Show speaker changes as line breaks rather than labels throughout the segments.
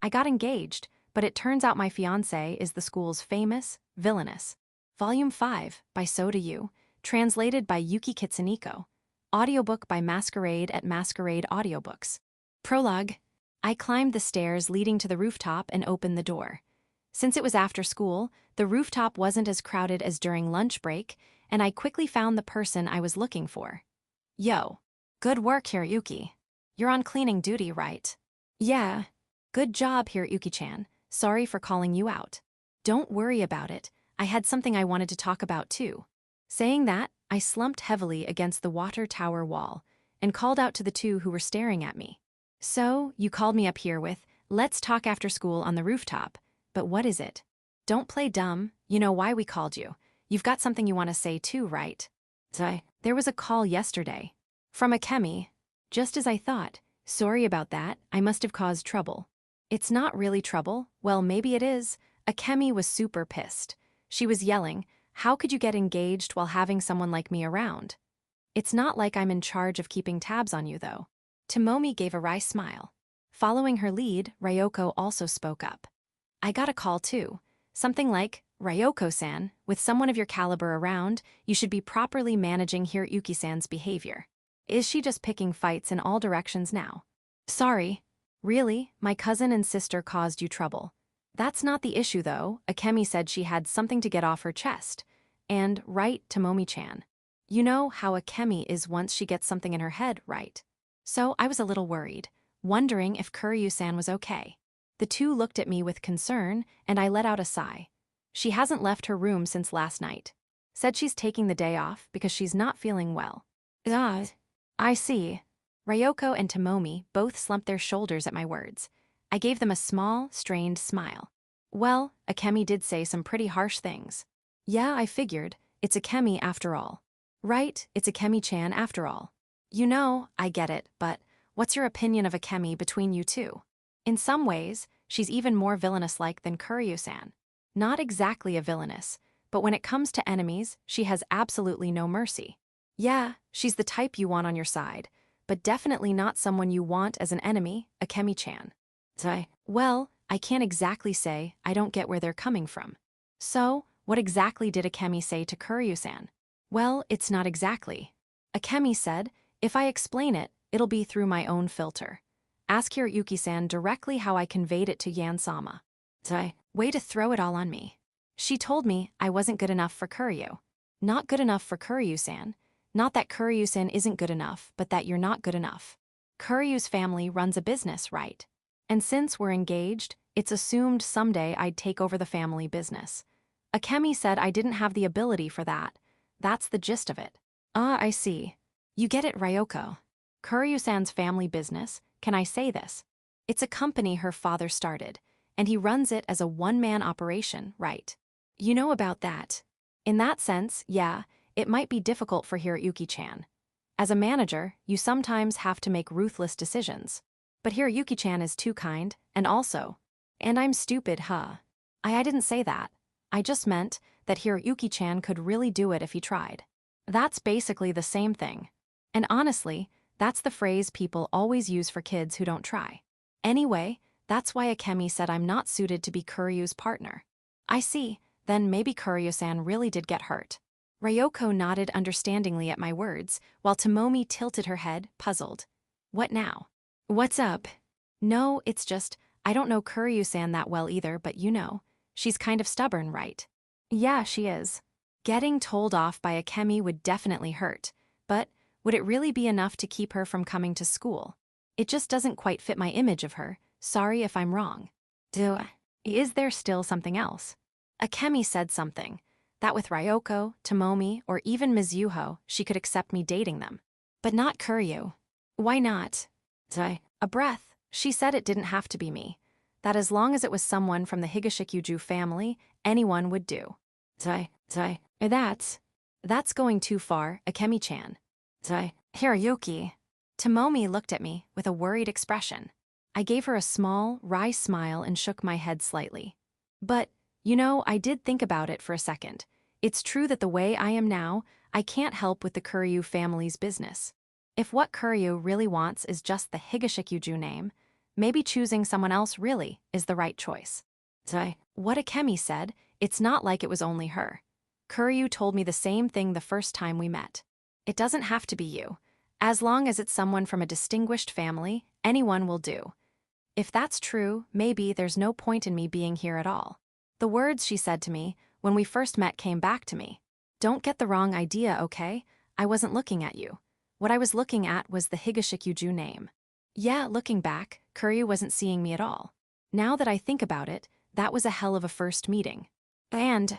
I got engaged, but it turns out my fiancé is the school's famous Villainess. Volume 5 by So Do You, translated by Yuki Kitsuniko. Audiobook by Masquerade at Masquerade Audiobooks. Prologue. I climbed the stairs leading to the rooftop and opened the door. Since it was after school, the rooftop wasn't as crowded as during lunch break, and I quickly found the person I was looking for. Yo. Good work, Hiroyuki. You're on cleaning duty, right? Yeah. Good job, Hiroyuki-chan. Sorry for calling you out. Don't worry about it. I had something I wanted to talk about too. Saying that, I slumped heavily against the water tower wall and called out to the two who were staring at me. So, you called me up here with, let's talk after school on the rooftop, but what is it? Don't play dumb, you know why we called you. You've got something you want to say too, right? There was a call yesterday. From Akemi. Just as I thought. Sorry about that, I must have caused trouble. It's not really trouble, well maybe it is. Akemi was super pissed. She was yelling, how could you get engaged while having someone like me around? It's not like I'm in charge of keeping tabs on you though. Tomomi gave a wry smile. Following her lead, Ryoko also spoke up. I got a call too. Something like, Ryoko-san, with someone of your caliber around, you should be properly managing Hiroyuki-san's behavior. Is she just picking fights in all directions now? Sorry. Really, my cousin and sister caused you trouble. That's not the issue though. Akemi said she had something to get off her chest. And, right, Tomomi-chan. You know how Akemi is once she gets something in her head, right? So I was a little worried, wondering if Kuryu-san was okay. The two looked at me with concern, and I let out a sigh. She hasn't left her room since last night. Said she's taking the day off because she's not feeling well. I see. Ryoko and Tomomi both slumped their shoulders at my words. I gave them a small, strained smile. Well, Akemi did say some pretty harsh things. Yeah, I figured. It's Akemi after all. Right, it's Akemi-chan after all. You know, I get it, but what's your opinion of Akemi between you two? In some ways, she's even more villainous-like than Kuryu-san. Not exactly a villainess, but when it comes to enemies, she has absolutely no mercy. Yeah, she's the type you want on your side, but definitely not someone you want as an enemy, Akemi-chan. Well, I can't exactly say I don't get where they're coming from. So, what exactly did Akemi say to Kuryu-san? Well, it's not exactly. Akemi said, if I explain it, it'll be through my own filter. Ask Hiroyuki-san directly how I conveyed it to Yan-sama. Way to throw it all on me. She told me I wasn't good enough for Kuryu. Not good enough for Kuryu-san. Not that Kuryu-san isn't good enough, but that you're not good enough. Kuryu's family runs a business, right? And since we're engaged, it's assumed someday I'd take over the family business. Akemi said I didn't have the ability for that. That's the gist of it. I see. You get it, Ryoko. Kuryu-san's family business, can I say this? It's a company her father started, and he runs it as a one-man operation, right? You know about that. In that sense, yeah, it might be difficult for Hiroyuki-chan. As a manager, you sometimes have to make ruthless decisions. But Hiroyuki-chan is too kind, and also. And I'm stupid, huh? I didn't say that. I just meant that Hiroyuki-chan could really do it if he tried. That's basically the same thing. And honestly, that's the phrase people always use for kids who don't try. Anyway, that's why Akemi said I'm not suited to be Kuryu's partner. I see, then maybe Kuryu-san really did get hurt. Ryoko nodded understandingly at my words, while Tomomi tilted her head, puzzled. What now? What's up? No, it's just, I don't know Kuryu-san that well either, but you know, she's kind of stubborn, right? Yeah, she is. Getting told off by Akemi would definitely hurt, but would it really be enough to keep her from coming to school? It just doesn't quite fit my image of her, sorry if I'm wrong. Is there still something else? Akemi said something, that with Ryoko, Tomomi, or even Mizuho, she could accept me dating them. But not Kuryu. Why not? A breath, she said it didn't have to be me. That as long as it was someone from the Higashikuju family, anyone would do. That's going too far, Akemi-chan. Hiroyuki. Tomomi looked at me with a worried expression. I gave her a small, wry smile and shook my head slightly. But, you know, I did think about it for a second. It's true that the way I am now, I can't help with the Kuryu family's business. If what Kuryu really wants is just the Higashikuju name, maybe choosing someone else really is the right choice. What Akemi said, it's not like it was only her. Kuryu told me the same thing the first time we met. It doesn't have to be you. As long as it's someone from a distinguished family, anyone will do. If that's true, maybe there's no point in me being here at all. The words she said to me when we first met came back to me. Don't get the wrong idea, okay? I wasn't looking at you. What I was looking at was the Higashikuju name. Yeah, looking back, Kuryu wasn't seeing me at all. Now that I think about it, that was a hell of a first meeting. And,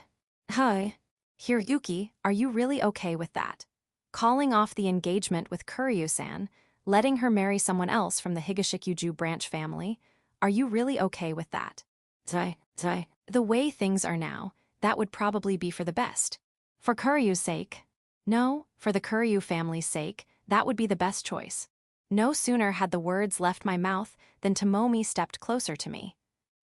Hiroyuki, are you really okay with that? Calling off the engagement with Kuryu-san, letting her marry someone else from the Higashikuju branch family, are you really okay with that? The way things are now, that would probably be for the best. For Kuryu's sake. No, for the Kuryu family's sake, that would be the best choice. No sooner had the words left my mouth than Tomomi stepped closer to me.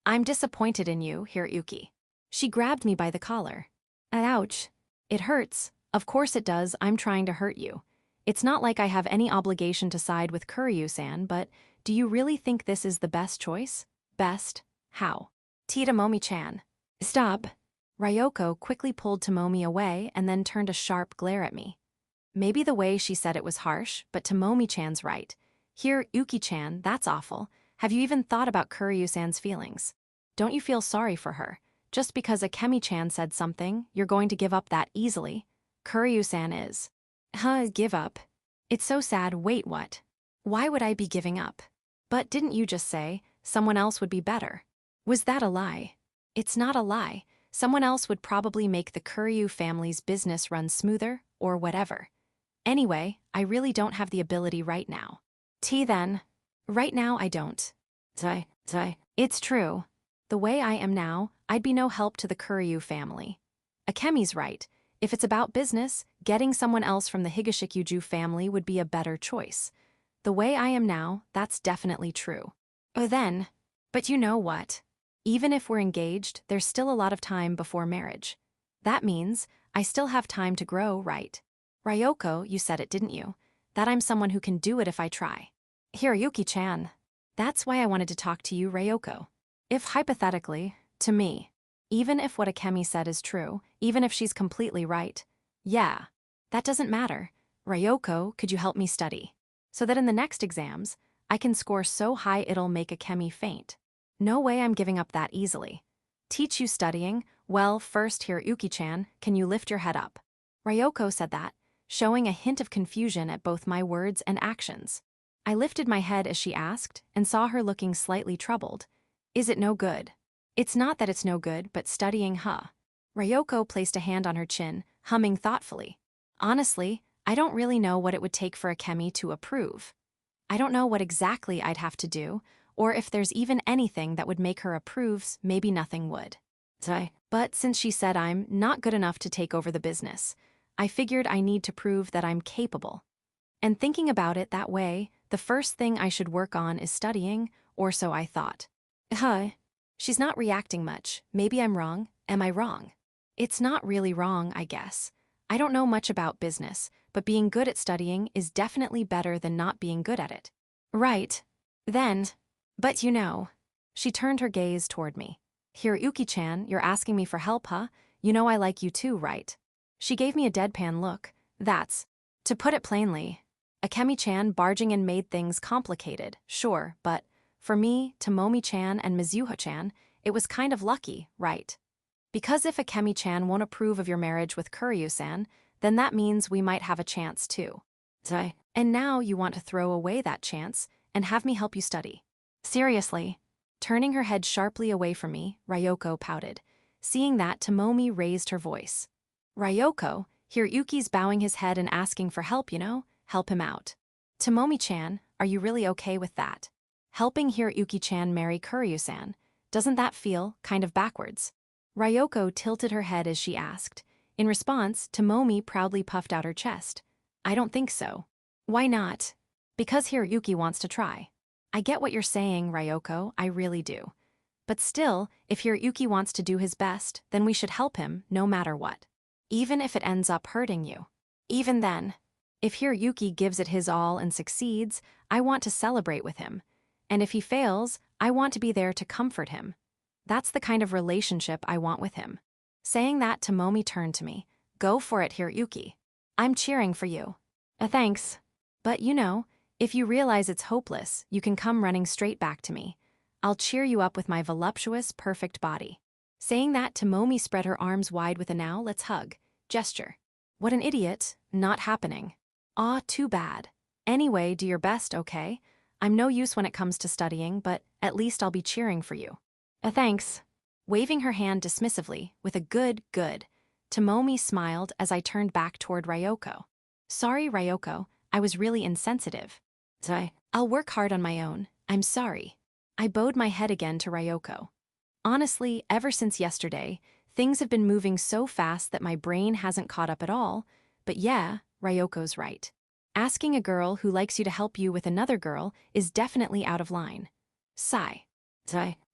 I'm disappointed in you, Hiroyuki. She grabbed me by the collar. Ouch. It hurts. Of course it does, I'm trying to hurt you. It's not like I have any obligation to side with Kuryu-san, but do you really think this is the best choice? Best? How? Tomomi-chan. Stop. Ryoko quickly pulled Tomomi away and then turned a sharp glare at me. Maybe the way she said it was harsh, but Tomomi-chan's right. Here, Yuki-chan, that's awful. Have you even thought about Kuryu-san's feelings? Don't you feel sorry for her? Just because Akemi-chan said something, you're going to give up that easily? Kuryu-san is. Give up? It's so sad, wait, what? Why would I be giving up? But didn't you just say, someone else would be better? Was that a lie? It's not a lie. Someone else would probably make the Kuryu family's business run smoother, or whatever. Anyway, I really don't have the ability right now. Then. Right now I don't. It's true. The way I am now, I'd be no help to the Kuryu family. Akemi's right. If it's about business, getting someone else from the Higashikuju family would be a better choice. The way I am now, that's definitely true. But you know what? Even if we're engaged, there's still a lot of time before marriage. That means I still have time to grow, right? Ryoko, you said it, didn't you? That I'm someone who can do it if I try. Hiroyuki-chan. That's why I wanted to talk to you, Ryoko. If hypothetically, to me, even if what Akemi said is true, even if she's completely right, yeah, that doesn't matter. Ryoko, could you help me study? So that in the next exams, I can score so high it'll make Akemi faint. No way I'm giving up that easily. Teach you studying? Well, first, Hiroyuki-chan, can you lift your head up? Ryoko said that, showing a hint of confusion at both my words and actions. I lifted my head as she asked, and saw her looking slightly troubled. Is it no good? It's not that it's no good, but studying, Ryoko placed a hand on her chin, humming thoughtfully. Honestly, I don't really know what it would take for Akemi to approve. I don't know what exactly I'd have to do, or if there's even anything that would make her approve, maybe nothing would. But since she said I'm not good enough to take over the business, I figured I need to prove that I'm capable. And thinking about it that way, the first thing I should work on is studying, or so I thought. She's not reacting much. Maybe I'm wrong. Am I wrong? It's not really wrong, I guess. I don't know much about business, but being good at studying is definitely better than not being good at it. Right. But you know. She turned her gaze toward me. Hiroyuki-chan, you're asking me for help, huh? You know I like you too, right? She gave me a deadpan look. That's, to put it plainly, Akemi-chan barging in made things complicated, sure, but for me, Tomomi-chan and Mizuho-chan, it was kind of lucky, right? Because if Akemi-chan won't approve of your marriage with Kuryu-san, then that means we might have a chance too. And now you want to throw away that chance and have me help you study. Seriously. Turning her head sharply away from me, Ryoko pouted. Seeing that, Tomomi raised her voice. Ryoko, Hiroyuki's bowing his head and asking for help, you know? Help him out. Tomomi-chan, are you really okay with that? Helping Hiroyuki-chan marry Kuryu-san, doesn't that feel kind of backwards? Ryoko tilted her head as she asked. In response, Tomomi proudly puffed out her chest. I don't think so. Why not? Because Hiroyuki wants to try. I get what you're saying, Ryoko, I really do. But still, if Hiroyuki wants to do his best, then we should help him, no matter what. Even if it ends up hurting you. Even then, if Hiroyuki gives it his all and succeeds, I want to celebrate with him. And if he fails, I want to be there to comfort him. That's the kind of relationship I want with him. Saying that, Tomomi turned to me. Go for it, Hiroyuki. I'm cheering for you. Thanks. But if you realize it's hopeless, you can come running straight back to me. I'll cheer you up with my voluptuous, perfect body. Saying that, Tomomi spread her arms wide with a now let's hug gesture. What an idiot. Not happening. Aw, too bad. Anyway, do your best, okay? I'm no use when it comes to studying, but at least I'll be cheering for you. Thanks. Waving her hand dismissively, with a good, Tomomi smiled as I turned back toward Ryoko. Sorry, Ryoko, I was really insensitive. I'll work hard on my own. I'm sorry. I bowed my head again to Ryoko. Honestly, ever since yesterday, things have been moving so fast that my brain hasn't caught up at all, but yeah, Ryoko's right. Asking a girl who likes you to help you with another girl is definitely out of line. Sigh.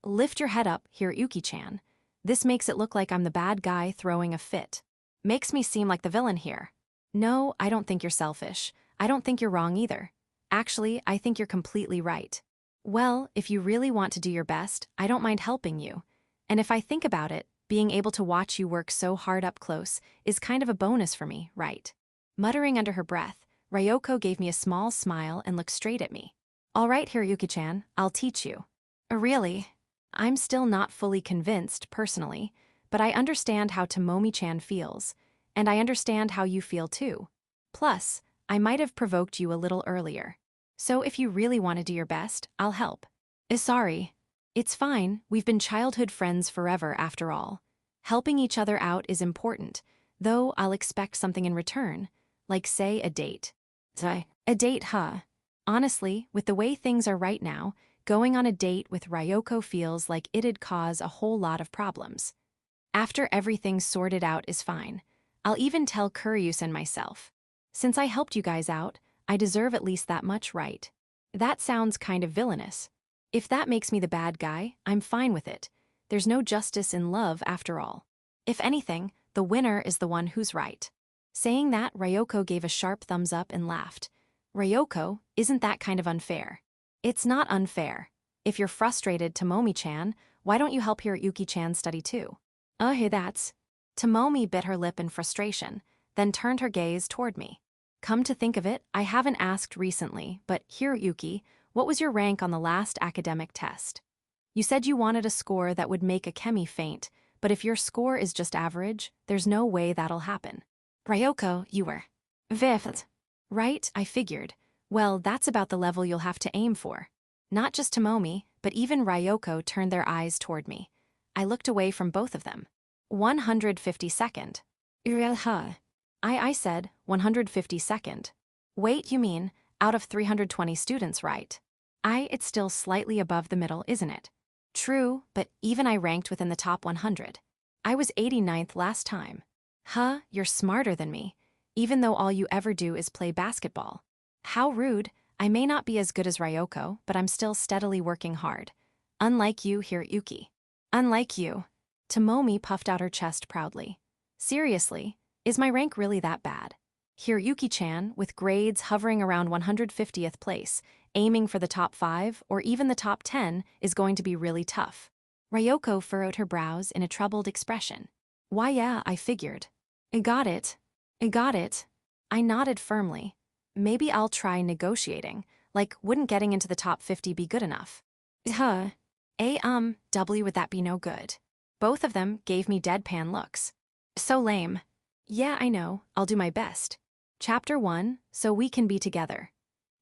Lift your head up, Hiroyuki-chan. This makes it look like I'm the bad guy throwing a fit. Makes me seem like the villain here. No, I don't think you're selfish. I don't think you're wrong either. Actually, I think you're completely right. Well, if you really want to do your best, I don't mind helping you. And if I think about it, being able to watch you work so hard up close is kind of a bonus for me, right? Muttering under her breath, Ryoko gave me a small smile and looked straight at me. All right, Hiroyuki-chan, I'll teach you. Really? I'm still not fully convinced, personally, but I understand how Tomomi-chan feels, and I understand how you feel too. Plus, I might have provoked you a little earlier. So if you really want to do your best, I'll help. Sorry. It's fine, we've been childhood friends forever after all. Helping each other out is important, though I'll expect something in return, like say a date. A date, huh? Honestly, with the way things are right now, going on a date with Ryoko feels like it'd cause a whole lot of problems. After everything's sorted out is fine. I'll even tell Kuryus and myself. Since I helped you guys out, I deserve at least that much, right? That sounds kind of villainous. If that makes me the bad guy, I'm fine with it. There's no justice in love after all. If anything, the winner is the one who's right. Saying that, Ryoko gave a sharp thumbs up and laughed. Ryoko, isn't that kind of unfair? It's not unfair. If you're frustrated, Tomomi-chan, why don't you help Hiroyuki-chan study too? Hey, that's... Tomomi bit her lip in frustration, then turned her gaze toward me. Come to think of it, I haven't asked recently, but Hiroyuki, what was your rank on the last academic test? You said you wanted a score that would make a chemi faint, but if your score is just average, there's no way that'll happen. Ryoko, you were... fifth. Right, I figured. Well, that's about the level you'll have to aim for. Not just Tomomi, but even Ryoko turned their eyes toward me. I looked away from both of them. 152nd. I said 152nd. Wait, you mean, out of 320 students, right? It's still slightly above the middle, isn't it? True, but even I ranked within the top 100. I was 89th last time. You're smarter than me, even though all you ever do is play basketball. How rude. I may not be as good as Ryoko, but I'm still steadily working hard. Unlike you, Hiroyuki. Unlike you. Tomomi puffed out her chest proudly. Seriously, is my rank really that bad? Hiroyuki-chan, with grades hovering around 150th place, aiming for the top 5 or even the top 10 is going to be really tough. Ryoko furrowed her brows in a troubled expression. Why yeah, I figured. I got it. I nodded firmly. Maybe I'll try negotiating, like wouldn't getting into the top 50 be good enough? W would that be no good? Both of them gave me deadpan looks. So lame. Yeah, I know, I'll do my best. Chapter 1, so we can be together.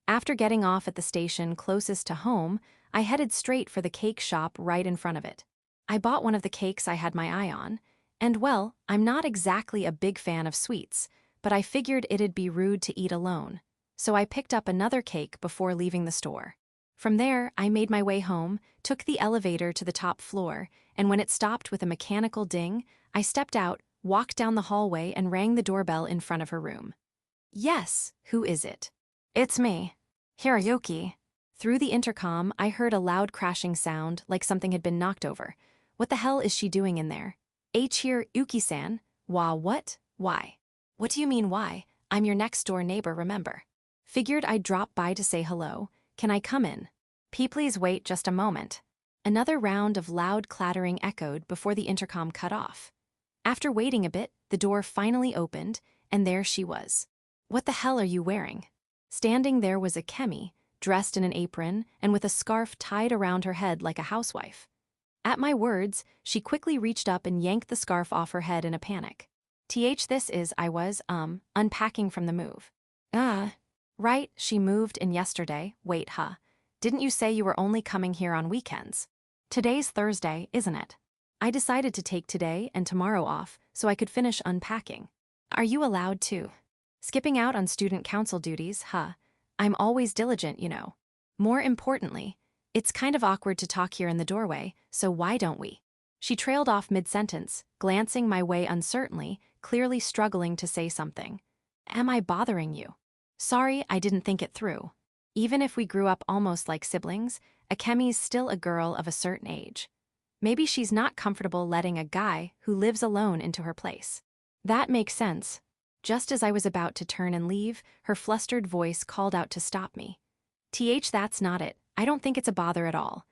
After getting off at the station closest to home, I headed straight for the cake shop right in front of it. I bought one of the cakes I had my eye on, and well, I'm not exactly a big fan of sweets, but I figured it'd be rude to eat alone, so I picked up another cake before leaving the store. From there, I made my way home, took the elevator to the top floor, and when it stopped with a mechanical ding, I stepped out, walked down the hallway, and rang the doorbell in front of her room. Yes, who is it? It's me. Hiroyuki. Through the intercom, I heard a loud crashing sound like something had been knocked over. What the hell is she doing in there? Hiroyuki-san? What? Why? What do you mean why? I'm your next door neighbor, remember? Figured I'd drop by to say hello. Can I come in? Please wait just a moment." Another round of loud clattering echoed before the intercom cut off. After waiting a bit, the door finally opened, and there she was. "What the hell are you wearing?" Standing there was Akemi, dressed in an apron and with a scarf tied around her head like a housewife. At my words, she quickly reached up and yanked the scarf off her head in a panic. I was, unpacking from the move. Right, she moved in yesterday. Wait, huh? Didn't you say you were only coming here on weekends? Today's Thursday, isn't it? I decided to take today and tomorrow off so I could finish unpacking. Are you allowed to? Skipping out on student council duties, huh? I'm always diligent, you know. More importantly, it's kind of awkward to talk here in the doorway, so why don't we? She trailed off mid-sentence, glancing my way uncertainly, clearly struggling to say something. Am I bothering you? Sorry, I didn't think it through. Even if we grew up almost like siblings, Akemi's still a girl of a certain age. Maybe she's not comfortable letting a guy who lives alone into her place. That makes sense. Just as I was about to turn and leave, her flustered voice called out to stop me. That's not it. I don't think it's a bother at all.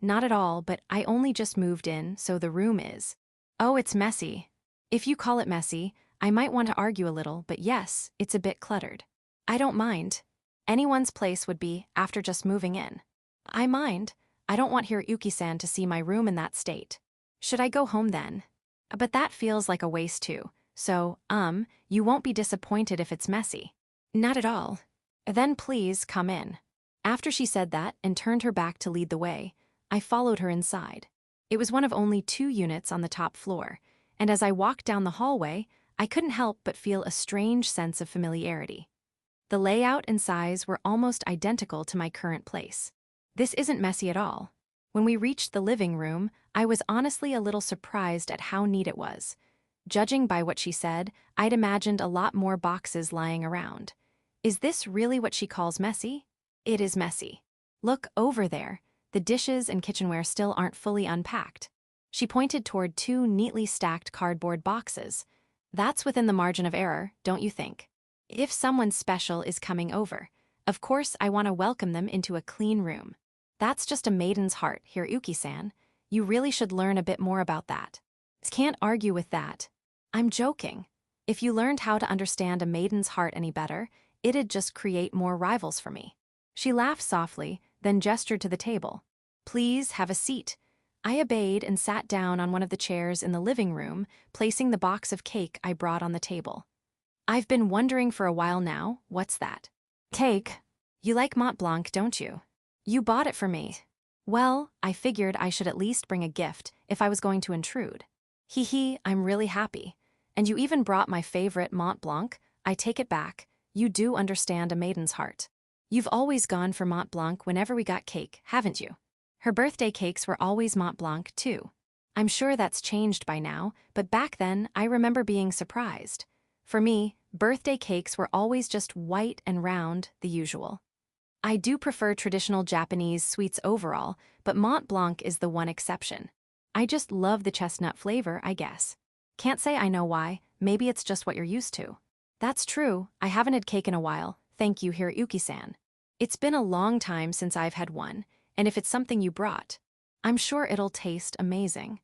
Not at all, but I only just moved in, so the room is. Oh, it's messy. If you call it messy, I might want to argue a little, but yes, it's a bit cluttered. I don't mind. Anyone's place would be after just moving in. I mind. I don't want Hiroyuki-san to see my room in that state. Should I go home then? But that feels like a waste too. So, you won't be disappointed if it's messy. Not at all. Then please come in. After she said that and turned her back to lead the way, I followed her inside. It was one of only 2 units on the top floor, and as I walked down the hallway, I couldn't help but feel a strange sense of familiarity. The layout and size were almost identical to my current place. This isn't messy at all. When we reached the living room, I was honestly a little surprised at how neat it was. Judging by what she said, I'd imagined a lot more boxes lying around. Is this really what she calls messy? It is messy. Look over there. The dishes and kitchenware still aren't fully unpacked. She pointed toward 2 neatly stacked cardboard boxes. That's within the margin of error, don't you think? If someone special is coming over, of course I want to welcome them into a clean room. That's just a maiden's heart, Hiroyuki-san. You really should learn a bit more about that. Can't argue with that. I'm joking. If you learned how to understand a maiden's heart any better, it'd just create more rivals for me. She laughed softly, then gestured to the table. Please have a seat. I obeyed and sat down on one of the chairs in the living room, placing the box of cake I brought on the table. I've been wondering for a while now, what's that? Cake? You like Mont Blanc, don't you? You bought it for me. Well, I figured I should at least bring a gift if I was going to intrude. I'm really happy. And you even brought my favorite Mont Blanc. I take it back. You do understand a maiden's heart. You've always gone for Mont Blanc whenever we got cake, haven't you? Her birthday cakes were always Mont Blanc, too. I'm sure that's changed by now, but back then I remember being surprised. For me, birthday cakes were always just white and round, the usual. I do prefer traditional Japanese sweets overall, but Mont Blanc is the one exception. I just love the chestnut flavor, I guess. Can't say I know why, maybe it's just what you're used to. That's true, I haven't had cake in a while, thank you Hiroyuki-san. It's been a long time since I've had one, and if it's something you brought, I'm sure it'll taste amazing.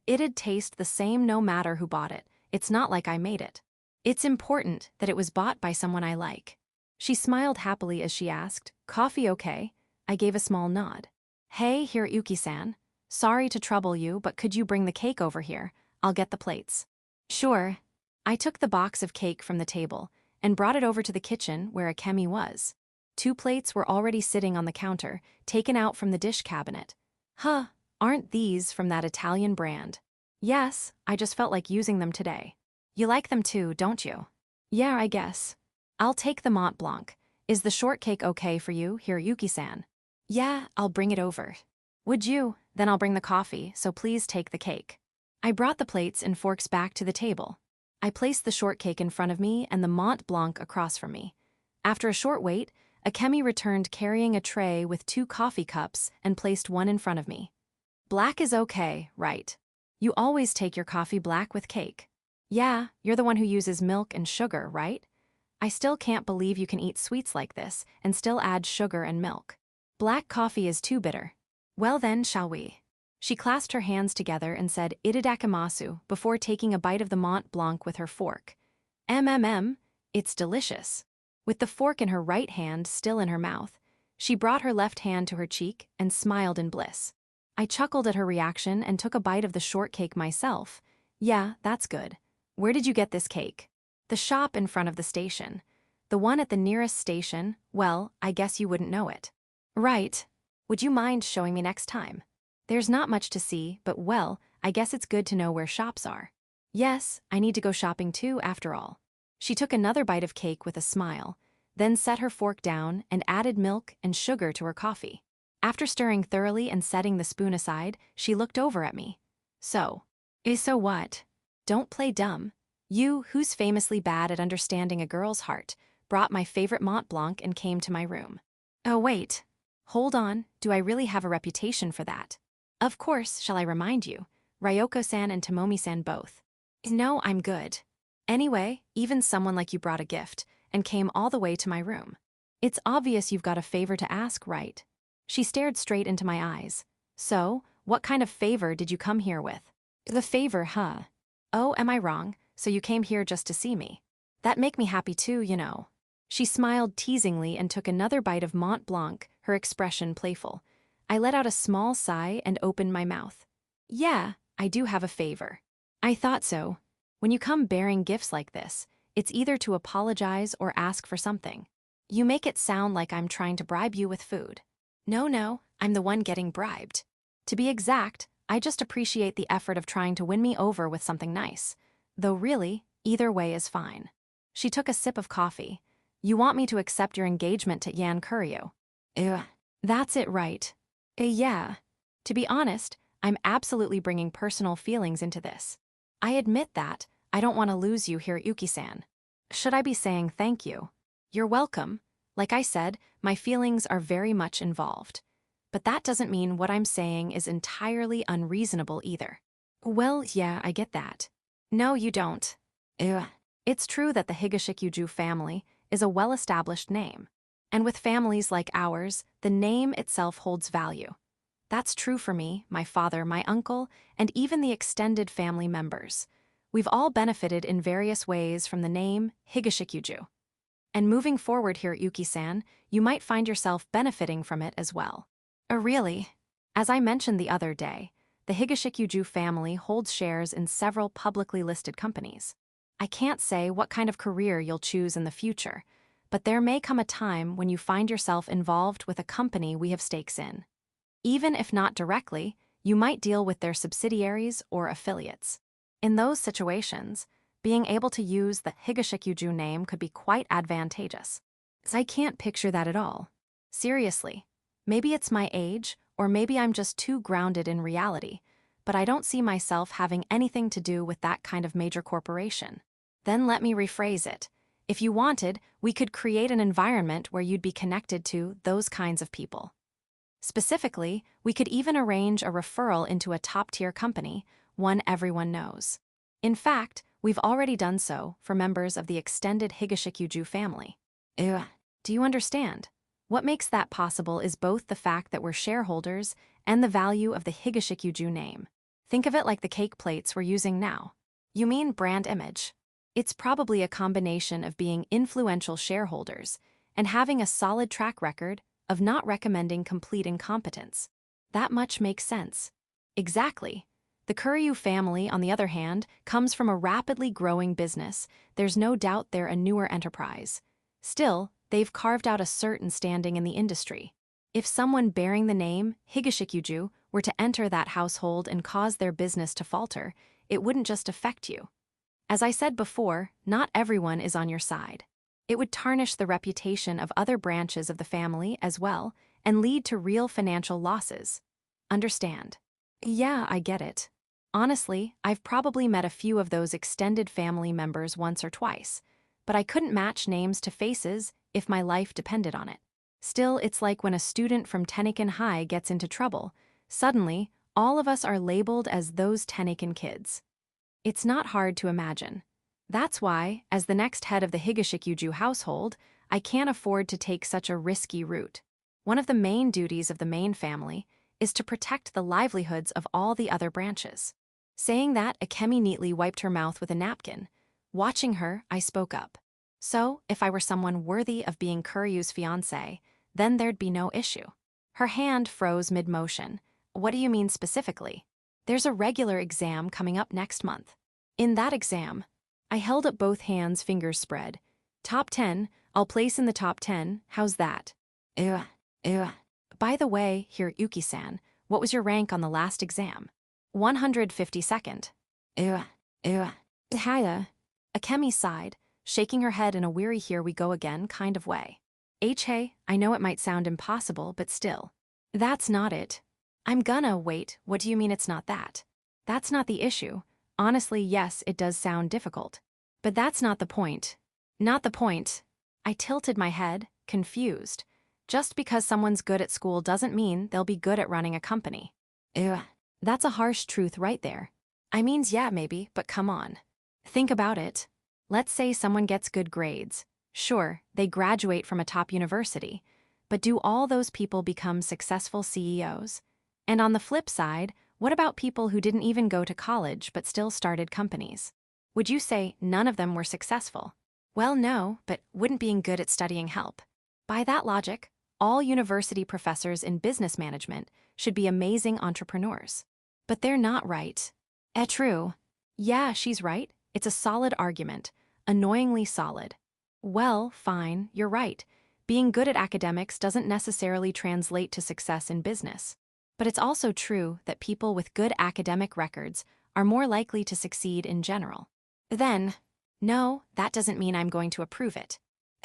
It'd taste the same no matter who bought it, it's not like I made it. It's important that it was bought by someone I like. She smiled happily as she asked, coffee okay? I gave a small nod. Hey Hiroyuki-san, sorry to trouble you, but could you bring the cake over here? I'll get the plates. Sure. I took the box of cake from the table and brought it over to the kitchen where Akemi was. 2 plates were already sitting on the counter, taken out from the dish cabinet. Aren't these from that Italian brand? Yes, I just felt like using them today. You like them too, don't you? Yeah, I guess. I'll take the Mont Blanc. Is the shortcake okay for you, Hiroyuki-san? Yeah, I'll bring it over. Would you? Then I'll bring the coffee, so please take the cake. I brought the plates and forks back to the table. I placed the shortcake in front of me and the Mont Blanc across from me. After a short wait, Akemi returned carrying a tray with 2 coffee cups and placed one in front of me. Black is okay, right? You always take your coffee black with cake. Yeah, you're the one who uses milk and sugar, right? I still can't believe you can eat sweets like this and still add sugar and milk. Black coffee is too bitter. Well then, shall we? She clasped her hands together and said itadakimasu before taking a bite of the Mont Blanc with her fork. It's delicious. With the fork in her right hand still in her mouth, she brought her left hand to her cheek and smiled in bliss. I chuckled at her reaction and took a bite of the shortcake myself. Yeah, that's good. Where did you get this cake? The shop in front of the station. The one at the nearest station, well, I guess you wouldn't know it. Right. Would you mind showing me next time? There's not much to see, but well, I guess it's good to know where shops are. Yes, I need to go shopping too, after all. She took another bite of cake with a smile, then set her fork down and added milk and sugar to her coffee. After stirring thoroughly and setting the spoon aside, she looked over at me. So what? Don't play dumb. You, who's famously bad at understanding a girl's heart, brought my favorite Mont Blanc and came to my room. Oh wait. Hold on, do I really have a reputation for that? Of course, shall I remind you? Ryoko-san and Tomomi-san both. No, I'm good. Anyway, even someone like you brought a gift and came all the way to my room. It's obvious you've got a favor to ask, right? She stared straight into my eyes. So, what kind of favor did you come here with? The favor, huh? Oh, am I wrong? So you came here just to see me? That'd make me happy too, you know. She smiled teasingly and took another bite of Mont Blanc, her expression playful. I let out a small sigh and opened my mouth. Yeah, I do have a favor. I thought so. When you come bearing gifts like this, it's either to apologize or ask for something. You make it sound like I'm trying to bribe you with food. No, I'm the one getting bribed. To be exact, I just appreciate the effort of trying to win me over with something nice. Though really, either way is fine. She took a sip of coffee. You want me to accept your engagement to Yan Kuryu? That's it, right? Yeah. To be honest, I'm absolutely bringing personal feelings into this. I admit that. I don't want to lose you here at Yuki-san. Should I be saying thank you? You're welcome. Like I said, my feelings are very much involved. But that doesn't mean what I'm saying is entirely unreasonable either. Well, yeah, I get that. No, you don't. It's true that the Higashikuju family is a well-established name. And with families like ours, the name itself holds value. That's true for me, my father, my uncle, and even the extended family members. We've all benefited in various ways from the name Higashikuju. And moving forward here at Yuki-san, you might find yourself benefiting from it as well. Really? As I mentioned the other day, the Higashikuju family holds shares in several publicly listed companies. I can't say what kind of career you'll choose in the future, but there may come a time when you find yourself involved with a company we have stakes in. Even if not directly, you might deal with their subsidiaries or affiliates. In those situations, being able to use the Higashikuju name could be quite advantageous. I can't picture that at all. Seriously, maybe it's my age, or maybe I'm just too grounded in reality, but I don't see myself having anything to do with that kind of major corporation. Then let me rephrase it. If you wanted, we could create an environment where you'd be connected to those kinds of people. Specifically, we could even arrange a referral into a top-tier company, one everyone knows. In fact, we've already done so for members of the extended Higashikuju family. Do you understand? What makes that possible is both the fact that we're shareholders and the value of the Higashikuju name. Think of it like the cake plates we're using now. You mean brand image? It's probably a combination of being influential shareholders and having a solid track record of not recommending complete incompetence. That much makes sense. Exactly. The Kuryu family, on the other hand, comes from a rapidly growing business. There's no doubt they're a newer enterprise. Still, they've carved out a certain standing in the industry. If someone bearing the name Higashikuju were to enter that household and cause their business to falter, it wouldn't just affect you. As I said before, not everyone is on your side. It would tarnish the reputation of other branches of the family as well and lead to real financial losses. Understand? Yeah, I get it. Honestly, I've probably met a few of those extended family members once or twice, but I couldn't match names to faces if my life depended on it. Still, it's like when a student from Tenniken High gets into trouble. Suddenly, all of us are labeled as those Tenniken kids. It's not hard to imagine. That's why, as the next head of the Higashikuju household, I can't afford to take such a risky route. One of the main duties of the main family is to protect the livelihoods of all the other branches. Saying that, Akemi neatly wiped her mouth with a napkin. Watching her, I spoke up. So, if I were someone worthy of being Kuryu's fiancé, then there'd be no issue. Her hand froze mid-motion. What do you mean specifically? There's a regular exam coming up next month. In that exam, I held up both hands, fingers spread. Top 10, I'll place in the top 10, how's that? Ew. By the way, Hiroyuki-san, what was your rank on the last exam? 152nd. Haya. Akemi sighed, shaking her head in a weary here we go again kind of way. Hey, I know it might sound impossible, but still. That's not it. Wait, what do you mean it's not that? That's not the issue. Honestly, yes, it does sound difficult. But that's not the point. Not the point. I tilted my head, confused. Just because someone's good at school doesn't mean they'll be good at running a company. That's a harsh truth right there. Yeah, maybe, but come on. Think about it. Let's say someone gets good grades. Sure, they graduate from a top university. But do all those people become successful CEOs? And on the flip side, what about people who didn't even go to college but still started companies? Would you say none of them were successful? Well, no, but wouldn't being good at studying help? By that logic, all university professors in business management should be amazing entrepreneurs. But they're not right. True. Yeah, she's right. It's a solid argument. Annoyingly solid. Well, fine, you're right. Being good at academics doesn't necessarily translate to success in business. But it's also true that people with good academic records are more likely to succeed in general. Then, no, that doesn't mean I'm going to approve it.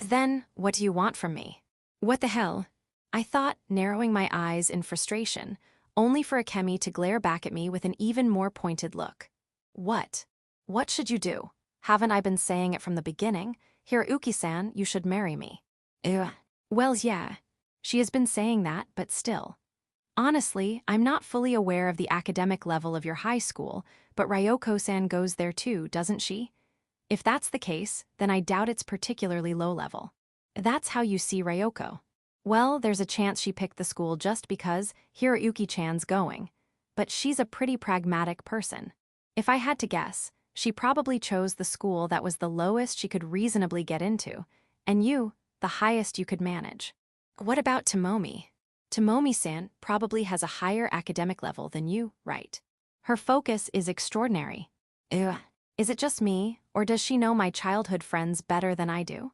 Then, what do you want from me? What the hell? I thought, narrowing my eyes in frustration, only for Akemi to glare back at me with an even more pointed look. What? What should you do? Haven't I been saying it from the beginning? Hiroyuki-san, you should marry me. Well, yeah. She has been saying that, but still. Honestly, I'm not fully aware of the academic level of your high school, but Ryoko-san goes there too, doesn't she? If that's the case, then I doubt it's particularly low level. That's how you see Ryoko. Well, there's a chance she picked the school just because Hiroyuki-chan's going. But she's a pretty pragmatic person. If I had to guess, she probably chose the school that was the lowest she could reasonably get into, and you, the highest you could manage. What about Tomomi? Tomomi-san probably has a higher academic level than you, right? Her focus is extraordinary. Is it just me, or does she know my childhood friends better than I do?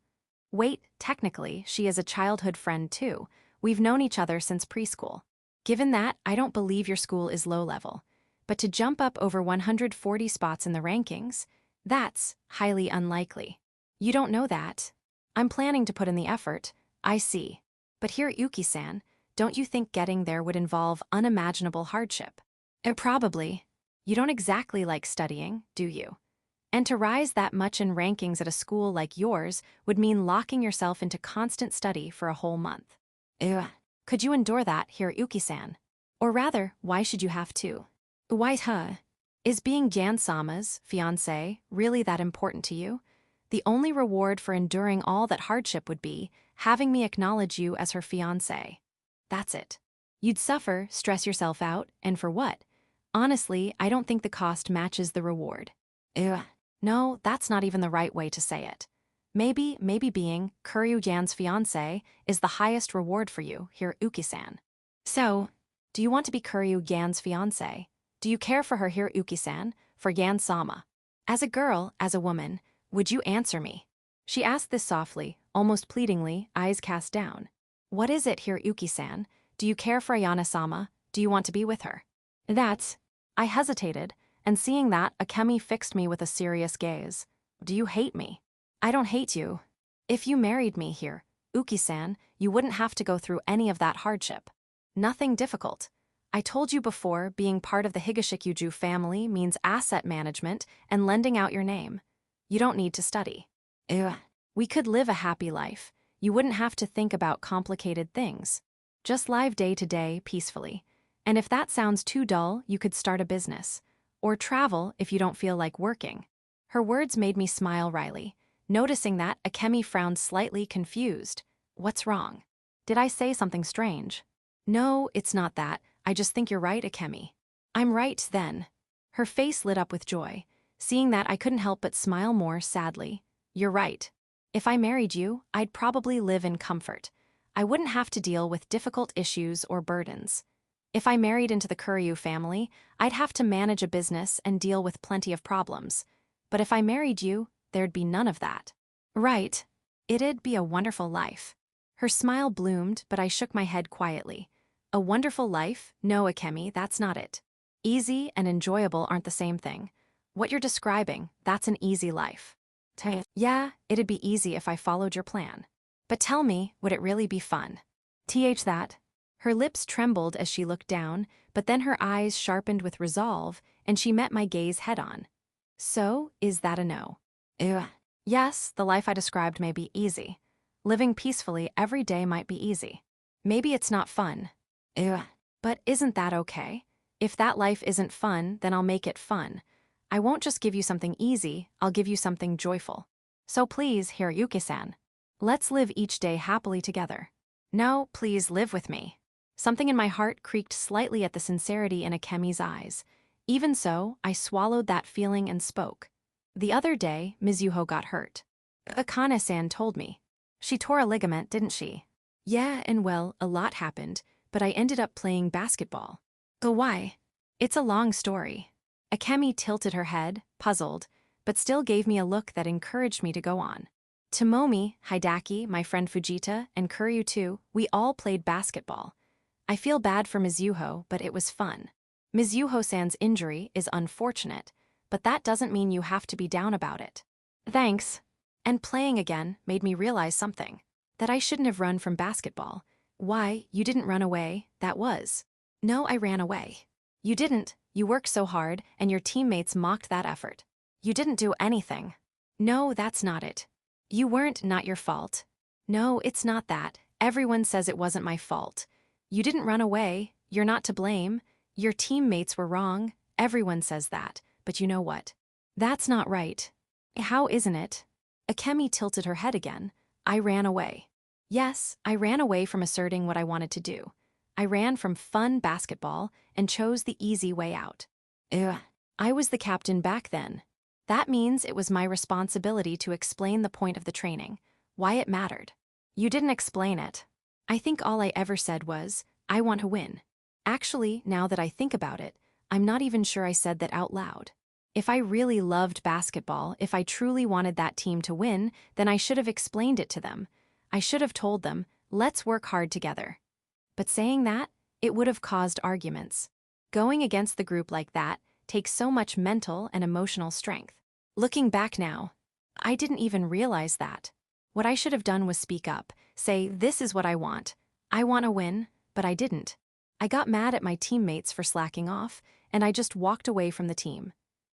Wait, technically, she is a childhood friend too. We've known each other since preschool. Given that, I don't believe your school is low level. But to jump up over 140 spots in the rankings, that's highly unlikely. You don't know that. I'm planning to put in the effort, I see. But Hiroyuki-san, don't you think getting there would involve unimaginable hardship? Probably. You don't exactly like studying, do you? And to rise that much in rankings at a school like yours would mean locking yourself into constant study for a whole month. Could you endure that, Hiroyuki-san? Or rather, why should you have to? Why, is being Jan-sama's fiancé really that important to you? The only reward for enduring all that hardship would be having me acknowledge you as her fiancé. That's it. You'd suffer, stress yourself out, and for what? Honestly, I don't think the cost matches the reward. No, that's not even the right way to say it. Maybe being Kuryu-jan's fiancé is the highest reward for you, Hiroyuki-san. So, do you want to be Kuryu-jan's fiancé? Do you care for her, Hiroyuki-san, for Jan-sama? As a girl, as a woman, would you answer me? She asked this softly, almost pleadingly, eyes cast down. What is it, Hiroyuki-san? Do you care for Ayana-sama? Do you want to be with her? I hesitated, and seeing that, Akemi fixed me with a serious gaze. Do you hate me? I don't hate you. If you married me here, Uki-san, you wouldn't have to go through any of that hardship. Nothing difficult. I told you before, being part of the Higashikuju family means asset management and lending out your name. You don't need to study. We could live a happy life. You wouldn't have to think about complicated things. Just live day to day, peacefully. And if that sounds too dull, you could start a business. Or travel if you don't feel like working. Her words made me smile wryly. Noticing that, Akemi frowned slightly confused. What's wrong? Did I say something strange? No, it's not that. I just think you're right, Akemi. I'm right, then. Her face lit up with joy. Seeing that, I couldn't help but smile more sadly. You're right. If I married you, I'd probably live in comfort. I wouldn't have to deal with difficult issues or burdens. If I married into the Kuryu family, I'd have to manage a business and deal with plenty of problems. But if I married you, there'd be none of that. Right. It'd be a wonderful life. Her smile bloomed, but I shook my head quietly. A wonderful life? No, Akemi, that's not it. Easy and enjoyable aren't the same thing. What you're describing, that's an easy life. Yeah, it'd be easy if I followed your plan. But tell me, would it really be fun? That. Her lips trembled as she looked down, but then her eyes sharpened with resolve, and she met my gaze head-on. So, is that a no? Yes, the life I described may be easy. Living peacefully every day might be easy. Maybe it's not fun. But isn't that okay? If that life isn't fun, then I'll make it fun. I won't just give you something easy, I'll give you something joyful. So please, Hiroyuki-san, let's live each day happily together. No, please live with me. Something in my heart creaked slightly at the sincerity in Akemi's eyes. Even so, I swallowed that feeling and spoke. The other day, Mizuho got hurt. Akane-san told me. She tore a ligament, didn't she? Yeah, and well, a lot happened, but I ended up playing basketball. Why? It's a long story. Akemi tilted her head, puzzled, but still gave me a look that encouraged me to go on. Tomomi, Hidaki, my friend Fujita, and Kuryu too, we all played basketball. I feel bad for Mizuho, but it was fun. Mizuho-san's injury is unfortunate, but that doesn't mean you have to be down about it. Thanks. And playing again made me realize something. That I shouldn't have run from basketball. Why, you didn't run away, that was. No, I ran away. You didn't, you worked so hard, and your teammates mocked that effort. You didn't do anything. No, that's not it. You weren't, not your fault. No, it's not that. Everyone says it wasn't my fault. You didn't run away, you're not to blame. Your teammates were wrong, everyone says that, but you know what? That's not right. How isn't it? Akemi tilted her head again. I ran away. Yes, I ran away from asserting what I wanted to do. I ran from fun basketball and chose the easy way out. I was the captain back then. That means it was my responsibility to explain the point of the training, why it mattered. You didn't explain it. I think all I ever said was, I want to win. Actually, now that I think about it, I'm not even sure I said that out loud. If I really loved basketball, if I truly wanted that team to win, then I should have explained it to them. I should have told them, let's work hard together. But saying that, it would have caused arguments. Going against the group like that takes so much mental and emotional strength. Looking back now, I didn't even realize that. What I should have done was speak up, say, this is what I want to win, but I didn't. I got mad at my teammates for slacking off, and I just walked away from the team.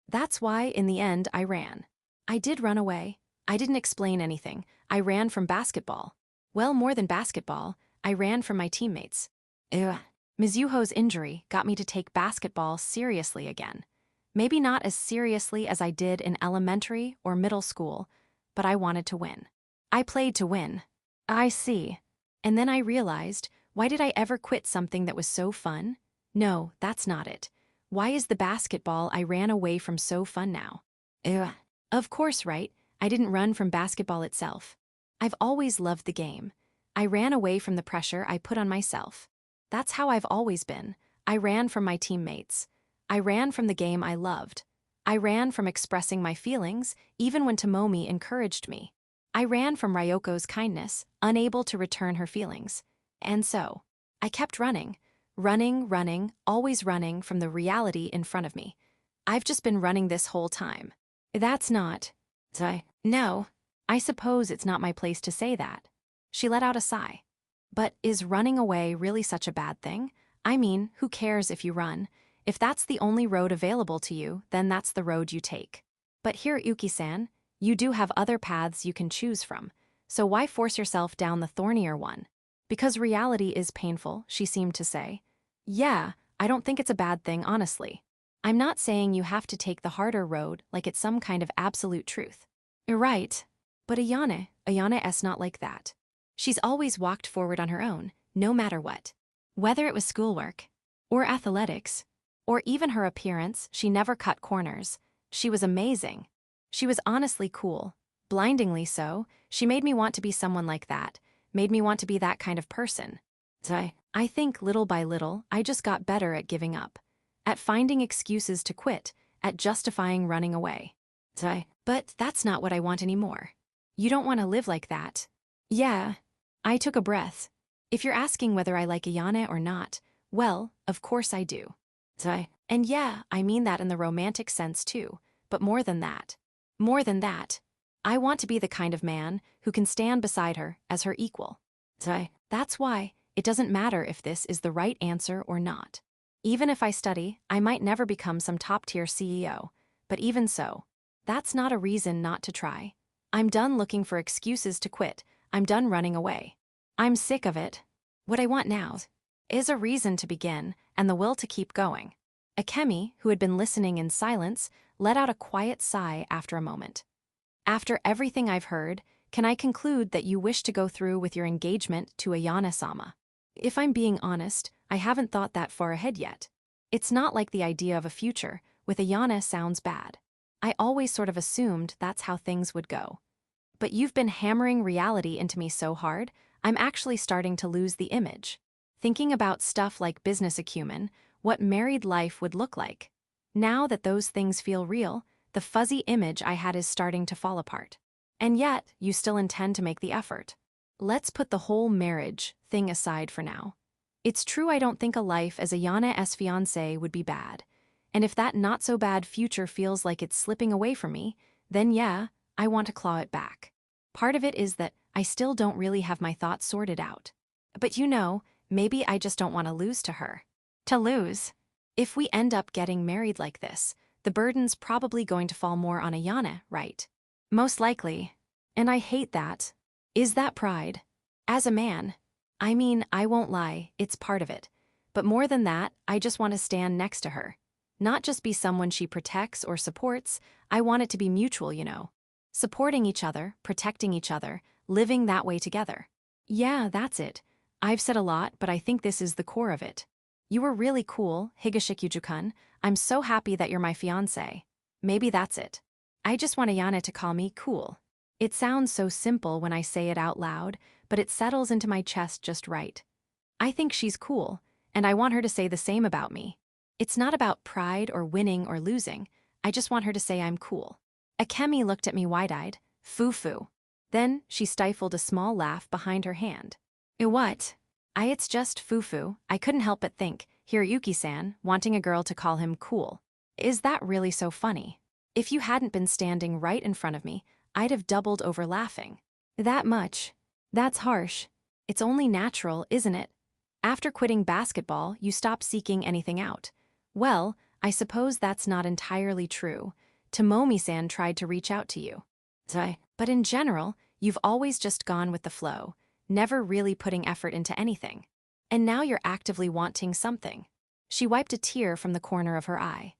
That's why, in the end, I ran. I did run away. I didn't explain anything. I ran from basketball. Well, more than basketball, I ran from my teammates. Mizuho's injury got me to take basketball seriously again. Maybe not as seriously as I did in elementary or middle school, but I wanted to win. I played to win. I see. And then I realized, why did I ever quit something that was so fun? No, that's not it. Why is the basketball I ran away from so fun now? Of course, right? I didn't run from basketball itself. I've always loved the game. I ran away from the pressure I put on myself. That's how I've always been. I ran from my teammates. I ran from the game I loved. I ran from expressing my feelings, even when Tomomi encouraged me. I ran from Ryoko's kindness, unable to return her feelings. And so, I kept running, always running from the reality in front of me. I've just been running this whole time. That's not... No, I suppose it's not my place to say that. She let out a sigh. But is running away really such a bad thing? I mean, who cares if you run? If that's the only road available to you, then that's the road you take. But here, Yuki-san, you do have other paths you can choose from, so why force yourself down the thornier one? Because reality is painful, she seemed to say. Yeah, I don't think it's a bad thing, honestly. I'm not saying you have to take the harder road like it's some kind of absolute truth. You're right. But Ayana is not like that. She's always walked forward on her own, no matter what. Whether it was schoolwork, or athletics, or even her appearance, she never cut corners. She was amazing. She was honestly cool. Blindingly so. She made me want to be someone like that, made me want to be that kind of person. I think little by little, I just got better at giving up, at finding excuses to quit, at justifying running away. But that's not what I want anymore. You don't want to live like that. Yeah. I took a breath. If you're asking whether I like Ayana or not, well, of course I do. And yeah, I mean that in the romantic sense too, but more than that. More than that. I want to be the kind of man who can stand beside her as her equal. That's why it doesn't matter if this is the right answer or not. Even if I study, I might never become some top-tier CEO, but even so, that's not a reason not to try. I'm done looking for excuses to quit. I'm done running away. I'm sick of it. What I want now is a reason to begin and the will to keep going. Akemi, who had been listening in silence, let out a quiet sigh after a moment. After everything I've heard, can I conclude that you wish to go through with your engagement to Ayana-sama? If I'm being honest, I haven't thought that far ahead yet. It's not like the idea of a future with Ayana sounds bad. I always sort of assumed that's how things would go. But you've been hammering reality into me so hard, I'm actually starting to lose the image. Thinking about stuff like business acumen, what married life would look like. Now that those things feel real, the fuzzy image I had is starting to fall apart. And yet, you still intend to make the effort. Let's put the whole marriage thing aside for now. It's true I don't think a life as Ayana's fiancé would be bad. And if that not-so-bad future feels like it's slipping away from me, then yeah, I want to claw it back. Part of it is that I still don't really have my thoughts sorted out. But you know, maybe I just don't want to lose to her. To lose. If we end up getting married like this, the burden's probably going to fall more on Ayana, right? Most likely. And I hate that. Is that pride? As a man. I mean, I won't lie, it's part of it. But more than that, I just want to stand next to her. Not just be someone she protects or supports, I want it to be mutual, you know. Supporting each other, protecting each other, living that way together. Yeah, that's it. I've said a lot, but I think this is the core of it. You were really cool, Higashikuju-kun. I'm so happy that you're my fiancé. Maybe that's it. I just want Ayana to call me cool. It sounds so simple when I say it out loud, but it settles into my chest just right. I think she's cool, and I want her to say the same about me. It's not about pride or winning or losing. I just want her to say I'm cool. Akemi looked at me wide-eyed. Foo-foo. Then she stifled a small laugh behind her hand. What? It's just foo-foo. I couldn't help but think, Hiroyuki-san, wanting a girl to call him cool. Is that really so funny? If you hadn't been standing right in front of me, I'd have doubled over laughing. That much. That's harsh. It's only natural, isn't it? After quitting basketball, you stop seeking anything out. Well, I suppose that's not entirely true. Tomomi-san tried to reach out to you. But in general, you've always just gone with the flow, never really putting effort into anything. And now you're actively wanting something. She wiped a tear from the corner of her eye.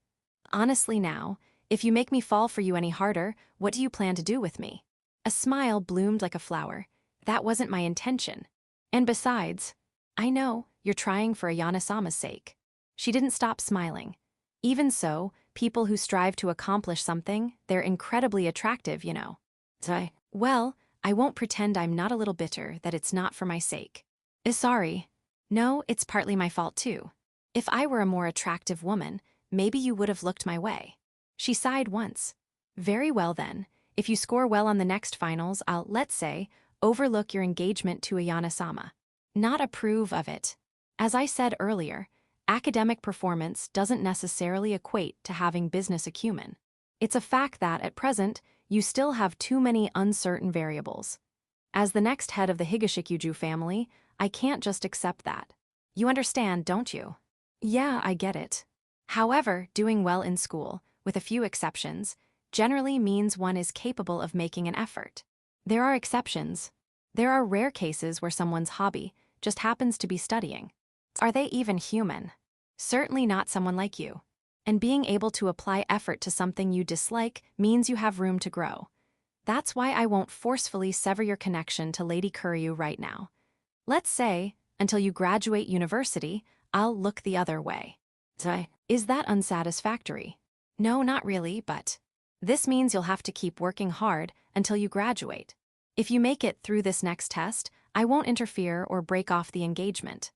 Honestly now, if you make me fall for you any harder, what do you plan to do with me? A smile bloomed like a flower. That wasn't my intention. And besides, I know, you're trying for Ayana-sama's sake. She didn't stop smiling. Even so, people who strive to accomplish something, they're incredibly attractive, you know. Well, I won't pretend I'm not a little bitter that it's not for my sake. Sorry. No, it's partly my fault too. If I were a more attractive woman, maybe you would have looked my way. She sighed once. Very well then, if you score well on the next finals, I'll, let's say, overlook your engagement to Ayana-sama. Not approve of it. As I said earlier, academic performance doesn't necessarily equate to having business acumen. It's a fact that, at present, you still have too many uncertain variables. As the next head of the Higashikuju family, I can't just accept that. You understand, don't you? Yeah, I get it. However, doing well in school, with a few exceptions, generally means one is capable of making an effort. There are exceptions. There are rare cases where someone's hobby just happens to be studying. Are they even human? Certainly not someone like you. And being able to apply effort to something you dislike means you have room to grow. That's why I won't forcefully sever your connection to Lady Kuryu right now. Let's say, until you graduate university, I'll look the other way. Is that unsatisfactory? No, not really, but this means you'll have to keep working hard until you graduate. If you make it through this next test, I won't interfere or break off the engagement.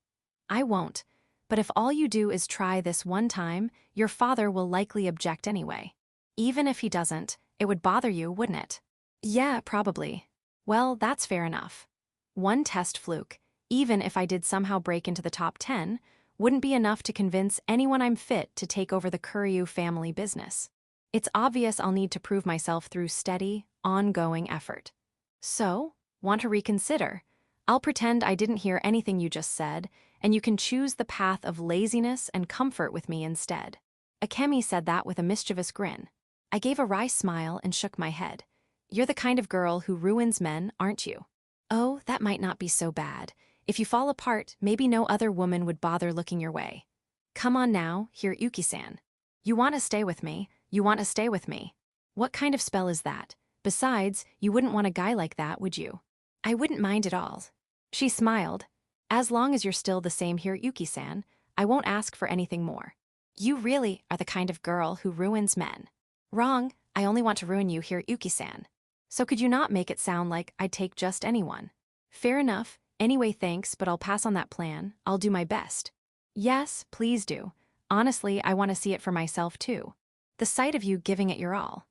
I won't, but if all you do is try this one time, your father will likely object anyway. Even if he doesn't, it would bother you, wouldn't it? Yeah, probably. Well, that's fair enough. One test fluke, even if I did somehow break into the top 10, wouldn't be enough to convince anyone I'm fit to take over the Kuryu family business. It's obvious I'll need to prove myself through steady, ongoing effort. So, want to reconsider? I'll pretend I didn't hear anything you just said, and you can choose the path of laziness and comfort with me instead. Akemi said that with a mischievous grin. I gave a wry smile and shook my head. You're the kind of girl who ruins men, aren't you? Oh, that might not be so bad. If you fall apart, maybe no other woman would bother looking your way. Come on now, Yuki-san. You want to stay with me, you want to stay with me. What kind of spell is that? Besides, you wouldn't want a guy like that, would you? I wouldn't mind at all. She smiled. As long as you're still the same Yuki-san, I won't ask for anything more. You really are the kind of girl who ruins men. Wrong, I only want to ruin you Yuki-san. So could you not make it sound like I'd take just anyone? Fair enough. Anyway, thanks, but I'll pass on that plan. I'll do my best. Yes, please do. Honestly, I want to see it for myself too. The sight of you giving it your all.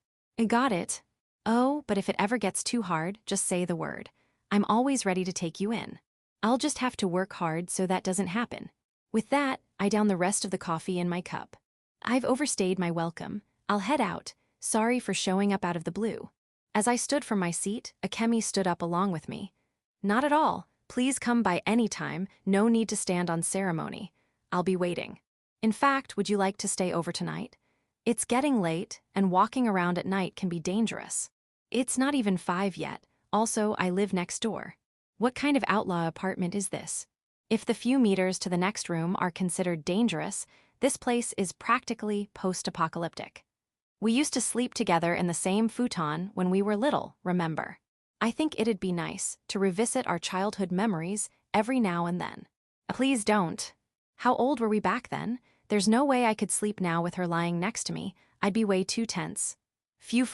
Got it. Oh, but if it ever gets too hard, just say the word. I'm always ready to take you in. I'll just have to work hard so that doesn't happen. With that, I down the rest of the coffee in my cup. I've overstayed my welcome. I'll head out. Sorry for showing up out of the blue. As I stood from my seat, Akemi stood up along with me. Not at all. Please come by any time, no need to stand on ceremony. I'll be waiting. In fact, would you like to stay over tonight? It's getting late, and walking around at night can be dangerous. It's not even 5 yet. Also, I live next door. What kind of outlaw apartment is this? If the few meters to the next room are considered dangerous, this place is practically post-apocalyptic. We used to sleep together in the same futon when we were little, remember? I think it'd be nice to revisit our childhood memories every now and then. Please don't. How old were we back then? There's no way I could sleep now with her lying next to me. I'd be way too tense. Phew.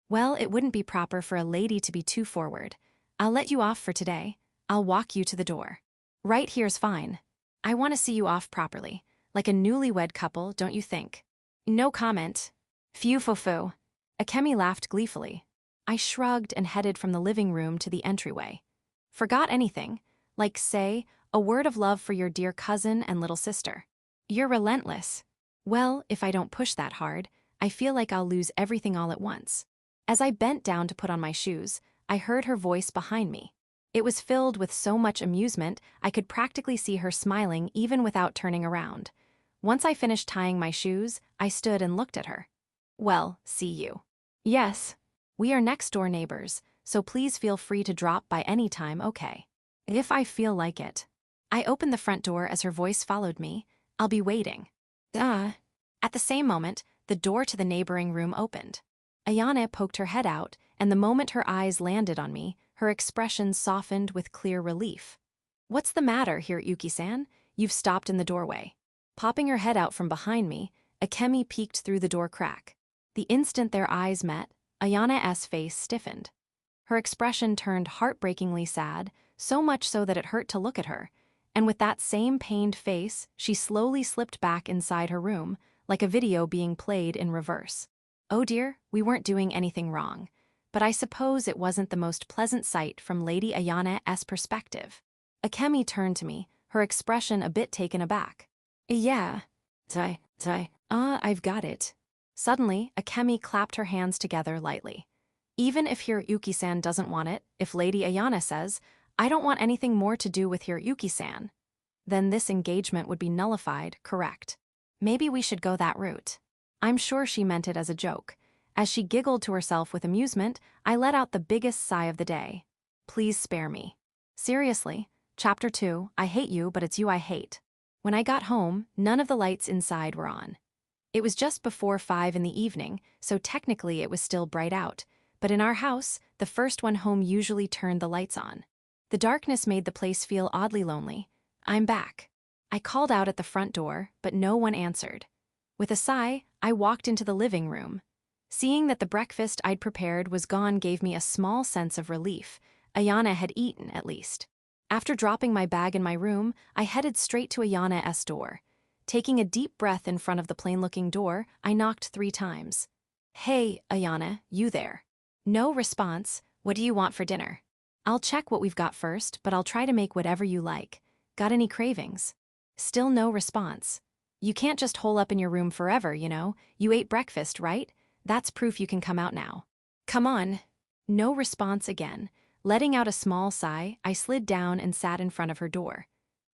Well, it wouldn't be proper for a lady to be too forward. I'll let you off for today. I'll walk you to the door. Right here's fine. I want to see you off properly, like a newlywed couple, don't you think? No comment. Phew. Akemi laughed gleefully. I shrugged and headed from the living room to the entryway. Forgot anything? Like, say, a word of love for your dear cousin and little sister. You're relentless. Well, if I don't push that hard, I feel like I'll lose everything all at once. As I bent down to put on my shoes, I heard her voice behind me. It was filled with so much amusement, I could practically see her smiling even without turning around. Once I finished tying my shoes, I stood and looked at her. Well, see you. Yes. We are next-door neighbors, so please feel free to drop by any time, okay? If I feel like it. I opened the front door as her voice followed me. I'll be waiting. At the same moment, the door to the neighboring room opened. Ayana poked her head out, and the moment her eyes landed on me, her expression softened with clear relief. What's the matter here, Yuki-san? You've stopped in the doorway. Popping her head out from behind me, Akemi peeked through the door crack. The instant their eyes met, Ayana's face stiffened. Her expression turned heartbreakingly sad, so much so that it hurt to look at her, and with that same pained face, she slowly slipped back inside her room, like a video being played in reverse. Oh dear, we weren't doing anything wrong, but I suppose it wasn't the most pleasant sight from Lady Ayana's perspective. Akemi turned to me, her expression a bit taken aback. Yeah. I've got it. Suddenly, Akemi clapped her hands together lightly. Even if Yuki-san doesn't want it, if Lady Ayana says, I don't want anything more to do with Yuki-san, then this engagement would be nullified, correct? Maybe we should go that route. I'm sure she meant it as a joke. As she giggled to herself with amusement, I let out the biggest sigh of the day. Please spare me. Seriously, Chapter 2, I hate you, but it's you I hate. When I got home, none of the lights inside were on. It was just before 5 in the evening, so technically it was still bright out, but in our house, the first one home usually turned the lights on. The darkness made the place feel oddly lonely. I'm back. I called out at the front door, but no one answered. With a sigh, I walked into the living room. Seeing that the breakfast I'd prepared was gone gave me a small sense of relief. Ayana had eaten, at least. After dropping my bag in my room, I headed straight to Ayana's door. Taking a deep breath in front of the plain-looking door, I knocked 3 times. "Hey, Ayana, you there?" No response. "What do you want for dinner?" "I'll check what we've got first, but I'll try to make whatever you like. Got any cravings?" Still no response. "You can't just hole up in your room forever, you know. You ate breakfast, right? That's proof you can come out now. Come on." No response again. Letting out a small sigh, I slid down and sat in front of her door.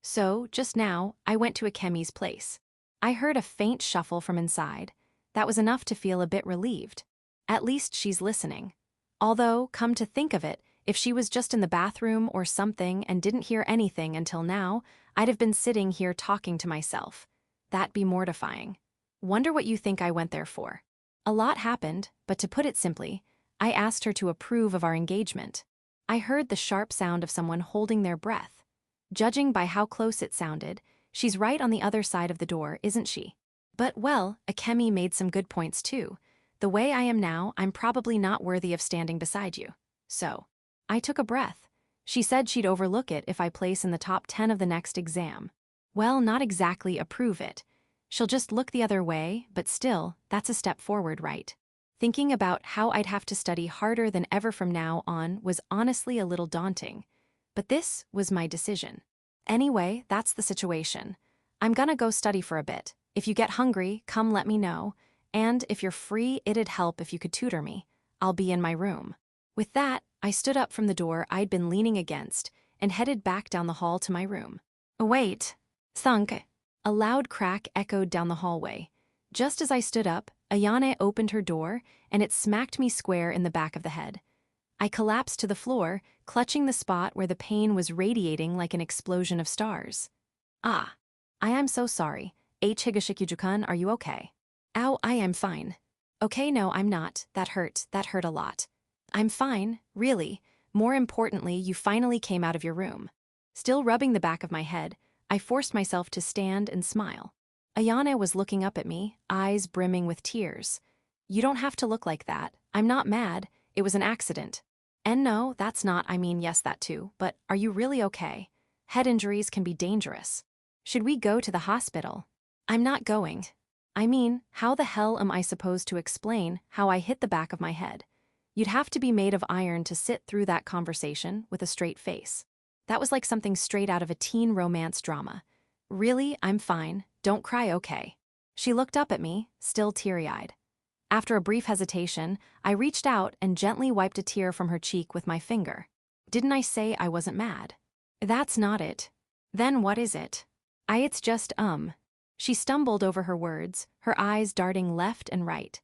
So, just now, I went to Akemi's place. I heard a faint shuffle from inside. That was enough to feel a bit relieved. At least she's listening. Although, come to think of it, if she was just in the bathroom or something and didn't hear anything until now, I'd have been sitting here talking to myself. That'd be mortifying. Wonder what you think I went there for. A lot happened, but to put it simply, I asked her to approve of our engagement. I heard the sharp sound of someone holding their breath. Judging by how close it sounded, she's right on the other side of the door, isn't she? But, well, Akemi made some good points too. The way I am now, I'm probably not worthy of standing beside you. So, I took a breath. She said she'd overlook it if I place in the top 10 of the next exam. Well, not exactly approve it. She'll just look the other way, but still, that's a step forward, right? Thinking about how I'd have to study harder than ever from now on was honestly a little daunting. But this was my decision. Anyway, that's the situation. I'm gonna go study for a bit. If you get hungry, come let me know. And if you're free, it'd help if you could tutor me. I'll be in my room. With that, I stood up from the door I'd been leaning against and headed back down the hall to my room. Wait. Thunk. A loud crack echoed down the hallway. Just as I stood up, Ayana opened her door, and it smacked me square in the back of the head. I collapsed to the floor, clutching the spot where the pain was radiating like an explosion of stars. "Ah. I am so sorry. Higashiki-jukan, are you okay?" "Ow, I am fine." "Okay, no, I'm not. That hurt a lot." "I'm fine, really. More importantly, you finally came out of your room." Still rubbing the back of my head, I forced myself to stand and smile. Ayana was looking up at me, eyes brimming with tears. "You don't have to look like that. I'm not mad. It was an accident." "And no, that's not, I mean, yes, that too, but are you really okay? Head injuries can be dangerous. Should we go to the hospital?" "I'm not going." "I mean, how the hell am I supposed to explain how I hit the back of my head? You'd have to be made of iron to sit through that conversation with a straight face. That was like something straight out of a teen romance drama. Really, I'm fine. Don't cry, okay?" She looked up at me, still teary-eyed. After a brief hesitation, I reached out and gently wiped a tear from her cheek with my finger. "Didn't I say I wasn't mad?" "That's not it." "Then what is it?" It's just, She stumbled over her words, her eyes darting left and right.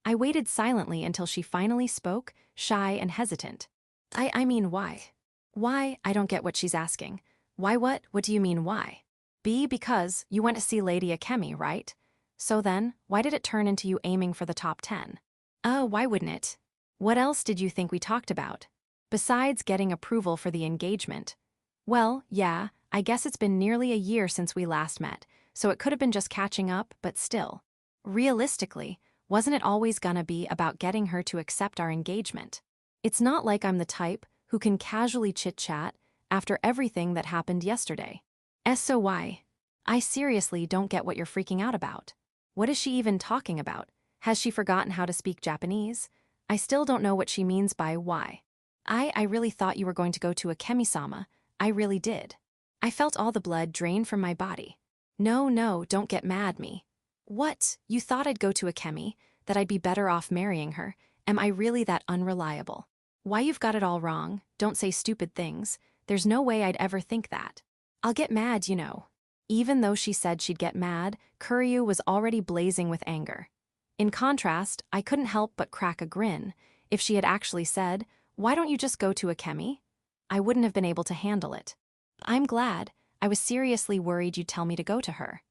I waited silently until she finally spoke, shy and hesitant. I mean, why?" "Why? I don't get what she's asking. Why what? What do you mean, why?" Because you went to see Lady Akemi, right? So then, why did it turn into you aiming for the top 10? Oh, why wouldn't it? What else did you think we talked about? Besides getting approval for the engagement. Well, yeah, I guess it's been nearly a year since we last met, so it could have been just catching up, but still. Realistically, wasn't it always gonna be about getting her to accept our engagement? It's not like I'm the type who can casually chit-chat after everything that happened yesterday. So why? I seriously don't get what you're freaking out about. What is she even talking about? Has she forgotten how to speak Japanese? I still don't know what she means by why. I really thought you were going to go to Akemi-sama. I really did. I felt all the blood drain from my body. No, don't get mad me. What? You thought I'd go to Akemi? That I'd be better off marrying her? Am I really that unreliable? Why, you've got it all wrong. Don't say stupid things. There's no way I'd ever think that. I'll get mad, you know." Even though she said she'd get mad, Kuryu was already blazing with anger. In contrast, I couldn't help but crack a grin. If she had actually said, "Why don't you just go to Akemi?" I wouldn't have been able to handle it. "I'm glad. I was seriously worried you'd tell me to go to her."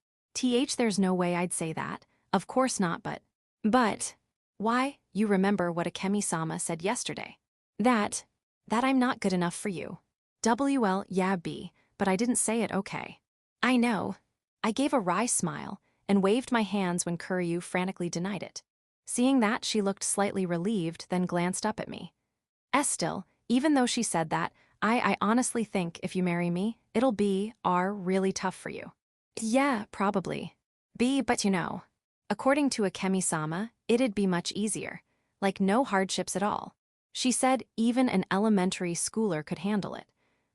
There's no way I'd say that. Of course not, but... Why, you remember what Akemi-sama said yesterday. That I'm not good enough for you. WL, yeah, B, but I didn't say it okay. I know. I gave a wry smile and waved my hands when Kuryu frantically denied it. Seeing that, she looked slightly relieved, then glanced up at me. Still, even though she said that, I honestly think if you marry me, it'll be really tough for you. Yeah, probably. B, but you know. According to Akemi-sama, it'd be much easier. Like no hardships at all. She said even an elementary schooler could handle it.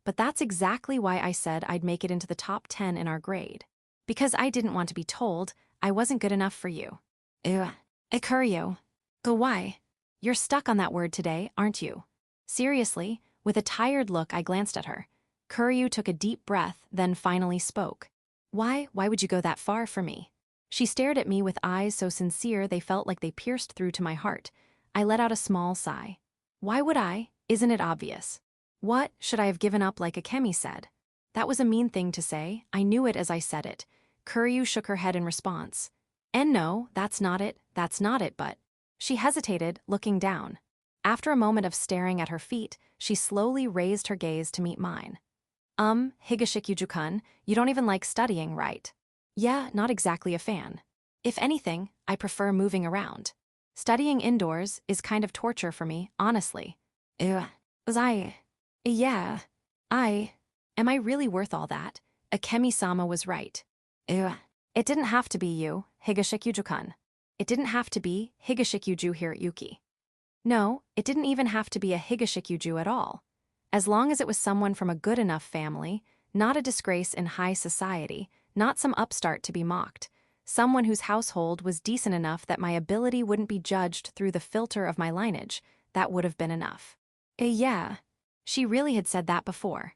But that's exactly why I said I'd make it into the top 10 in our grade. Because I didn't want to be told I wasn't good enough for you. Ugh. Kuryu. But why? You're stuck on that word today, aren't you? Seriously, with a tired look, I glanced at her. Kuryu took a deep breath, then finally spoke. Why would you go that far for me? She stared at me with eyes so sincere they felt like they pierced through to my heart. I let out a small sigh. Why would I? Isn't it obvious? What should I have given up like Akemi said? That was a mean thing to say. I knew it as I said it. Kuryu shook her head in response. And no, that's not it, but... She hesitated, looking down. After a moment of staring at her feet, she slowly raised her gaze to meet mine. Higashikuju-kun, you don't even like studying, right? Yeah, not exactly a fan. If anything, I prefer moving around. Studying indoors is kind of torture for me, honestly. Ugh. Am I really worth all that? Akemi-sama was right. Ugh. It didn't have to be you, Higashikuju-kun. It didn't have to be Higashikuju Hiryuki. No, it didn't even have to be a Higashikuju at all. As long as it was someone from a good enough family, not a disgrace in high society, not some upstart to be mocked, someone whose household was decent enough that my ability wouldn't be judged through the filter of my lineage, that would have been enough. Yeah. She really had said that before.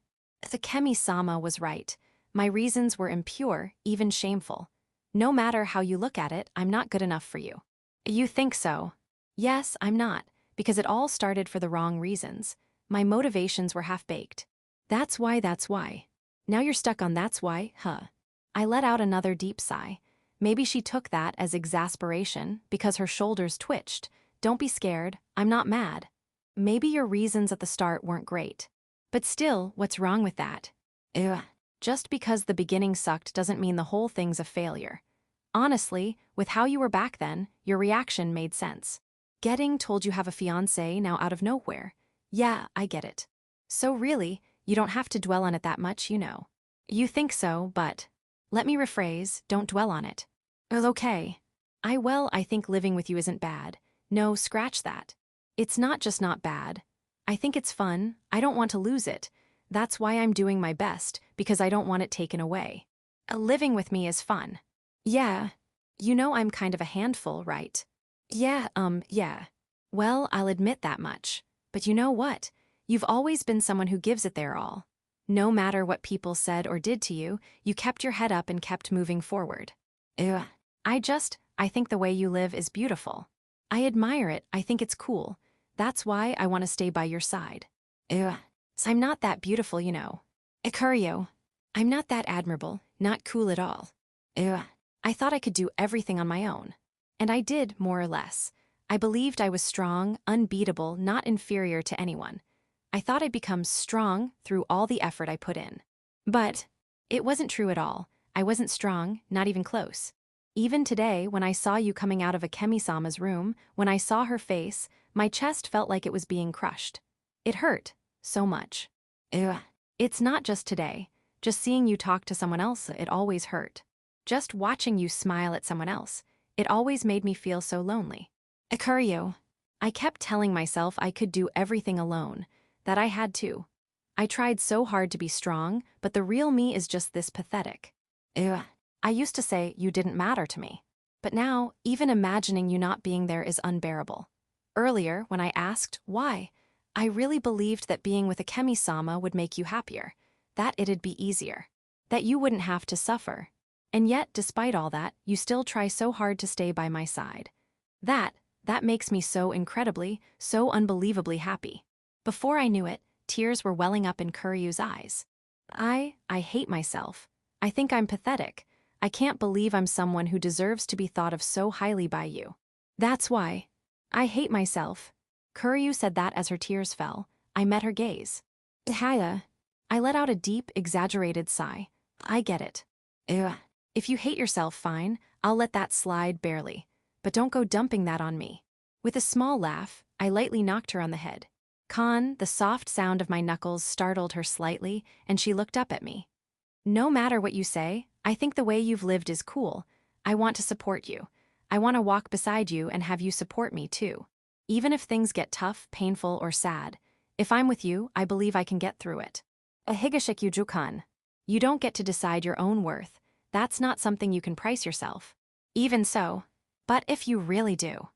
The Kemi-sama was right. My reasons were impure, even shameful. No matter how you look at it, I'm not good enough for you. You think so? Yes, I'm not, because it all started for the wrong reasons. My motivations were half-baked. That's why. Now you're stuck on that's why, huh? I let out another deep sigh. Maybe she took that as exasperation because her shoulders twitched. Don't be scared, I'm not mad. Maybe your reasons at the start weren't great. But still, what's wrong with that? Ugh. Just because the beginning sucked doesn't mean the whole thing's a failure. Honestly, with how you were back then, your reaction made sense. Getting told you have a fiancé now out of nowhere. Yeah, I get it. So really, you don't have to dwell on it that much, you know. You think so, but... Let me rephrase, don't dwell on it. Okay. I think living with you isn't bad. No, scratch that. It's not just not bad. I think it's fun. I don't want to lose it. That's why I'm doing my best, because I don't want it taken away. Living with me is fun. Yeah. You know I'm kind of a handful, right? Yeah. Well, I'll admit that much. But you know what? You've always been someone who gives it their all. No matter what people said or did to you, you kept your head up and kept moving forward. Ugh. I think the way you live is beautiful. I admire it, I think it's cool. That's why I want to stay by your side. Ugh. So I'm not that beautiful, you know. Kuryu. I'm not that admirable, not cool at all. Ugh. I thought I could do everything on my own. And I did, more or less. I believed I was strong, unbeatable, not inferior to anyone. I thought I'd become strong through all the effort I put in. But it wasn't true at all. I wasn't strong, not even close. Even today, when I saw you coming out of Akemi-sama's room, when I saw her face, my chest felt like it was being crushed. It hurt, so much. Ugh. It's not just today. Just seeing you talk to someone else, it always hurt. Just watching you smile at someone else, it always made me feel so lonely. Kuryu. I kept telling myself I could do everything alone, that I had to. I tried so hard to be strong, but the real me is just this pathetic. Ugh. I used to say you didn't matter to me. But now, even imagining you not being there is unbearable. Earlier, when I asked why, I really believed that being with Akemi-sama would make you happier, that it'd be easier, that you wouldn't have to suffer. And yet, despite all that, you still try so hard to stay by my side. That makes me so incredibly, so unbelievably happy. Before I knew it, tears were welling up in Kuryu's eyes. I hate myself. I think I'm pathetic. I can't believe I'm someone who deserves to be thought of so highly by you. That's why. I hate myself. Kuryu said that as her tears fell. I met her gaze. Haya. I let out a deep, exaggerated sigh. I get it. Ugh. If you hate yourself, fine, I'll let that slide barely. But don't go dumping that on me. With a small laugh, I lightly knocked her on the head. The soft sound of my knuckles startled her slightly, and she looked up at me. No matter what you say, I think the way you've lived is cool. I want to support you. I want to walk beside you and have you support me too. Even if things get tough, painful, or sad, if I'm with you, I believe I can get through it. Ahigashikyu jukan. You don't get to decide your own worth. That's not something you can price yourself. Even so. But if you really do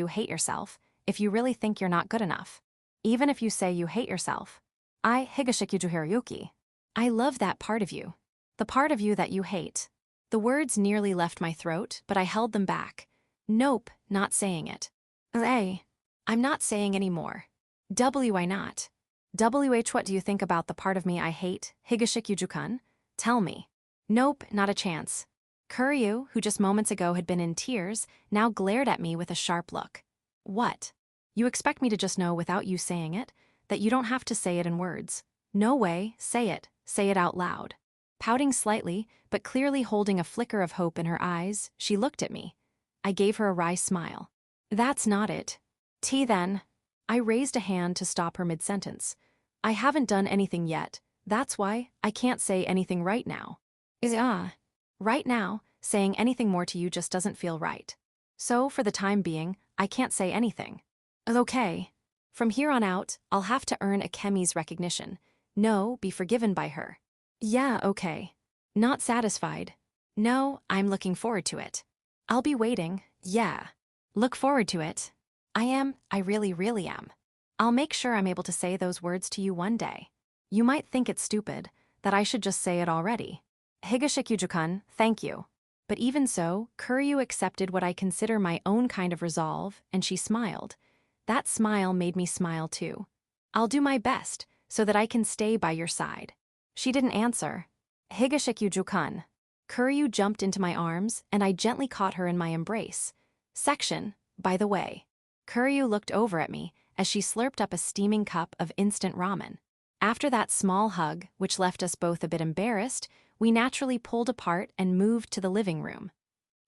hate yourself, if you really think you're not good enough, even if you say you hate yourself, I higashikyu hiroyuki. I love that part of you. The part of you that you hate. The words nearly left my throat, but I held them back. Nope, not saying it. Hey, I'm not saying any more. Why not? What do you think about the part of me I hate, higashikyu jukan? Tell me. Nope, not a chance. Kuryu, who just moments ago had been in tears, now glared at me with a sharp look. What? You expect me to just know without you saying it? That you don't have to say it in words? No way, say it out loud. Pouting slightly, but clearly holding a flicker of hope in her eyes, she looked at me. I gave her a wry smile. That's not it. Then. I raised a hand to stop her mid-sentence. I haven't done anything yet. That's why I can't say anything right now. Right now, saying anything more to you just doesn't feel right. So, for the time being, I can't say anything. Okay. From here on out, I'll have to earn Akemi's recognition. No, be forgiven by her. Yeah, okay. Not satisfied. No, I'm looking forward to it. I'll be waiting, yeah. Look forward to it. I really, really am. I'll make sure I'm able to say those words to you one day. You might think it's stupid, that I should just say it already. Higashikyu-jukan, thank you. But even so, Kuryu accepted what I consider my own kind of resolve, and she smiled. That smile made me smile too. I'll do my best, so that I can stay by your side. She didn't answer. Higashikyu-jukan. Kuryu jumped into my arms, and I gently caught her in my embrace. Section, by the way. Kuryu looked over at me as she slurped up a steaming cup of instant ramen. After that small hug, which left us both a bit embarrassed, we naturally pulled apart and moved to the living room.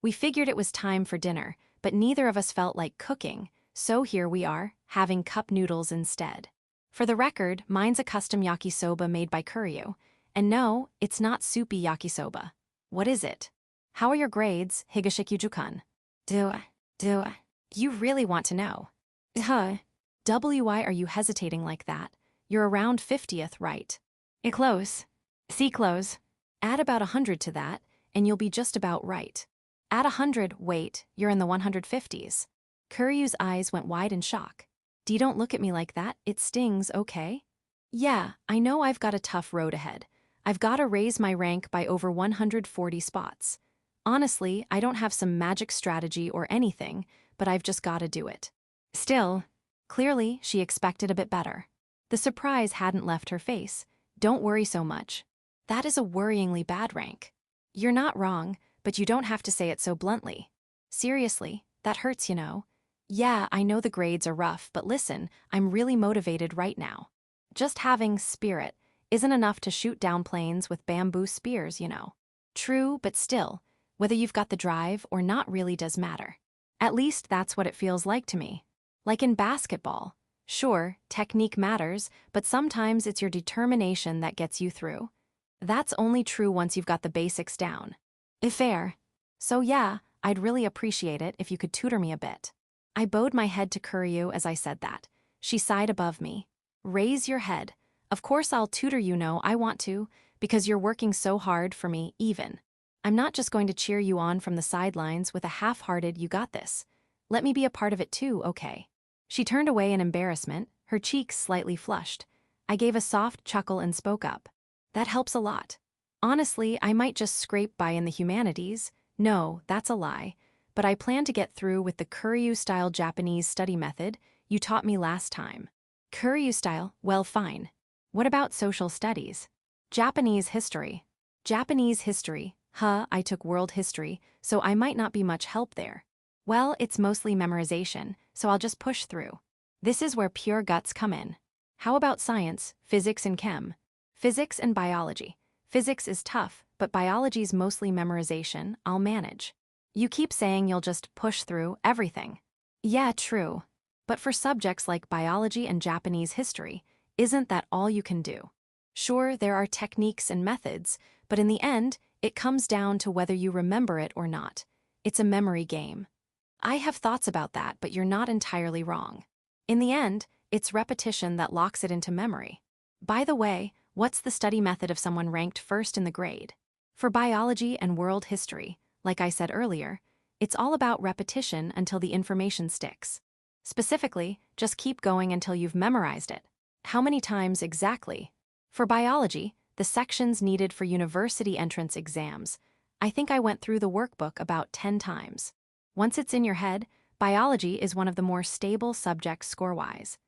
We figured it was time for dinner, but neither of us felt like cooking, so here we are, having cup noodles instead. For the record, mine's a custom yakisoba made by Kuryu. And no, it's not soupy yakisoba. What is it? How are your grades, Higashikyu-jukan? You really want to know. Why are you hesitating like that? You're around 50th, right? Close. See close. Add about 100 to that, and you'll be just about right. Add 100, wait, you're in the 150s. Kuryu's eyes went wide in shock. Don't look at me like that, it stings, okay? Yeah, I know I've got a tough road ahead. I've got to raise my rank by over 140 spots. Honestly, I don't have some magic strategy or anything, but I've just got to do it. Still, clearly, she expected a bit better. The surprise hadn't left her face. Don't worry so much. That is a worryingly bad rank. You're not wrong, but you don't have to say it so bluntly. Seriously, that hurts, you know. Yeah, I know the grades are rough, but listen, I'm really motivated right now. Just having spirit isn't enough to shoot down planes with bamboo spears, you know. True, but still, whether you've got the drive or not really does matter. At least that's what it feels like to me. Like in basketball. Sure, technique matters, but sometimes it's your determination that gets you through. That's only true once you've got the basics down. Fair. So yeah, I'd really appreciate it if you could tutor me a bit. I bowed my head to Kuryu as I said that. She sighed above me. Raise your head. Of course I'll tutor you, know I want to, because you're working so hard for me, even. I'm not just going to cheer you on from the sidelines with a half-hearted "you got this." Let me be a part of it too, okay? She turned away in embarrassment, her cheeks slightly flushed. I gave a soft chuckle and spoke up. That helps a lot. Honestly, I might just scrape by in the humanities. No, that's a lie. But I plan to get through with the Kuryu-style Japanese study method you taught me last time. Kuryu-style, well, fine. What about social studies? Japanese history. Japanese history. I took world history, so I might not be much help there. Well, it's mostly memorization, so I'll just push through. This is where pure guts come in. How about science, physics and chem? Physics and biology. Physics is tough, but biology's mostly memorization, I'll manage. You keep saying you'll just push through everything. Yeah, true. But for subjects like biology and Japanese history, isn't that all you can do? Sure, there are techniques and methods, but in the end, it comes down to whether you remember it or not. It's a memory game. I have thoughts about that, but you're not entirely wrong. In the end, it's repetition that locks it into memory. By the way, what's the study method of someone ranked first in the grade? For biology and world history, like I said earlier, it's all about repetition until the information sticks. Specifically, just keep going until you've memorized it. How many times exactly? For biology, the sections needed for university entrance exams, I think I went through the workbook about 10 times. Once it's in your head, biology is one of the more stable subjects score-wise.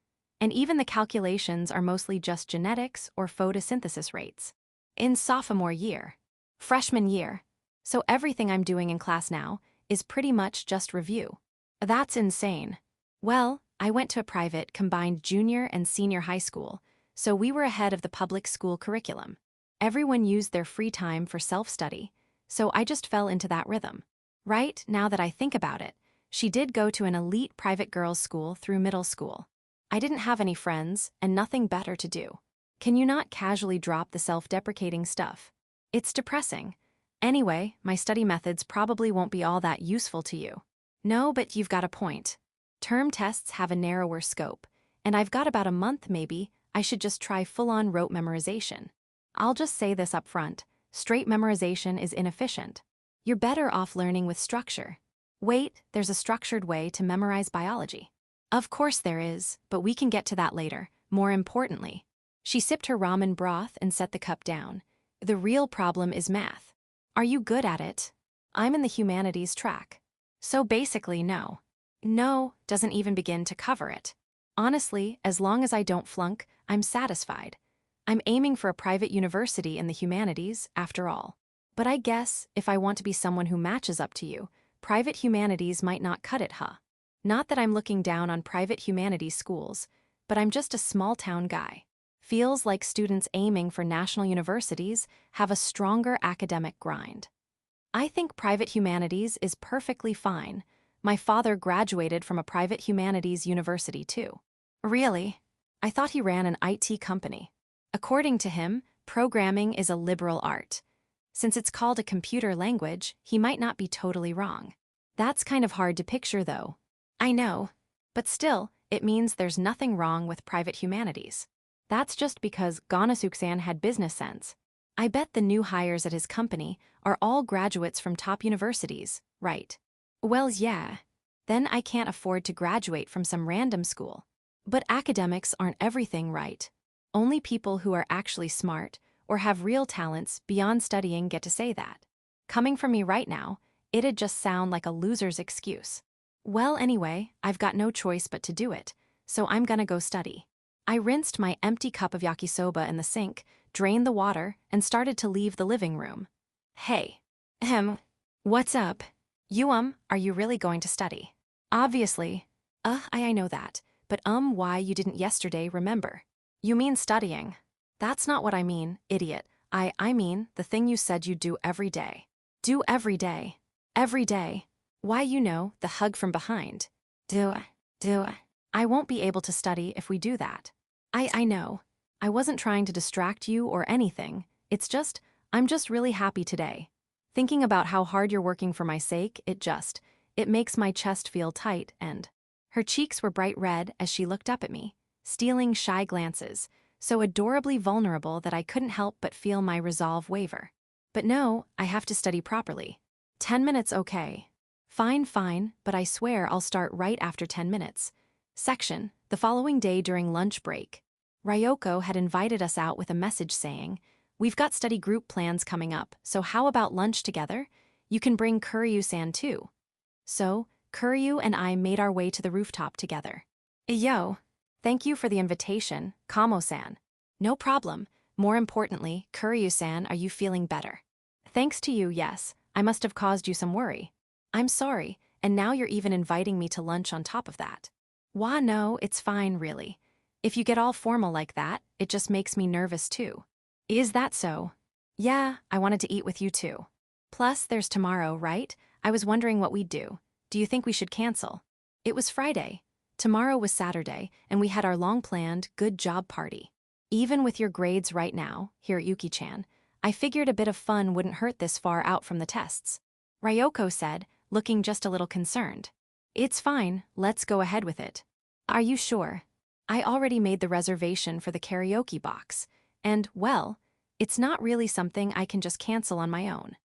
And even the calculations are mostly just genetics or photosynthesis rates. In sophomore year, freshman year, so everything I'm doing in class now is pretty much just review. That's insane. Well, I went to a private combined junior and senior high school, so we were ahead of the public school curriculum. Everyone used their free time for self-study, so I just fell into that rhythm. Right, now that I think about it, she did go to an elite private girls' school through middle school. I didn't have any friends and nothing better to do. Can you not casually drop the self-deprecating stuff? It's depressing. Anyway, my study methods probably won't be all that useful to you. No, but you've got a point. Term tests have a narrower scope, and I've got about a month maybe. I should just try full-on rote memorization. I'll just say this up front, straight memorization is inefficient. You're better off learning with structure. Wait, there's a structured way to memorize biology. Of course there is, but we can get to that later. More importantly, she sipped her ramen broth and set the cup down. The real problem is math. Are you good at it? I'm in the humanities track. So basically, no. No doesn't even begin to cover it. Honestly, as long as I don't flunk, I'm satisfied. I'm aiming for a private university in the humanities, after all. But I guess, if I want to be someone who matches up to you, private humanities might not cut it, huh? Not that I'm looking down on private humanities schools, but I'm just a small-town guy. Feels like students aiming for national universities have a stronger academic grind. I think private humanities is perfectly fine. My father graduated from a private humanities university too. Really? I thought he ran an IT company. According to him, programming is a liberal art. Since it's called a computer language, he might not be totally wrong. That's kind of hard to picture though. I know. But still, it means there's nothing wrong with private humanities. That's just because Ganasuk-san had business sense. I bet the new hires at his company are all graduates from top universities, right? Well, yeah. Then I can't afford to graduate from some random school. But academics aren't everything, right? Only people who are actually smart or have real talents beyond studying get to say that. Coming from me right now, it'd just sound like a loser's excuse. Well, anyway, I've got no choice but to do it, so I'm gonna go study. I rinsed my empty cup of yakisoba in the sink, drained the water, and started to leave the living room. Hey. What's up? Are you really going to study? Obviously. I know that, but why you didn't yesterday, remember? You mean studying. That's not what I mean, idiot. I mean the thing you said you'd do every day. Do every day. Every day. Why, the hug from behind. Do. I won't be able to study if we do that. I know. I wasn't trying to distract you or anything. I'm just really happy today. Thinking about how hard you're working for my sake, it makes my chest feel tight and... Her cheeks were bright red as she looked up at me, stealing shy glances, so adorably vulnerable that I couldn't help but feel my resolve waver. But no, I have to study properly. 10 minutes, okay. Fine, but I swear I'll start right after 10 minutes. Section, the following day during lunch break. Ryoko had invited us out with a message saying, "We've got study group plans coming up, so how about lunch together? You can bring Kuryu-san too." So, Kuryu and I made our way to the rooftop together. Yo. Thank you for the invitation, Kamo-san. No problem. More importantly, Kuryu-san, are you feeling better? Thanks to you, yes. I must have caused you some worry. I'm sorry. and now you're even inviting me to lunch on top of that. Wah, no, it's fine, really. If you get all formal like that, it just makes me nervous too. Is that so? Yeah, I wanted to eat with you too. Plus, there's tomorrow, right? I was wondering what we'd do. Do you think we should cancel? It was Friday. Tomorrow was Saturday, and we had our long-planned, good job party. Even with your grades right now, here at Yuki-chan, I figured a bit of fun wouldn't hurt this far out from the tests. Ryoko said, looking just a little concerned. It's fine, let's go ahead with it. Are you sure? I already made the reservation for the karaoke box, and, well, it's not really something I can just cancel on my own.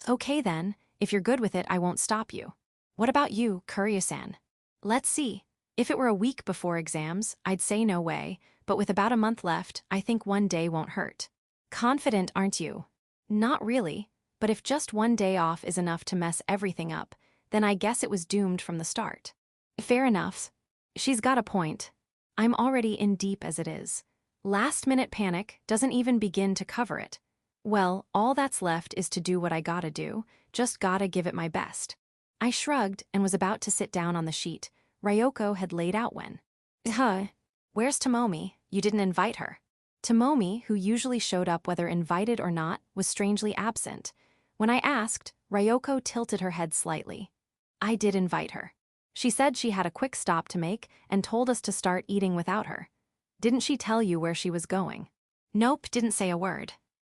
Okay then, if you're good with it, I won't stop you. What about you, Kuryu-san? Let's see. If it were a week before exams, I'd say no way, but with about a month left, I think one day won't hurt. Confident, aren't you? Not really, but if just one day off is enough to mess everything up, then I guess it was doomed from the start. Fair enough. She's got a point. I'm already in deep as it is. Last-minute panic doesn't even begin to cover it. Well, all that's left is to do what I gotta do, just gotta give it my best. I shrugged and was about to sit down on the sheet Ryoko had laid out when. Where's Tomomi? You didn't invite her. Tomomi, who usually showed up whether invited or not, was strangely absent. When I asked, Ryoko tilted her head slightly. I did invite her. She said she had a quick stop to make and told us to start eating without her. Didn't she tell you where she was going? Nope, didn't say a word.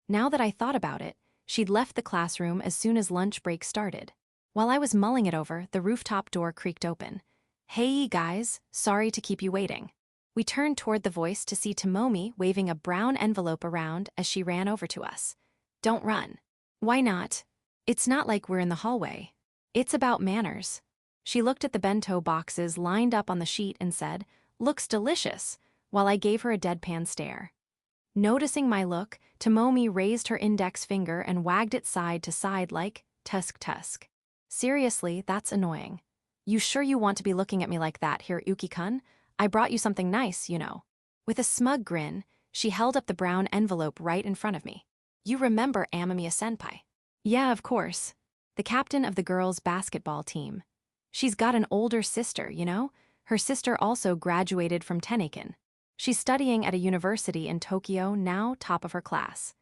Now that I thought about it, she'd left the classroom as soon as lunch break started. While I was mulling it over, the rooftop door creaked open. Hey guys, sorry to keep you waiting. We turned toward the voice to see Tomomi waving a brown envelope around as she ran over to us. Don't run. Why not? It's not like we're in the hallway. It's about manners. She looked at the bento boxes lined up on the sheet and said, Looks delicious, while I gave her a deadpan stare. Noticing my look, Tomomi raised her index finger and wagged it side to side like, tusk. Seriously, that's annoying. You sure you want to be looking at me like that here, Uki-kun? I brought you something nice, you know. With a smug grin, she held up the brown envelope right in front of me. You remember Amamiya-senpai? Yeah, of course. The captain of the girls' basketball team. She's got an older sister, you know? Her sister also graduated from Teneikan. She's studying at a university in Tokyo, now top of her class.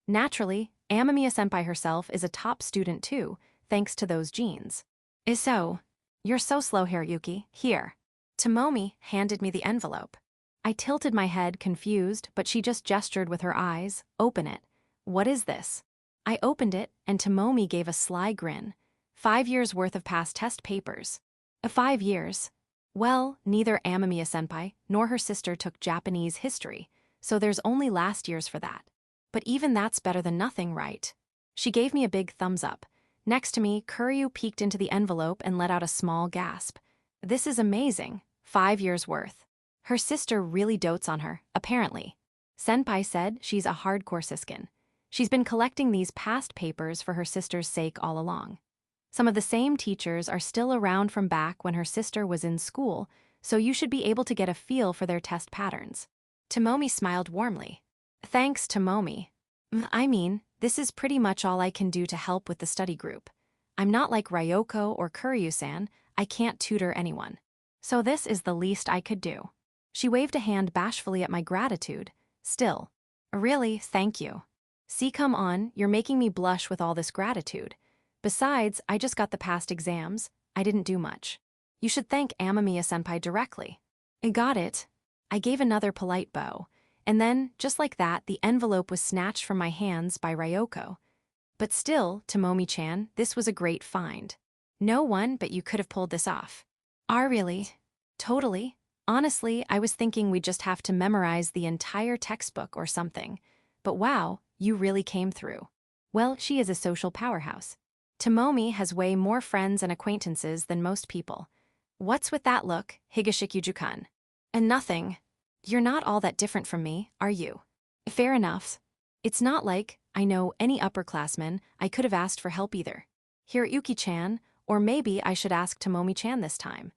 Naturally, Amamiya-senpai herself is a top student too, thanks to those genes. So, you're so slow here, Yuki. Here. Tomomi handed me the envelope. I tilted my head, confused, but she just gestured with her eyes. Open it. What is this? I opened it, and Tomomi gave a sly grin. 5 years' worth of past test papers. 5 years. Well, neither Amamiya-senpai nor her sister took Japanese history, so there's only last year's for that. But even that's better than nothing, right? She gave me a big thumbs up. Next to me, Kuryu peeked into the envelope and let out a small gasp. This is amazing. 5 years' worth. Her sister really dotes on her, apparently. Senpai said she's a hardcore siskin. She's been collecting these past papers for her sister's sake all along. Some of the same teachers are still around from back when her sister was in school, so you should be able to get a feel for their test patterns. Tomomi smiled warmly. Thanks, Tomomi. I mean, this is pretty much all I can do to help with the study group. I'm not like Ryoko or Kuryu-san, I can't tutor anyone. So this is the least I could do. She waved a hand bashfully at my gratitude. Still. Really, thank you. See, come on, you're making me blush with all this gratitude. Besides, I just got the past exams. I didn't do much. You should thank Amamiya-senpai directly. I got it. I gave another polite bow. And then, just like that, the envelope was snatched from my hands by Ryoko. But still, Tomomi-chan, this was a great find. No one but you could have pulled this off. Really? Totally. Honestly, I was thinking we'd just have to memorize the entire textbook or something. But wow, you really came through. Well, she is a social powerhouse. Tomomi has way more friends and acquaintances than most people. What's with that look, Higashikuju-kun? And nothing. You're not all that different from me, are you? Fair enough. It's not like I know any upperclassmen I could have asked for help either. Here, Yuki-chan, or maybe I should ask Tomomi-chan this time.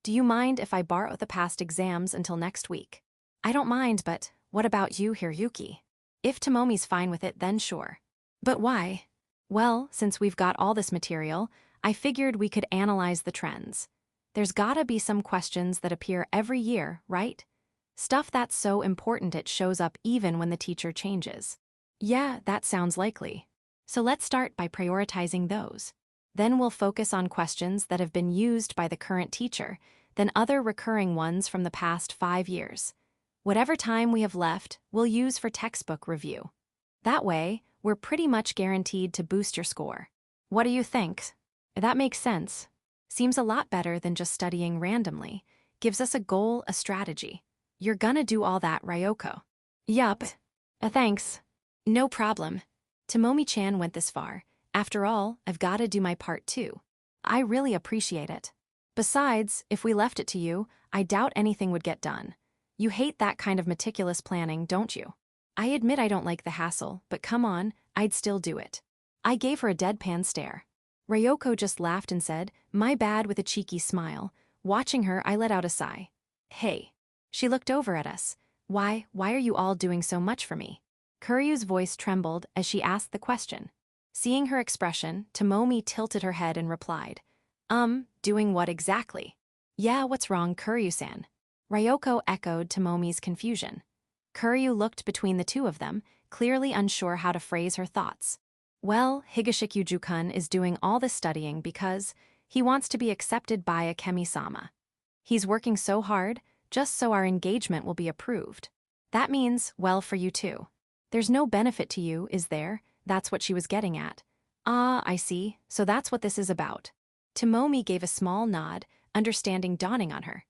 Do you mind if I borrow the past exams until next week? I don't mind, but what about you, Hiroyuki? If Tomomi's fine with it, then sure. But why? Well, since we've got all this material, I figured we could analyze the trends. There's gotta be some questions that appear every year, right? Stuff that's so important it shows up even when the teacher changes. Yeah, that sounds likely. So let's start by prioritizing those. Then we'll focus on questions that have been used by the current teacher, then other recurring ones from the past 5 years. Whatever time we have left, we'll use for textbook review. That way, we're pretty much guaranteed to boost your score. What do you think? That makes sense. Seems a lot better than just studying randomly. Gives us a goal, a strategy. You're gonna do all that, Ryoko. Yup. Thanks. No problem. Tomomi-chan went this far. After all, I've gotta do my part too. I really appreciate it. Besides, if we left it to you, I doubt anything would get done. You hate that kind of meticulous planning, don't you? I admit I don't like the hassle, but come on, I'd still do it. I gave her a deadpan stare. Ryoko just laughed and said, "My bad," with a cheeky smile. Watching her, I let out a sigh. Hey. She looked over at us. Why are you all doing so much for me? Kuryu's voice trembled as she asked the question. Seeing her expression, Tomomi tilted her head and replied, doing what exactly? Yeah, what's wrong, Kuryu-san? Ryoko echoed Tomomi's confusion. Kuryu looked between the two of them, clearly unsure how to phrase her thoughts. Well, Higashikyu-kun is doing all this studying because he wants to be accepted by Akemi-sama. He's working so hard, just so our engagement will be approved. That means, well, for you too. There's no benefit to you, is there? That's what she was getting at. Ah, I see, so that's what this is about. Tomomi gave a small nod, understanding dawning on her.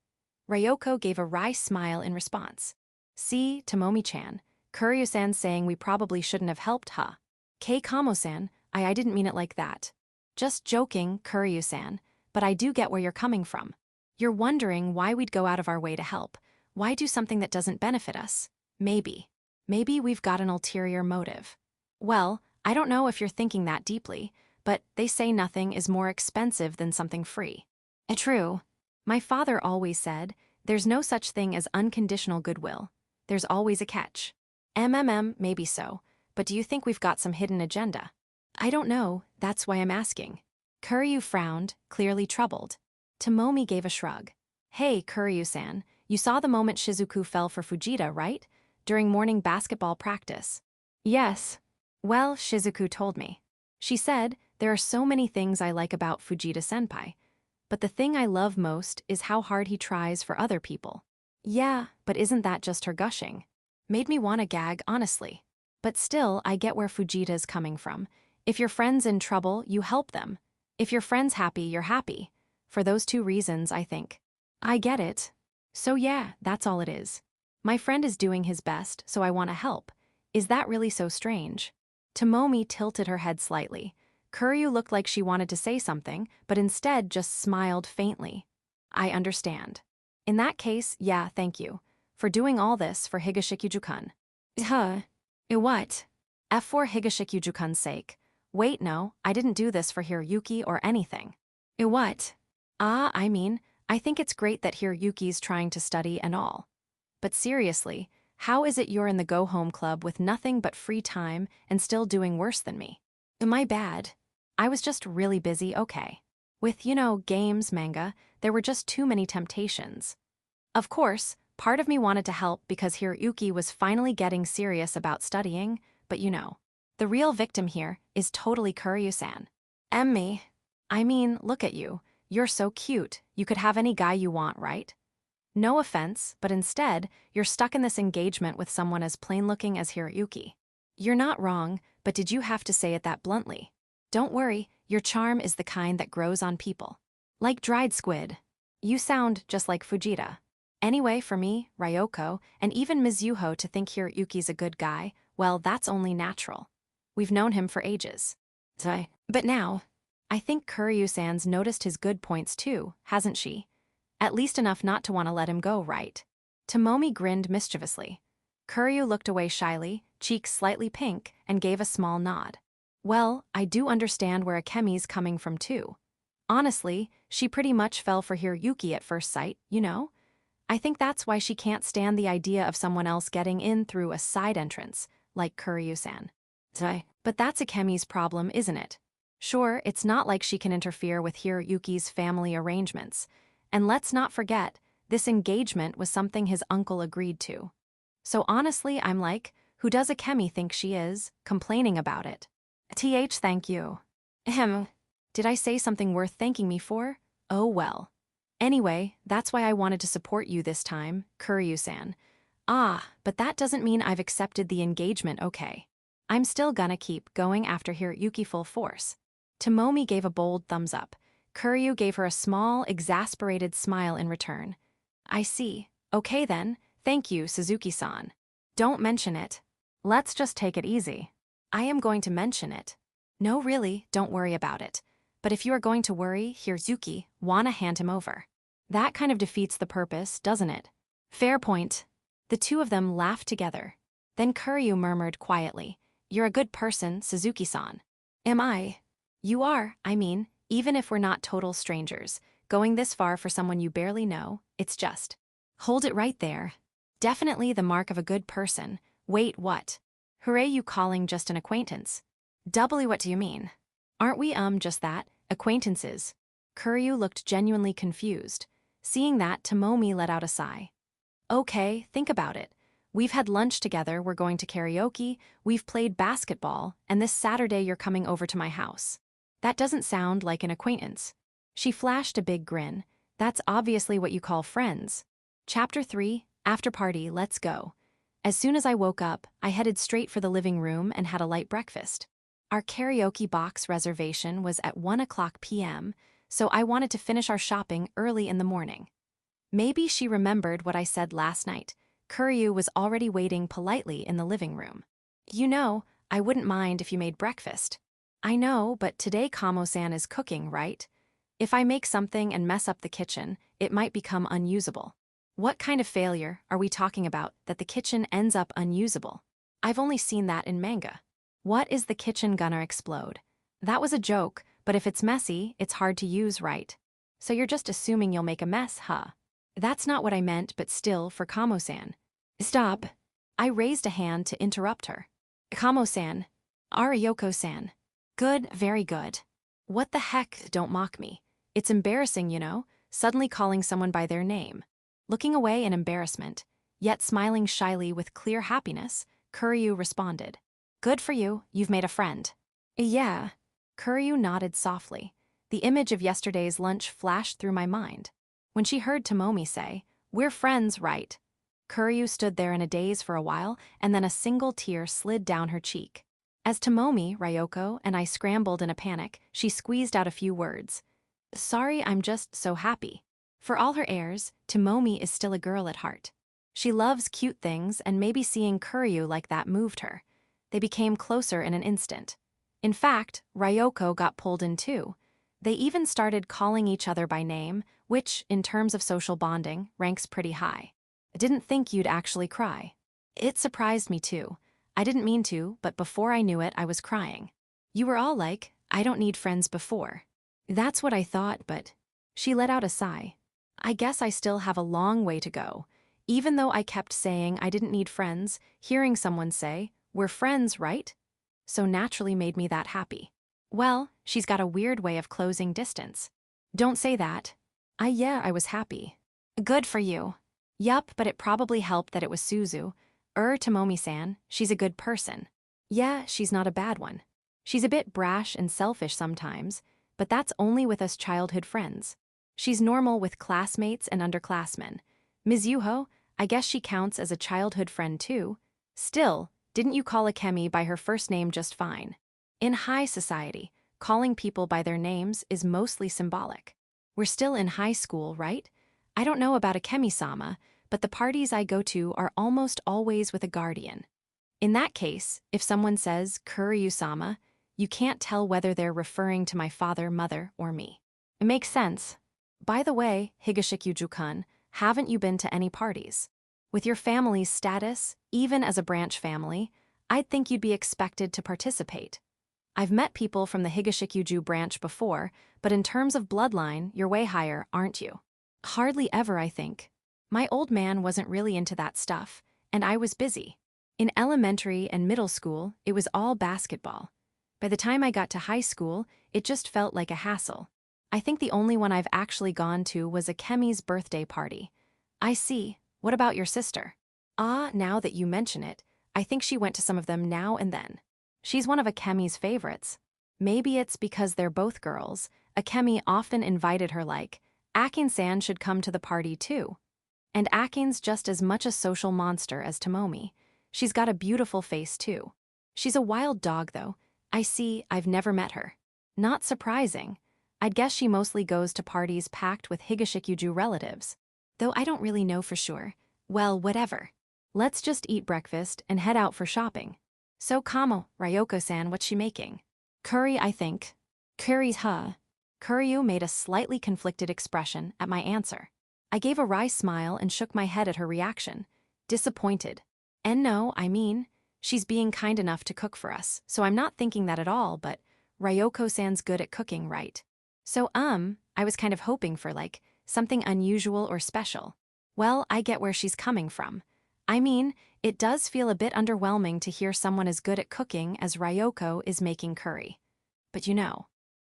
Ryoko gave a wry smile in response. See, Tomomi-chan, Kuryu-san's saying we probably shouldn't have helped, huh? Kei Kamo-san, I didn't mean it like that. Just joking, Kuryu-san, but I do get where you're coming from. You're wondering why we'd go out of our way to help. Why do something that doesn't benefit us? Maybe we've got an ulterior motive. Well, I don't know if you're thinking that deeply, but they say nothing is more expensive than something free. True. My father always said, there's no such thing as unconditional goodwill. There's always a catch. Maybe so, but do you think we've got some hidden agenda? I don't know, that's why I'm asking. Kuryu frowned, clearly troubled. Tomomi gave a shrug. Hey, Kuryu-san, you saw the moment Shizuku fell for Fujita, right? During morning basketball practice. Yes. Well, Shizuku told me. She said, there are so many things I like about Fujita-senpai, but the thing I love most is how hard he tries for other people. Yeah, but isn't that just her gushing? Made me want to gag, honestly. But still, I get where Fujita's coming from. If your friend's in trouble, you help them. If your friend's happy, you're happy. For those two reasons, I think. I get it. So yeah, that's all it is. My friend is doing his best, so I want to help. Is that really so strange? Tomomi tilted her head slightly. Kuryu looked like she wanted to say something, but instead just smiled faintly. I understand. In that case, yeah, thank you. For doing all this for Higashikyu-kun. What? For Higashikyu-kun's sake. Wait, no, I didn't do this for Hiroyuki or anything. What? I think it's great that Hiroyuki's trying to study and all. But seriously, how is it you're in the go-home club with nothing but free time and still doing worse than me? My bad. I was just really busy, okay. With, games, manga, there were just too many temptations. Of course, part of me wanted to help because Hiroyuki was finally getting serious about studying, but the real victim here is totally Kuryu-san. Me. Look at you. You're so cute. You could have any guy you want, right? No offense, but instead, you're stuck in this engagement with someone as plain-looking as Hiroyuki. You're not wrong, but did you have to say it that bluntly? Don't worry, your charm is the kind that grows on people. Like dried squid. You sound just like Fujita. Anyway, for me, Ryoko, and even Mizuho to think Hiroyuki's a good guy, well, that's only natural. We've known him for ages. But now, I think Kuryu-san's noticed his good points too, hasn't she? At least enough not to want to let him go, right? Tomomi grinned mischievously. Kuryu looked away shyly, cheeks slightly pink, and gave a small nod. Well, I do understand where Akemi's coming from too. Honestly, she pretty much fell for Hiroyuki at first sight, I think that's why she can't stand the idea of someone else getting in through a side entrance, like Kuryu-san. But that's Akemi's problem, isn't it? Sure, it's not like she can interfere with Hiroyuki's family arrangements. And let's not forget, this engagement was something his uncle agreed to. So honestly, I'm like, who does Akemi think she is, complaining about it? Thank you. Ahem. Did I say something worth thanking me for? Oh well. Anyway, that's why I wanted to support you this time, Kuryu-san. Ah, but that doesn't mean I've accepted the engagement, okay? I'm still gonna keep going after Hiroyuki full force. Tomomi gave a bold thumbs up. Kuryu gave her a small, exasperated smile in return. I see. Okay then, thank you, Suzuki-san. Don't mention it. Let's just take it easy. I am going to mention it. No, really, don't worry about it. But if you are going to worry, Hiroyuki, wanna hand him over. That kind of defeats the purpose, doesn't it? Fair point. The two of them laughed together. Then Kuryu murmured quietly, You're a good person, Suzuki-san. Am I? You are, I mean, even if we're not total strangers. Going this far for someone you barely know, it's just. Hold it right there. Definitely the mark of a good person. Wait, what? Hooray, you calling just an acquaintance? Doubly, what do you mean? Aren't we, just that, acquaintances? Kuryu looked genuinely confused. Seeing that, Tomomi let out a sigh. Okay, think about it. We've had lunch together, we're going to karaoke, we've played basketball, and this Saturday you're coming over to my house. That doesn't sound like an acquaintance. She flashed a big grin. That's obviously what you call friends. Chapter 3, After Party, Let's Go. As soon as I woke up, I headed straight for the living room and had a light breakfast. Our karaoke box reservation was at 1:00 p.m., so I wanted to finish our shopping early in the morning. Maybe she remembered what I said last night. Kuryu was already waiting politely in the living room. You know, I wouldn't mind if you made breakfast. I know, but today Kamo-san is cooking, right? If I make something and mess up the kitchen, it might become unusable. What kind of failure are we talking about that the kitchen ends up unusable? I've only seen that in manga. What is the kitchen gonna explode? That was a joke, but if it's messy, it's hard to use, right? So you're just assuming you'll make a mess, huh? That's not what I meant, but still, for Kamo-san. Stop. I raised a hand to interrupt her. Kamo-san. Ariyoko-san. Good, very good. What the heck, don't mock me. It's embarrassing, you know, suddenly calling someone by their name. Looking away in embarrassment, yet smiling shyly with clear happiness, Kuryu responded. Good for you, you've made a friend. Yeah. Kuryu nodded softly. The image of yesterday's lunch flashed through my mind. When she heard Tomomi say, We're friends, right? Kuryu stood there in a daze for a while, and then a single tear slid down her cheek. As Tomomi, Ryoko, and I scrambled in a panic, she squeezed out a few words. Sorry, I'm just so happy. For all her airs, Tomomi is still a girl at heart. She loves cute things, and maybe seeing Kuryu like that moved her. They became closer in an instant. In fact, Ryoko got pulled in too. They even started calling each other by name, which, in terms of social bonding, ranks pretty high. I didn't think you'd actually cry. It surprised me too. I didn't mean to, but before I knew it, I was crying. You were all like, I don't need friends before. That's what I thought, but... She let out a sigh. I guess I still have a long way to go. Even though I kept saying I didn't need friends, hearing someone say, We're friends, right? So naturally made me that happy. Well, she's got a weird way of closing distance. Don't say that. I was happy. Good for you. Yup, but it probably helped that it was Suzu. Tomomi-san, she's a good person. Yeah, she's not a bad one. She's a bit brash and selfish sometimes, but that's only with us childhood friends. She's normal with classmates and underclassmen. Ms. Yuho, I guess she counts as a childhood friend too. Still, didn't you call Akemi by her first name just fine? In high society, calling people by their names is mostly symbolic. We're still in high school, right? I don't know about Akemi-sama, but the parties I go to are almost always with a guardian. In that case, if someone says Kuryu-sama, you can't tell whether they're referring to my father, mother, or me. It makes sense. By the way, Higashikuju-kun, haven't you been to any parties? With your family's status, even as a branch family, I'd think you'd be expected to participate. I've met people from the Higashikuju branch before, but in terms of bloodline, you're way higher, aren't you? Hardly ever, I think. My old man wasn't really into that stuff, and I was busy. In elementary and middle school, it was all basketball. By the time I got to high school, it just felt like a hassle. I think the only one I've actually gone to was a Kemi's birthday party. I see. What about your sister? Ah, now that you mention it, I think she went to some of them now and then. She's one of Akemi's favorites. Maybe it's because they're both girls. Akemi often invited her like, Akin-san should come to the party too. And Akin's just as much a social monster as Tomomi. She's got a beautiful face too. She's a wild dog though. I see, I've never met her. Not surprising. I'd guess she mostly goes to parties packed with Higashikuju relatives. Though I don't really know for sure. Well, whatever. Let's just eat breakfast and head out for shopping. So Kamo, Ryoko-san, what's she making? Curry, I think. Curry's huh? Kuryu made a slightly conflicted expression at my answer. I gave a wry smile and shook my head at her reaction. Disappointed. And no, I mean, she's being kind enough to cook for us, so I'm not thinking that at all, but Ryoko-san's good at cooking, right? So, I was kind of hoping for, like, something unusual or special. Well, I get where she's coming from. I mean, it does feel a bit underwhelming to hear someone as good at cooking as Ryoko is making curry. But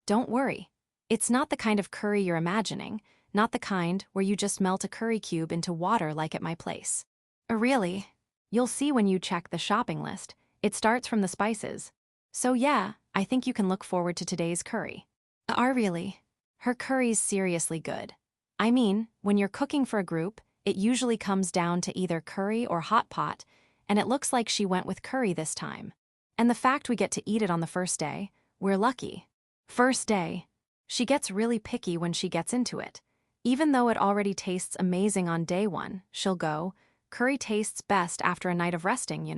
don't worry. It's not the kind of curry you're imagining, not the kind where you just melt a curry cube into water like at my place. Really? You'll see when you check the shopping list. It starts from the spices. So yeah, I think you can look forward to today's curry. Really? Her curry's seriously good. I mean, when you're cooking for a group, it usually comes down to either curry or hot pot, and it looks like she went with curry this time. And the fact we get to eat it on the first day, we're lucky. First day. She gets really picky when she gets into it. Even though it already tastes amazing on day one, she'll go, curry tastes best after a night of resting,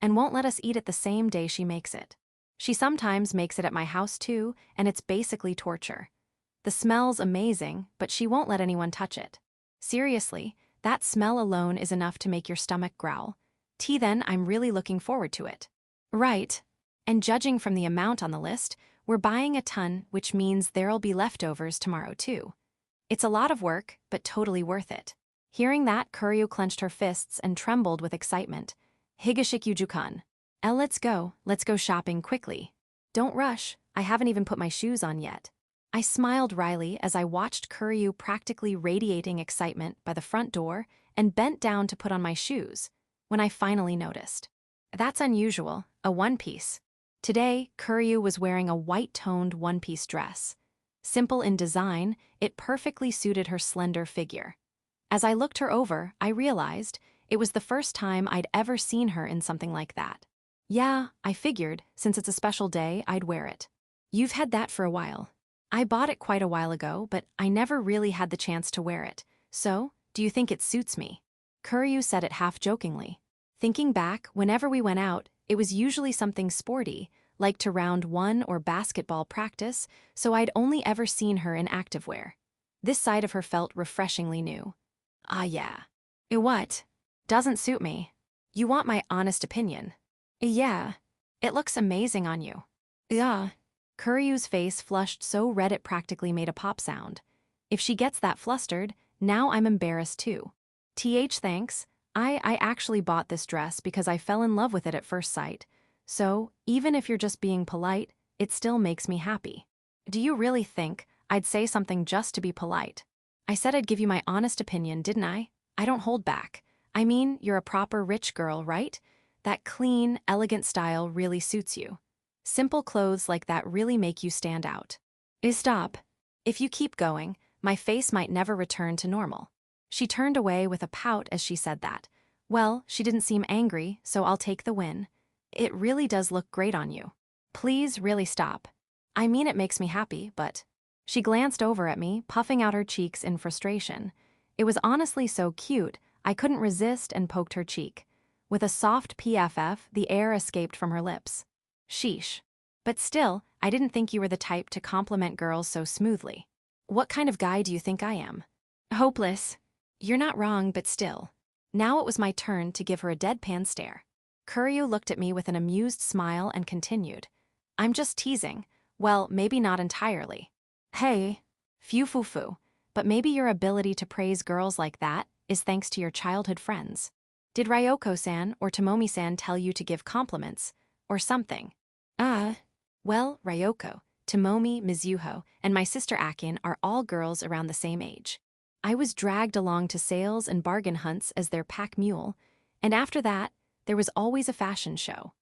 and won't let us eat it the same day she makes it. She sometimes makes it at my house too, and it's basically torture. The smell's amazing, but she won't let anyone touch it. Seriously, that smell alone is enough to make your stomach growl. Then I'm really looking forward to it. Right. And judging from the amount on the list, we're buying a ton, which means there'll be leftovers tomorrow too. It's a lot of work, but totally worth it. Hearing that, Kuryu clenched her fists and trembled with excitement. Higashikuju-kun. Let's go shopping quickly. Don't rush, I haven't even put my shoes on yet. I smiled wryly as I watched Kuryu practically radiating excitement by the front door and bent down to put on my shoes, when I finally noticed. That's unusual, a one-piece. Today, Kuryu was wearing a white-toned one-piece dress. Simple in design, it perfectly suited her slender figure. As I looked her over, I realized it was the first time I'd ever seen her in something like that. Yeah, I figured, since it's a special day, I'd wear it. You've had that for a while. I bought it quite a while ago, but I never really had the chance to wear it. So, do you think it suits me? Kuryu said it half-jokingly. Thinking back, whenever we went out, it was usually something sporty, like to round one or basketball practice, so I'd only ever seen her in activewear. This side of her felt refreshingly new. Ah yeah. What? Doesn't suit me. You want my honest opinion? Yeah. It looks amazing on you. Yeah. Kuryu's face flushed so red it practically made a pop sound. If she gets that flustered, now I'm embarrassed too. Thanks. I actually bought this dress because I fell in love with it at first sight. So, even if you're just being polite, it still makes me happy. Do you really think I'd say something just to be polite? I said I'd give you my honest opinion, didn't I? I don't hold back. I mean, you're a proper rich girl, right? That clean, elegant style really suits you. Simple clothes like that really make you stand out. Stop. If you keep going, my face might never return to normal. She turned away with a pout as she said that. Well, she didn't seem angry, so I'll take the win. It really does look great on you. Please really stop. I mean, it makes me happy, but... She glanced over at me, puffing out her cheeks in frustration. It was honestly so cute, I couldn't resist and poked her cheek. With a soft PFF, the air escaped from her lips. Sheesh. But still, I didn't think you were the type to compliment girls so smoothly. What kind of guy do you think I am? Hopeless. You're not wrong, but still. Now it was my turn to give her a deadpan stare. Kuryu looked at me with an amused smile and continued. I'm just teasing. Well, maybe not entirely. Hey. Phew, but maybe your ability to praise girls like that is thanks to your childhood friends. Did Ryoko-san or Tomomi-san tell you to give compliments, or something? Well, Ryoko, Tomomi, Mizuho, and my sister Akin are all girls around the same age. I was dragged along to sales and bargain hunts as their pack mule, and after that, there was always a fashion show.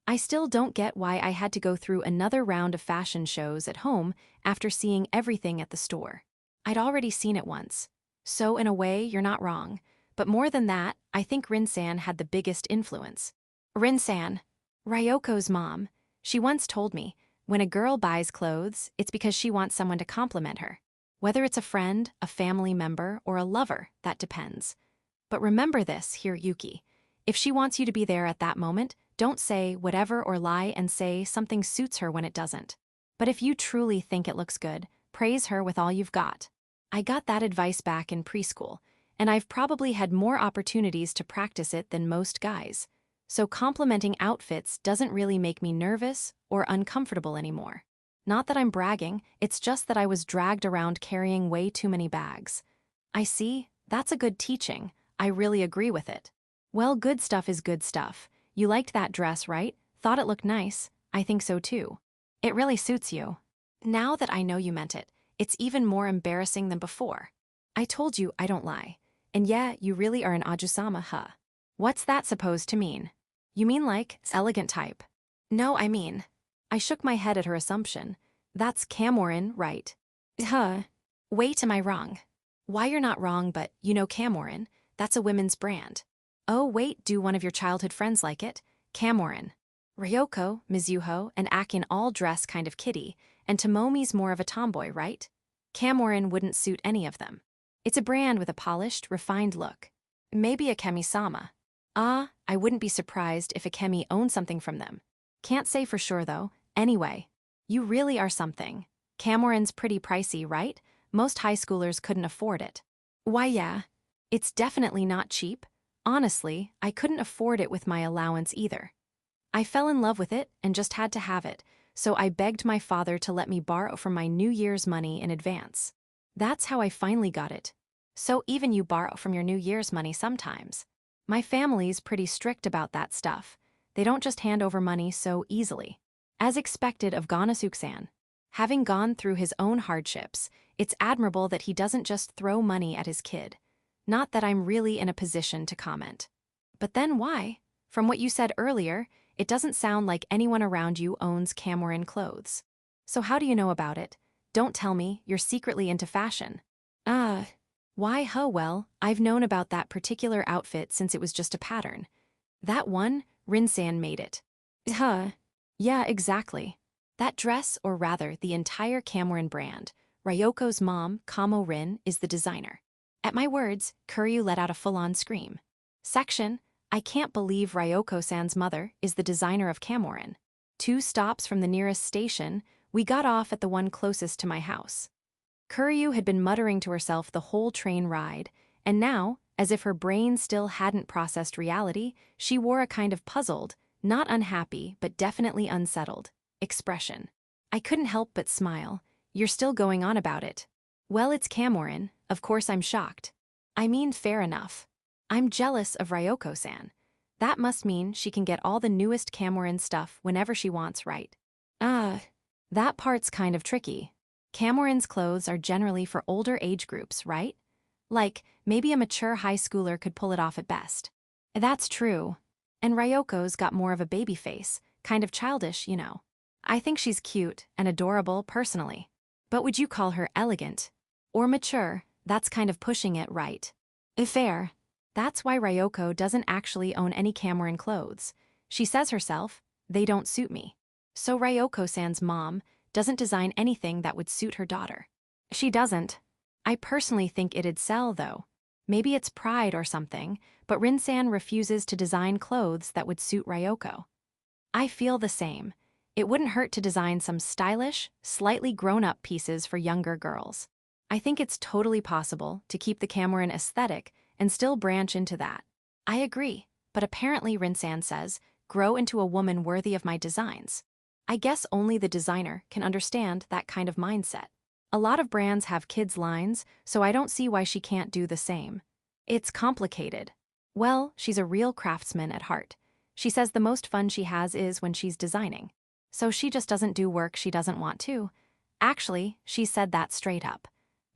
I still don't get why I had to go through another round of fashion shows at home after seeing everything at the store. I'd already seen it once. So in a way, you're not wrong. But more than that, I think Rin-san had the biggest influence. Rin-san, Ryoko's mom, she once told me, when a girl buys clothes, it's because she wants someone to compliment her. Whether it's a friend, a family member, or a lover, that depends. But remember this, Hiroyuki. If she wants you to be there at that moment, don't say whatever or lie and say something suits her when it doesn't. But if you truly think it looks good, praise her with all you've got. I got that advice back in preschool, and I've probably had more opportunities to practice it than most guys. So complimenting outfits doesn't really make me nervous or uncomfortable anymore. Not that I'm bragging, it's just that I was dragged around carrying way too many bags. I see, that's a good teaching. I really agree with it. Well, good stuff is good stuff. You liked that dress, right? Thought it looked nice. I think so too. It really suits you. Now that I know you meant it, it's even more embarrassing than before. I told you I don't lie. And yeah, you really are an oujo-sama, huh? What's that supposed to mean? You mean like, elegant type? No, I mean. I shook my head at her assumption. That's Camorin, right? Huh. Wait, am I wrong? Why, you're not wrong, but you know Camorin, that's a women's brand. Oh wait, do one of your childhood friends like it? Camorin. Ryoko, Mizuho, and Akin all dress kind of kiddie, and Tomomi's more of a tomboy, right? Camorin wouldn't suit any of them. It's a brand with a polished, refined look. Maybe a Kemi-sama. I wouldn't be surprised if a Kemi owned something from them. Can't say for sure though. Anyway, you really are something. Camorin's pretty pricey, right? Most high schoolers couldn't afford it. Why, yeah. It's definitely not cheap. Honestly, I couldn't afford it with my allowance either. I fell in love with it and just had to have it, so I begged my father to let me borrow from my New Year's money in advance. That's how I finally got it. So even you borrow from your New Year's money sometimes. My family's pretty strict about that stuff. They don't just hand over money so easily. As expected of Ganasuke-san. Having gone through his own hardships, it's admirable that he doesn't just throw money at his kid. Not that I'm really in a position to comment. But then why? From what you said earlier, it doesn't sound like anyone around you owns Camorin clothes. So how do you know about it? Don't tell me you're secretly into fashion. Why, well, I've known about that particular outfit since it was just a pattern. That one, Rin-san made it. Yeah, exactly. That dress, or rather the entire Camorin brand, Ryoko's mom, Kamo Rin, is the designer. At my words, Kuryu let out a full-on scream. Section, I can't believe Ryoko-san's mother is the designer of Camorin. 2 stops from the nearest station, we got off at the one closest to my house. Kuryu had been muttering to herself the whole train ride, and now, as if her brain still hadn't processed reality, she wore a kind of puzzled, not unhappy but definitely unsettled, expression. I couldn't help but smile. You're still going on about it. Well, it's Camorin, of course I'm shocked. I mean, fair enough. I'm jealous of Ryoko-san. That must mean she can get all the newest Camorin stuff whenever she wants, right? That part's kind of tricky. Camorin's clothes are generally for older age groups, right? Like, maybe a mature high schooler could pull it off at best. That's true. And Ryoko's got more of a baby face, kind of childish, you know. I think she's cute and adorable, personally. But would you call her elegant? Or mature? That's kind of pushing it, right? Fair. That's why Ryoko doesn't actually own any Camorin clothes. She says herself, they don't suit me. So Ryoko-san's mom doesn't design anything that would suit her daughter. She doesn't. I personally think it'd sell, though. Maybe it's pride or something, but Rin-san refuses to design clothes that would suit Ryoko. I feel the same. It wouldn't hurt to design some stylish, slightly grown-up pieces for younger girls. I think it's totally possible to keep the Camorin aesthetic and still branch into that. I agree, but apparently Rin-san says, grow into a woman worthy of my designs. I guess only the designer can understand that kind of mindset. A lot of brands have kids' lines, so I don't see why she can't do the same. It's complicated. Well, she's a real craftsman at heart. She says the most fun she has is when she's designing. So she just doesn't do work she doesn't want to. Actually, she said that straight up.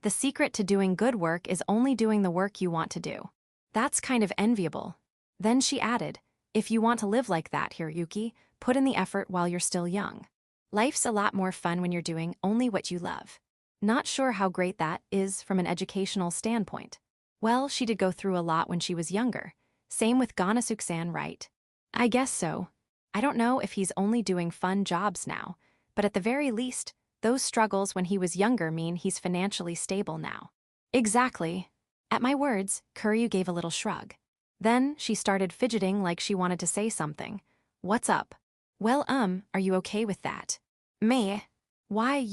The secret to doing good work is only doing the work you want to do. That's kind of enviable. Then she added, if you want to live like that, Hiroyuki, put in the effort while you're still young. Life's a lot more fun when you're doing only what you love. Not sure how great that is from an educational standpoint. Well, she did go through a lot when she was younger. Same with Ganasuk-san, right? I guess so. I don't know if he's only doing fun jobs now, but at the very least, those struggles when he was younger mean he's financially stable now. Exactly. At my words, Kuryu gave a little shrug. Then she started fidgeting like she wanted to say something. What's up? Well, are you okay with that? Meh. Why,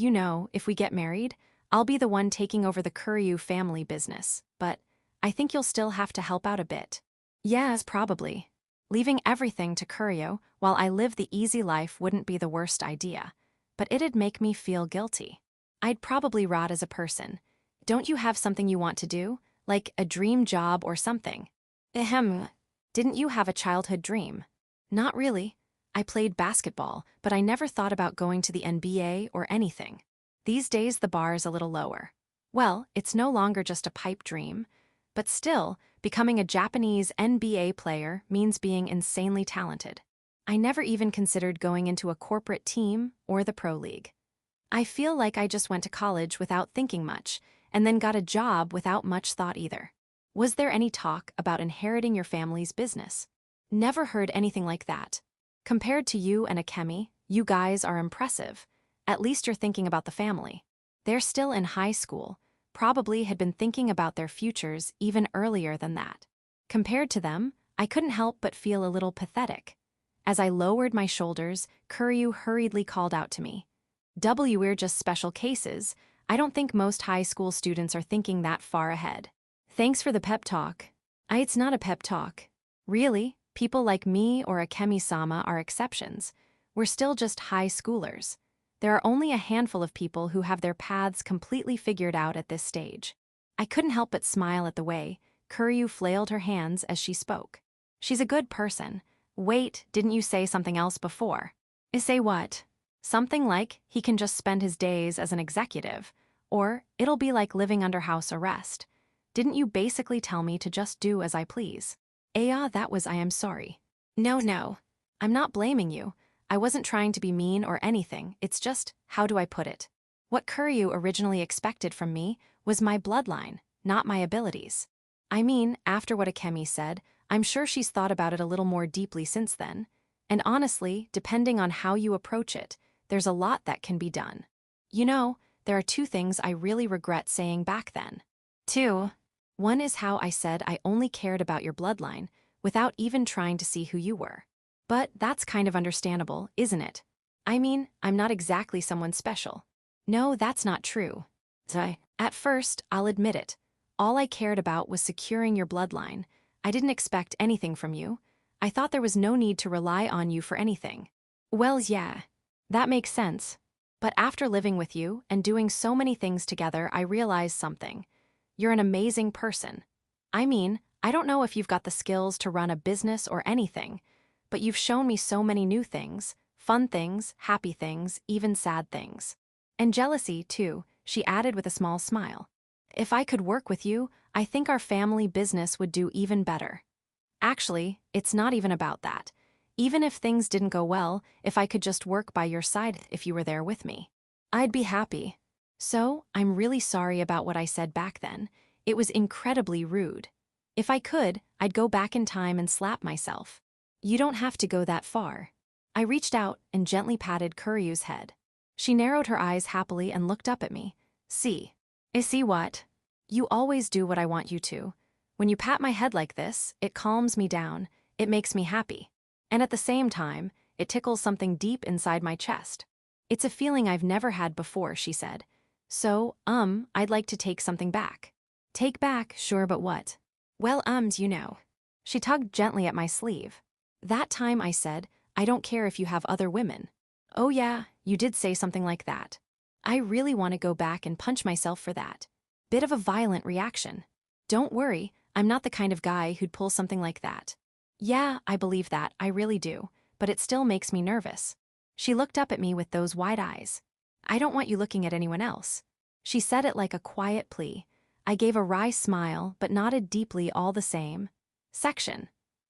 if we get married, I'll be the one taking over the Kuryu family business, but I think you'll still have to help out a bit. Yes, probably. Leaving everything to Kuryu while I live the easy life wouldn't be the worst idea, but it'd make me feel guilty. I'd probably rot as a person. Don't you have something you want to do, like a dream job or something? Ahem. Didn't you have a childhood dream? Not really. I played basketball, but I never thought about going to the NBA or anything. These days the bar is a little lower. Well, it's no longer just a pipe dream, but still, becoming a Japanese NBA player means being insanely talented. I never even considered going into a corporate team or the pro league. I feel like I just went to college without thinking much, and then got a job without much thought either. Was there any talk about inheriting your family's business? Never heard anything like that. Compared to you and Akemi, you guys are impressive. At least you're thinking about the family. They're still in high school, probably had been thinking about their futures even earlier than that. Compared to them, I couldn't help but feel a little pathetic. As I lowered my shoulders, Kuryu hurriedly called out to me. We're just special cases. I don't think most high school students are thinking that far ahead. Thanks for the pep talk. It's not a pep talk. Really, people like me or Akemi-sama are exceptions. We're still just high schoolers. There are only a handful of people who have their paths completely figured out at this stage. I couldn't help but smile at the way Kuryu flailed her hands as she spoke. She's a good person. Wait, didn't you say something else before? Say what? Something like he can just spend his days as an executive, or it'll be like living under house arrest. Didn't you basically tell me to just do as I please? That was I am sorry. No. I'm not blaming you. I wasn't trying to be mean or anything, it's just, how do I put it? What Kuryu originally expected from me was my bloodline, not my abilities. I mean, after what Akemi said, I'm sure she's thought about it a little more deeply since then. And honestly, depending on how you approach it, there's a lot that can be done. There are two things I really regret saying back then. Two. One is how I said I only cared about your bloodline, without even trying to see who you were. But that's kind of understandable, isn't it? I mean, I'm not exactly someone special. No, that's not true. At first, I'll admit it. All I cared about was securing your bloodline. I didn't expect anything from you. I thought there was no need to rely on you for anything. Well, yeah, that makes sense. But after living with you and doing so many things together, I realized something. You're an amazing person. I mean, I don't know if you've got the skills to run a business or anything, but you've shown me so many new things, fun things, happy things, even sad things. And jealousy, too, she added with a small smile. If I could work with you, I think our family business would do even better. Actually, it's not even about that. Even if things didn't go well, if I could just work by your side if you were there with me, I'd be happy. So, I'm really sorry about what I said back then. It was incredibly rude. If I could, I'd go back in time and slap myself. You don't have to go that far. I reached out and gently patted Kuryu's head. She narrowed her eyes happily and looked up at me. See. See what? You always do what I want you to. When you pat my head like this, it calms me down, it makes me happy. And at the same time, it tickles something deep inside my chest. It's a feeling I've never had before, she said. So, I'd like to take something back. Take back, sure, but what? Well, She tugged gently at my sleeve. That time I said, I don't care if you have other women. Oh yeah, you did say something like that. I really want to go back and punch myself for that. Bit of a violent reaction. Don't worry, I'm not the kind of guy who'd pull something like that. Yeah, I believe that, I really do, but it still makes me nervous. She looked up at me with those wide eyes. I don't want you looking at anyone else. She said it like a quiet plea. I gave a wry smile, but nodded deeply all the same. Section.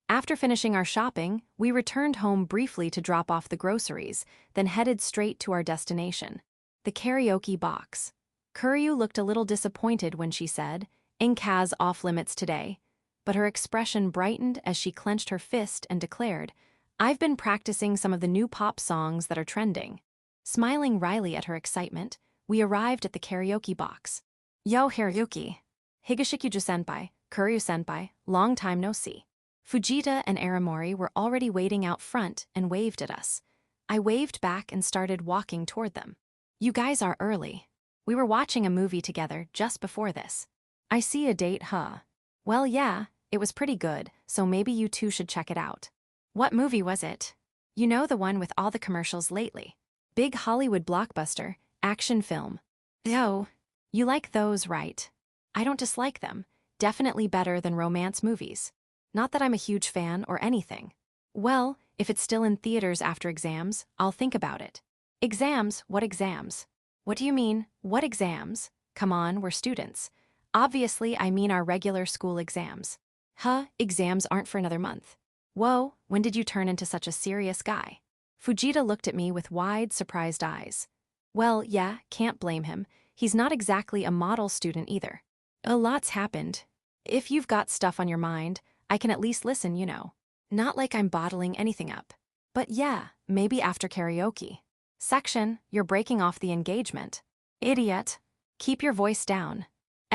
After finishing our shopping, we returned home briefly to drop off the groceries, then headed straight to our destination. The karaoke box. Kuryu looked a little disappointed when she said, "Inkaz off limits today," but her expression brightened as she clenched her fist and declared, "I've been practicing some of the new pop songs that are trending." Smiling wryly at her excitement, we arrived at the karaoke box. "Yo, Hiroyuki. Higashikuju-senpai, Kuryu-senpai, long time no see." Fujita and Aramori were already waiting out front and waved at us. I waved back and started walking toward them. "You guys are early. We were watching a movie together just before this." "I see a date, huh?" "Well, yeah, it was pretty good, so maybe you two should check it out." "What movie was it?" "You know, the one with all the commercials lately. Big Hollywood blockbuster, action film." "Oh, you like those, right?" "I don't dislike them. Definitely better than romance movies. Not that I'm a huge fan or anything." "Well, if it's still in theaters after exams, I'll think about it." "Exams? What exams?" "What do you mean, what exams? Come on, we're students." "Obviously, I mean our regular school exams." "Huh, exams aren't for another month." "Whoa, when did you turn into such a serious guy?" Fujita looked at me with wide, surprised eyes. "Well, yeah, can't blame him. He's not exactly a model student either." "A lot's happened. If you've got stuff on your mind, I can at least listen, you know. Not like I'm bottling anything up. But yeah, maybe after karaoke." "Section, you're breaking off the engagement." "Idiot. Keep your voice down."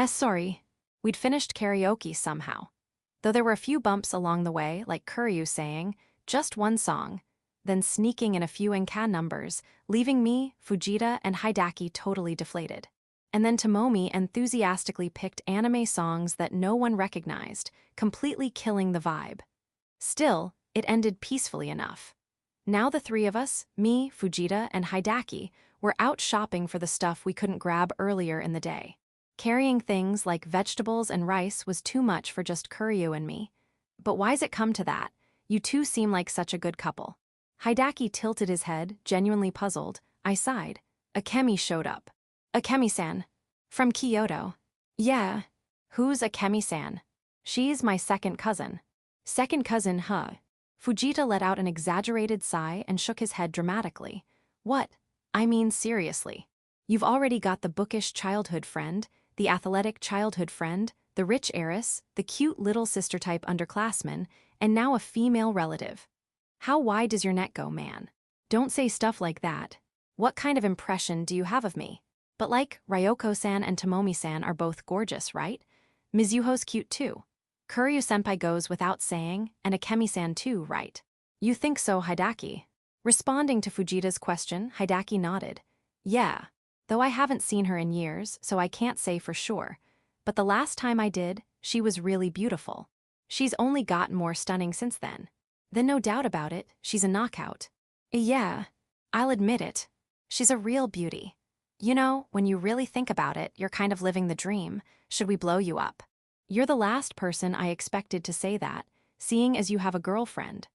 Sorry." We'd finished karaoke somehow. Though there were a few bumps along the way, like Kuryu saying, "Just one song," then sneaking in a few enka numbers, leaving me, Fujita, and Hidaki totally deflated. And then Tomomi enthusiastically picked anime songs that no one recognized, completely killing the vibe. Still, it ended peacefully enough. Now the three of us, me, Fujita, and Hidaki, were out shopping for the stuff we couldn't grab earlier in the day. Carrying things like vegetables and rice was too much for just Kuryu and me. "But why's it come to that? You two seem like such a good couple." Hidaki tilted his head, genuinely puzzled. I sighed. Akemi showed up. "Akemi-san. From Kyoto." "Yeah. Who's Akemi-san?" "She's my second cousin." "Second cousin, huh?" Fujita let out an exaggerated sigh and shook his head dramatically. "What? I mean, seriously. You've already got the bookish childhood friend, the athletic childhood friend, the rich heiress, the cute little sister-type underclassman, and now a female relative. How wide does your net go, man? Don't say stuff like that. What kind of impression do you have of me? But like, Ryoko-san and Tomomi-san are both gorgeous, right? Mizuho's cute too. Kuryu-senpai goes without saying, and Akemi-san too, right?" "You think so, Hidaki?" Responding to Fujita's question, Hidaki nodded. "Yeah. Though I haven't seen her in years, so I can't say for sure. But the last time I did, she was really beautiful. She's only gotten more stunning since then. Then no doubt about it, she's a knockout." "Yeah, I'll admit it. She's a real beauty. You know, when you really think about it, you're kind of living the dream. Should we blow you up?" "You're the last person I expected to say that, seeing as you have a girlfriend."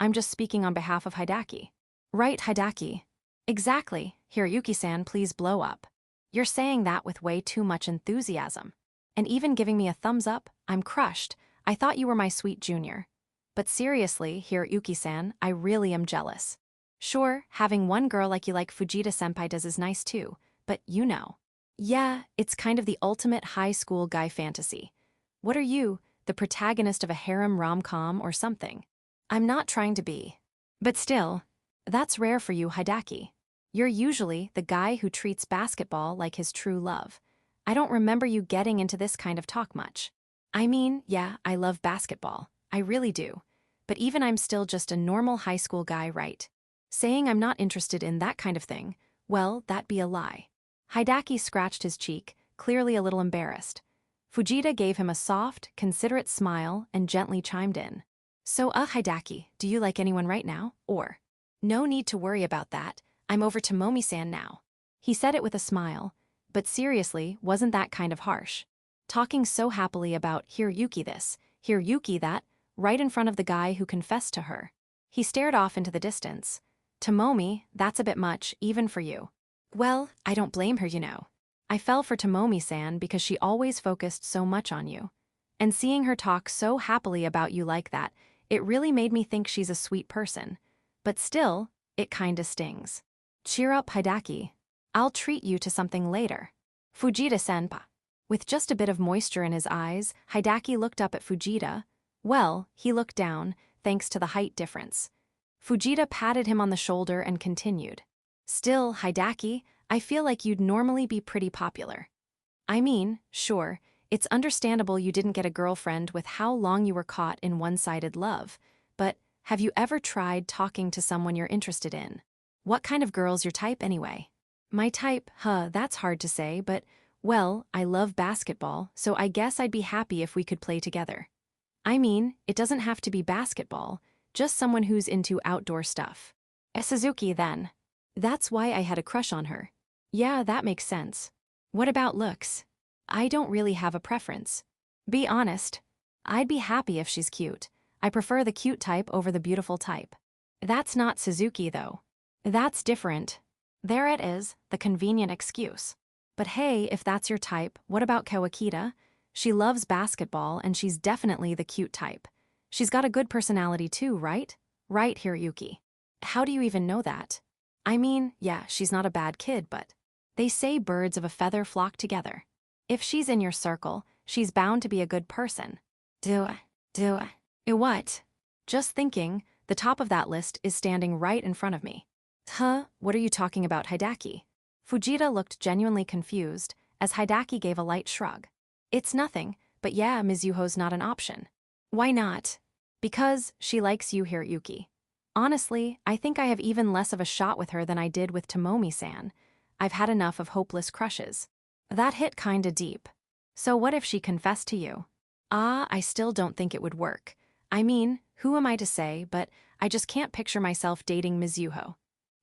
I'm just speaking on behalf of Hidaki." "Right, Hidaki." "Exactly. Hiroyuki-san, please blow up." "You're saying that with way too much enthusiasm. And even giving me a thumbs up, I'm crushed. I thought you were my sweet junior. But seriously, Hiroyuki-san, I really am jealous. Sure, having one girl like you like Fujita-senpai does is nice too, but you know. Yeah, it's kind of the ultimate high school guy fantasy. What are you, the protagonist of a harem rom-com or something?" "I'm not trying to be. But still, that's rare for you, Hidaki. You're usually the guy who treats basketball like his true love. I don't remember you getting into this kind of talk much." "I mean, yeah, I love basketball. I really do. But even I'm still just a normal high school guy, right? Saying I'm not interested in that kind of thing, well, that'd be a lie." Hidaki scratched his cheek, clearly a little embarrassed. Fujita gave him a soft, considerate smile and gently chimed in. "So, Hidaki, do you like anyone right now, or?" "No need to worry about that. I'm over to Momi-san now." He said it with a smile, but seriously, wasn't that kind of harsh? Talking so happily about Hiroyuki this, Hiroyuki that, right in front of the guy who confessed to her. He stared off into the distance. Tomomi, that's a bit much, even for you. Well, I don't blame her, you know. I fell for Tomomi-san because she always focused so much on you. And seeing her talk so happily about you like that, it really made me think she's a sweet person. But still, it kinda stings. Cheer up, Hidaki. I'll treat you to something later. Fujita-senpai. With just a bit of moisture in his eyes, Hidaki looked up at Fujita. Well, he looked down, thanks to the height difference. Fujita patted him on the shoulder and continued. Still, Hidaki, I feel like you'd normally be pretty popular. I mean, sure, it's understandable you didn't get a girlfriend with how long you were caught in one-sided love, but have you ever tried talking to someone you're interested in? What kind of girl's your type anyway? My type, that's hard to say, but, well, I love basketball, so I guess I'd be happy if we could play together. I mean, it doesn't have to be basketball, just someone who's into outdoor stuff. A Suzuki, then. That's why I had a crush on her. Yeah, that makes sense. What about looks? I don't really have a preference. Be honest. I'd be happy if she's cute. I prefer the cute type over the beautiful type. That's not Suzuki, though. That's different. There it is, the convenient excuse. But hey, if that's your type, what about Kawakita? She loves basketball and she's definitely the cute type. She's got a good personality too, right? Right, Hiroyuki. How do you even know that? I mean, yeah, she's not a bad kid, but they say birds of a feather flock together. If she's in your circle, she's bound to be a good person. What? Just thinking, the top of that list is standing right in front of me. Huh, what are you talking about, Hidaki? Fujita looked genuinely confused, as Hidaki gave a light shrug. It's nothing, but yeah, Mizuho's not an option. Why not? Because she likes you, Hiroyuki. Honestly, I think I have even less of a shot with her than I did with Tomomi-san. I've had enough of hopeless crushes. That hit kinda deep. So what if she confessed to you? I still don't think it would work. I mean, who am I to say, but I just can't picture myself dating Mizuho.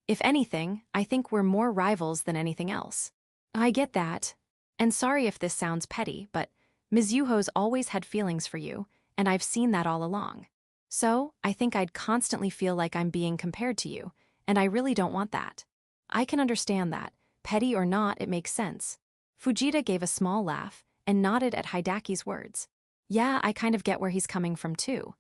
If anything, I think we're more rivals than anything else. I get that. And sorry if this sounds petty, but Mizuho's always had feelings for you, and I've seen that all along. So, I think I'd constantly feel like I'm being compared to you, and I really don't want that. I can understand that. Petty or not, it makes sense. Fujita gave a small laugh and nodded at Hidaki's words. Yeah, I kind of get where he's coming from too.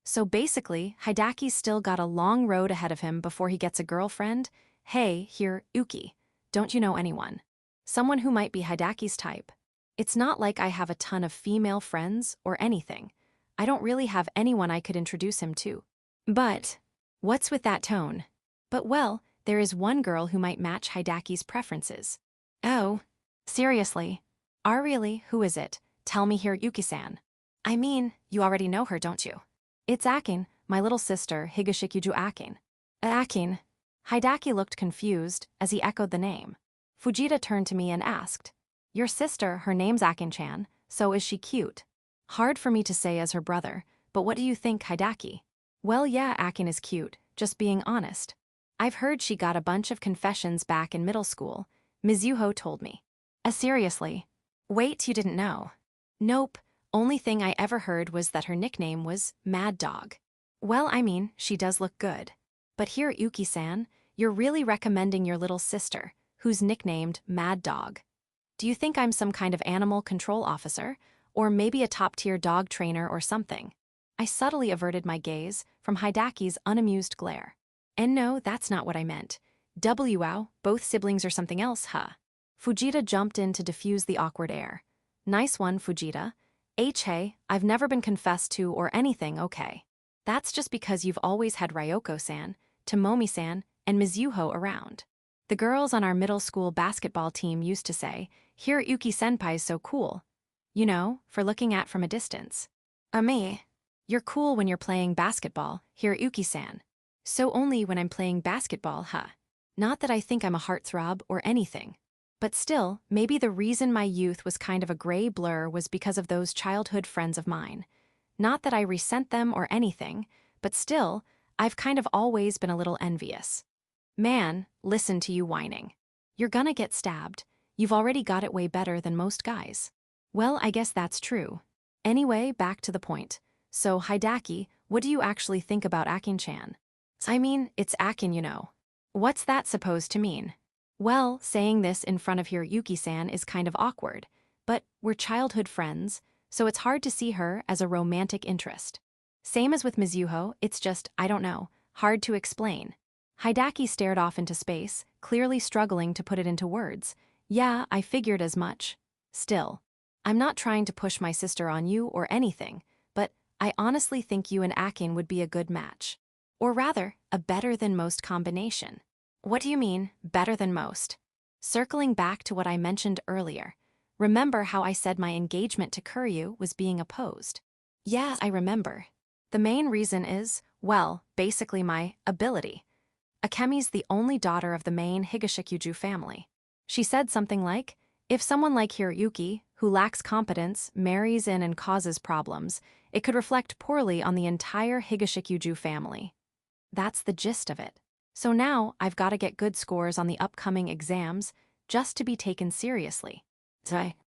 So basically, Hidaki's still got a long road ahead of him before he gets a girlfriend. Hey, here, Uki. Don't you know anyone? Someone who might be Hidaki's type. It's not like I have a ton of female friends or anything. I don't really have anyone I could introduce him to. But, what's with that tone? But well, there is one girl who might match Hidaki's preferences. Oh, seriously? Really, who is it? Tell me here, Yuki-san. I mean, you already know her, don't you? It's Akin, my little sister, Higashikuju Akin. Akin. Hidaki looked confused as he echoed the name. Fujita turned to me and asked, Your sister, her name's Akin-chan, so is she cute? Hard for me to say as her brother, but what do you think, Hidaki? Well, yeah, Akin is cute, just being honest. I've heard she got a bunch of confessions back in middle school. Mizuho told me. Seriously? Wait, you didn't know? Nope, only thing I ever heard was that her nickname was Mad Dog. Well, I mean, she does look good. But here, Uki-san, you're really recommending your little sister, who's nicknamed Mad Dog. Do you think I'm some kind of animal control officer, or maybe a top-tier dog trainer or something? I subtly averted my gaze from Hidaki's unamused glare. And no, that's not what I meant. Wow, both siblings or something else, huh? Fujita jumped in to diffuse the awkward air. Nice one, Fujita. Hey, I've never been confessed to or anything, okay. That's just because you've always had Ryoko-san, Tomomi-san, and Mizuho around. The girls on our middle school basketball team used to say, here Uki-senpai's so cool. You know, for looking at from a distance. Me. You're cool when you're playing basketball, here Uki-san. So only when I'm playing basketball, huh? Not that I think I'm a heartthrob or anything. But still, maybe the reason my youth was kind of a gray blur was because of those childhood friends of mine. Not that I resent them or anything, but still, I've kind of always been a little envious. Man, listen to you whining. You're gonna get stabbed. You've already got it way better than most guys. Well, I guess that's true. Anyway, back to the point. So, Hidaki, what do you actually think about Akin-chan? I mean, it's Akin, you know. What's that supposed to mean? Well, saying this in front of Hiroyuki-san is kind of awkward, but we're childhood friends, so it's hard to see her as a romantic interest. Same as with Mizuho, it's just, I don't know, hard to explain. Hidaki stared off into space, clearly struggling to put it into words. Yeah, I figured as much. Still, I'm not trying to push my sister on you or anything, but I honestly think you and Akin would be a good match. Or rather, a better-than-most combination. What do you mean, better than most? Circling back to what I mentioned earlier, remember how I said my engagement to Kuryu was being opposed? Yeah, I remember. The main reason is, well, basically my ability. Akemi's the only daughter of the main Higashikuju family. She said something like, if someone like Hiroyuki, who lacks competence, marries in and causes problems, it could reflect poorly on the entire Higashikuju family. That's the gist of it. So now I've got to get good scores on the upcoming exams just to be taken seriously.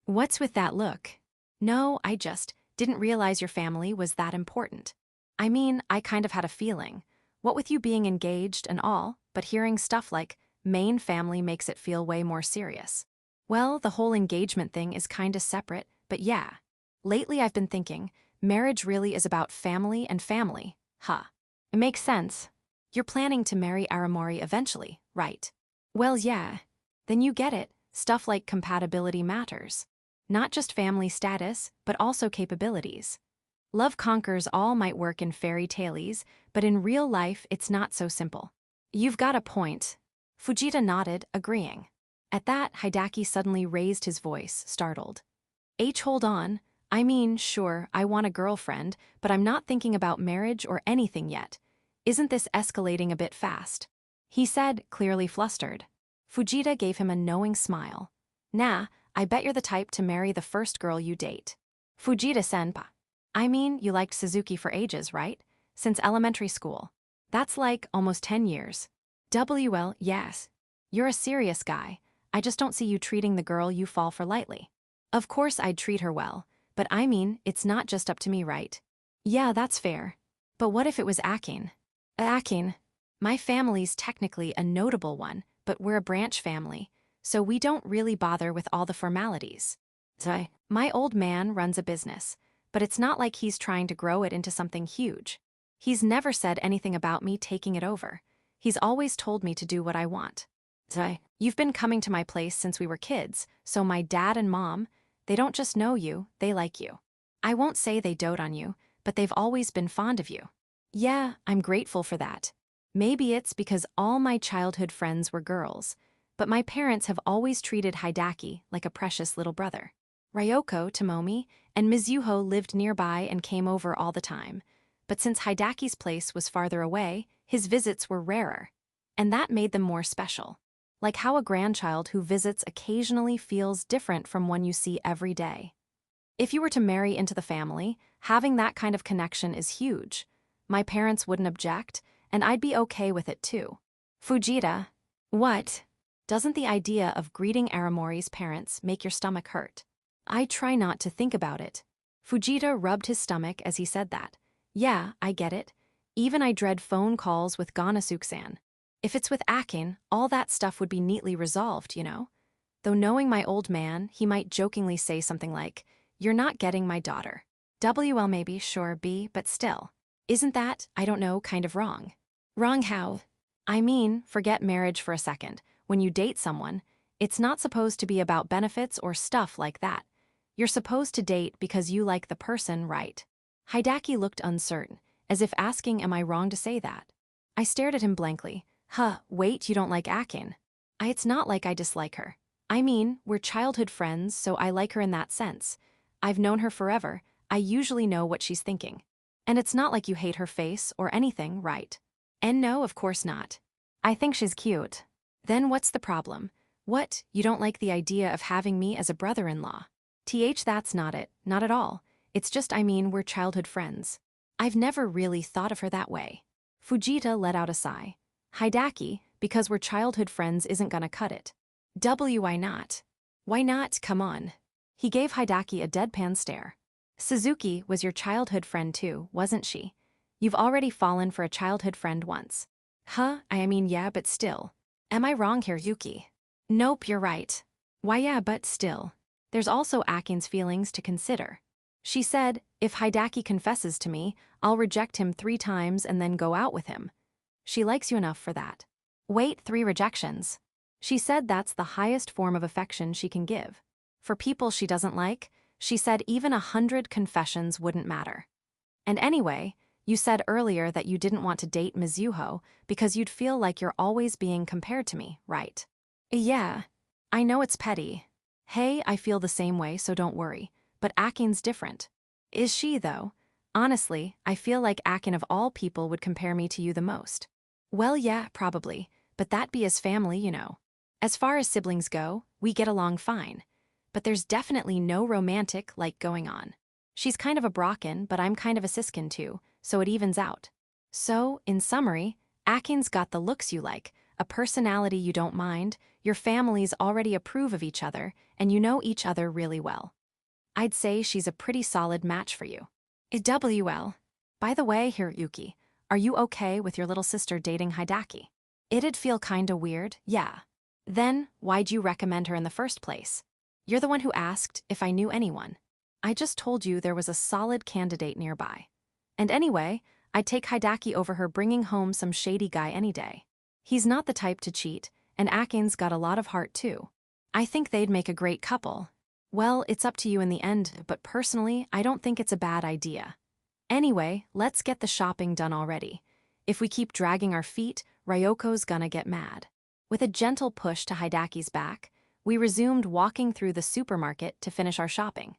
What's with that look? No, I just didn't realize your family was that important. I mean, I kind of had a feeling. What with you being engaged and all, but hearing stuff like main family makes it feel way more serious. Well, the whole engagement thing is kinda separate, but yeah. Lately I've been thinking, marriage really is about family and family, huh? It makes sense. You're planning to marry Aramori eventually, right? Well, yeah. Then you get it, stuff like compatibility matters. Not just family status, but also capabilities. Love conquers all might work in fairy tales, but in real life it's not so simple. You've got a point. Fujita nodded, agreeing. At that, Hidaki suddenly raised his voice, startled. Hold on. I mean, sure, I want a girlfriend, but I'm not thinking about marriage or anything yet. Isn't this escalating a bit fast? He said, clearly flustered. Fujita gave him a knowing smile. Nah, I bet you're the type to marry the first girl you date. Fujita-senpai. I mean, you liked Suzuki for ages, right? Since elementary school. That's like almost 10 years. WL, yes. You're a serious guy. I just don't see you treating the girl you fall for lightly. Of course I'd treat her well, but I mean, it's not just up to me, right? Yeah, that's fair. But what if it was Akin? Akin. My family's technically a notable one, but we're a branch family, so we don't really bother with all the formalities. My old man runs a business, but it's not like he's trying to grow it into something huge. He's never said anything about me taking it over. He's always told me to do what I want. You've been coming to my place since we were kids, so my dad and mom, they don't just know you, they like you. I won't say they dote on you, but they've always been fond of you. Yeah, I'm grateful for that. Maybe it's because all my childhood friends were girls, but my parents have always treated Hidaki like a precious little brother. Ryoko, Tomomi, and Mizuho lived nearby and came over all the time, but since Hidaki's place was farther away, his visits were rarer, and that made them more special. Like how a grandchild who visits occasionally feels different from one you see every day. If you were to marry into the family, having that kind of connection is huge. My parents wouldn't object, and I'd be okay with it too. Fujita. What? Doesn't the idea of greeting Aramori's parents make your stomach hurt? I try not to think about it. Fujita rubbed his stomach as he said that. Yeah, I get it. Even I dread phone calls with Ganasuke-san. If it's with Akin, all that stuff would be neatly resolved, you know? Though knowing my old man, he might jokingly say something like, "You're not getting my daughter." WL maybe, sure, B, but still. Isn't that, I don't know, kind of wrong? Wrong how? I mean, forget marriage for a second. When you date someone, it's not supposed to be about benefits or stuff like that. You're supposed to date because you like the person, right? Hidaki looked uncertain, as if asking, am I wrong to say that? I stared at him blankly. Wait, you don't like Akin? It's not like I dislike her. I mean, we're childhood friends, so I like her in that sense. I've known her forever, I usually know what she's thinking. And it's not like you hate her face or anything, right? And no, of course not. I think she's cute. Then what's the problem? What, you don't like the idea of having me as a brother-in-law? That's not it, not at all. It's just I mean, we're childhood friends. I've never really thought of her that way. Fujita let out a sigh. Hidaki, because we're childhood friends isn't gonna cut it. Why not? Why not, come on. He gave Hidaki a deadpan stare. Suzuki was your childhood friend too, wasn't she? You've already fallen for a childhood friend once. Yeah, but still. Am I wrong here, Yuki? Nope, you're right. Why, yeah, but still. There's also Akin's feelings to consider. She said, if Hidaki confesses to me, I'll reject him 3 times and then go out with him. She likes you enough for that. Wait, 3 rejections. She said that's the highest form of affection she can give. For people she doesn't like, she said even 100 confessions wouldn't matter. And anyway, you said earlier that you didn't want to date Mizuho because you'd feel like you're always being compared to me, right? Yeah. I know it's petty. Hey, I feel the same way, so don't worry. But Akin's different. Is she, though? Honestly, I feel like Akin of all people would compare me to you the most. Well, yeah, probably. But that be as family, you know. As far as siblings go, we get along fine. But there's definitely no romantic like going on. She's kind of a Brocken, but I'm kind of a Siskin too, so it evens out. So, in summary, Akin's got the looks you like, a personality you don't mind, your families already approve of each other, and you know each other really well. I'd say she's a pretty solid match for you. WL. By the way, Hiroyuki, are you okay with your little sister dating Hidaki? It'd feel kinda weird, yeah. Then, why'd you recommend her in the first place? You're the one who asked if I knew anyone. I just told you there was a solid candidate nearby. And anyway, I'd take Hidaki over her bringing home some shady guy any day. He's not the type to cheat, and Akin's got a lot of heart too. I think they'd make a great couple. Well, it's up to you in the end, but personally, I don't think it's a bad idea. Anyway, let's get the shopping done already. If we keep dragging our feet, Ryoko's gonna get mad. With a gentle push to Hidaki's back, we resumed walking through the supermarket to finish our shopping.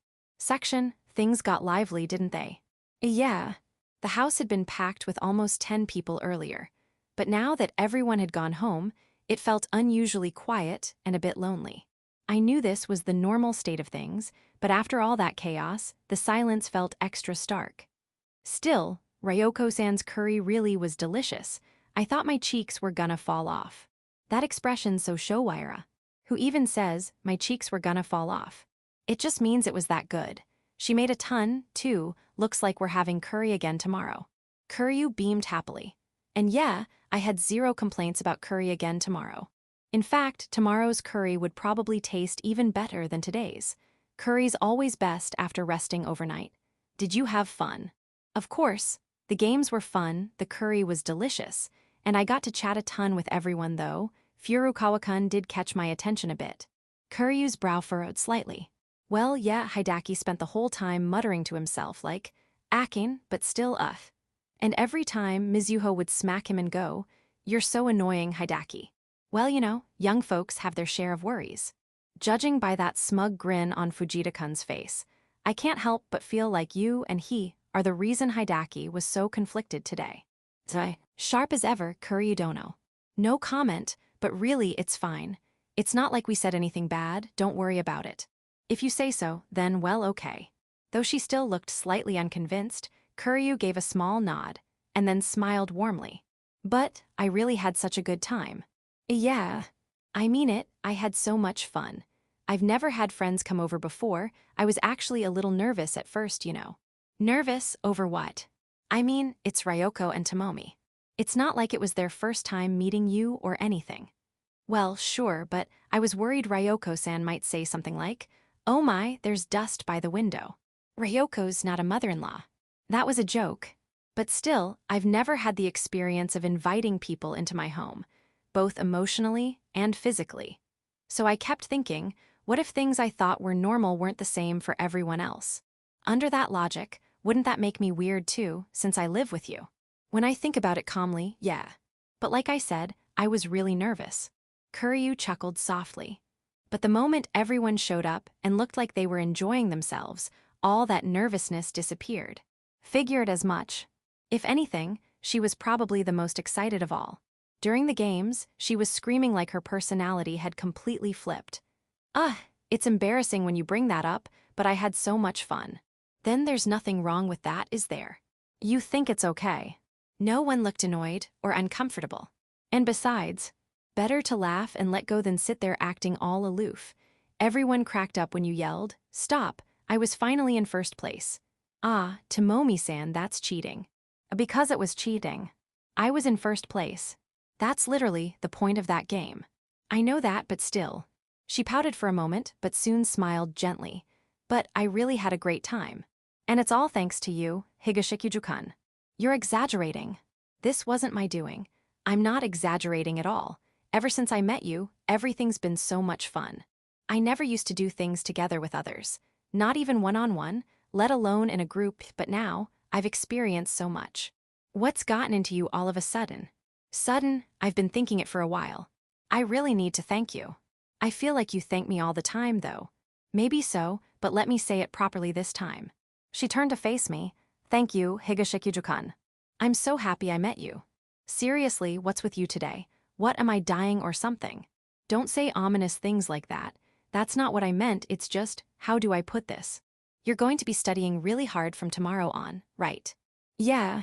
Things got lively, didn't they? Yeah. The house had been packed with almost 10 people earlier. But now that everyone had gone home, it felt unusually quiet and a bit lonely. I knew this was the normal state of things, but after all that chaos, the silence felt extra stark. Still, Ryoko-san's curry really was delicious. I thought my cheeks were gonna fall off. That expression's so Showaira. Who even says, my cheeks were gonna fall off? It just means it was that good. She made a ton, too. Looks like we're having curry again tomorrow. Kuryu beamed happily. And yeah, I had 0 complaints about curry again tomorrow. In fact, tomorrow's curry would probably taste even better than today's. Curry's always best after resting overnight. Did you have fun? Of course. The games were fun, the curry was delicious, and I got to chat a ton with everyone though. Furukawa-kun did catch my attention a bit. Kuryu's brow furrowed slightly. Well, yeah, Hidaki spent the whole time muttering to himself like, Akin, but still And every time Mizuho would smack him and go, you're so annoying, Hidaki. Well, you know, young folks have their share of worries. Judging by that smug grin on Fujita-kun's face, I can't help but feel like you and he are the reason Hidaki was so conflicted today. Sharp as ever, Kuryu dono. No comment, but really it's fine. It's not like we said anything bad, don't worry about it. If you say so, then well okay. Though she still looked slightly unconvinced, Kuryu gave a small nod, and then smiled warmly. But I really had such a good time. Yeah. I mean it, I had so much fun. I've never had friends come over before, I was actually a little nervous at first, you know. Nervous over what? I mean, it's Ryoko and Tomomi. It's not like it was their first time meeting you or anything. Well, sure, but I was worried Ryoko-san might say something like, oh my, there's dust by the window. Ryoko's not a mother-in-law. That was a joke. But still, I've never had the experience of inviting people into my home, both emotionally and physically. So I kept thinking, what if things I thought were normal weren't the same for everyone else? Under that logic, wouldn't that make me weird too, since I live with you? When I think about it calmly, yeah. But like I said, I was really nervous. Kuryu chuckled softly. But the moment everyone showed up and looked like they were enjoying themselves, all that nervousness disappeared. Figured as much. If anything, she was probably the most excited of all. During the games, she was screaming like her personality had completely flipped. It's embarrassing when you bring that up, but I had so much fun. Then there's nothing wrong with that, is there? You think it's okay. No one looked annoyed or uncomfortable. And besides, better to laugh and let go than sit there acting all aloof. Everyone cracked up when you yelled, stop, I was finally in first place. Tomomi-san, that's cheating. Because it was cheating. I was in first place. That's literally the point of that game. I know that, but still. She pouted for a moment, but soon smiled gently. But I really had a great time. And it's all thanks to you, Higashikuju-kun. You're exaggerating. This wasn't my doing. I'm not exaggerating at all. Ever since I met you, everything's been so much fun. I never used to do things together with others. Not even one-on-one, let alone in a group, but now, I've experienced so much. What's gotten into you all of a sudden? Sudden, I've been thinking it for a while. I really need to thank you. I feel like you thank me all the time, though. Maybe so, but let me say it properly this time. She turned to face me. Thank you, Higashikuju-kun. I'm so happy I met you. Seriously, what's with you today? What, am I dying or something? Don't say ominous things like that. That's not what I meant, it's just, how do I put this? You're going to be studying really hard from tomorrow on, right? Yeah.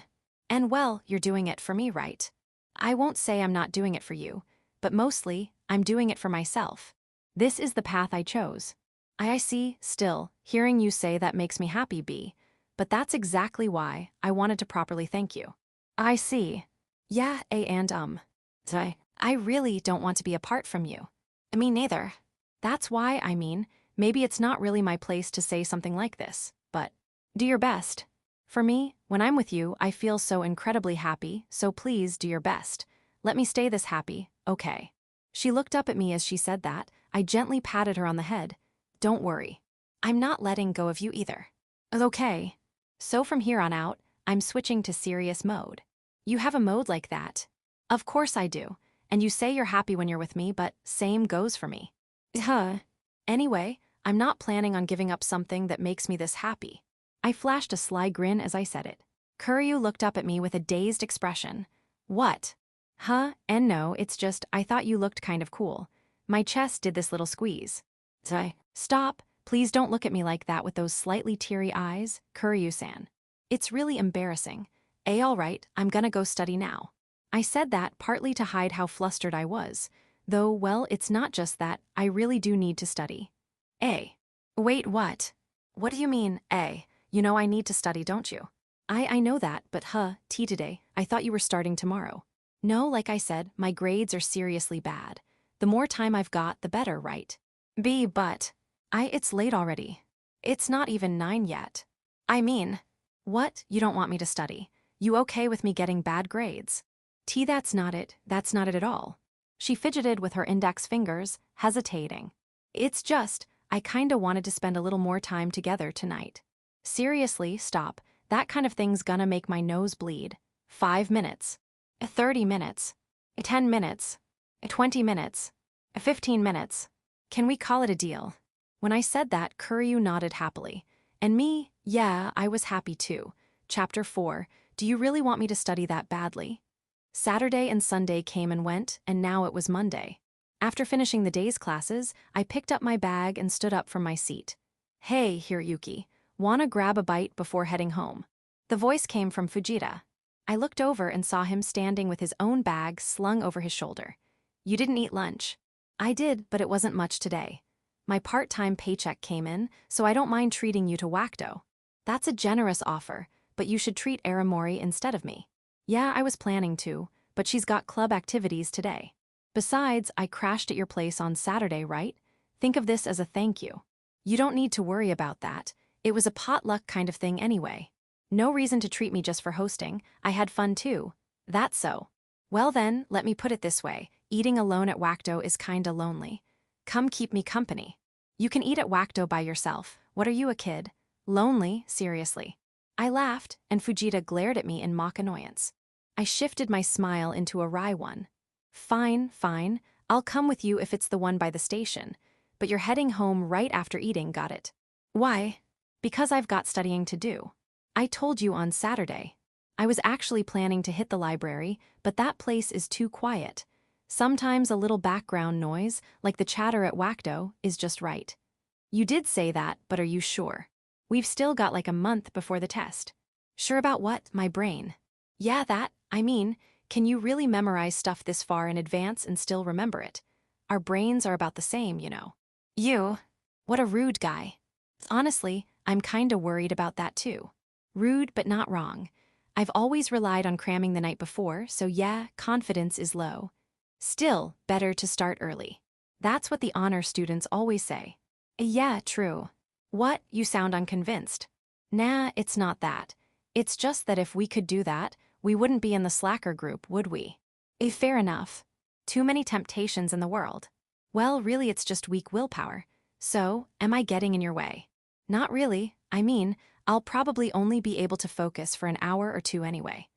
And well, you're doing it for me, right? I won't say I'm not doing it for you, but mostly, I'm doing it for myself. This is the path I chose. I see, still, hearing you say that makes me happy, B. But that's exactly why I wanted to properly thank you. I see. Yeah, I really don't want to be apart from you. Me neither. That's why, maybe it's not really my place to say something like this, but do your best. For me, when I'm with you, I feel so incredibly happy, so please do your best. Let me stay this happy, okay? She looked up at me as she said that. I gently patted her on the head. Don't worry. I'm not letting go of you either. Okay. So from here on out, I'm switching to serious mode. You have a mode like that? Of course I do. And you say you're happy when you're with me, but same goes for me. Anyway, I'm not planning on giving up something that makes me this happy. I flashed a sly grin as I said it. Kuryu looked up at me with a dazed expression. What? And no, it's just, I thought you looked kind of cool. My chest did this little squeeze. Stop, please don't look at me like that with those slightly teary eyes, Kuryu-san. It's really embarrassing. Alright, I'm gonna go study now. I said that partly to hide how flustered I was. Though, well, it's not just that, I really do need to study. Wait, what? What do you mean, You know I need to study, don't you? I know that, but today, I thought you were starting tomorrow. No, like I said, my grades are seriously bad. The more time I've got, the better, right? But it's late already. It's not even 9 yet. What? You don't want me to study? You okay with me getting bad grades? That's not it at all. She fidgeted with her index fingers, hesitating. It's just, I kinda wanted to spend a little more time together tonight. Seriously, stop, that kind of thing's gonna make my nose bleed. 5 minutes. 30 minutes. 10 minutes. 20 minutes. 15 minutes. Can we call it a deal? When I said that, Kuryu nodded happily. And me, yeah, I was happy too. Chapter 4, do you really want me to study that badly? Saturday and Sunday came and went, and now it was Monday. After finishing the day's classes, I picked up my bag and stood up from my seat. Hey, Hiroyuki, wanna grab a bite before heading home? The voice came from Fujita. I looked over and saw him standing with his own bag slung over his shoulder. You didn't eat lunch. I did, but it wasn't much today. My part-time paycheck came in, so I don't mind treating you to Wakdo. That's a generous offer, but you should treat Aramori instead of me. Yeah, I was planning to, but she's got club activities today. Besides, I crashed at your place on Saturday, right? Think of this as a thank you. You don't need to worry about that. It was a potluck kind of thing anyway. No reason to treat me just for hosting. I had fun too. That's so. Well then, let me put it this way. Eating alone at Wakdo is kinda lonely. Come keep me company. You can eat at Wakdo by yourself. What are you, a kid? Lonely, seriously. I laughed, and Fujita glared at me in mock annoyance. I shifted my smile into a wry one. Fine. I'll come with you if it's the one by the station. But you're heading home right after eating, got it? Why? Because I've got studying to do. I told you on Saturday. I was actually planning to hit the library, but that place is too quiet. Sometimes a little background noise, like the chatter at Wakdo, is just right. You did say that, but are you sure? We've still got like a month before the test. Sure about what? My brain. Yeah, can you really memorize stuff this far in advance and still remember it? Our brains are about the same, you know. You? What a rude guy. Honestly, I'm kinda worried about that too. Rude but not wrong. I've always relied on cramming the night before, so yeah, confidence is low. Still, better to start early. That's what the honor students always say. Yeah, true. What? You sound unconvinced. Nah, it's not that. It's just that if we could do that, we wouldn't be in the slacker group, would we? Fair enough. Too many temptations in the world. Well, really it's just weak willpower. So, am I getting in your way? Not really. I mean, I'll probably only be able to focus for an hour or two anyway.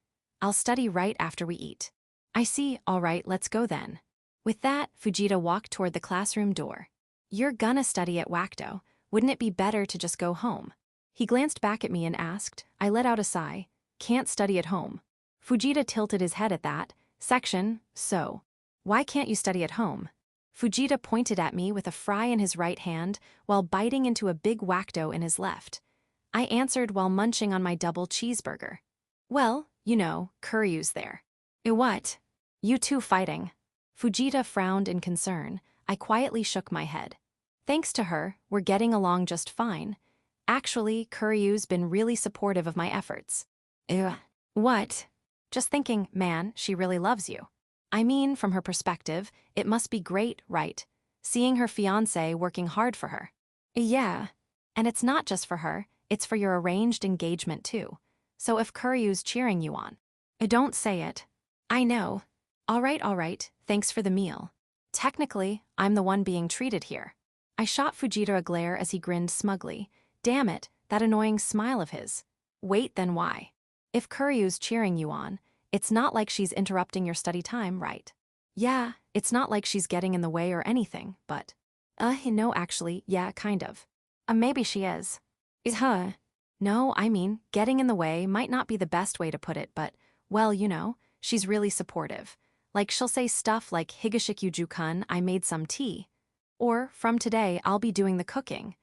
I'll study right after we eat. I see, all right, let's go then. With that, Fujita walked toward the classroom door. You're gonna study at Wakdo. Wouldn't it be better to just go home? He glanced back at me and asked. I let out a sigh. Can't study at home. Fujita tilted his head at that. Section, so. Why can't you study at home? Fujita pointed at me with a fry in his right hand while biting into a big Wakdo in his left. I answered while munching on my double cheeseburger. Well, you know, Kuryu's there. What? You two fighting. Fujita frowned in concern. I quietly shook my head. Thanks to her, we're getting along just fine. Actually, Kuryu's been really supportive of my efforts. What? Just thinking, man, she really loves you. I mean, from her perspective, it must be great, right? Seeing her fiancé working hard for her. Yeah. And it's not just for her, it's for your arranged engagement too. So if Kuryu's cheering you on. Don't say it. I know. All right, thanks for the meal. Technically, I'm the one being treated here. I shot Fujita a glare as he grinned smugly. Damn it, that annoying smile of his. Wait, then why? If Kuryu's cheering you on, it's not like she's interrupting your study time, right? Yeah, it's not like she's getting in the way or anything, but... no, actually, yeah, kind of. Maybe she is. No, I mean, getting in the way might not be the best way to put it, but, well, you know, she's really supportive. Like, she'll say stuff like, Higashikyu-kun, I made some tea. Or, from today, I'll be doing the cooking.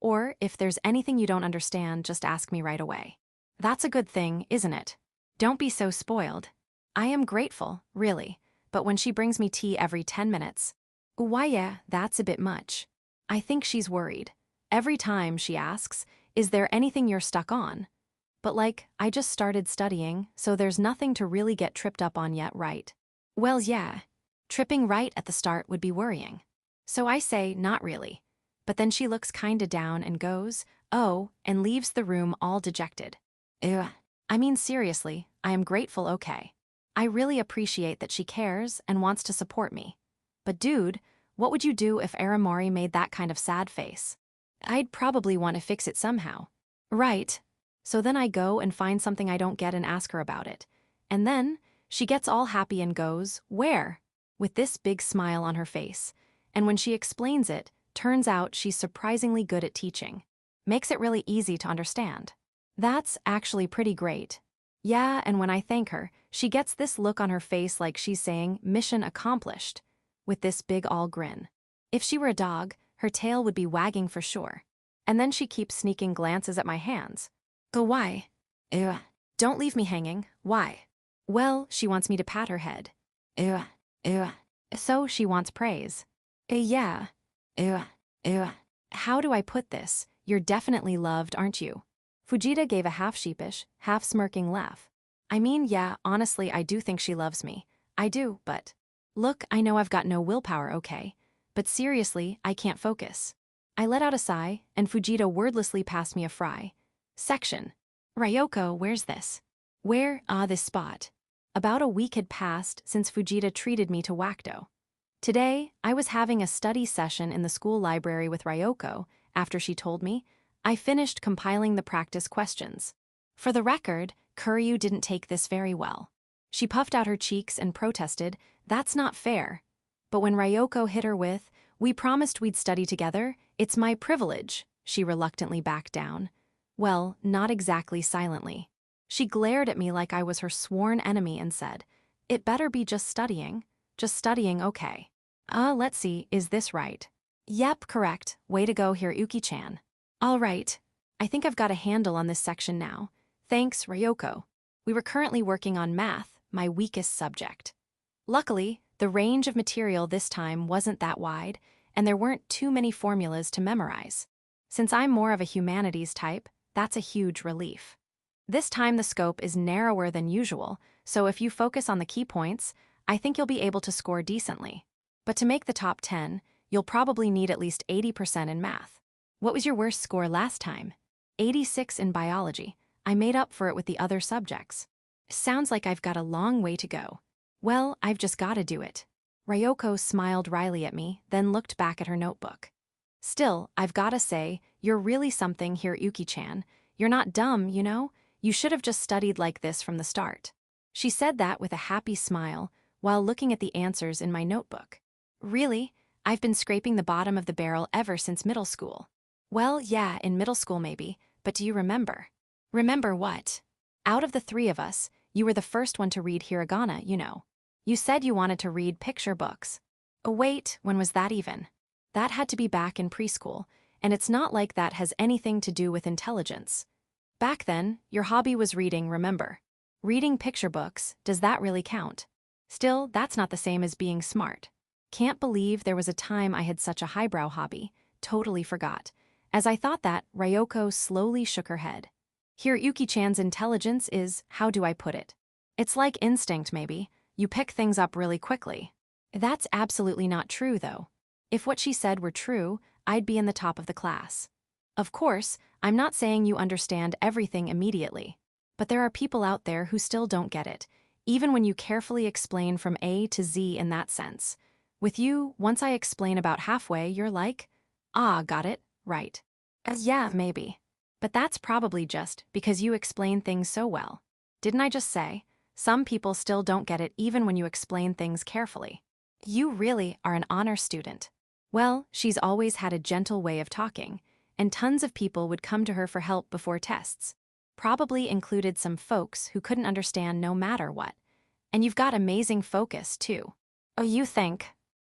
Or, if there's anything you don't understand, just ask me right away. That's a good thing, isn't it? Don't be so spoiled. I am grateful, really, but when she brings me tea every 10 minutes. Why, yeah, that's a bit much. I think she's worried. Every time she asks, is there anything you're stuck on? But like, I just started studying, so there's nothing to really get tripped up on yet, right? Well, yeah. Tripping right at the start would be worrying. So I say, not really. But then she looks kinda down and goes, oh, and leaves the room all dejected. I mean, seriously, I am grateful, okay. I really appreciate that she cares and wants to support me. But dude, what would you do if Aramori made that kind of sad face? I'd probably want to fix it somehow. Right. So then I go and find something I don't get and ask her about it. And then, she gets all happy and goes, where? With this big smile on her face. And when she explains it, turns out she's surprisingly good at teaching. Makes it really easy to understand. That's actually pretty great. Yeah, and when I thank her, she gets this look on her face like she's saying, mission accomplished, with this big all grin. If she were a dog, her tail would be wagging for sure. And then she keeps sneaking glances at my hands. Go why? Don't leave me hanging, why? Well, she wants me to pat her head. So she wants praise. Yeah. How do I put this? You're definitely loved, aren't you? Fujita gave a half-sheepish, half-smirking laugh. I mean, yeah, honestly, I do think she loves me. I do, but... Look, I know I've got no willpower, okay? But seriously, I can't focus. I let out a sigh, and Fujita wordlessly passed me a fry. Section. Ryoko, where's this? Where? This spot. About a week had passed since Fujita treated me to Wakdo. Today, I was having a study session in the school library with Ryoko. After she told me, I finished compiling the practice questions. For the record, Kuryu didn't take this very well. She puffed out her cheeks and protested, that's not fair. But when Ryoko hit her with, we promised we'd study together, it's my privilege, she reluctantly backed down. Well, not exactly silently. She glared at me like I was her sworn enemy and said, it better be just studying, okay. Let's see, is this right? Yep, correct, way to go Hiruki-chan. All right, I think I've got a handle on this section now. Thanks, Ryoko. We were currently working on math, my weakest subject. Luckily, the range of material this time wasn't that wide, and there weren't too many formulas to memorize. Since I'm more of a humanities type, that's a huge relief. This time the scope is narrower than usual, so if you focus on the key points, I think you'll be able to score decently. But to make the top 10, you'll probably need at least 80% in math. What was your worst score last time? 86 in biology. I made up for it with the other subjects. Sounds like I've got a long way to go. Well, I've just gotta do it. Ryoko smiled wryly at me, then looked back at her notebook. Still, I've gotta say, you're really something here, Yuki-chan. You're not dumb, you know? You should have just studied like this from the start. She said that with a happy smile, while looking at the answers in my notebook. Really? I've been scraping the bottom of the barrel ever since middle school. Well, yeah, in middle school maybe, but do you remember? Remember what? Out of the three of us, you were the first one to read hiragana, you know. You said you wanted to read picture books. Oh wait, when was that even? That had to be back in preschool, and it's not like that has anything to do with intelligence. Back then, your hobby was reading, remember? Reading picture books, does that really count? Still, that's not the same as being smart. Can't believe there was a time I had such a highbrow hobby. Totally forgot. As I thought that, Ryoko slowly shook her head. Here, Yuki-chan's intelligence is, how do I put it? It's like instinct, maybe. You pick things up really quickly. That's absolutely not true, though. If what she said were true, I'd be in the top of the class. Of course, I'm not saying you understand everything immediately. But there are people out there who still don't get it, even when you carefully explain from A to Z in that sense. With you, once I explain about halfway, you're like, ah, got it, right. Yeah, maybe. But that's probably just because you explain things so well. Didn't I just say? Some people still don't get it even when you explain things carefully. You really are an honor student. Well, she's always had a gentle way of talking, and tons of people would come to her for help before tests. Probably included some folks who couldn't understand no matter what. And you've got amazing focus, too. Oh, you think?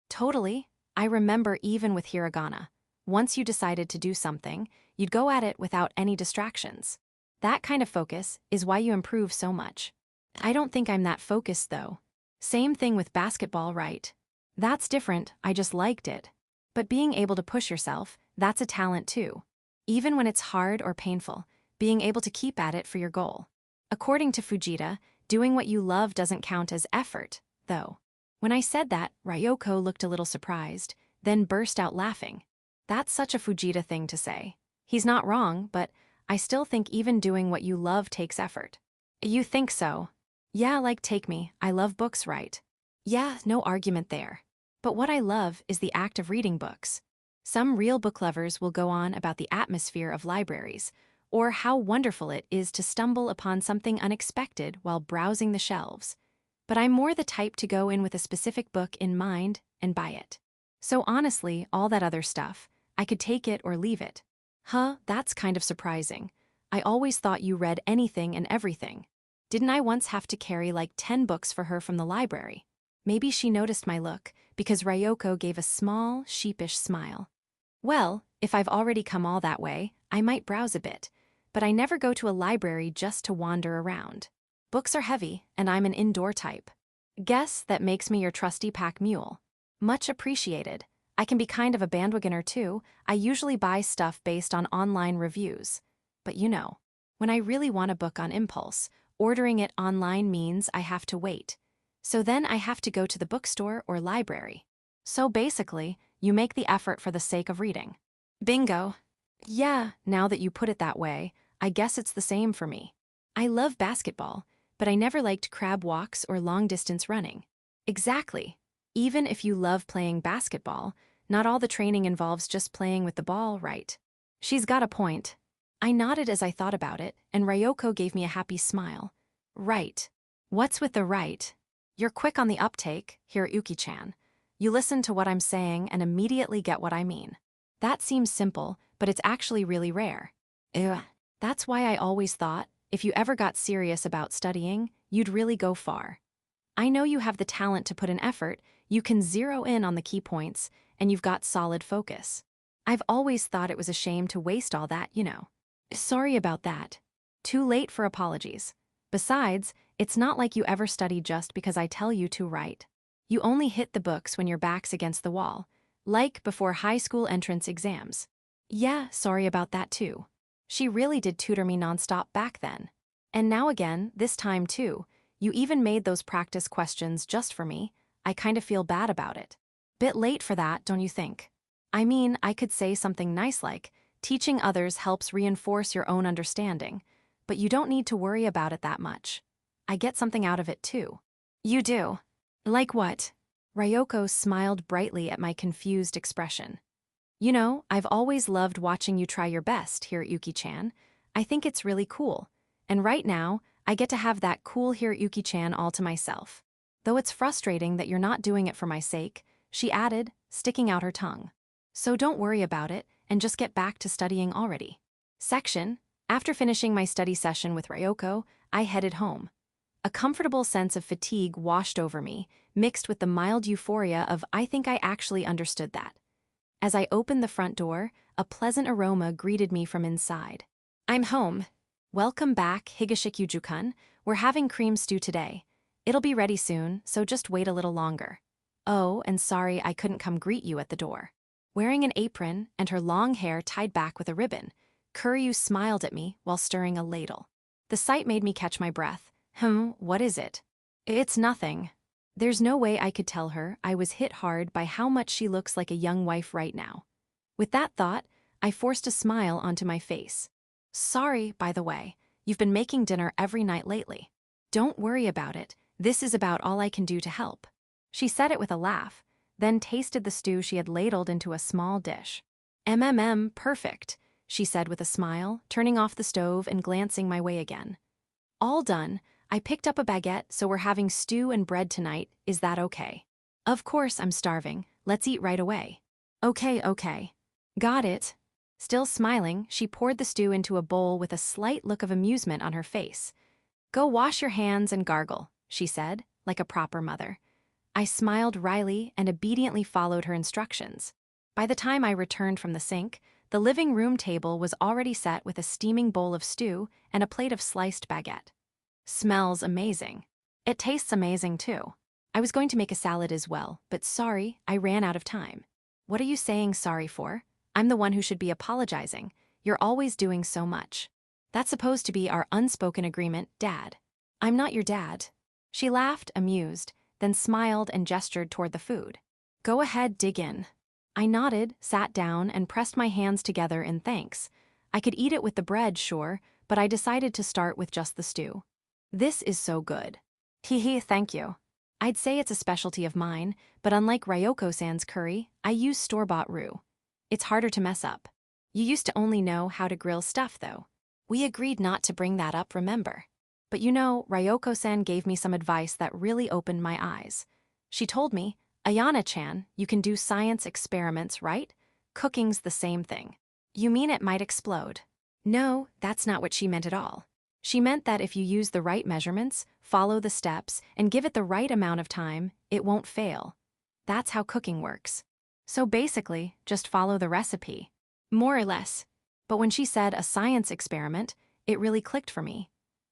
Totally. I remember even with hiragana. Once you decided to do something, you'd go at it without any distractions. That kind of focus is why you improve so much. I don't think I'm that focused, though. Same thing with basketball, right? That's different, I just liked it. But being able to push yourself, that's a talent too. Even when it's hard or painful, being able to keep at it for your goal. According to Fujita, doing what you love doesn't count as effort, though. When I said that, Ryoko looked a little surprised, then burst out laughing. That's such a Fujita thing to say. He's not wrong, but I still think even doing what you love takes effort. You think so? Yeah, like take me, I love books, right? Yeah, no argument there. But what I love is the act of reading books. Some real book lovers will go on about the atmosphere of libraries, or how wonderful it is to stumble upon something unexpected while browsing the shelves. But I'm more the type to go in with a specific book in mind and buy it. So honestly, all that other stuff, I could take it or leave it. Huh, that's kind of surprising. I always thought you read anything and everything. Didn't I once have to carry like 10 books for her from the library? Maybe she noticed my look, because Ryoko gave a small, sheepish smile. Well, if I've already come all that way, I might browse a bit, but I never go to a library just to wander around. Books are heavy, and I'm an indoor type. Guess that makes me your trusty pack mule. Much appreciated. I can be kind of a bandwagoner too. I usually buy stuff based on online reviews. But you know, when I really want a book on impulse, ordering it online means I have to wait. So then I have to go to the bookstore or library. So basically, you make the effort for the sake of reading. Bingo. Yeah, now that you put it that way, I guess it's the same for me. I love basketball, but I never liked crab walks or long-distance running. Exactly. Even if you love playing basketball, not all the training involves just playing with the ball, right? She's got a point. I nodded as I thought about it, and Ryoko gave me a happy smile. Right. What's with the right? You're quick on the uptake, here at Yuki-chan. You listen to what I'm saying and immediately get what I mean. That seems simple, but it's actually really rare. Ugh. That's why I always thought, if you ever got serious about studying, you'd really go far. I know you have the talent to put in effort, you can zero in on the key points, and you've got solid focus. I've always thought it was a shame to waste all that, you know. Sorry about that. Too late for apologies. Besides, it's not like you ever study just because I tell you to, right? You only hit the books when your back's against the wall, like before high school entrance exams. Yeah, sorry about that too. She really did tutor me nonstop back then. And now again, this time too. You even made those practice questions just for me. I kind of feel bad about it. Bit late for that, don't you think? I mean, I could say something nice like, teaching others helps reinforce your own understanding, but you don't need to worry about it that much. I get something out of it too. You do? Like what? Ryoko smiled brightly at my confused expression. You know, I've always loved watching you try your best here at Yuki-chan. I think it's really cool. And right now, I get to have that cool here at Yuki-chan all to myself. Though it's frustrating that you're not doing it for my sake, she added, sticking out her tongue. So don't worry about it, and just get back to studying already. Section. After finishing my study session with Ryoko, I headed home. A comfortable sense of fatigue washed over me, mixed with the mild euphoria of I think I actually understood that. As I opened the front door, a pleasant aroma greeted me from inside. I'm home. Welcome back, Higashikuju-kun. We're having cream stew today. It'll be ready soon, so just wait a little longer. Oh, and sorry I couldn't come greet you at the door. Wearing an apron and her long hair tied back with a ribbon, Kuryu smiled at me while stirring a ladle. The sight made me catch my breath. What is it? It's nothing. There's no way I could tell her I was hit hard by how much she looks like a young wife right now. With that thought, I forced a smile onto my face. Sorry, by the way, you've been making dinner every night lately. Don't worry about it, this is about all I can do to help. She said it with a laugh, then tasted the stew she had ladled into a small dish. Perfect, she said with a smile, turning off the stove and glancing my way again. All done. I picked up a baguette, so we're having stew and bread tonight, is that okay? Of course I'm starving, let's eat right away. Okay. Got it. Still smiling, she poured the stew into a bowl with a slight look of amusement on her face. Go wash your hands and gargle, she said, like a proper mother. I smiled wryly and obediently followed her instructions. By the time I returned from the sink, the living room table was already set with a steaming bowl of stew and a plate of sliced baguette. Smells amazing. It tastes amazing too. I was going to make a salad as well, but sorry, I ran out of time. What are you saying sorry for? I'm the one who should be apologizing. You're always doing so much. That's supposed to be our unspoken agreement, Dad. I'm not your dad. She laughed, amused, then smiled and gestured toward the food. Go ahead, dig in. I nodded, sat down, and pressed my hands together in thanks. I could eat it with the bread, sure, but I decided to start with just the stew. This is so good. Thank you. I'd say it's a specialty of mine, but unlike Ryoko-san's curry, I use store-bought roux. It's harder to mess up. You used to only know how to grill stuff, though. We agreed not to bring that up, remember? But you know, Ryoko-san gave me some advice that really opened my eyes. She told me, Ayana-chan, you can do science experiments, right? Cooking's the same thing. You mean it might explode? No, that's not what she meant at all. She meant that if you use the right measurements, follow the steps, and give it the right amount of time, it won't fail. That's how cooking works. So basically, just follow the recipe. More or less. But when she said a science experiment, it really clicked for me.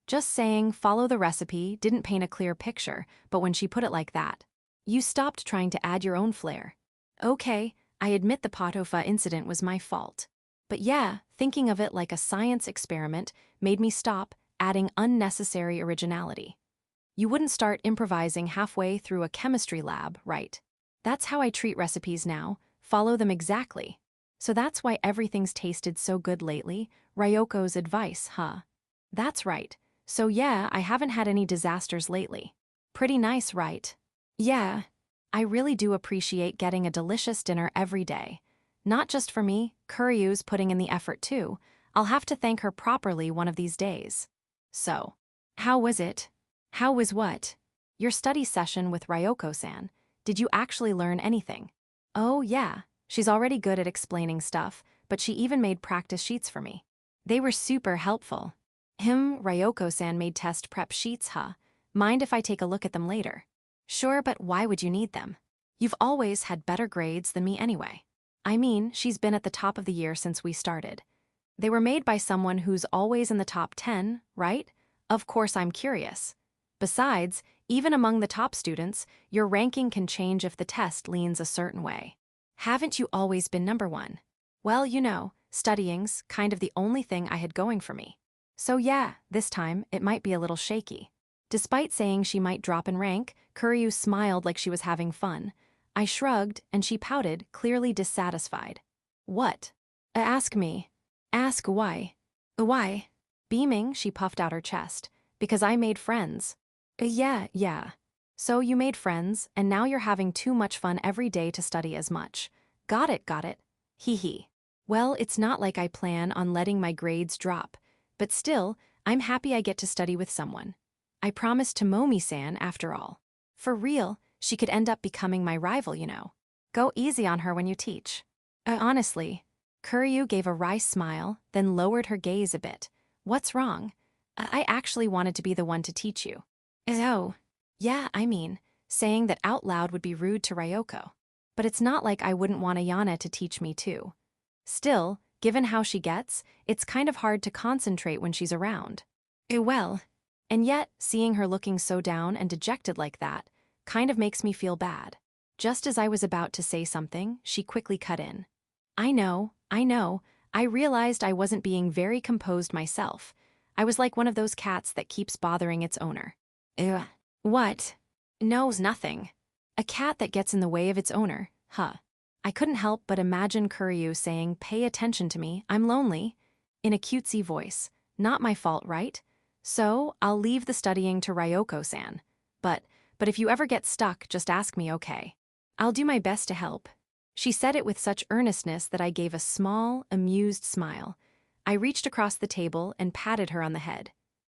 Just saying follow the recipe didn't paint a clear picture, but when she put it like that, you stopped trying to add your own flair. Okay, I admit the Potofa incident was my fault. But yeah, thinking of it like a science experiment made me stop adding unnecessary originality. You wouldn't start improvising halfway through a chemistry lab, right? That's how I treat recipes now, follow them exactly. So that's why everything's tasted so good lately, Ryoko's advice, huh? That's right. So yeah, I haven't had any disasters lately. Pretty nice, right? Yeah. I really do appreciate getting a delicious dinner every day. Not just for me, Kuryu's putting in the effort too. I'll have to thank her properly one of these days. So, how was it? How was what? Your study session with Ryoko-san. Did you actually learn anything? Oh yeah, she's already good at explaining stuff, but she even made practice sheets for me. They were super helpful. Ryoko-san made test prep sheets, huh? Mind if I take a look at them later? Sure, but why would you need them? You've always had better grades than me anyway. I mean, she's been at the top of the year since we started. They were made by someone who's always in the top 10, right? Of course I'm curious. Besides, even among the top students, your ranking can change if the test leans a certain way. Haven't you always been number one? Well, you know, studying's kind of the only thing I had going for me. So yeah, this time, it might be a little shaky. Despite saying she might drop in rank, Kuryu smiled like she was having fun. I shrugged, and she pouted, clearly dissatisfied. What? Ask me. Ask why. Why? Beaming, she puffed out her chest. Because I made friends. Yeah. So you made friends, and now you're having too much fun every day to study as much. Got it. Hee hee. Well, it's not like I plan on letting my grades drop. But still, I'm happy I get to study with someone. I promised Tomomi-san, after all. For real, she could end up becoming my rival, you know. Go easy on her when you teach. Honestly. Kuryu gave a wry smile, then lowered her gaze a bit. What's wrong? I actually wanted to be the one to teach you. Oh. Yeah, saying that out loud would be rude to Ryoko. But it's not like I wouldn't want Ayana to teach me too. Still, given how she gets, it's kind of hard to concentrate when she's around. Well. And yet, seeing her looking so down and dejected like that kind of makes me feel bad. Just as I was about to say something, she quickly cut in. I know. I realized I wasn't being very composed myself. I was like one of those cats that keeps bothering its owner. Ugh. What? Knows nothing. A cat that gets in the way of its owner, huh? I couldn't help but imagine Kuryu saying, "Pay attention to me, I'm lonely," in a cutesy voice. Not my fault, right? So, I'll leave the studying to Ryoko-san. But if you ever get stuck, just ask me, okay? I'll do my best to help. She said it with such earnestness that I gave a small, amused smile. I reached across the table and patted her on the head.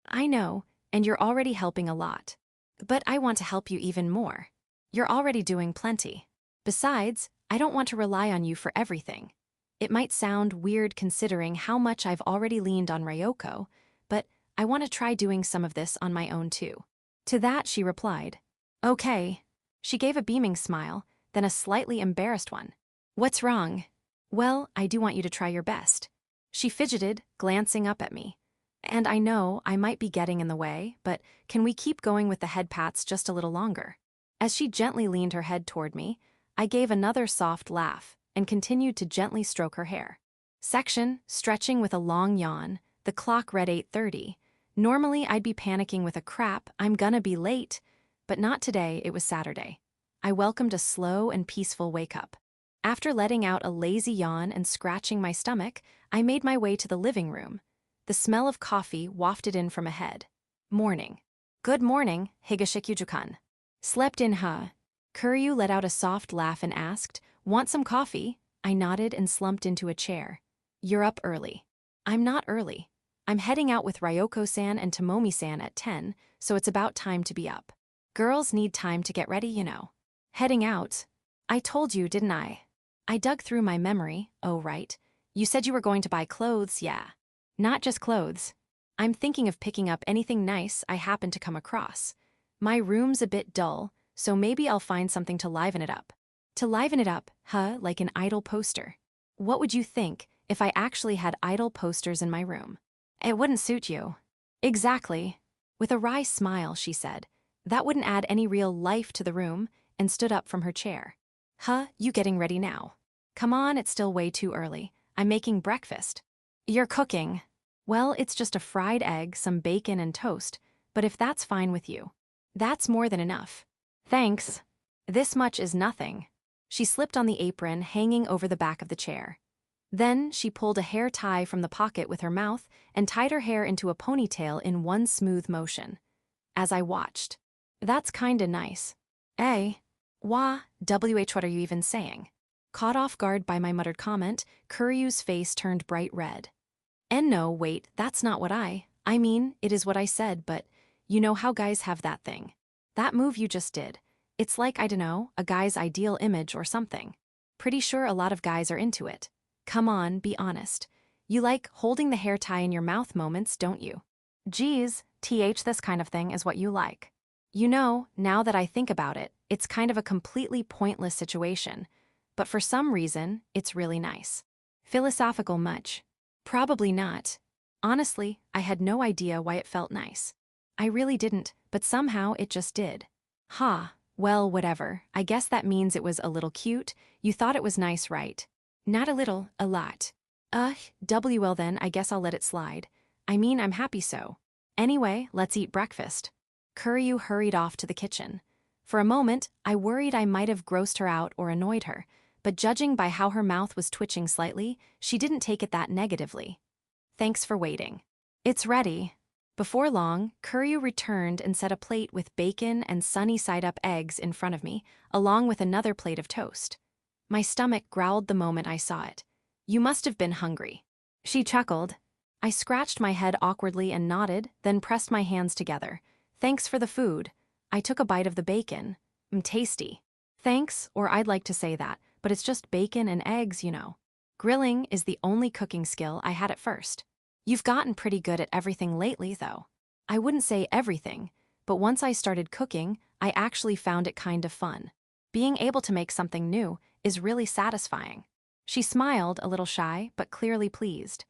I know, and you're already helping a lot. But I want to help you even more. You're already doing plenty. Besides, I don't want to rely on you for everything. It might sound weird considering how much I've already leaned on Ryoko, but I want to try doing some of this on my own too. To that she replied, okay. She gave a beaming smile, then a slightly embarrassed one. What's wrong? Well, I do want you to try your best. She fidgeted, glancing up at me. And I know I might be getting in the way, but can we keep going with the head pats just a little longer? As she gently leaned her head toward me, I gave another soft laugh and continued to gently stroke her hair. Stretching with a long yawn. The clock read 8:30. Normally I'd be panicking with a crap, I'm gonna be late. But not today, it was Saturday. I welcomed a slow and peaceful wake-up. After letting out a lazy yawn and scratching my stomach, I made my way to the living room. The smell of coffee wafted in from ahead. Morning. Good morning, Higashikujukan. Slept in, huh? Kuryu let out a soft laugh and asked, want some coffee? I nodded and slumped into a chair. You're up early. I'm not early. I'm heading out with Ryoko-san and Tomomi-san at 10, so it's about time to be up. Girls need time to get ready, you know. Heading out. I told you, didn't I? I dug through my memory. Oh, right. You said you were going to buy clothes, yeah. Not just clothes. I'm thinking of picking up anything nice I happen to come across. My room's a bit dull, so maybe I'll find something to liven it up. To liven it up, huh, like an idol poster. What would you think if I actually had idol posters in my room? It wouldn't suit you. Exactly. With a wry smile, she said, that wouldn't add any real life to the room, and stood up from her chair. Huh, you getting ready now? Come on, it's still way too early. I'm making breakfast. You're cooking. Well, it's just a fried egg, some bacon and toast, but if that's fine with you. That's more than enough. Thanks. This much is nothing. She slipped on the apron hanging over the back of the chair. Then she pulled a hair tie from the pocket with her mouth and tied her hair into a ponytail in one smooth motion. As I watched. That's kinda nice. What are you even saying? Caught off guard by my muttered comment, Kuryu's face turned bright red. And no, wait, that's not what I mean, it is what I said, but you know how guys have that thing. That move you just did. It's like, I dunno, a guy's ideal image or something. Pretty sure a lot of guys are into it. Come on, be honest. You like holding the hair tie in your mouth moments, don't you? Geez, this kind of thing is what you like. You know, now that I think about it, it's kind of a completely pointless situation. But for some reason, it's really nice. Philosophical much? Probably not. Honestly, I had no idea why it felt nice. I really didn't, but somehow it just did. Well, whatever. I guess that means it was a little cute. You thought it was nice, right? Not a little, a lot. Well then, I guess I'll let it slide. I mean, I'm happy so. Anyway, let's eat breakfast. Kuryu hurried off to the kitchen. For a moment, I worried I might have grossed her out or annoyed her, but judging by how her mouth was twitching slightly, she didn't take it that negatively. Thanks for waiting. It's ready. Before long, Kuryu returned and set a plate with bacon and sunny-side-up eggs in front of me, along with another plate of toast. My stomach growled the moment I saw it. You must have been hungry. She chuckled. I scratched my head awkwardly and nodded, then pressed my hands together. Thanks for the food. I took a bite of the bacon. Tasty. Thanks, or I'd like to say that, but it's just bacon and eggs, you know. Grilling is the only cooking skill I had at first. You've gotten pretty good at everything lately, though. I wouldn't say everything, but once I started cooking, I actually found it kind of fun. Being able to make something new is really satisfying. She smiled, a little shy, but clearly pleased.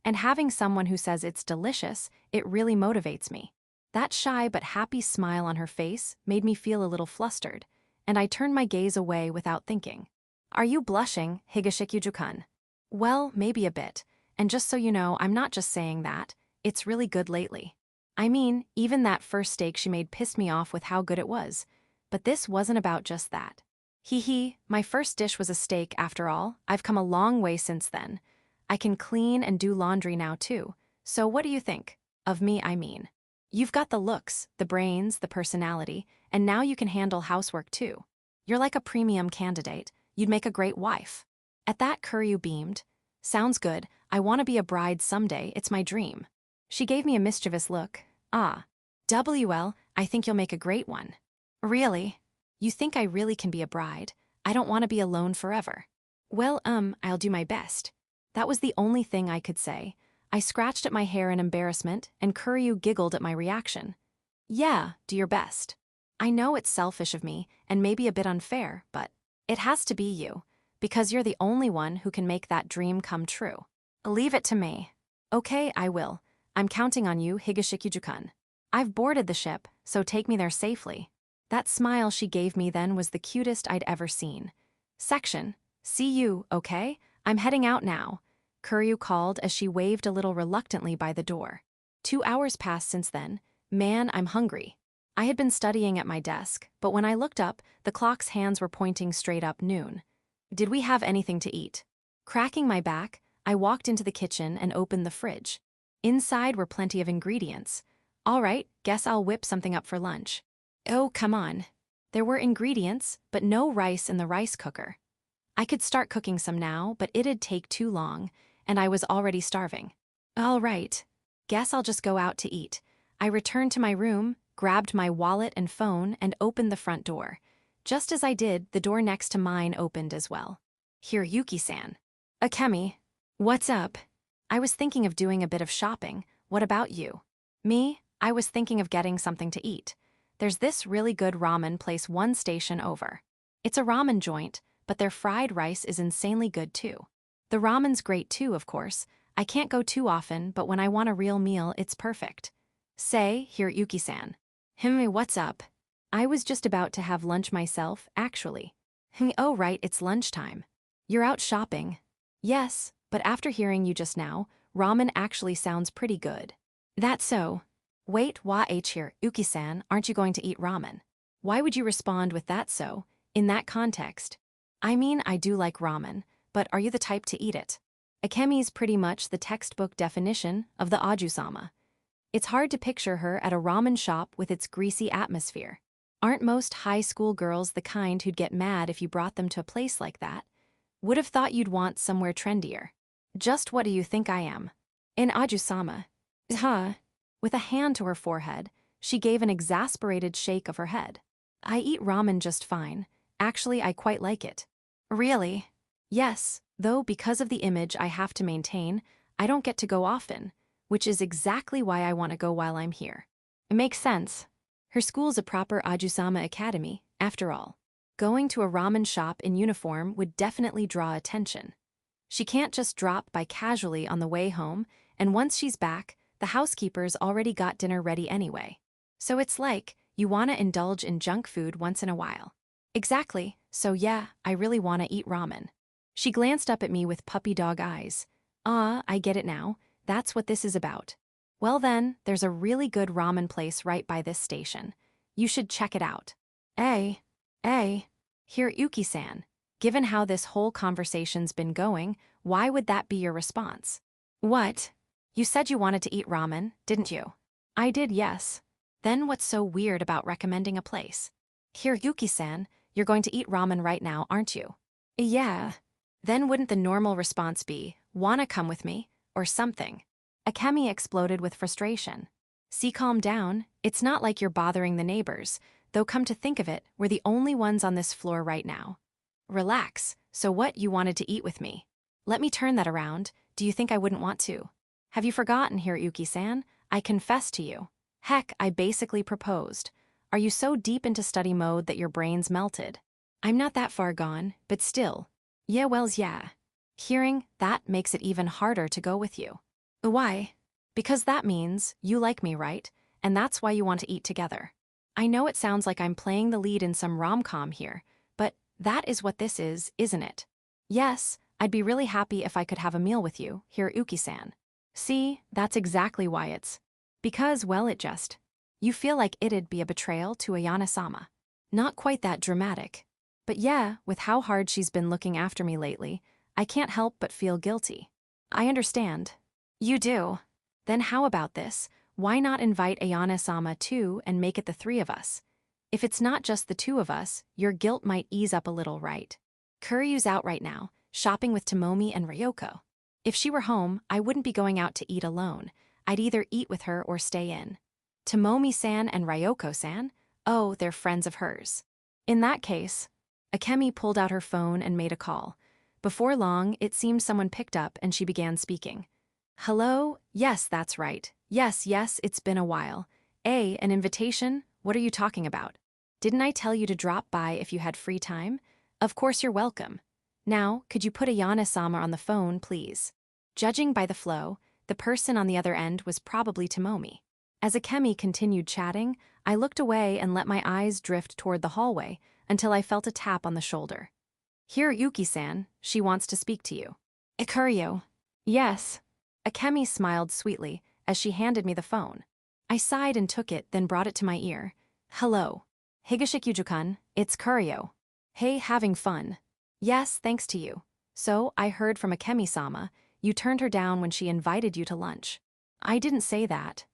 And having someone who says it's delicious, it really motivates me. That shy but happy smile on her face made me feel a little flustered, and I turned my gaze away without thinking. Are you blushing, Higashikuju-kun? Well, maybe a bit. And just so you know, I'm not just saying that. It's really good lately. I mean, even that first steak she made pissed me off with how good it was. But this wasn't about just that. Hee hee, my first dish was a steak after all. I've come a long way since then. I can clean and do laundry now too. So what do you think? Of me, I mean. You've got the looks, the brains, the personality, and now you can handle housework too. You're like a premium candidate. You'd make a great wife. At that, Kuryu beamed. Sounds good. I want to be a bride someday. It's my dream. She gave me a mischievous look. Ah. WL, I think you'll make a great one. Really? You think I really can be a bride? I don't want to be alone forever. Well, I'll do my best. That was the only thing I could say. I scratched at my hair in embarrassment, and Kuryu giggled at my reaction. Yeah, do your best. I know it's selfish of me, and maybe a bit unfair, but it has to be you, because you're the only one who can make that dream come true. Leave it to me. Okay, I will. I'm counting on you, Higashikuju-kun. I've boarded the ship, so take me there safely. That smile she gave me then was the cutest I'd ever seen. Section. See you, okay? I'm heading out now. Kuryu called as she waved a little reluctantly by the door. 2 hours passed since then. Man, I'm hungry. I had been studying at my desk, but when I looked up, the clock's hands were pointing straight up noon. Did we have anything to eat? Cracking my back, I walked into the kitchen and opened the fridge. Inside were plenty of ingredients. All right, guess I'll whip something up for lunch. Oh, come on. There were ingredients, but no rice in the rice cooker. I could start cooking some now, but it'd take too long, and I was already starving. All right. Guess I'll just go out to eat. I returned to my room, grabbed my wallet and phone, and opened the front door. Just as I did, the door next to mine opened as well. Here, Yuki-san. Akemi. What's up? I was thinking of doing a bit of shopping. What about you? Me? I was thinking of getting something to eat. There's this really good ramen place 1 station over. It's a ramen joint, but their fried rice is insanely good too. The ramen's great too, of course. I can't go too often, but when I want a real meal, it's perfect. Say, here, Yuki-san. What's up? I was just about to have lunch myself, actually. Oh, right, it's lunchtime. You're out shopping. Yes, but after hearing you just now, ramen actually sounds pretty good. That's so. Wait, here, Yuki-san, aren't you going to eat ramen? Why would you respond with that so, in that context? I mean, I do like ramen, but are you the type to eat it? Akemi's pretty much the textbook definition of the oujo-sama. It's hard to picture her at a ramen shop with its greasy atmosphere. Aren't most high school girls the kind who'd get mad if you brought them to a place like that? Would have thought you'd want somewhere trendier. Just what do you think I am? An oujo-sama. Huh? With a hand to her forehead, she gave an exasperated shake of her head. I eat ramen just fine. Actually, I quite like it. Really? Yes, though because of the image I have to maintain, I don't get to go often, which is exactly why I want to go while I'm here. It makes sense. Her school's a proper oujo-sama academy, after all. Going to a ramen shop in uniform would definitely draw attention. She can't just drop by casually on the way home, and once she's back, the housekeeper's already got dinner ready anyway. So it's like, you want to indulge in junk food once in a while. Exactly, so yeah, I really want to eat ramen. She glanced up at me with puppy dog eyes. Ah, I get it now. That's what this is about. Well then, there's a really good ramen place right by this station. You should check it out. Eh, Hiroyuki-san, given how this whole conversation's been going, why would that be your response? What? You said you wanted to eat ramen, didn't you? I did, yes. Then what's so weird about recommending a place? Hiroyuki-san, you're going to eat ramen right now, aren't you? Yeah. Then wouldn't the normal response be, wanna come with me, or something? Akemi exploded with frustration. See, calm down, it's not like you're bothering the neighbors, though come to think of it, we're the only ones on this floor right now. Relax, so what, you wanted to eat with me? Let me turn that around, do you think I wouldn't want to? Have you forgotten, Hiroyuki-san? I confessed to you. Heck, I basically proposed. Are you so deep into study mode that your brain's melted? I'm not that far gone, but still. Yeah, yeah. Hearing that makes it even harder to go with you. Why? Because that means you like me, right? And that's why you want to eat together. I know it sounds like I'm playing the lead in some rom-com here, but that is what this is, isn't it? Yes, I'd be really happy if I could have a meal with you, Hiroyuki-san. See, that's exactly why it's. Because, well, it just. You feel like it'd be a betrayal to Ayana-sama. Not quite that dramatic. But yeah, with how hard she's been looking after me lately, I can't help but feel guilty. I understand. You do. Then how about this? Why not invite Ayana-sama too and make it the three of us? If it's not just the two of us, your guilt might ease up a little, right? Kuryu's out right now, shopping with Tomomi and Ryoko. If she were home, I wouldn't be going out to eat alone. I'd either eat with her or stay in. Tomomi-san and Ryoko-san? Oh, they're friends of hers. In that case, Akemi pulled out her phone and made a call. Before long, it seemed someone picked up and she began speaking. Hello? Yes, that's right. Yes, it's been a while. An invitation? What are you talking about? Didn't I tell you to drop by if you had free time? Of course you're welcome. Now, could you put Ayana-sama on the phone, please? Judging by the flow, the person on the other end was probably Tomomi. As Akemi continued chatting, I looked away and let my eyes drift toward the hallway until I felt a tap on the shoulder. Hiroyuki-san, she wants to speak to you. Ikurio. Yes. Akemi smiled sweetly as she handed me the phone. I sighed and took it, then brought it to my ear. Hello. Higashikuju-kun, it's Kurio. Hey, having fun. Yes, thanks to you. So, I heard from Akemi-sama, you turned her down when she invited you to lunch. I didn't say that.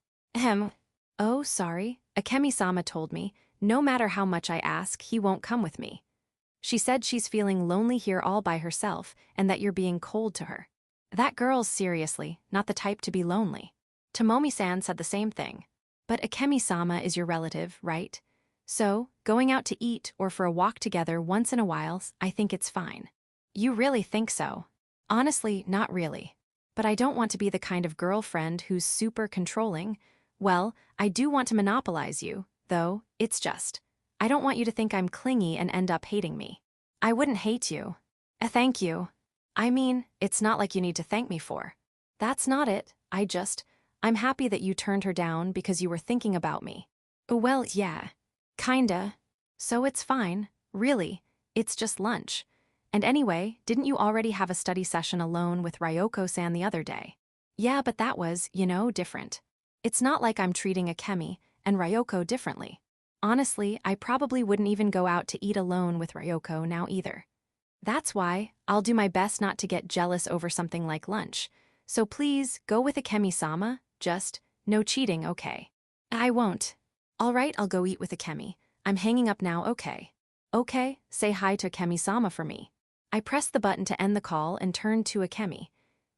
Oh, sorry. Akemi-sama told me, no matter how much I ask, he won't come with me. She said she's feeling lonely here all by herself and that you're being cold to her. That girl's seriously not the type to be lonely. Tomomi-san said the same thing. But Akemi-sama is your relative, right? So, going out to eat or for a walk together once in a while, I think it's fine. You really think so? Honestly, not really. But I don't want to be the kind of girlfriend who's super controlling. Well, I do want to monopolize you, though, it's just. I don't want you to think I'm clingy and end up hating me. I wouldn't hate you. Thank you. I mean, it's not like you need to thank me for. That's not it, I'm happy that you turned her down because you were thinking about me. Well, yeah. Kinda. So it's fine, really, it's just lunch. And anyway, didn't you already have a study session alone with Ryoko-san the other day? Yeah, but that was, different. It's not like I'm treating Akemi and Ryoko differently. Honestly, I probably wouldn't even go out to eat alone with Ryoko now either. That's why I'll do my best not to get jealous over something like lunch. So please, go with Akemi-sama, just, no cheating, okay? I won't. All right, I'll go eat with Akemi. I'm hanging up now, okay? Okay, say hi to Akemi-sama for me. I pressed the button to end the call and turned to Akemi.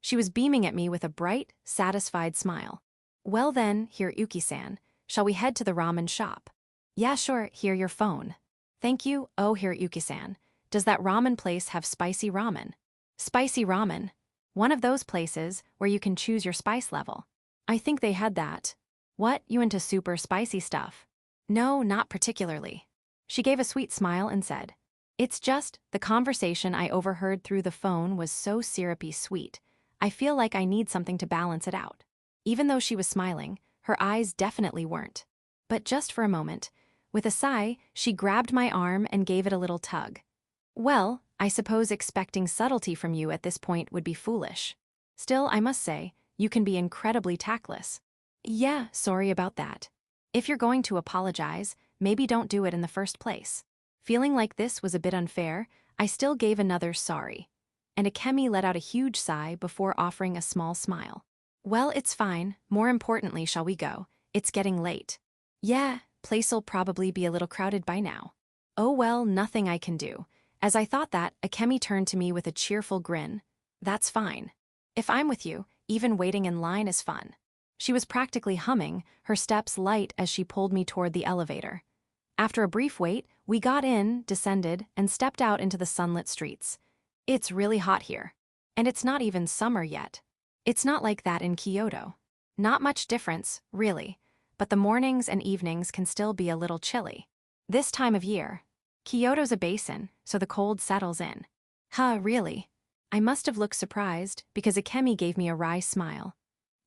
She was beaming at me with a bright, satisfied smile. Well then, Hiroyuki-san, shall we head to the ramen shop? Yeah, sure, here your phone. Thank you, oh Hiroyuki-san. Does that ramen place have spicy ramen? Spicy ramen? One of those places where you can choose your spice level. I think they had that. What, you into super spicy stuff? No, not particularly. She gave a sweet smile and said, it's just, the conversation I overheard through the phone was so syrupy sweet. I feel like I need something to balance it out. Even though she was smiling, her eyes definitely weren't. But just for a moment, with a sigh, she grabbed my arm and gave it a little tug. Well, I suppose expecting subtlety from you at this point would be foolish. Still, I must say, you can be incredibly tactless. Yeah, sorry about that. If you're going to apologize, maybe don't do it in the first place. Feeling like this was a bit unfair, I still gave another sorry. And Akemi let out a huge sigh before offering a small smile. Well, it's fine. More importantly, shall we go? It's getting late. Yeah, place'll probably be a little crowded by now. Oh well, nothing I can do. As I thought that, Akemi turned to me with a cheerful grin. That's fine. If I'm with you, even waiting in line is fun. She was practically humming, her steps light as she pulled me toward the elevator. After a brief wait, we got in, descended, and stepped out into the sunlit streets. It's really hot here. And it's not even summer yet. It's not like that in Kyoto. Not much difference, really, but the mornings and evenings can still be a little chilly. This time of year, Kyoto's a basin, so the cold settles in. Huh, really? I must have looked surprised because Akemi gave me a wry smile.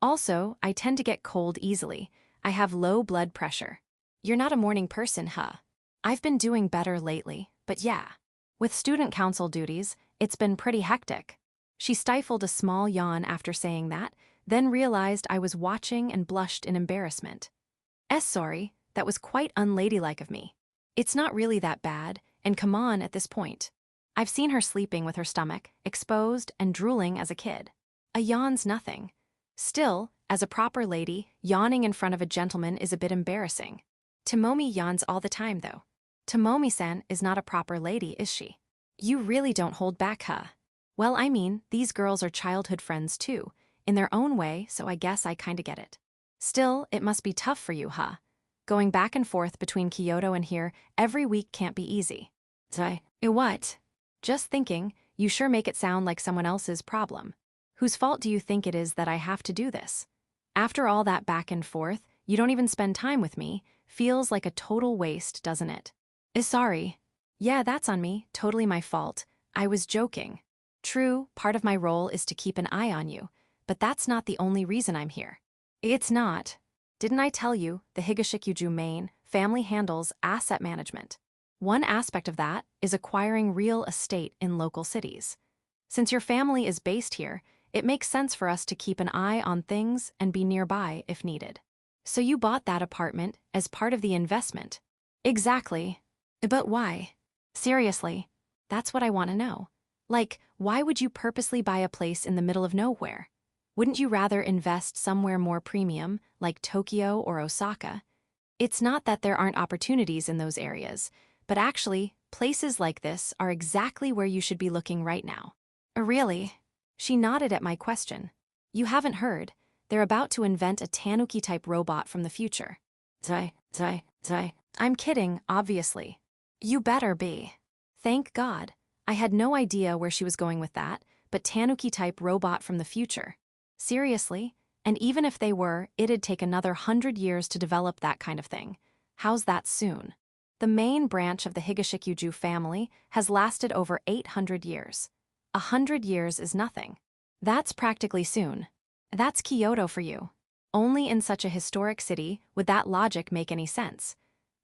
Also, I tend to get cold easily. I have low blood pressure. You're not a morning person, huh? I've been doing better lately, but yeah. With student council duties, it's been pretty hectic. She stifled a small yawn after saying that, then realized I was watching and blushed in embarrassment. Sorry, that was quite unladylike of me. It's not really that bad, and come on at this point. I've seen her sleeping with her stomach, exposed and drooling as a kid. A yawn's nothing. Still, as a proper lady, yawning in front of a gentleman is a bit embarrassing. Tomomi yawns all the time, though. Tomomi-san is not a proper lady, is she? You really don't hold back, huh? Well, I mean, these girls are childhood friends too, in their own way, so I guess I kinda get it. Still, it must be tough for you, huh? Going back and forth between Kyoto and here every week can't be easy. What? Just thinking, you sure make it sound like someone else's problem. Whose fault do you think it is that I have to do this? After all that back and forth, you don't even spend time with me. Feels like a total waste, doesn't it? Sorry. Yeah, that's on me, totally my fault. I was joking. True, part of my role is to keep an eye on you, but that's not the only reason I'm here. It's not. Didn't I tell you, the Higashikuju main family handles asset management? One aspect of that is acquiring real estate in local cities. Since your family is based here, it makes sense for us to keep an eye on things and be nearby if needed. So you bought that apartment as part of the investment. Exactly. But why? Seriously, that's what I want to know. Like, why would you purposely buy a place in the middle of nowhere? Wouldn't you rather invest somewhere more premium, like Tokyo or Osaka? It's not that there aren't opportunities in those areas, but actually, places like this are exactly where you should be looking right now. Really? She nodded at my question. You haven't heard. They're about to invent a tanuki-type robot from the future. I'm kidding, obviously. You better be. Thank God. I had no idea where she was going with that, but tanuki-type robot from the future. Seriously? And even if they were, it'd take another 100 years to develop that kind of thing. How's that soon? The main branch of the Higashikuju family has lasted over 800 years. 100 years is nothing. That's practically soon. That's Kyoto for you. Only in such a historic city would that logic make any sense.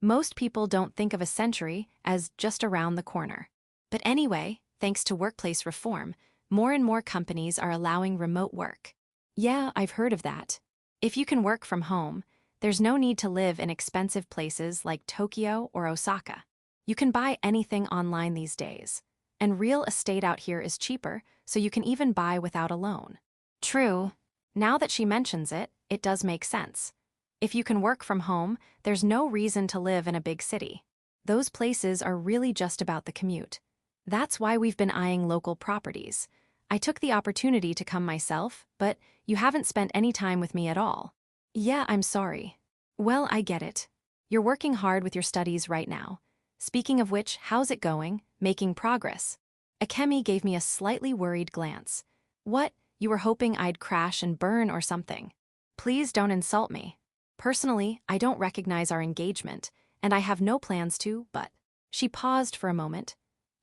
Most people don't think of a century as just around the corner. But anyway, thanks to workplace reform, more and more companies are allowing remote work. Yeah, I've heard of that. If you can work from home, there's no need to live in expensive places like Tokyo or Osaka. You can buy anything online these days. And real estate out here is cheaper, so you can even buy without a loan. True. Now that she mentions it, it does make sense. If you can work from home, there's no reason to live in a big city. Those places are really just about the commute. That's why we've been eyeing local properties. I took the opportunity to come myself, but you haven't spent any time with me at all. Yeah, I'm sorry. Well, I get it. You're working hard with your studies right now. Speaking of which, how's it going? Making progress? Akemi gave me a slightly worried glance. What? You were hoping I'd crash and burn or something? Please don't insult me. Personally, I don't recognize our engagement, and I have no plans to, but... She paused for a moment.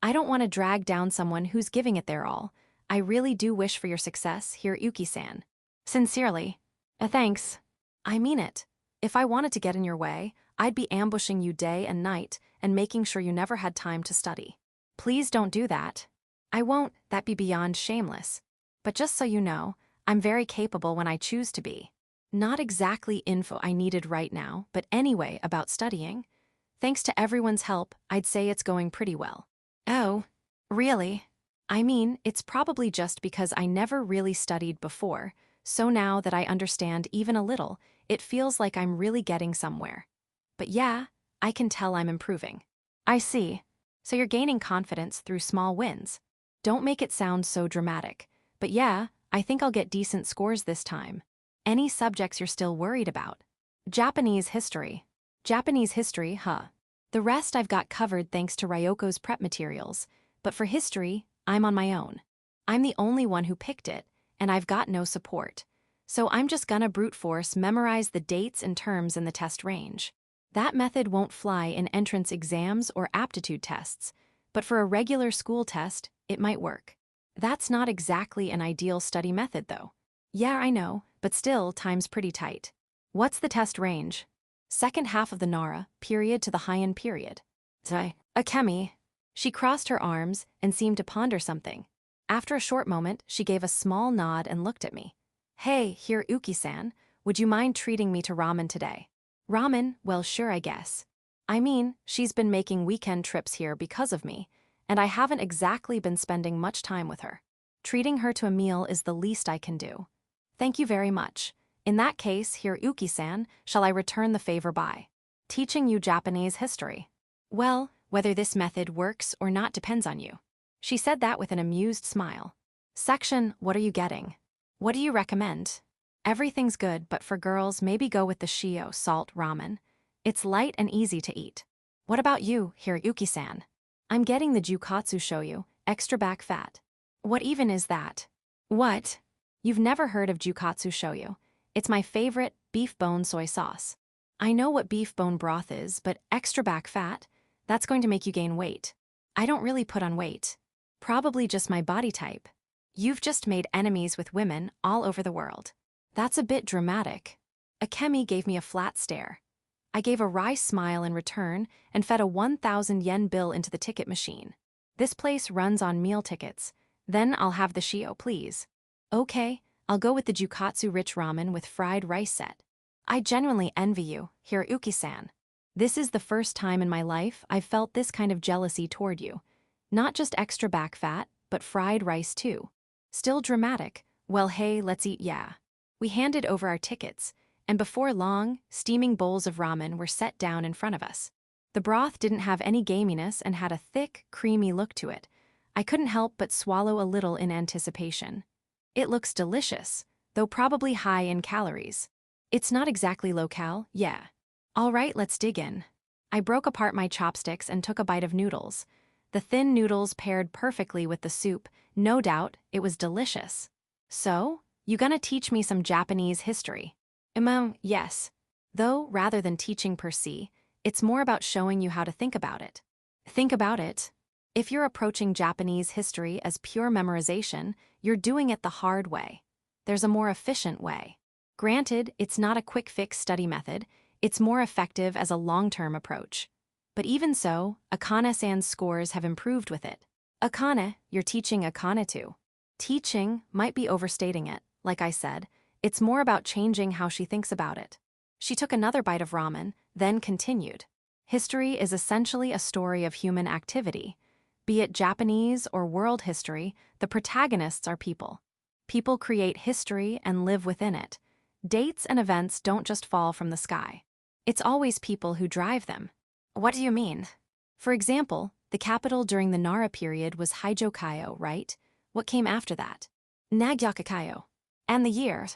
I don't want to drag down someone who's giving it their all. I really do wish for your success, Hiroyuki-san. Sincerely. Thanks. I mean it. If I wanted to get in your way, I'd be ambushing you day and night and making sure you never had time to study. Please don't do that. I won't, that'd be beyond shameless. But just so you know, I'm very capable when I choose to be. Not exactly info I needed right now, but anyway, about studying. Thanks to everyone's help, I'd say it's going pretty well. Oh, really? I mean, it's probably just because I never really studied before, so now that I understand even a little, it feels like I'm really getting somewhere. But yeah, I can tell I'm improving. I see. So you're gaining confidence through small wins. Don't make it sound so dramatic. But yeah, I think I'll get decent scores this time. Any subjects you're still worried about? Japanese history. Japanese history, huh? The rest I've got covered thanks to Ryoko's prep materials, but for history, I'm on my own. I'm the only one who picked it, and I've got no support. So I'm just gonna brute force memorize the dates and terms in the test range. That method won't fly in entrance exams or aptitude tests, but for a regular school test, it might work. That's not exactly an ideal study method, though. Yeah, I know, but still, time's pretty tight. What's the test range? Second half of the Nara, period to the Heian period. Akemi. She crossed her arms and seemed to ponder something. After a short moment, she gave a small nod and looked at me. Hey, here Uki-san, would you mind treating me to ramen today? Ramen? Well, sure, I guess. I mean, she's been making weekend trips here because of me, and I haven't exactly been spending much time with her. Treating her to a meal is the least I can do. Thank you very much. In that case, here Uki-san, shall I return the favor by teaching you Japanese history? Well, whether this method works or not depends on you. She said that with an amused smile. Section, what are you getting? What do you recommend? Everything's good, but for girls, maybe go with the shio salt ramen. It's light and easy to eat. What about you, here Uki-san? I'm getting the Jukatsu shoyu, extra back fat. What even is that? What? You've never heard of Jukatsu shoyu. It's my favorite beef bone soy sauce. I know what beef bone broth is, but extra back fat? That's going to make you gain weight. I don't really put on weight. Probably just my body type. You've just made enemies with women all over the world. That's a bit dramatic. Akemi gave me a flat stare. I gave a wry smile in return and fed a 1,000 yen bill into the ticket machine. This place runs on meal tickets. Then I'll have the shio, please. Okay, I'll go with the Jukatsu rich ramen with fried rice set. I genuinely envy you, Hiroyuki-san. This is the first time in my life I've felt this kind of jealousy toward you. Not just extra back fat, but fried rice too. Still dramatic. Well, hey, let's eat, yeah. We handed over our tickets, and before long, steaming bowls of ramen were set down in front of us. The broth didn't have any gaminess and had a thick, creamy look to it. I couldn't help but swallow a little in anticipation. It looks delicious, though probably high in calories. It's not exactly low-cal, yeah. All right, let's dig in. I broke apart my chopsticks and took a bite of noodles. The thin noodles paired perfectly with the soup. No doubt, it was delicious. So, you gonna teach me some Japanese history? Yes. Though, rather than teaching per se, it's more about showing you how to think about it. Think about it. If you're approaching Japanese history as pure memorization, you're doing it the hard way. There's a more efficient way. Granted, it's not a quick-fix study method, it's more effective as a long-term approach. But even so, Akane-san's scores have improved with it. Akane, you're teaching Akane to. Teaching might be overstating it, like I said. It's more about changing how she thinks about it. She took another bite of ramen, then continued. History is essentially a story of human activity. Be it Japanese or world history, the protagonists are people. People create history and live within it. Dates and events don't just fall from the sky. It's always people who drive them. What do you mean? For example, the capital during the Nara period was Hijo-kayo, right? What came after that? Nagyaka-kayo. And the year?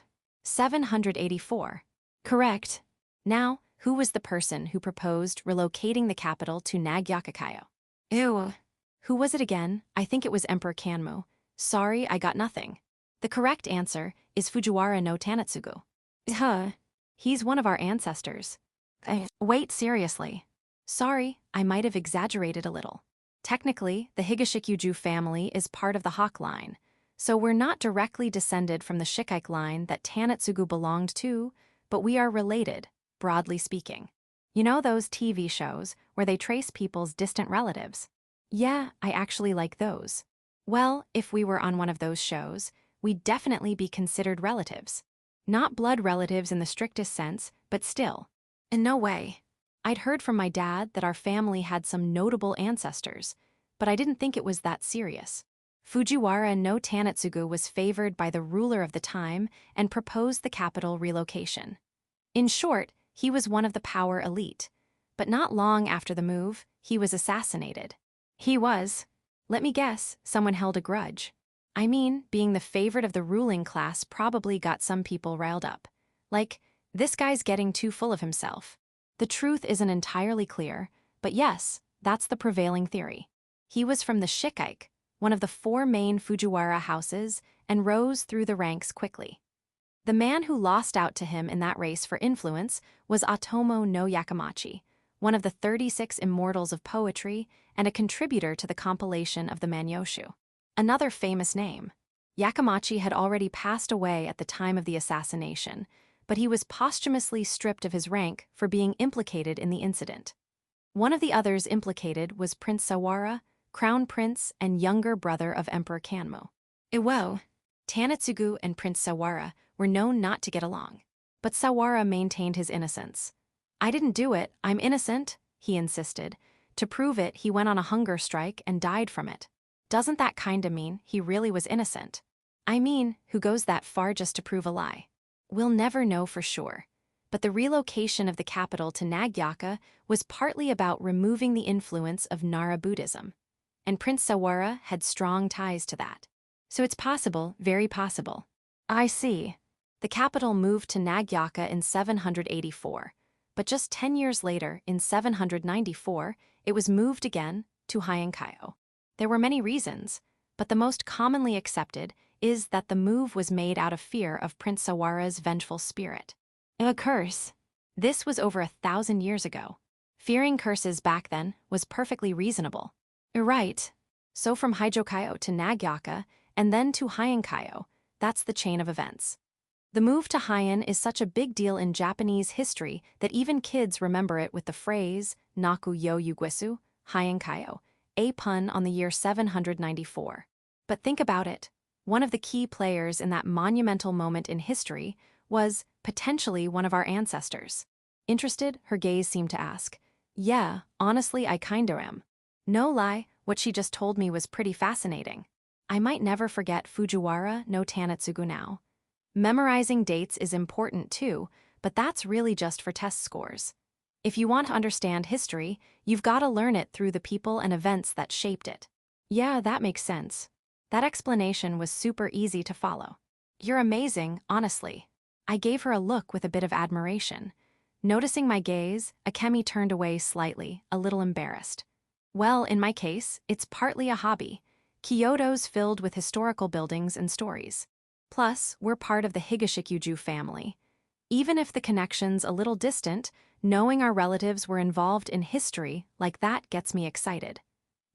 784. Correct. Now, who was the person who proposed relocating the capital to Nagyaka-kayo? Ew. Who was it again? I think it was Emperor Kanmu. Sorry, I got nothing. The correct answer is Fujiwara no Tanatsugu. Huh. He's one of our ancestors. Wait, seriously. Sorry, I might have exaggerated a little. Technically, the Higashikuju family is part of the Hawk line, so we're not directly descended from the Shikaike line that Tanatsugu belonged to, but we are related, broadly speaking. You know those TV shows where they trace people's distant relatives? Yeah, I actually like those. Well, if we were on one of those shows, we'd definitely be considered relatives. Not blood relatives in the strictest sense, but still. In no way. I'd heard from my dad that our family had some notable ancestors, but I didn't think it was that serious. Fujiwara no Tanetsugu was favored by the ruler of the time and proposed the capital relocation. In short, he was one of the power elite. But not long after the move, he was assassinated. He was, let me guess, someone held a grudge. I mean, being the favorite of the ruling class probably got some people riled up. Like, this guy's getting too full of himself. The truth isn't entirely clear, but yes, that's the prevailing theory. He was from the Shikaike, one of the 4 main Fujiwara houses, and rose through the ranks quickly. The man who lost out to him in that race for influence was Otomo no Yakamachi, one of the 36 immortals of poetry and a contributor to the compilation of the Manyoshu. Another famous name. Yakamachi had already passed away at the time of the assassination, but he was posthumously stripped of his rank for being implicated in the incident. One of the others implicated was Prince Sawara, crown prince and younger brother of Emperor Kanmu. Iwo, Tanetsugu and Prince Sawara were known not to get along, but Sawara maintained his innocence. I didn't do it, I'm innocent, he insisted. To prove it, he went on a hunger strike and died from it. Doesn't that kinda mean he really was innocent? I mean, who goes that far just to prove a lie? We'll never know for sure. But the relocation of the capital to Nagyaka was partly about removing the influence of Nara Buddhism. And Prince Sawara had strong ties to that. So it's possible, very possible. I see. The capital moved to Nagyaka in 784, but just 10 years later, in 794, it was moved again to Heian-kaiō. There were many reasons, but the most commonly accepted is that the move was made out of fear of Prince Sawara's vengeful spirit. A curse. This was over 1,000 years ago. Fearing curses back then was perfectly reasonable. Right. So from Heijo-kaiō to Nagyaka, and then to Heian-kaiō, that's the chain of events. The move to Heian is such a big deal in Japanese history that even kids remember it with the phrase, Naku yo yuguesu, Heian-kaiō, a pun on the year 794. But think about it. One of the key players in that monumental moment in history was potentially one of our ancestors. Interested? Her gaze seemed to ask. Yeah, honestly, I kinda am. No lie, what she just told me was pretty fascinating. I might never forget Fujiwara no Tanetsugu now. Memorizing dates is important too, but that's really just for test scores. If you want to understand history, you've got to learn it through the people and events that shaped it. Yeah, that makes sense. That explanation was super easy to follow. You're amazing, honestly. I gave her a look with a bit of admiration. Noticing my gaze, Akemi turned away slightly, a little embarrassed. Well, in my case, it's partly a hobby. Kyoto's filled with historical buildings and stories. Plus, we're part of the Higashikuju family. Even if the connection's a little distant, knowing our relatives were involved in history like that gets me excited.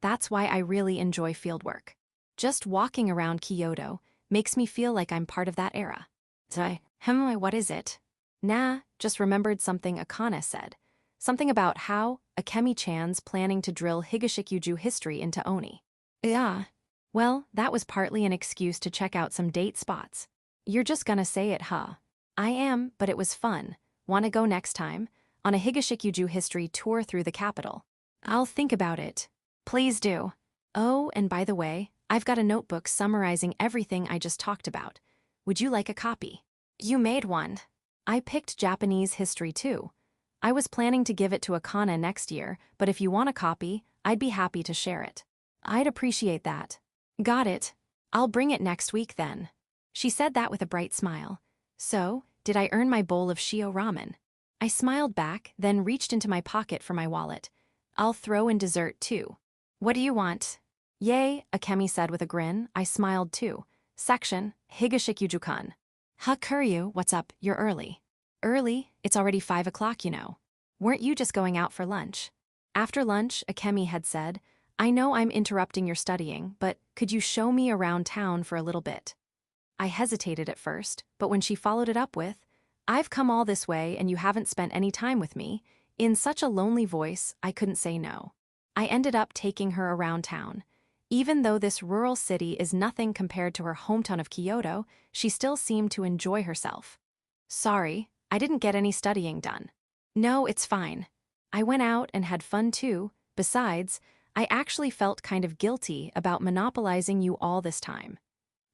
That's why I really enjoy fieldwork. Just walking around Kyoto makes me feel like I'm part of that era. What is it? Nah, just remembered something Akane said. Something about how Akemi-chan's planning to drill Higashikuju history into Oni. Yeah. Well, that was partly an excuse to check out some date spots. You're just gonna say it, huh? I am, but it was fun. Wanna go next time? On a Higashikuju history tour through the capital. I'll think about it. Please do. Oh, and by the way, I've got a notebook summarizing everything I just talked about. Would you like a copy? You made one. I picked Japanese history too. I was planning to give it to Akane next year, but if you want a copy, I'd be happy to share it. I'd appreciate that. Got it. I'll bring it next week then. She said that with a bright smile. So, did I earn my bowl of shio ramen? I smiled back, then reached into my pocket for my wallet. I'll throw in dessert too. What do you want? Yay, Akemi said with a grin. I smiled too. Section, Higashikuju-kun. Kuryu, what's up? You're early. Early? It's already 5 o'clock, you know. Weren't you just going out for lunch? After lunch, Akemi had said, I know I'm interrupting your studying, but could you show me around town for a little bit? I hesitated at first, but when she followed it up with, I've come all this way and you haven't spent any time with me, in such a lonely voice, I couldn't say no. I ended up taking her around town. Even though this rural city is nothing compared to her hometown of Kyoto, she still seemed to enjoy herself. Sorry, I didn't get any studying done. No, it's fine. I went out and had fun too. Besides, I actually felt kind of guilty about monopolizing you all this time.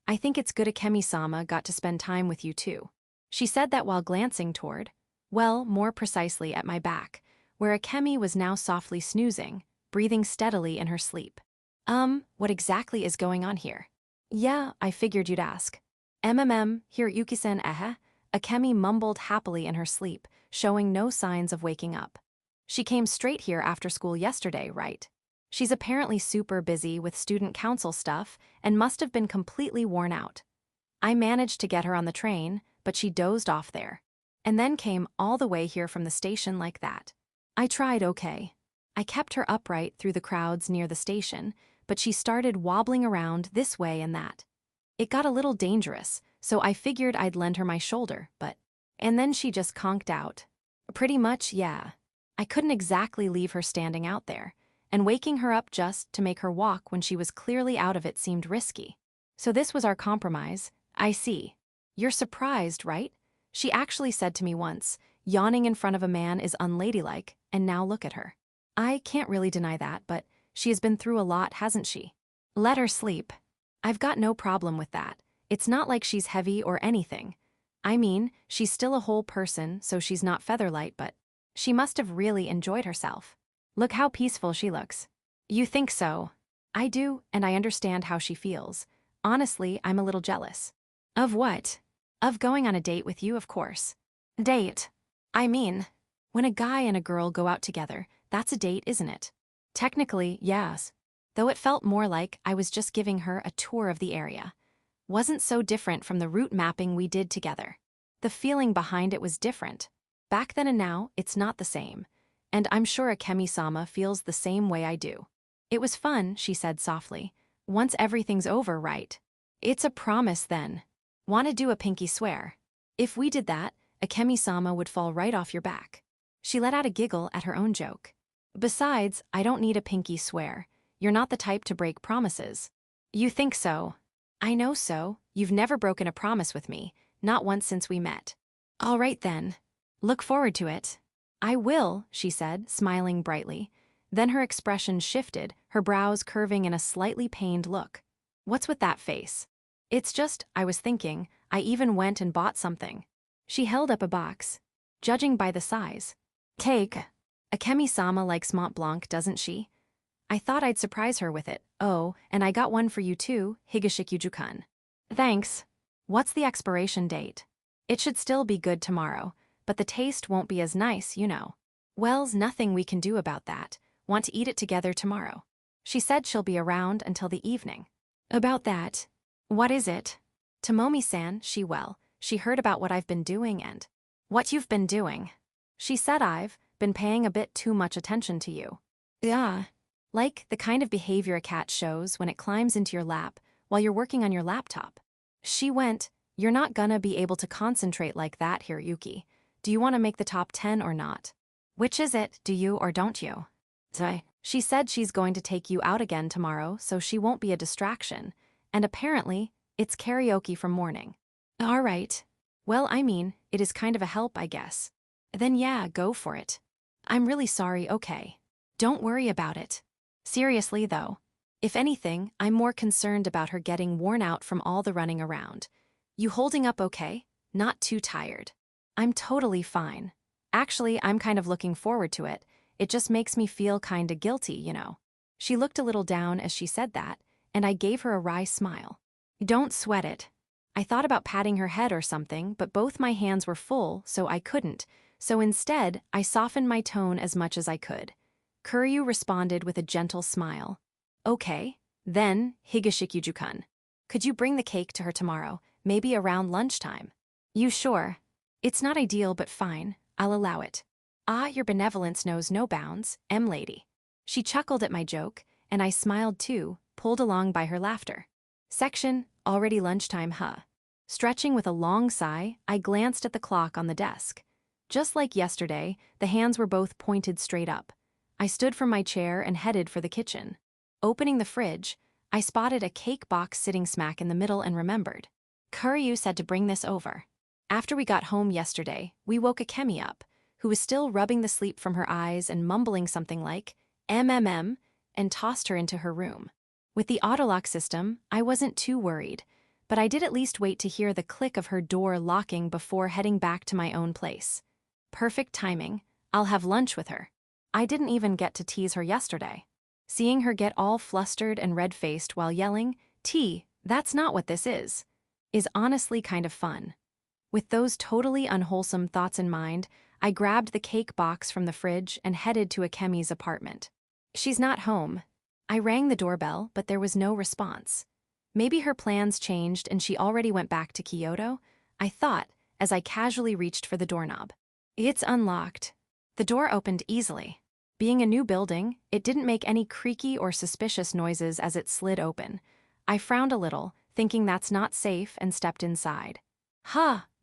I think it's good Akemi-sama got to spend time with you too. She said that while glancing toward, well, more precisely at my back, where Akemi was now softly snoozing, breathing steadily in her sleep. What exactly is going on here? Yeah, I figured you'd ask. Here Yuki-san Akemi mumbled happily in her sleep, showing no signs of waking up. She came straight here after school yesterday, right? She's apparently super busy with student council stuff and must have been completely worn out. I managed to get her on the train, but she dozed off there. And then came all the way here from the station like that. I tried okay. I kept her upright through the crowds near the station, but she started wobbling around this way and that. It got a little dangerous, so I figured I'd lend her my shoulder, but... And then she just conked out. Pretty much, yeah. I couldn't exactly leave her standing out there, and waking her up just to make her walk when she was clearly out of it seemed risky. So this was our compromise. I see. You're surprised, right? She actually said to me once, yawning in front of a man is unladylike, and now look at her. I can't really deny that, but she has been through a lot, hasn't she? Let her sleep. I've got no problem with that. It's not like she's heavy or anything. I mean, she's still a whole person, so she's not featherlight, but she must have really enjoyed herself. Look how peaceful she looks. You think so? I do, and I understand how she feels. Honestly, I'm a little jealous. Of what? Of going on a date with you, of course. Date? I mean, when a guy and a girl go out together, that's a date, isn't it? Technically, yes. Though it felt more like I was just giving her a tour of the area. Wasn't so different from the route mapping we did together. The feeling behind it was different. Back then and now, it's not the same. And I'm sure Akemi-sama feels the same way I do. It was fun, she said softly. Once everything's over, right? It's a promise then. Wanna do a pinky swear? If we did that, Akemi-sama would fall right off your back. She let out a giggle at her own joke. Besides, I don't need a pinky swear. You're not the type to break promises. You think so? I know so. You've never broken a promise with me, not once since we met. All right then. Look forward to it. I will, she said, smiling brightly. Then her expression shifted, her brows curving in a slightly pained look. What's with that face? It's just, I was thinking, I even went and bought something. She held up a box. Judging by the size. Cake. Akemi-sama likes Mont Blanc, doesn't she? I thought I'd surprise her with it. Oh, and I got one for you too, Higashikuju-kun. Thanks. What's the expiration date? It should still be good tomorrow, but the taste won't be as nice, you know. Well's nothing we can do about that. Want to eat it together tomorrow. She said she'll be around until the evening. About that. What is it? Tomomi-san, she heard about what I've been doing and what you've been doing. She said I've been paying a bit too much attention to you. Yeah. Like the kind of behavior a cat shows when it climbs into your lap while you're working on your laptop. She went, you're not gonna be able to concentrate like that here, Yuki. Do you want to make the top 10 or not? Which is it, do you or don't you? She said she's going to take you out again tomorrow, so she won't be a distraction. And apparently, it's karaoke from morning. All right. Well, I mean, it is kind of a help, I guess. Then yeah, go for it. I'm really sorry, okay. Don't worry about it. Seriously, though. If anything, I'm more concerned about her getting worn out from all the running around. You holding up okay? Not too tired. I'm totally fine. Actually, I'm kind of looking forward to it. It just makes me feel kinda guilty, you know. She looked a little down as she said that, and I gave her a wry smile. Don't sweat it. I thought about patting her head or something, but both my hands were full, so I couldn't. So instead, I softened my tone as much as I could. Kuryu responded with a gentle smile. Okay, then, Higashikuju-kun. Could you bring the cake to her tomorrow, maybe around lunchtime? You sure? It's not ideal, but fine. I'll allow it. Ah, your benevolence knows no bounds, lady. She chuckled at my joke, and I smiled too, pulled along by her laughter. Section, already lunchtime, huh? Stretching with a long sigh, I glanced at the clock on the desk. Just like yesterday, the hands were both pointed straight up. I stood from my chair and headed for the kitchen. Opening the fridge, I spotted a cake box sitting smack in the middle and remembered. Kuryu said to bring this over. After we got home yesterday, we woke Akemi up, who was still rubbing the sleep from her eyes and mumbling something like, MMM, and tossed her into her room. With the autolock system, I wasn't too worried, but I did at least wait to hear the click of her door locking before heading back to my own place. Perfect timing. I'll have lunch with her. I didn't even get to tease her yesterday. Seeing her get all flustered and red-faced while yelling, "T, that's not what this is honestly kind of fun. With those totally unwholesome thoughts in mind, I grabbed the cake box from the fridge and headed to Akemi's apartment. She's not home. I rang the doorbell, but there was no response. Maybe her plans changed and she already went back to Kyoto, I thought, as I casually reached for the doorknob. It's unlocked. The door opened easily. Being a new building, it didn't make any creaky or suspicious noises as it slid open. I frowned a little, thinking that's not safe, and stepped inside.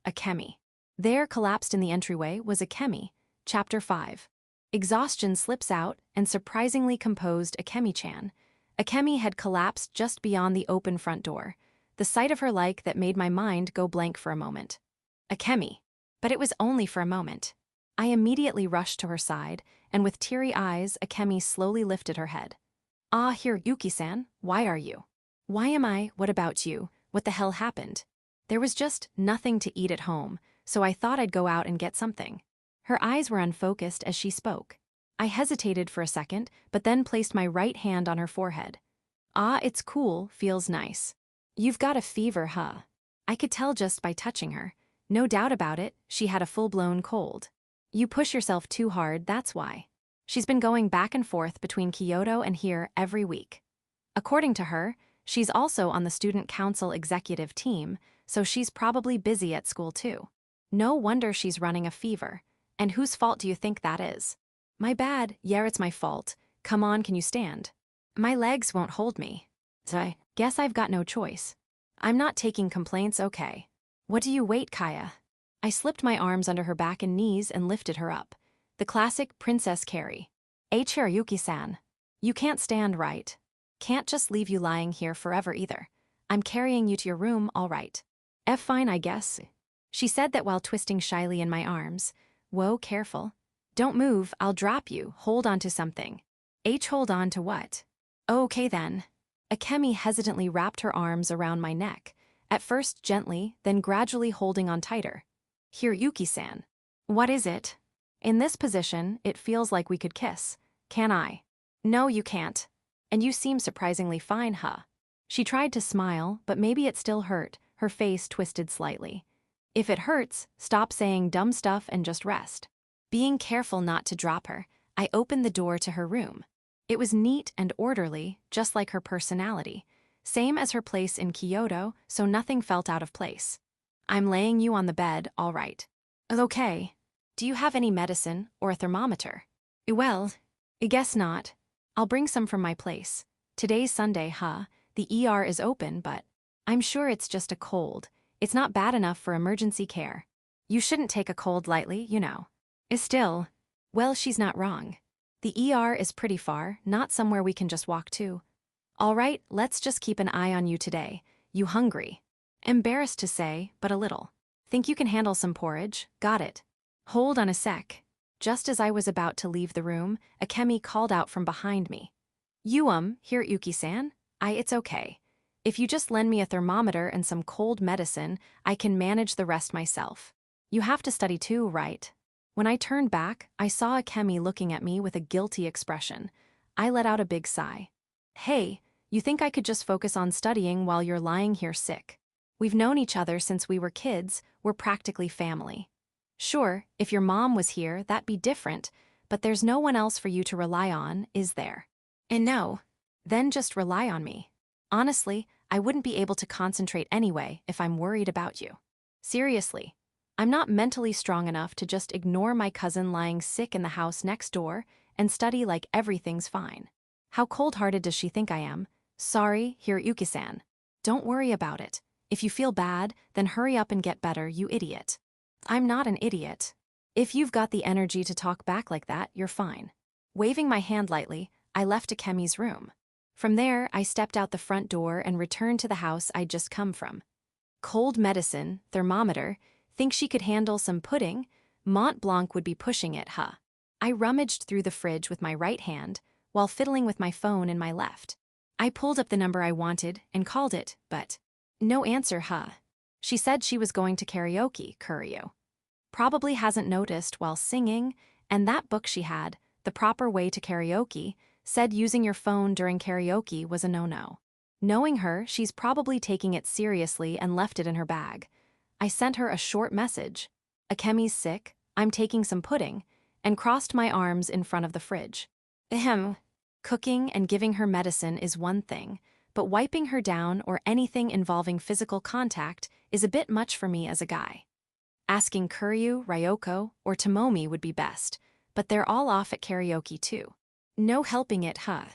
Akemi. There, collapsed in the entryway, was Akemi. Chapter 5. Exhaustion slips out, and surprisingly composed Akemi-chan. Akemi had collapsed just beyond the open front door, the sight of her that made my mind go blank for a moment. Akemi. But it was only for a moment. I immediately rushed to her side, and with teary eyes, Akemi slowly lifted her head. Here, Yuki-san, why are you? Why am I? What about you? What the hell happened? There was just nothing to eat at home, so I thought I'd go out and get something. Her eyes were unfocused as she spoke. I hesitated for a second, but then placed my right hand on her forehead. It's cool, feels nice. You've got a fever, huh? I could tell just by touching her. No doubt about it, she had a full-blown cold. You push yourself too hard, that's why. She's been going back and forth between Kyoto and here every week. According to her, she's also on the student council executive team, so she's probably busy at school too. No wonder she's running a fever. And whose fault do you think that is? My bad. Yeah, it's my fault. Come on, can you stand? My legs won't hold me. I guess I've got no choice. I'm not taking complaints, okay. What do you wait, Kaya? I slipped my arms under her back and knees and lifted her up. The classic princess carry. Yuki-san. You can't stand, right? Can't just leave you lying here forever either. I'm carrying you to your room, all right. Fine, I guess. She said that while twisting shyly in my arms. Whoa, careful. Don't move, I'll drop you. Hold on to something. Hold on to what? Okay then. Akemi hesitantly wrapped her arms around my neck, at first gently, then gradually holding on tighter. Here, Yuki-san. What is it? In this position, it feels like we could kiss. Can I? No, you can't. And you seem surprisingly fine, huh? She tried to smile, but maybe it still hurt, her face twisted slightly. If it hurts, stop saying dumb stuff and just rest. Being careful not to drop her, I opened the door to her room. It was neat and orderly, just like her personality. Same as her place in Kyoto, so nothing felt out of place. I'm laying you on the bed, all right. Okay. Do you have any medicine or a thermometer? Well, I guess not. I'll bring some from my place. Today's Sunday, huh? The ER is open, but I'm sure it's just a cold. It's not bad enough for emergency care. You shouldn't take a cold lightly, you know. Still, well, she's not wrong. The ER is pretty far, not somewhere we can just walk to. All right, let's just keep an eye on you today. You hungry? Embarrassed to say, but a little. Think you can handle some porridge? Got it. Hold on a sec. Just as I was about to leave the room, Akemi called out from behind me. Here, Yuki-san? It's okay. If you just lend me a thermometer and some cold medicine, I can manage the rest myself. You have to study too, right? When I turned back, I saw Akemi looking at me with a guilty expression. I let out a big sigh. Hey, you think I could just focus on studying while you're lying here sick? We've known each other since we were kids, we're practically family. Sure, if your mom was here, that'd be different, but there's no one else for you to rely on, is there? And no. Then just rely on me. Honestly, I wouldn't be able to concentrate anyway if I'm worried about you. Seriously, I'm not mentally strong enough to just ignore my cousin lying sick in the house next door and study like everything's fine. How cold-hearted does she think I am? Sorry, here, Yuki-san. Don't worry about it. If you feel bad, then hurry up and get better, you idiot. I'm not an idiot. If you've got the energy to talk back like that, you're fine. Waving my hand lightly, I left Akemi's room. From there, I stepped out the front door and returned to the house I'd just come from. Cold medicine, thermometer, Think she could handle some pudding? Mont Blanc would be pushing it, huh? I rummaged through the fridge with my right hand, while fiddling with my phone in my left. I pulled up the number I wanted and called it, but no answer, huh? She said she was going to karaoke, Kuryu. Probably hasn't noticed while singing, and that book she had, The Proper Way to Karaoke, said using your phone during karaoke was a no-no. Knowing her, she's probably taking it seriously and left it in her bag. I sent her a short message. Akemi's sick, I'm taking some pudding, and crossed my arms in front of the fridge. Ahem. Cooking and giving her medicine is one thing, but wiping her down or anything involving physical contact is a bit much for me as a guy. Asking Kuryu, Ryoko, or Tomomi would be best, but they're all off at karaoke too. No helping it, huh?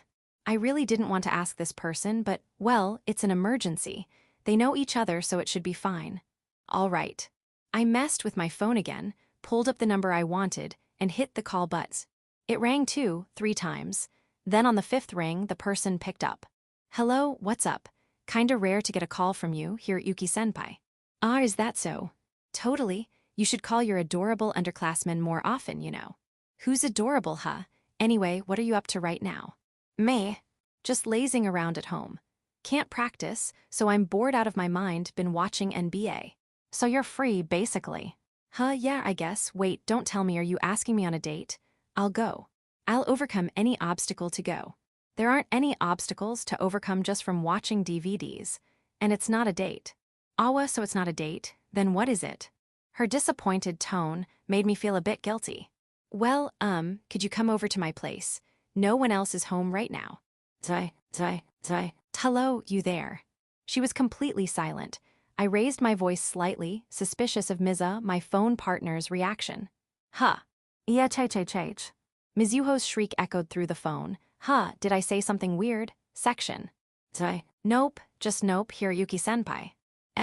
I really didn't want to ask this person, but, well, it's an emergency. They know each other, so it should be fine. All right. I messed with my phone again, pulled up the number I wanted, and hit the call button. It rang 3 times. Then on the 5th ring, the person picked up. Hello, what's up? Kinda rare to get a call from you, here at Yuki-senpai. Ah, is that so? Totally. You should call your adorable underclassmen more often, you know. Who's adorable, huh? Anyway, what are you up to right now? Me. Just lazing around at home. Can't practice, so I'm bored out of my mind, been watching NBA. So you're free, basically. Huh, yeah, I guess. Wait, don't tell me, are you asking me on a date? I'll go. I'll overcome any obstacle to go. There aren't any obstacles to overcome just from watching DVDs. And it's not a date. Awa, so it's not a date, then what is it? Her disappointed tone made me feel a bit guilty. Well, could you come over to my place? No one else is home right now. Zai. Hello, you there. She was completely silent. I raised my voice slightly, suspicious of Miza, my phone partner's reaction. Huh. Yeah, che. Mizuho's shriek echoed through the phone. Huh, did I say something weird? Section. Zai. Nope, just nope, here Yuki-senpai.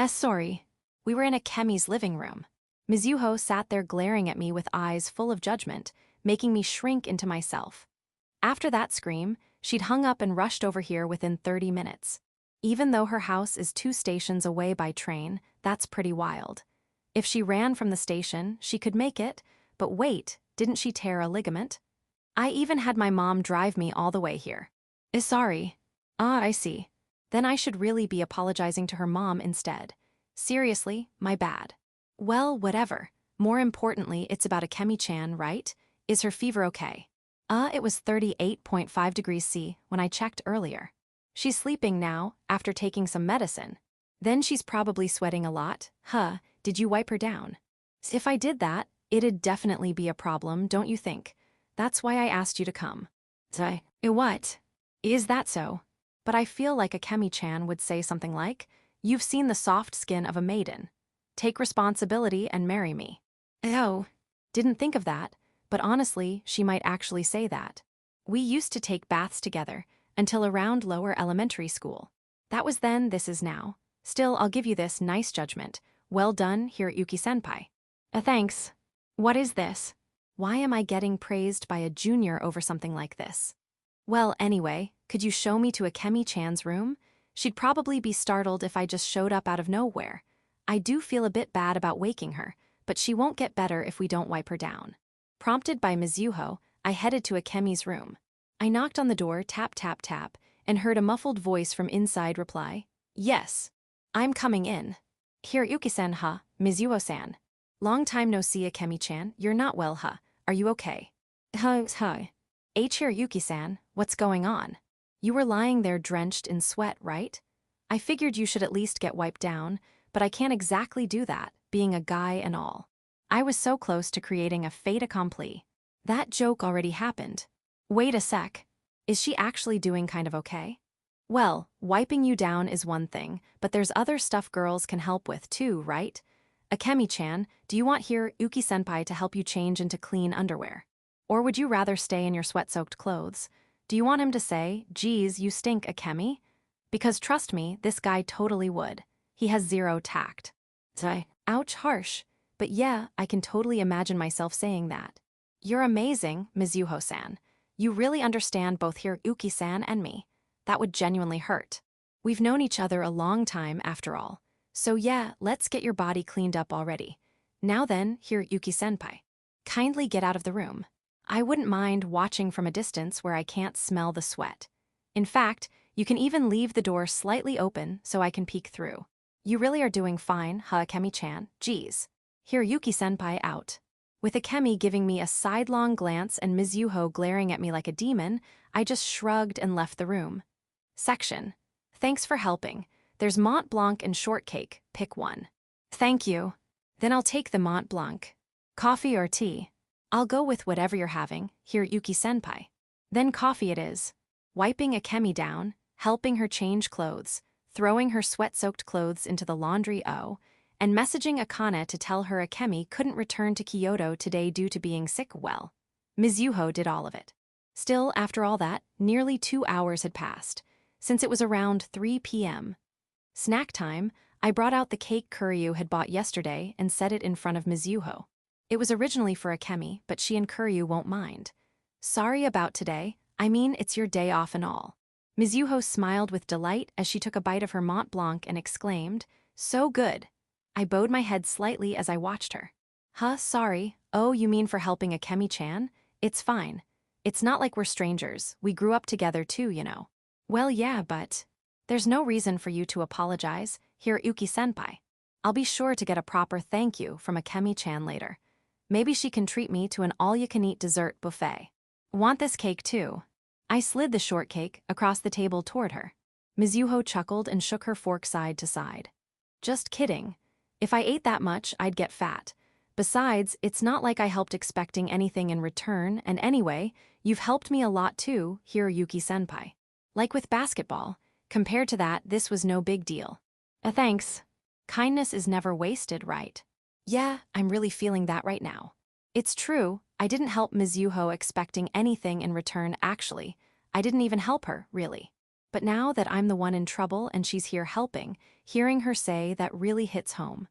Sorry. We were in Akemi's living room. Mizuho sat there glaring at me with eyes full of judgment, making me shrink into myself. After that scream, she'd hung up and rushed over here within 30 minutes. Even though her house is 2 stations away by train, that's pretty wild. If she ran from the station, she could make it, but wait, didn't she tear a ligament? I even had my mom drive me all the way here. Sorry. Ah, I see. Then I should really be apologizing to her mom instead. Seriously, my bad. Well, whatever. More importantly, it's about Akemi-chan, right? Is her fever okay? It was 38.5 degrees C when I checked earlier. She's sleeping now, after taking some medicine. Then she's probably sweating a lot. Huh, did you wipe her down? If I did that, it'd definitely be a problem, don't you think? That's why I asked you to come. What? Is that so? But I feel like Akemi-chan would say something like, you've seen the soft skin of a maiden. Take responsibility and marry me. Oh, didn't think of that, but honestly, she might actually say that. We used to take baths together, until around lower elementary school. That was then, this is now. Still, I'll give you this nice judgment. Well done, here at Yuki-senpai. Thanks. What is this? Why am I getting praised by a junior over something like this? Well, anyway, could you show me to Akemi-chan's room? She'd probably be startled if I just showed up out of nowhere. I do feel a bit bad about waking her, but she won't get better if we don't wipe her down. Prompted by Mizuho, I headed to Akemi's room. I knocked on the door, tap, tap, tap, and heard a muffled voice from inside reply, Yes. I'm coming in. Here, Yuki-san, huh, Mizuho-san. Long time no see, Akemi-chan. You're not well, huh? Are you okay? Huh. Here, Yuki-san. What's going on? You were lying there drenched in sweat, right? I figured you should at least get wiped down, but I can't exactly do that, being a guy and all. I was so close to creating a fait accompli. That joke already happened. Wait a sec. Is she actually doing kind of okay? Well, wiping you down is one thing, but there's other stuff girls can help with too, right? Akemi-chan, do you want here Yuki-senpai to help you change into clean underwear? Or would you rather stay in your sweat-soaked clothes? Do you want him to say, geez, you stink, Akemi? Because trust me, this guy totally would. He has zero tact. Ouch, harsh. But yeah, I can totally imagine myself saying that. You're amazing, Mizuho-san. You really understand both Hiroyuki-san and me. That would genuinely hurt. We've known each other a long time after all. So yeah, let's get your body cleaned up already. Now then, Yuki-senpai. Kindly get out of the room. I wouldn't mind watching from a distance where I can't smell the sweat. In fact, you can even leave the door slightly open so I can peek through. You really are doing fine, Akemi-chan, geez. Yuki-senpai out. With Akemi giving me a sidelong glance and Mizuho glaring at me like a demon, I just shrugged and left the room. Section. Thanks for helping. There's Mont Blanc and shortcake, pick one. Thank you. Then I'll take the Mont Blanc. Coffee or tea? I'll go with whatever you're having, Yuki-senpai. Then coffee it is. Wiping Akemi down, helping her change clothes, throwing her sweat-soaked clothes into the laundry and messaging Ayana to tell her Akemi couldn't return to Kyoto today due to being sick. Well, Mizuho did all of it. Still, after all that, nearly 2 hours had passed, since it was around 3 p.m. Snack time, I brought out the cake Kuryu had bought yesterday and set it in front of Mizuho. It was originally for Akemi, but she and Kuryu won't mind. Sorry about today, I mean it's your day off and all. Mizuho smiled with delight as she took a bite of her Mont Blanc and exclaimed, so good. I bowed my head slightly as I watched her. Sorry. Oh, you mean for helping Akemi-chan? It's fine. It's not like we're strangers, we grew up together too, you know. Well, yeah, but there's no reason for you to apologize, Yuki-senpai. I'll be sure to get a proper thank you from Akemi-chan later. Maybe she can treat me to an all-you-can-eat dessert buffet. Want this cake too? I slid the shortcake across the table toward her. Mizuho chuckled and shook her fork side to side. Just kidding. If I ate that much, I'd get fat. Besides, it's not like I helped expecting anything in return, and anyway, you've helped me a lot too, Yuki-senpai. Like with basketball, compared to that, this was no big deal. Thanks. Kindness is never wasted, right? Yeah, I'm really feeling that right now. It's true, I didn't help Mizuho expecting anything in return actually. I didn't even help her, really. But now that I'm the one in trouble and she's here helping, hearing her say that really hits home.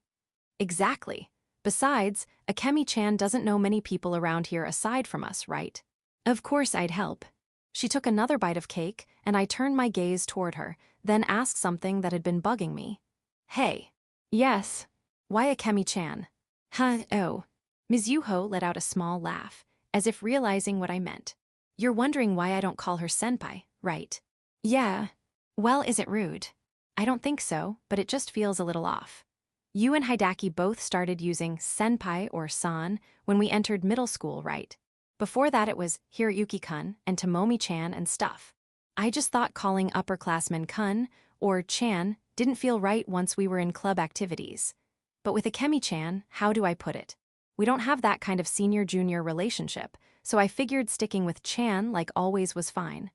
Exactly. Besides, Akemi-chan doesn't know many people around here aside from us, right? Of course I'd help. She took another bite of cake, and I turned my gaze toward her, then asked something that had been bugging me. Hey. Yes. Why Akemi-chan? Oh. Mizuho let out a small laugh, as if realizing what I meant. You're wondering why I don't call her senpai, right? Yeah. Well, is it rude? I don't think so, but it just feels a little off. You and Hidaki both started using senpai or san when we entered middle school, right? Before that it was Hiroyuki-kun and Tomomi-chan and stuff. I just thought calling upperclassmen kun or chan didn't feel right once we were in club activities. But with Akemi-chan, how do I put it? We don't have that kind of senior-junior relationship, so I figured sticking with chan like always was fine.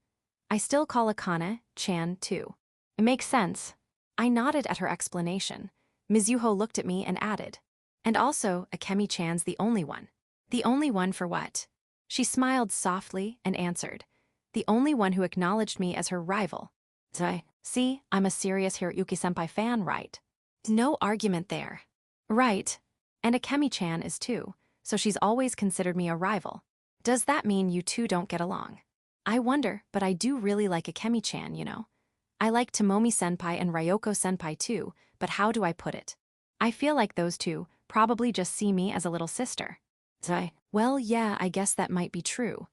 I still call Ayana chan too. It makes sense. I nodded at her explanation. Mizuho looked at me and added, and also, Akemi-chan's the only one. The only one for what? She smiled softly and answered, the only one who acknowledged me as her rival. See, I'm a serious Hiroyuki-senpai fan, right? No argument there. Right. And Akemi-chan is too, so she's always considered me a rival. Does that mean you two don't get along? I wonder, but I do really like Akemi-chan, you know. I like Tomomi-senpai and Ryoko-senpai too, but how do I put it? I feel like those two probably just see me as a little sister. Well, yeah, I guess that might be true.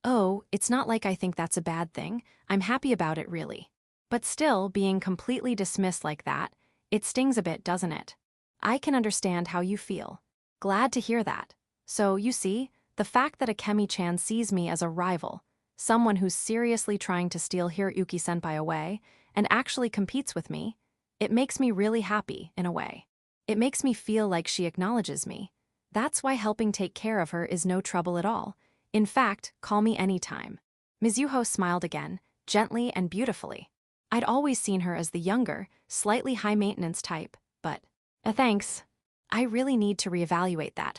Oh, it's not like I think that's a bad thing. I'm happy about it, really. But still, being completely dismissed like that, it stings a bit, doesn't it? I can understand how you feel. Glad to hear that. So, you see, the fact that Akemi-chan sees me as a rival, someone who's seriously trying to steal Hiroyuki-senpai away, and actually competes with me, it makes me really happy, in a way. It makes me feel like she acknowledges me. That's why helping take care of her is no trouble at all. In fact, call me anytime. Mizuho smiled again, gently and beautifully. I'd always seen her as the younger, slightly high-maintenance type, but thanks. I really need to reevaluate that,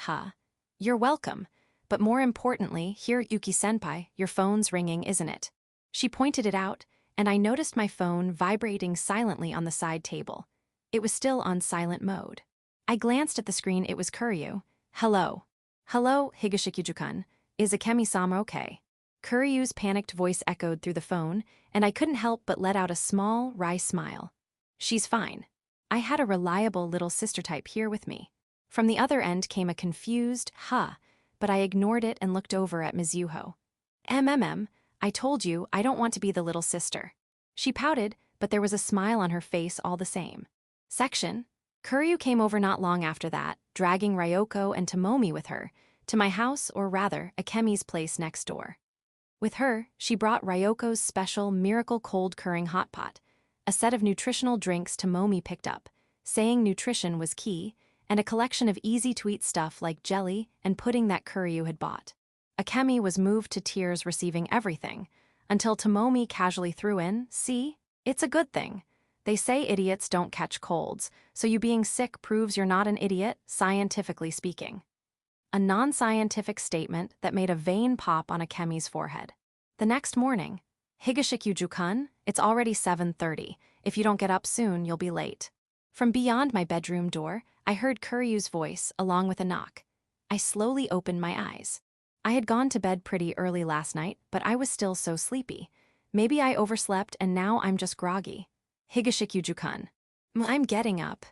You're welcome. But more importantly, Yuki-senpai, your phone's ringing, isn't it? She pointed it out, and I noticed my phone vibrating silently on the side table. It was still on silent mode. I glanced at the screen. It was Kuryu. Hello. Hello, Higashiki-kun. Is Akemi-sama okay? Kuryu's panicked voice echoed through the phone, and I couldn't help but let out a small, wry smile. She's fine. I had a reliable little sister type here with me. From the other end came a confused, huh, but I ignored it and looked over at Ms. Yuho. I told you I don't want to be the little sister. She pouted, but there was a smile on her face all the same. Section. Kuryu came over not long after that, dragging Ryoko and Tomomi with her, to my house, or rather, Akemi's place next door. With her, she brought Ryoko's special miracle cold-curing hot pot, a set of nutritional drinks Tomomi picked up, saying nutrition was key, and a collection of easy-to-eat stuff like jelly and pudding that Kuryu had bought. Akemi was moved to tears receiving everything, until Tomomi casually threw in, "See, it's a good thing. They say idiots don't catch colds, so you being sick proves you're not an idiot, scientifically speaking." A non-scientific statement that made a vein pop on Akemi's forehead. The next morning, "Higashikyu-kun, it's already 7:30. If you don't get up soon, you'll be late." From beyond my bedroom door, I heard Kuryu's voice, along with a knock. I slowly opened my eyes. I had gone to bed pretty early last night, but I was still so sleepy. Maybe I overslept and now I'm just groggy. "Higashikyu-kun. I'm getting up."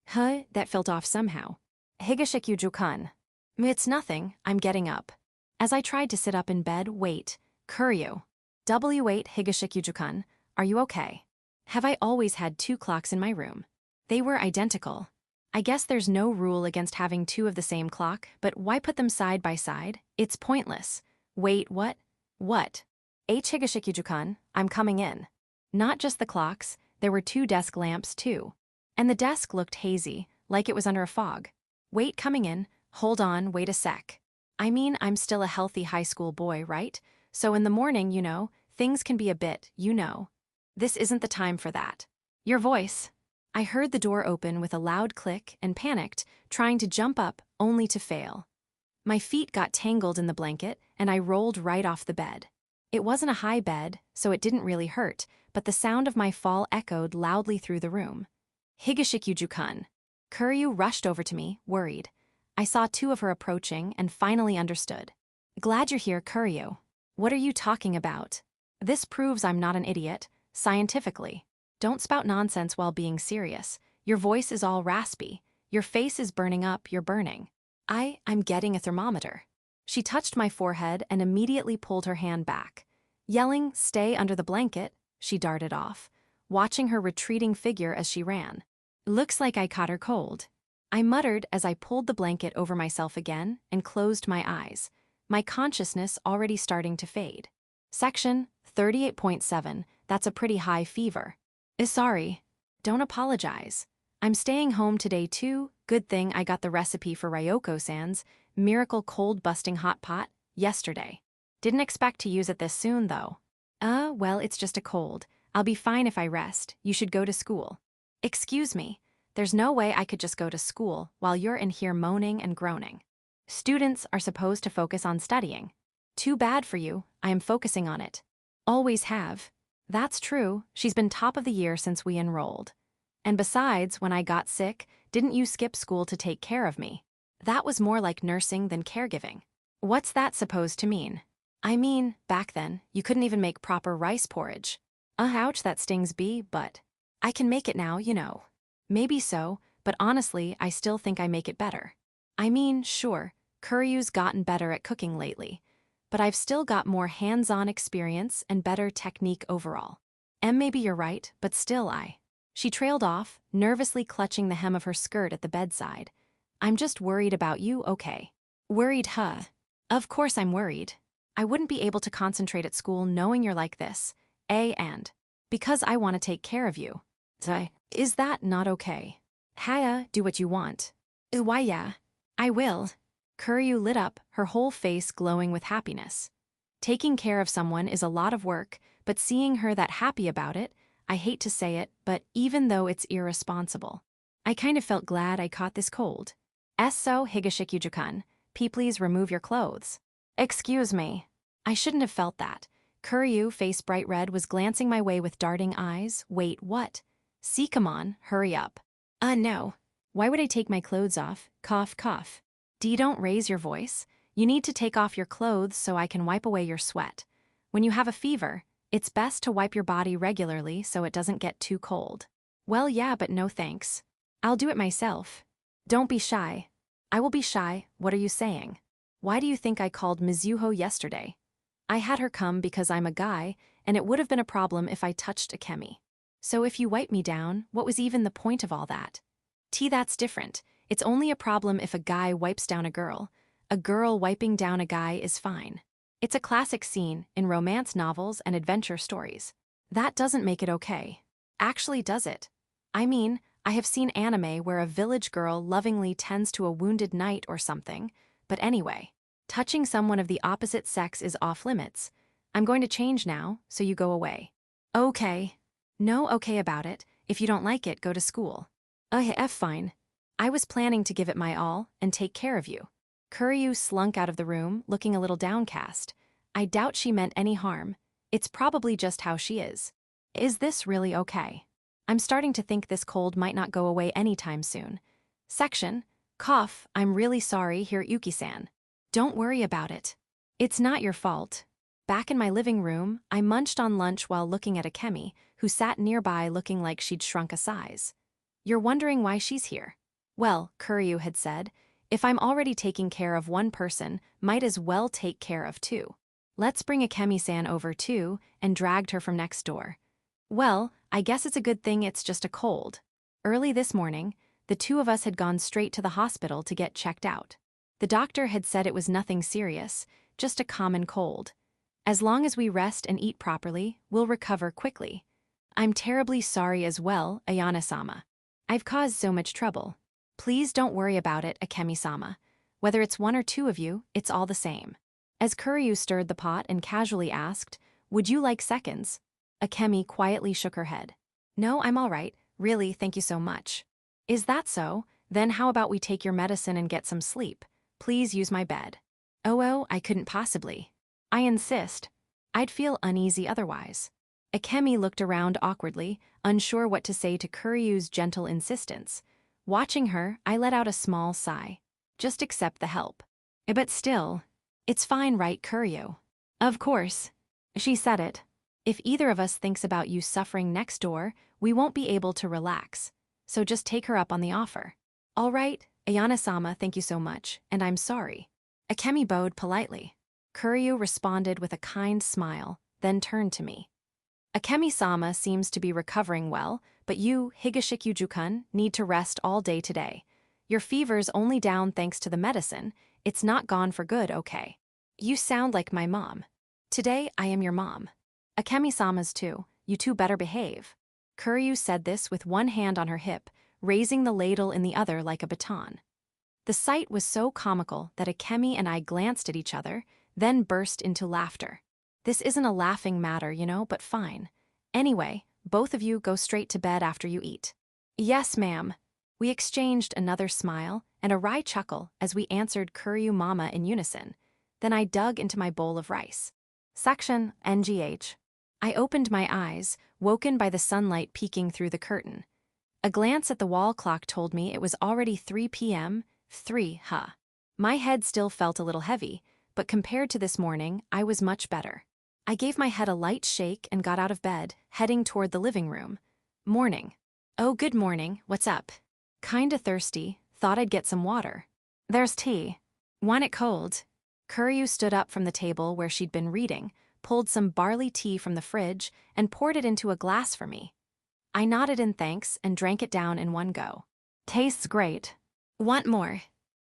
Huh, that felt off somehow. "Higashikyu-kun. It's nothing, I'm getting up." As I tried to sit up in bed, wait, Kuryu. "W8 Higashikyu-kun, are you okay? Have I always had 2 clocks in my room?" They were identical. I guess there's no rule against having 2 of the same clock, but why put them side by side? It's pointless. Wait, what? What? "H Higashikyu-kun, I'm coming in." Not just the clocks, there were 2 desk lamps too. And the desk looked hazy, like it was under a fog. "Wait, coming in. Hold on, wait a sec. I mean, I'm still a healthy high school boy, right? So in the morning, things can be a bit, This isn't the time for that." "Your voice." I heard the door open with a loud click and panicked, trying to jump up, only to fail. My feet got tangled in the blanket, and I rolled right off the bed. It wasn't a high bed, so it didn't really hurt, but the sound of my fall echoed loudly through the room. "Higashikyu-kun." Kuryu rushed over to me, worried. I saw 2 of her approaching and finally understood. "Glad you're here, Kuryu. What are you talking about? This proves I'm not an idiot, scientifically. Don't spout nonsense while being serious. Your voice is all raspy. Your face is burning up, you're burning." I'm getting a thermometer." She touched my forehead and immediately pulled her hand back. Yelling, "Stay under the blanket," she darted off, watching her retreating figure as she ran. "Looks like I caught her cold." I muttered as I pulled the blanket over myself again and closed my eyes, my consciousness already starting to fade. Section 38.7, that's a pretty high fever. Sorry. Don't apologize. I'm staying home today too. Good thing I got the recipe for Ryoko-san's miracle cold-busting hot pot yesterday. Didn't expect to use it this soon, though. Well, it's just a cold. I'll be fine if I rest. You should go to school." "Excuse me. There's no way I could just go to school while you're in here moaning and groaning. Students are supposed to focus on studying." "Too bad for you. I am focusing on it. Always have." "That's true. She's been top of the year since we enrolled. And besides, when I got sick, didn't you skip school to take care of me? That was more like nursing than caregiving." "What's that supposed to mean?" "I mean, back then, you couldn't even make proper rice porridge." Ouch, that stings B, but I can make it now, Maybe so, but honestly, I still think I make it better. I mean, sure, Kuryu's gotten better at cooking lately, but I've still got more hands-on experience and better technique overall. Maybe you're right, but still She trailed off, nervously clutching the hem of her skirt at the bedside. "I'm just worried about you, okay?" "Worried, huh? Of course I'm worried. I wouldn't be able to concentrate at school knowing you're like this. And because I want to take care of you. Is that not okay?" "Haya, do what you want." "Why, yeah. I will." Kuryu lit up, her whole face glowing with happiness. Taking care of someone is a lot of work, but seeing her that happy about it, I hate to say it, but even though it's irresponsible, I kind of felt glad I caught this cold. "So, Higashikyu-kun, please remove your clothes." "Excuse me." I shouldn't have felt that. Kuryu, face bright red, was glancing my way with darting eyes. "Wait, what?" "See, come on, hurry up." No. Why would I take my clothes off? Cough, cough. Don't raise your voice. You need to take off your clothes so I can wipe away your sweat. When you have a fever, it's best to wipe your body regularly so it doesn't get too cold." "Well, yeah, but no thanks. I'll do it myself." "Don't be shy." I will be shy, what are you saying? Why do you think I called Mizuho yesterday? I had her come because I'm a guy, and it would have been a problem if I touched Akemi. So if you wipe me down, what was even the point of all that? That's different. It's only a problem if a guy wipes down a girl. A girl wiping down a guy is fine. It's a classic scene in romance novels and adventure stories. That doesn't make it okay. Actually, does it? I mean, I have seen anime where a village girl lovingly tends to a wounded knight or something, but anyway, touching someone of the opposite sex is off limits. I'm going to change now, so you go away. Okay. No okay about it. If you don't like it, go to school. Fine. I was planning to give it my all and take care of you. Kuryu slunk out of the room, looking a little downcast. I doubt she meant any harm. It's probably just how she is. Is this really okay? I'm starting to think this cold might not go away anytime soon. Section, cough, I'm really sorry, Yuki-san. Don't worry about it. It's not your fault. Back in my living room, I munched on lunch while looking at Akemi, who sat nearby looking like she'd shrunk a size. You're wondering why she's here? Well, Kuryu had said, if I'm already taking care of one person, might as well take care of two. Let's bring Akemi-san over too, and dragged her from next door. Well, I guess it's a good thing it's just a cold. Early this morning, the two of us had gone straight to the hospital to get checked out. The doctor had said it was nothing serious, just a common cold. As long as we rest and eat properly, we'll recover quickly. I'm terribly sorry as well, Ayana-sama. I've caused so much trouble. Please don't worry about it, Akemi-sama. Whether it's one or two of you, it's all the same. As Kuryu stirred the pot and casually asked, would you like seconds? Akemi quietly shook her head. No, I'm all right. Really, thank you so much. Is that so? Then how about we take your medicine and get some sleep? Please use my bed. Oh, I couldn't possibly. I insist. I'd feel uneasy otherwise. Akemi looked around awkwardly, unsure what to say to Kuryu's gentle insistence. Watching her, I let out a small sigh. Just accept the help. But still, it's fine, right, Kuryu? Of course. She said it. If either of us thinks about you suffering next door, we won't be able to relax. So just take her up on the offer. All right, Ayana-sama, thank you so much, and I'm sorry. Akemi bowed politely. Kuryu responded with a kind smile, then turned to me. Akemi-sama seems to be recovering well, but you, Higashikyu-kun, need to rest all day today. Your fever's only down thanks to the medicine. It's not gone for good, okay? You sound like my mom. Today, I am your mom. Akemi-sama's too. You two better behave. Kuryu said this with one hand on her hip, raising the ladle in the other like a baton. The sight was so comical that Akemi and I glanced at each other, then burst into laughter. This isn't a laughing matter, but fine. Anyway, both of you go straight to bed after you eat. Yes, ma'am. We exchanged another smile and a wry chuckle as we answered Kuryu Mama in unison. Then I dug into my bowl of rice. Section NGH. I opened my eyes, woken by the sunlight peeking through the curtain. A glance at the wall clock told me it was already 3 p.m. My head still felt a little heavy, but compared to this morning, I was much better. I gave my head a light shake and got out of bed, heading toward the living room. Morning. Oh, good morning, what's up? Kinda thirsty, thought I'd get some water. There's tea. Want it cold? Kuryu stood up from the table where she'd been reading, pulled some barley tea from the fridge, and poured it into a glass for me. I nodded in thanks and drank it down in one go. Tastes great. Want more?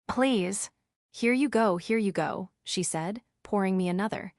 Please. Here you go, she said, pouring me another.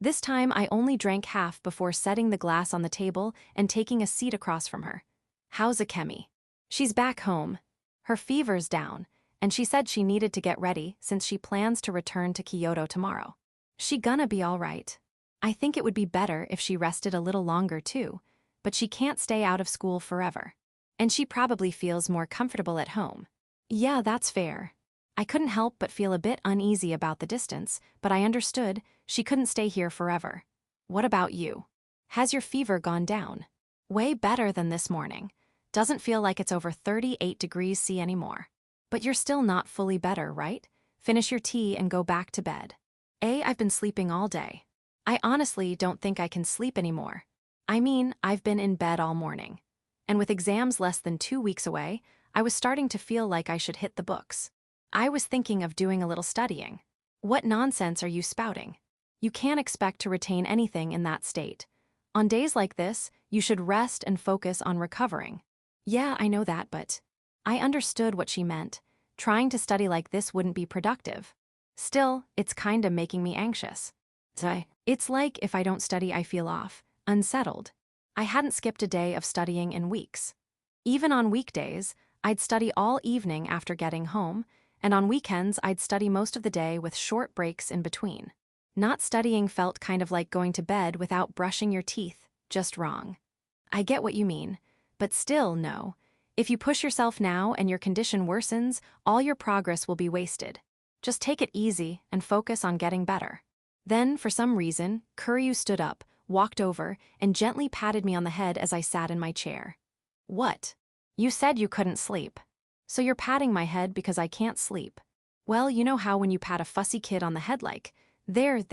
This time I only drank half before setting the glass on the table and taking a seat across from her. How's Akemi? She's back home. Her fever's down, and she said she needed to get ready since she plans to return to Kyoto tomorrow. She gonna be all right. I think it would be better if she rested a little longer too, but she can't stay out of school forever. And she probably feels more comfortable at home. Yeah, that's fair. I couldn't help but feel a bit uneasy about the distance, but I understood she couldn't stay here forever. What about you? Has your fever gone down? Way better than this morning. Doesn't feel like it's over 38 degrees C anymore. But you're still not fully better, right? Finish your tea and go back to bed. I've been sleeping all day. I honestly don't think I can sleep anymore. I mean, I've been in bed all morning. And with exams less than 2 weeks away, I was starting to feel like I should hit the books. I was thinking of doing a little studying. What nonsense are you spouting? You can't expect to retain anything in that state. On days like this, you should rest and focus on recovering. Yeah, I know that, but I understood what she meant. Trying to study like this wouldn't be productive. Still, it's kinda making me anxious. It's like if I don't study, I feel off, unsettled. I hadn't skipped a day of studying in weeks. Even on weekdays, I'd study all evening after getting home, and on weekends, I'd study most of the day with short breaks in between. Not studying felt kind of like going to bed without brushing your teeth, just wrong. I get what you mean, but still, no. If you push yourself now and your condition worsens, all your progress will be wasted. Just take it easy and focus on getting better. Then, for some reason, Kuryu stood up, walked over, and gently patted me on the head as I sat in my chair. What? You said you couldn't sleep. So you're patting my head because I can't sleep. Well, you know how when you pat a fussy kid on the head like, there,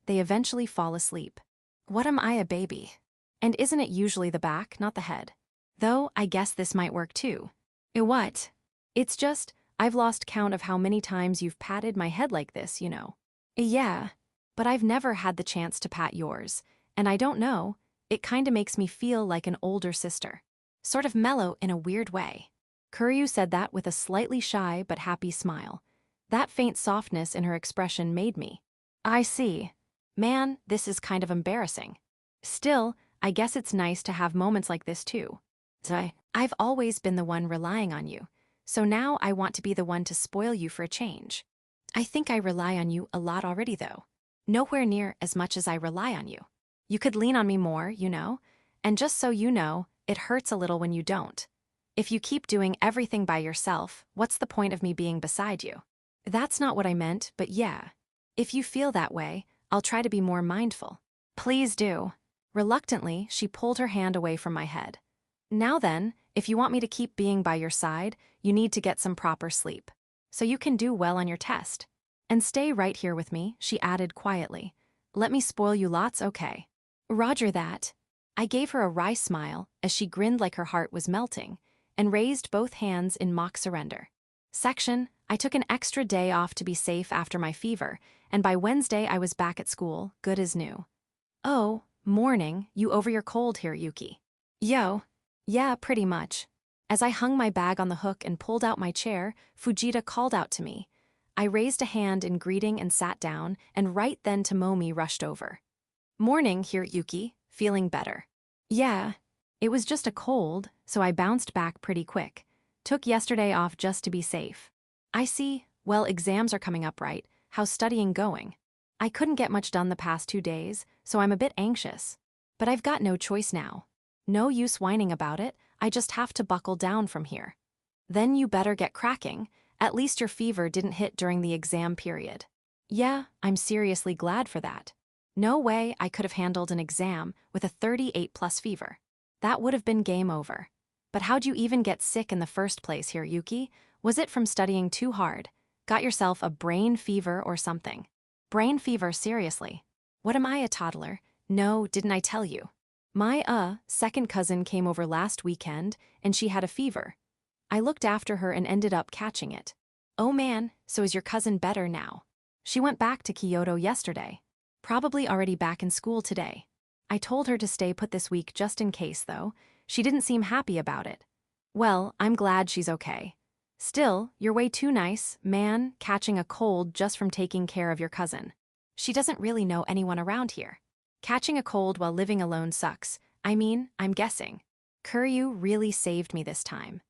they eventually fall asleep. What am I, a baby? And isn't it usually the back, not the head? Though, I guess this might work too. What? It's just, I've lost count of how many times you've patted my head like this, you know. Yeah, but I've never had the chance to pat yours, and I don't know, it kinda makes me feel like an older sister. Sort of mellow in a weird way. Kuryu said that with a slightly shy but happy smile. That faint softness in her expression made me. I see. Man, this is kind of embarrassing. Still, I guess it's nice to have moments like this too. I've always been the one relying on you, so now I want to be the one to spoil you for a change. I think I rely on you a lot already though. Nowhere near as much as I rely on you. You could lean on me more, you know, and just so you know, it hurts a little when you don't. If you keep doing everything by yourself, what's the point of me being beside you? That's not what I meant, but yeah. If you feel that way, I'll try to be more mindful. Please do. Reluctantly, she pulled her hand away from my head. Now then, if you want me to keep being by your side, you need to get some proper sleep. So you can do well on your test. And stay right here with me, she added quietly. Let me spoil you lots, okay? Roger that. I gave her a wry smile as she grinned like her heart was melting and raised both hands in mock surrender. I took an extra day off to be safe after my fever, and by Wednesday I was back at school, good as new. Oh, morning, you over your cold here, Yuki. Yo. Yeah, pretty much. As I hung my bag on the hook and pulled out my chair, Fujita called out to me. I raised a hand in greeting and sat down, and right then Tomomi rushed over. Morning here, Yuki, feeling better. Yeah. It was just a cold, so I bounced back pretty quick. Took yesterday off just to be safe. I see. Well, exams are coming up, right? How's studying going? I couldn't get much done the past 2 days, so I'm a bit anxious. But I've got no choice now. No use whining about it, I just have to buckle down from here. Then you better get cracking, at least your fever didn't hit during the exam period. Yeah, I'm seriously glad for that. No way I could have handled an exam with a 38+ fever. That would have been game over. But how'd you even get sick in the first place here, Yuki? Was it from studying too hard? Got yourself a brain fever or something? Brain fever, seriously? What am I, a toddler? No, didn't I tell you? My, second cousin came over last weekend, and she had a fever. I looked after her and ended up catching it. Oh man, so is your cousin better now? She went back to Kyoto yesterday. Probably already back in school today. I told her to stay put this week just in case, though. She didn't seem happy about it. Well, I'm glad she's okay. Still, you're way too nice, man, catching a cold just from taking care of your cousin. She doesn't really know anyone around here. Catching a cold while living alone sucks. I mean, I'm guessing. Kuryu really saved me this time.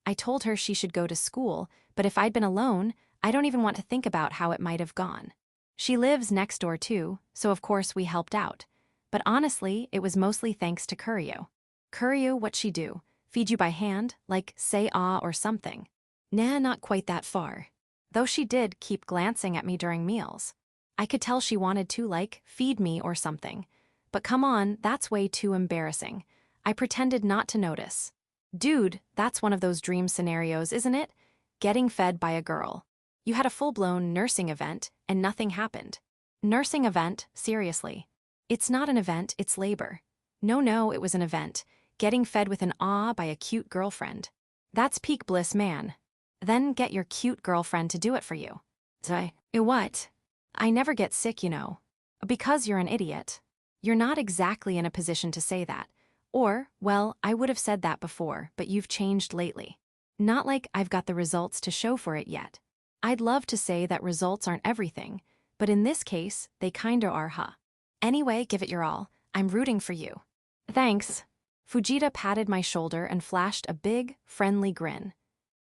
I told her she should go to school, but if I'd been alone, I don't even want to think about how it might have gone. She lives next door too, so of course we helped out. But honestly, it was mostly thanks to Kuryu. Kuryu, what'd she do? Feed you by hand, like say ah or something? Nah, not quite that far. Though she did keep glancing at me during meals. I could tell she wanted to, like, feed me or something. But come on, that's way too embarrassing. I pretended not to notice. Dude, that's one of those dream scenarios, isn't it? Getting fed by a girl. You had a full-blown nursing event, and nothing happened. Nursing event, seriously. It's not an event, it's labor. No, it was an event. Getting fed with an awe by a cute girlfriend. That's peak bliss, man. Then get your cute girlfriend to do it for you. What? I never get sick, you know. Because you're an idiot. You're not exactly in a position to say that. Or, well, I would have said that before, but you've changed lately. Not like I've got the results to show for it yet. I'd love to say that results aren't everything, but in this case, they kinda are, huh? Anyway, give it your all. I'm rooting for you. Thanks. Fujita patted my shoulder and flashed a big, friendly grin.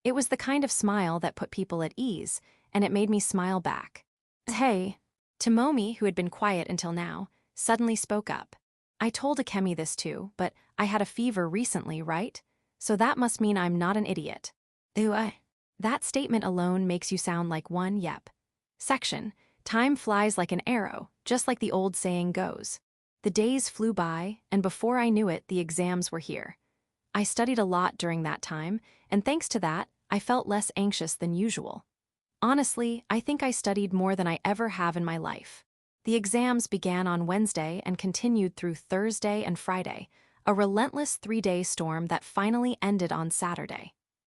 It was the kind of smile that put people at ease, and it made me smile back. Hey. Tomomi, who had been quiet until now, suddenly spoke up. I told Akemi this too, but I had a fever recently, right? So that must mean I'm not an idiot. That statement alone makes you sound like one, yep. Section, time flies like an arrow, just like the old saying goes. The days flew by, and before I knew it, the exams were here. I studied a lot during that time, and thanks to that, I felt less anxious than usual. Honestly, I think I studied more than I ever have in my life. The exams began on Wednesday and continued through Thursday and Friday, a relentless 3-day storm that finally ended on Saturday.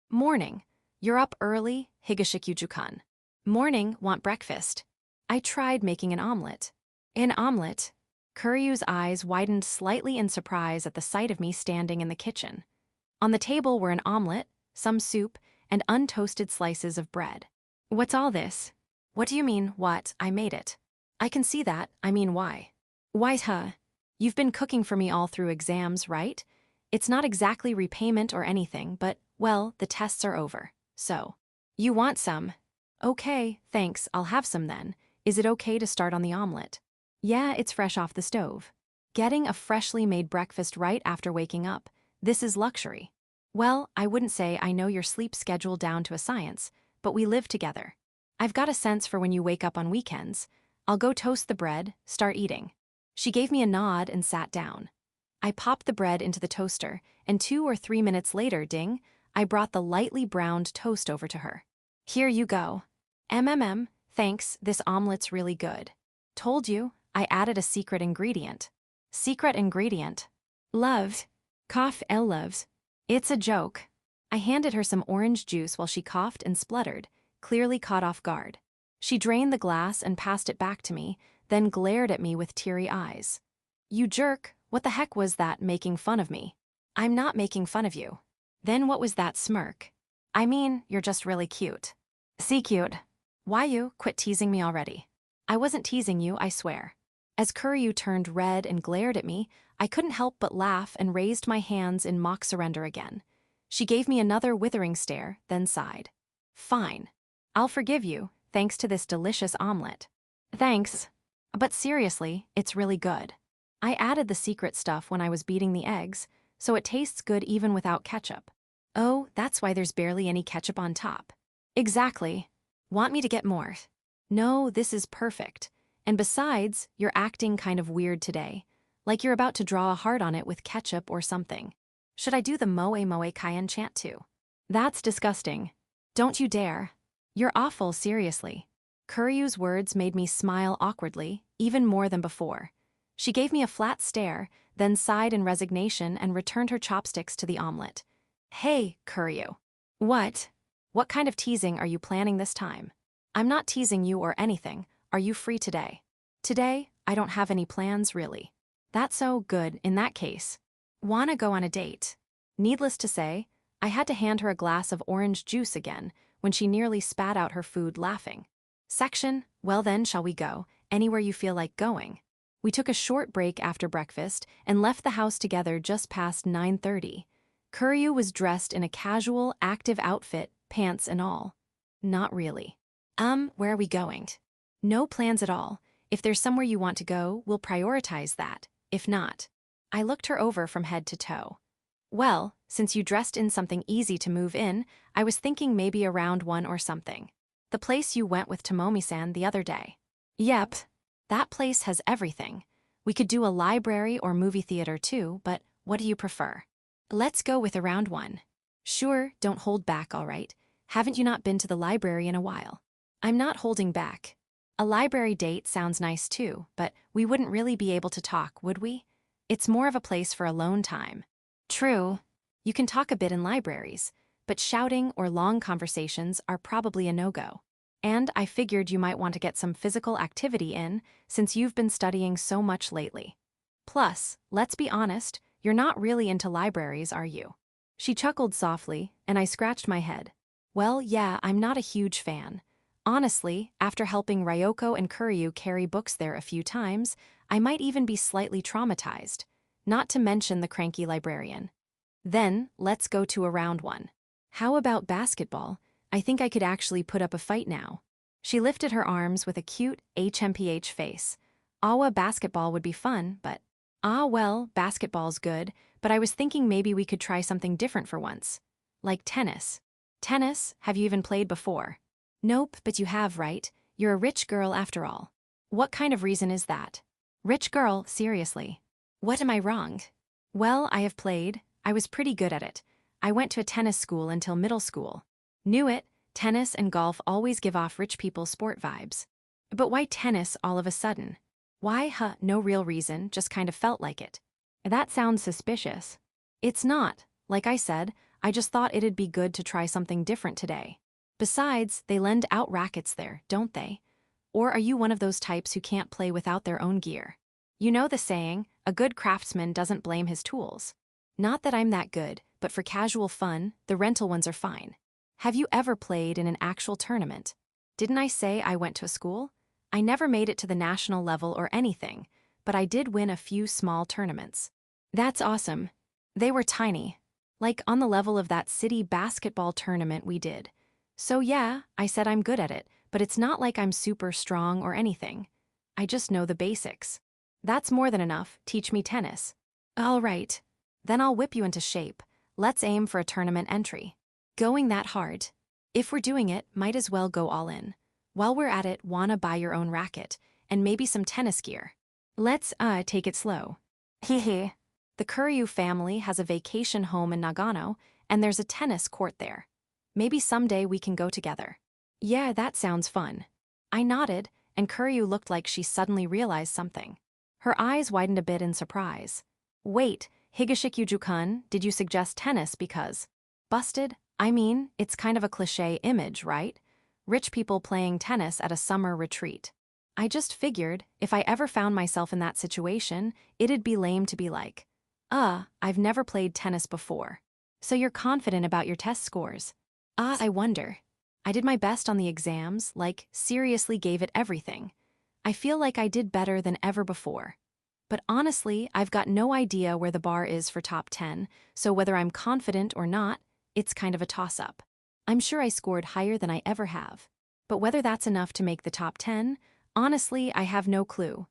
Morning. You're up early, Higashikujukan. Morning, want breakfast. I tried making an omelet. An omelet? Kuryu's eyes widened slightly in surprise at the sight of me standing in the kitchen. On the table were an omelet, some soup, and untoasted slices of bread. What's all this? What do you mean, what? I made it. I can see that, I mean why. Why, huh? You've been cooking for me all through exams, right? It's not exactly repayment or anything, but, well, the tests are over, so. You want some? Okay, thanks, I'll have some then. Is it okay to start on the omelet? Yeah, it's fresh off the stove. Getting a freshly made breakfast right after waking up, this is luxury. Well, I wouldn't say I know your sleep schedule down to a science, but we live together. I've got a sense for when you wake up on weekends. I'll go toast the bread, start eating. She gave me a nod and sat down. I popped the bread into the toaster, and 2 or 3 minutes later, ding, I brought the lightly browned toast over to her. Here you go. Thanks, this omelet's really good. Told you, I added a secret ingredient. Secret ingredient? Love. Cough L loves. It's a joke. I handed her some orange juice while she coughed and spluttered, clearly caught off guard. She drained the glass and passed it back to me, then glared at me with teary eyes. You jerk, what the heck was that making fun of me? I'm not making fun of you. Then what was that smirk? I mean, you're just really cute. See cute. Why you, quit teasing me already. I wasn't teasing you, I swear. As Kuryu turned red and glared at me, I couldn't help but laugh and raised my hands in mock surrender again. She gave me another withering stare, then sighed. Fine. I'll forgive you, thanks to this delicious omelet. Thanks. But seriously, it's really good. I added the secret stuff when I was beating the eggs, so it tastes good even without ketchup. Oh, that's why there's barely any ketchup on top. Exactly. Want me to get more? No, this is perfect. And besides, you're acting kind of weird today, like you're about to draw a heart on it with ketchup or something. Should I do the moe moe kaien chant too? That's disgusting. Don't you dare. You're awful, seriously. Kuryu's words made me smile awkwardly, even more than before. She gave me a flat stare, then sighed in resignation and returned her chopsticks to the omelet. Hey, Kuryu. What? What kind of teasing are you planning this time? I'm not teasing you or anything. Are you free today? Today, I don't have any plans, really. That's so good, in that case. Wanna go on a date? Needless to say, I had to hand her a glass of orange juice again when she nearly spat out her food laughing. Section, well then, shall we go, anywhere you feel like going? We took a short break after breakfast and left the house together just past 9:30. Kuryu was dressed in a casual, active outfit, pants and all. Not really. Where are we going? No plans at all. If there's somewhere you want to go, we'll prioritize that. If not. I looked her over from head to toe. Well, since you dressed in something easy to move in, I was thinking maybe a round one or something. The place you went with Tomomi-san the other day. Yep. That place has everything. We could do a library or movie theater too, but what do you prefer? Let's go with a round one. Sure, don't hold back, all right. Haven't you not been to the library in a while? I'm not holding back. A library date sounds nice too, but we wouldn't really be able to talk, would we? It's more of a place for alone time. True. You can talk a bit in libraries, but shouting or long conversations are probably a no-go. And I figured you might want to get some physical activity in since you've been studying so much lately. Plus, let's be honest, you're not really into libraries, are you? She chuckled softly, and I scratched my head. Well, yeah, I'm not a huge fan. Honestly, after helping Ryoko and Kuryu carry books there a few times, I might even be slightly traumatized, not to mention the cranky librarian. Then, let's go to a round one. How about basketball? I think I could actually put up a fight now. She lifted her arms with a cute HMPH face. Awa basketball would be fun, but... well, basketball's good, but I was thinking maybe we could try something different for once. Like tennis. Tennis? Have you even played before? Nope, but you have, right? You're a rich girl after all. What kind of reason is that? Rich girl, seriously. What am I wrong? Well, I have played. I was pretty good at it. I went to a tennis school until middle school. Knew it, tennis and golf always give off rich people sport vibes. But why tennis all of a sudden? Why, no real reason, just kind of felt like it. That sounds suspicious. It's not. Like I said, I just thought it'd be good to try something different today. Besides, they lend out rackets there, don't they? Or are you one of those types who can't play without their own gear? You know the saying, a good craftsman doesn't blame his tools. Not that I'm that good, but for casual fun, the rental ones are fine. Have you ever played in an actual tournament? Didn't I say I went to a school? I never made it to the national level or anything, but I did win a few small tournaments. That's awesome. They were tiny, like on the level of that city basketball tournament we did. So yeah, I said I'm good at it, but it's not like I'm super strong or anything. I just know the basics. That's more than enough, teach me tennis. All right. Then I'll whip you into shape. Let's aim for a tournament entry. Going that hard? If we're doing it, might as well go all in. While we're at it, wanna buy your own racket, and maybe some tennis gear. Let's, take it slow. Hehe. The Kuryu family has a vacation home in Nagano, and there's a tennis court there. Maybe someday we can go together. Yeah, that sounds fun. I nodded, and Kuryu looked like she suddenly realized something. Her eyes widened a bit in surprise. Wait, Higashikuju-kun, did you suggest tennis because... Busted? I mean, it's kind of a cliché image, right? Rich people playing tennis at a summer retreat. I just figured, if I ever found myself in that situation, it'd be lame to be like, I've never played tennis before. So you're confident about your test scores? I wonder. I did my best on the exams, like, seriously gave it everything. I feel like I did better than ever before. But honestly, I've got no idea where the bar is for top 10, so whether I'm confident or not, it's kind of a toss-up. I'm sure I scored higher than I ever have. But whether that's enough to make the top 10, honestly, I have no clue.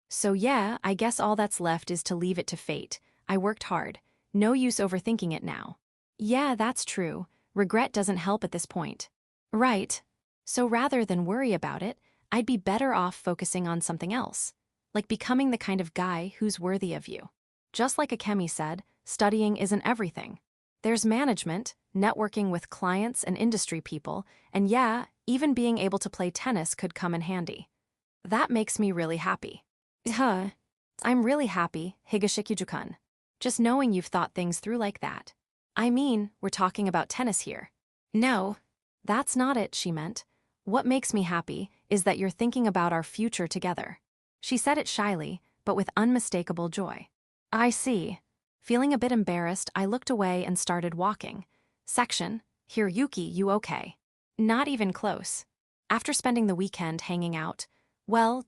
So yeah, I guess all that's left is to leave it to fate. I worked hard. No use overthinking it now. Yeah, that's true. Regret doesn't help at this point. Right. So rather than worry about it, I'd be better off focusing on something else. Like becoming the kind of guy who's worthy of you. Just like Akemi said, studying isn't everything. There's management, networking with clients and industry people, and yeah, even being able to play tennis could come in handy. That makes me really happy. I'm really happy, Higashikuju-kun. Just knowing you've thought things through like that. I mean, we're talking about tennis here. No, that's not it, she meant. What makes me happy is that you're thinking about our future together. She said it shyly, but with unmistakable joy. I see. Feeling a bit embarrassed, I looked away and started walking. Section, Hiroyuki, you okay? Not even close. After spending the weekend hanging out,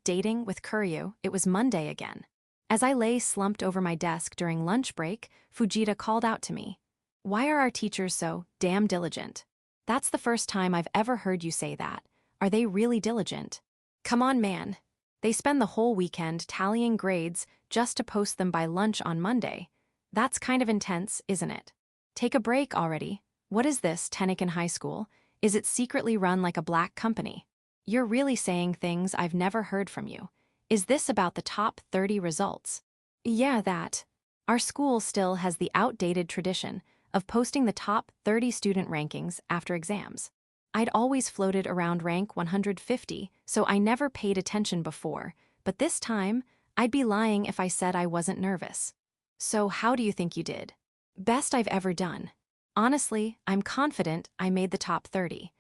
dating with Kuryu, it was Monday again. As I lay slumped over my desk during lunch break, Fujita called out to me. Why are our teachers so damn diligent? That's the first time I've ever heard you say that. Are they really diligent? Come on, man. They spend the whole weekend tallying grades just to post them by lunch on Monday. That's kind of intense, isn't it? Take a break already. What is this, Tenniken High School? Is it secretly run like a black company? You're really saying things I've never heard from you. Is this about the top 30 results? Yeah, that. Our school still has the outdated tradition of posting the top 30 student rankings after exams. I'd always floated around rank 150, so I never paid attention before, but this time, I'd be lying if I said I wasn't nervous. So how do you think you did? Best I've ever done. Honestly, I'm confident I made the top 30.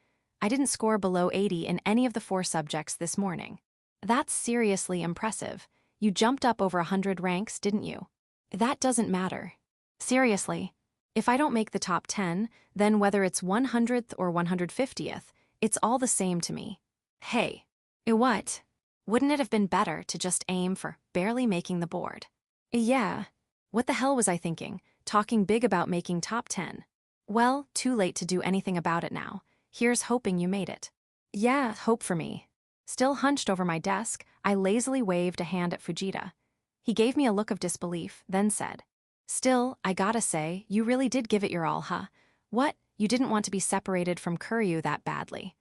I didn't score below 80 in any of the 4 subjects this morning. That's seriously impressive. You jumped up over 100 ranks, didn't you? That doesn't matter. Seriously. If I don't make the top 10, then whether it's 100th or 150th, it's all the same to me. Hey. What? Wouldn't it have been better to just aim for barely making the board? Yeah. What the hell was I thinking, talking big about making top 10? Well, too late to do anything about it now. Here's hoping you made it. Yeah, hope for me. Still hunched over my desk, I lazily waved a hand at Fujita. He gave me a look of disbelief, then said, "Still, I gotta say, you really did give it your all, huh? What, you didn't want to be separated from Kuryu that badly?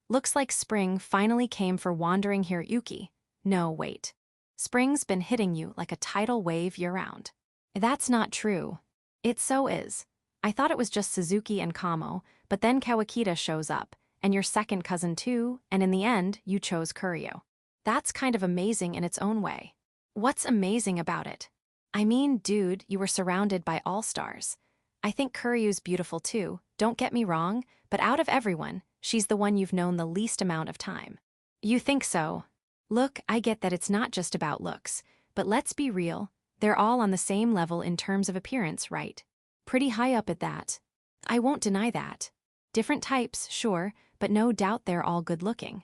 Looks like spring finally came for wandering here, Yuki. No, wait. Spring's been hitting you like a tidal wave year-round." That's not true. It so is. I thought it was just Suzuki and Kamo, but then Kawakita shows up, and your second cousin too, and in the end, you chose Kuryu. That's kind of amazing in its own way. What's amazing about it? I mean, dude, you were surrounded by all-stars. I think Kuryu's beautiful too, don't get me wrong, but out of everyone, she's the one you've known the least amount of time. You think so? Look, I get that it's not just about looks, but let's be real, they're all on the same level in terms of appearance, right? Pretty high up at that. I won't deny that. Different types, sure, but no doubt they're all good-looking.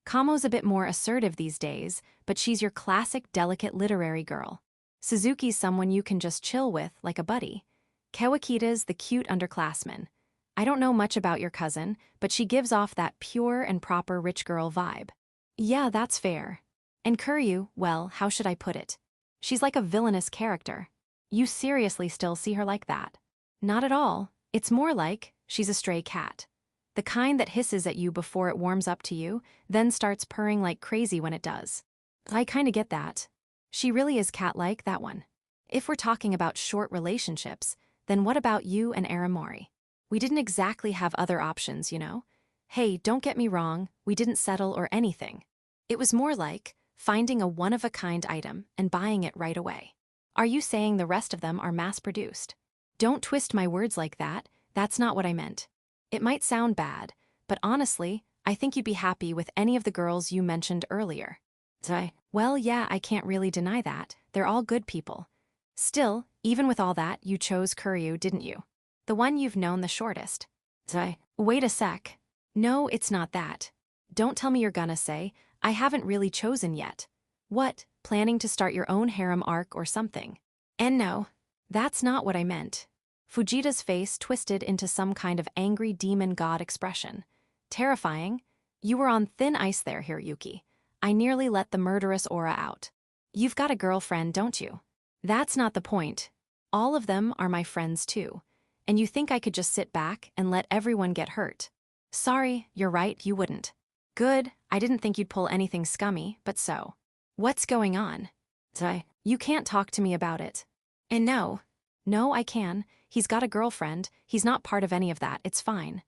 Kamo's a bit more assertive these days, but she's your classic delicate literary girl. Suzuki's someone you can just chill with like a buddy. Kawakita's the cute underclassman. I don't know much about your cousin, but she gives off that pure and proper rich girl vibe. Yeah, that's fair. And Kuryu, well, how should I put it? She's like a villainous character. You seriously still see her like that? Not at all. It's more like she's a stray cat. The kind that hisses at you before it warms up to you, then starts purring like crazy when it does. I kinda get that. She really is cat-like, that one. If we're talking about short relationships, then what about you and Aramori? We didn't exactly have other options, you know? Hey, don't get me wrong, we didn't settle or anything. It was more like finding a one-of-a-kind item and buying it right away. Are you saying the rest of them are mass-produced? Don't twist my words like that, that's not what I meant. It might sound bad, but honestly, I think you'd be happy with any of the girls you mentioned earlier. Well, yeah, I can't really deny that, they're all good people. Still, even with all that, you chose Kuryu, didn't you? The one you've known the shortest. Wait a sec. No, it's not that. Don't tell me you're gonna say, I haven't really chosen yet. What, planning to start your own harem arc or something? And no, that's not what I meant. Fujita's face twisted into some kind of angry demon god expression. Terrifying. You were on thin ice there, Hiroyuki. I nearly let the murderous aura out. You've got a girlfriend, don't you? That's not the point. All of them are my friends too. And you think I could just sit back and let everyone get hurt? Sorry, you're right, you wouldn't. Good, I didn't think you'd pull anything scummy, but so. What's going on? You can't talk to me about it. And no, I can. He's got a girlfriend, he's not part of any of that, it's fine.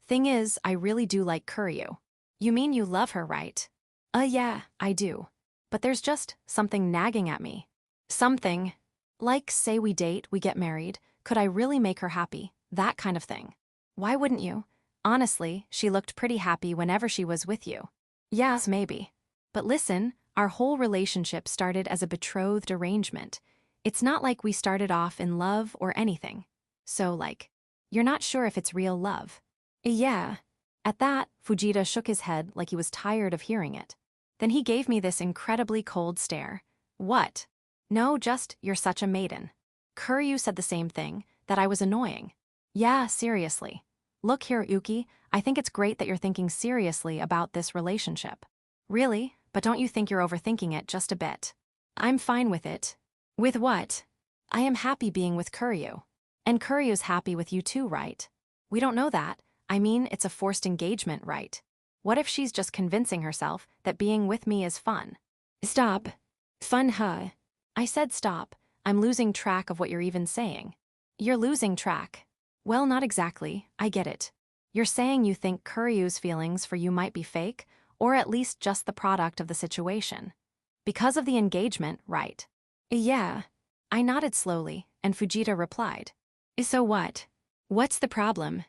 Thing is, I really do like Kuryu. You mean you love her, right? Yeah, I do. But there's just something nagging at me. Something. Like, say we date, we get married, could I really make her happy? That kind of thing. Why wouldn't you? Honestly, she looked pretty happy whenever she was with you. Yes, maybe. But listen, our whole relationship started as a betrothed arrangement. It's not like we started off in love or anything. So, like, you're not sure if it's real love. Yeah. At that, Fujita shook his head like he was tired of hearing it. Then he gave me this incredibly cold stare. What? No, just, you're such a maiden. Kuryu said the same thing, that I was annoying. Yeah, seriously. Look here, Uki, I think it's great that you're thinking seriously about this relationship. Really? But don't you think you're overthinking it just a bit? I'm fine with it. With what? I am happy being with Kuryu. And Kuryu's happy with you too, right? We don't know that. I mean, it's a forced engagement, right? What if she's just convincing herself that being with me is fun? Stop. Fun, huh? I said stop. I'm losing track of what you're even saying. You're losing track. Well, not exactly, I get it. You're saying you think Kuryu's feelings for you might be fake, or at least just the product of the situation. Because of the engagement, right? Yeah. I nodded slowly, and Fujita replied. So what? What's the problem?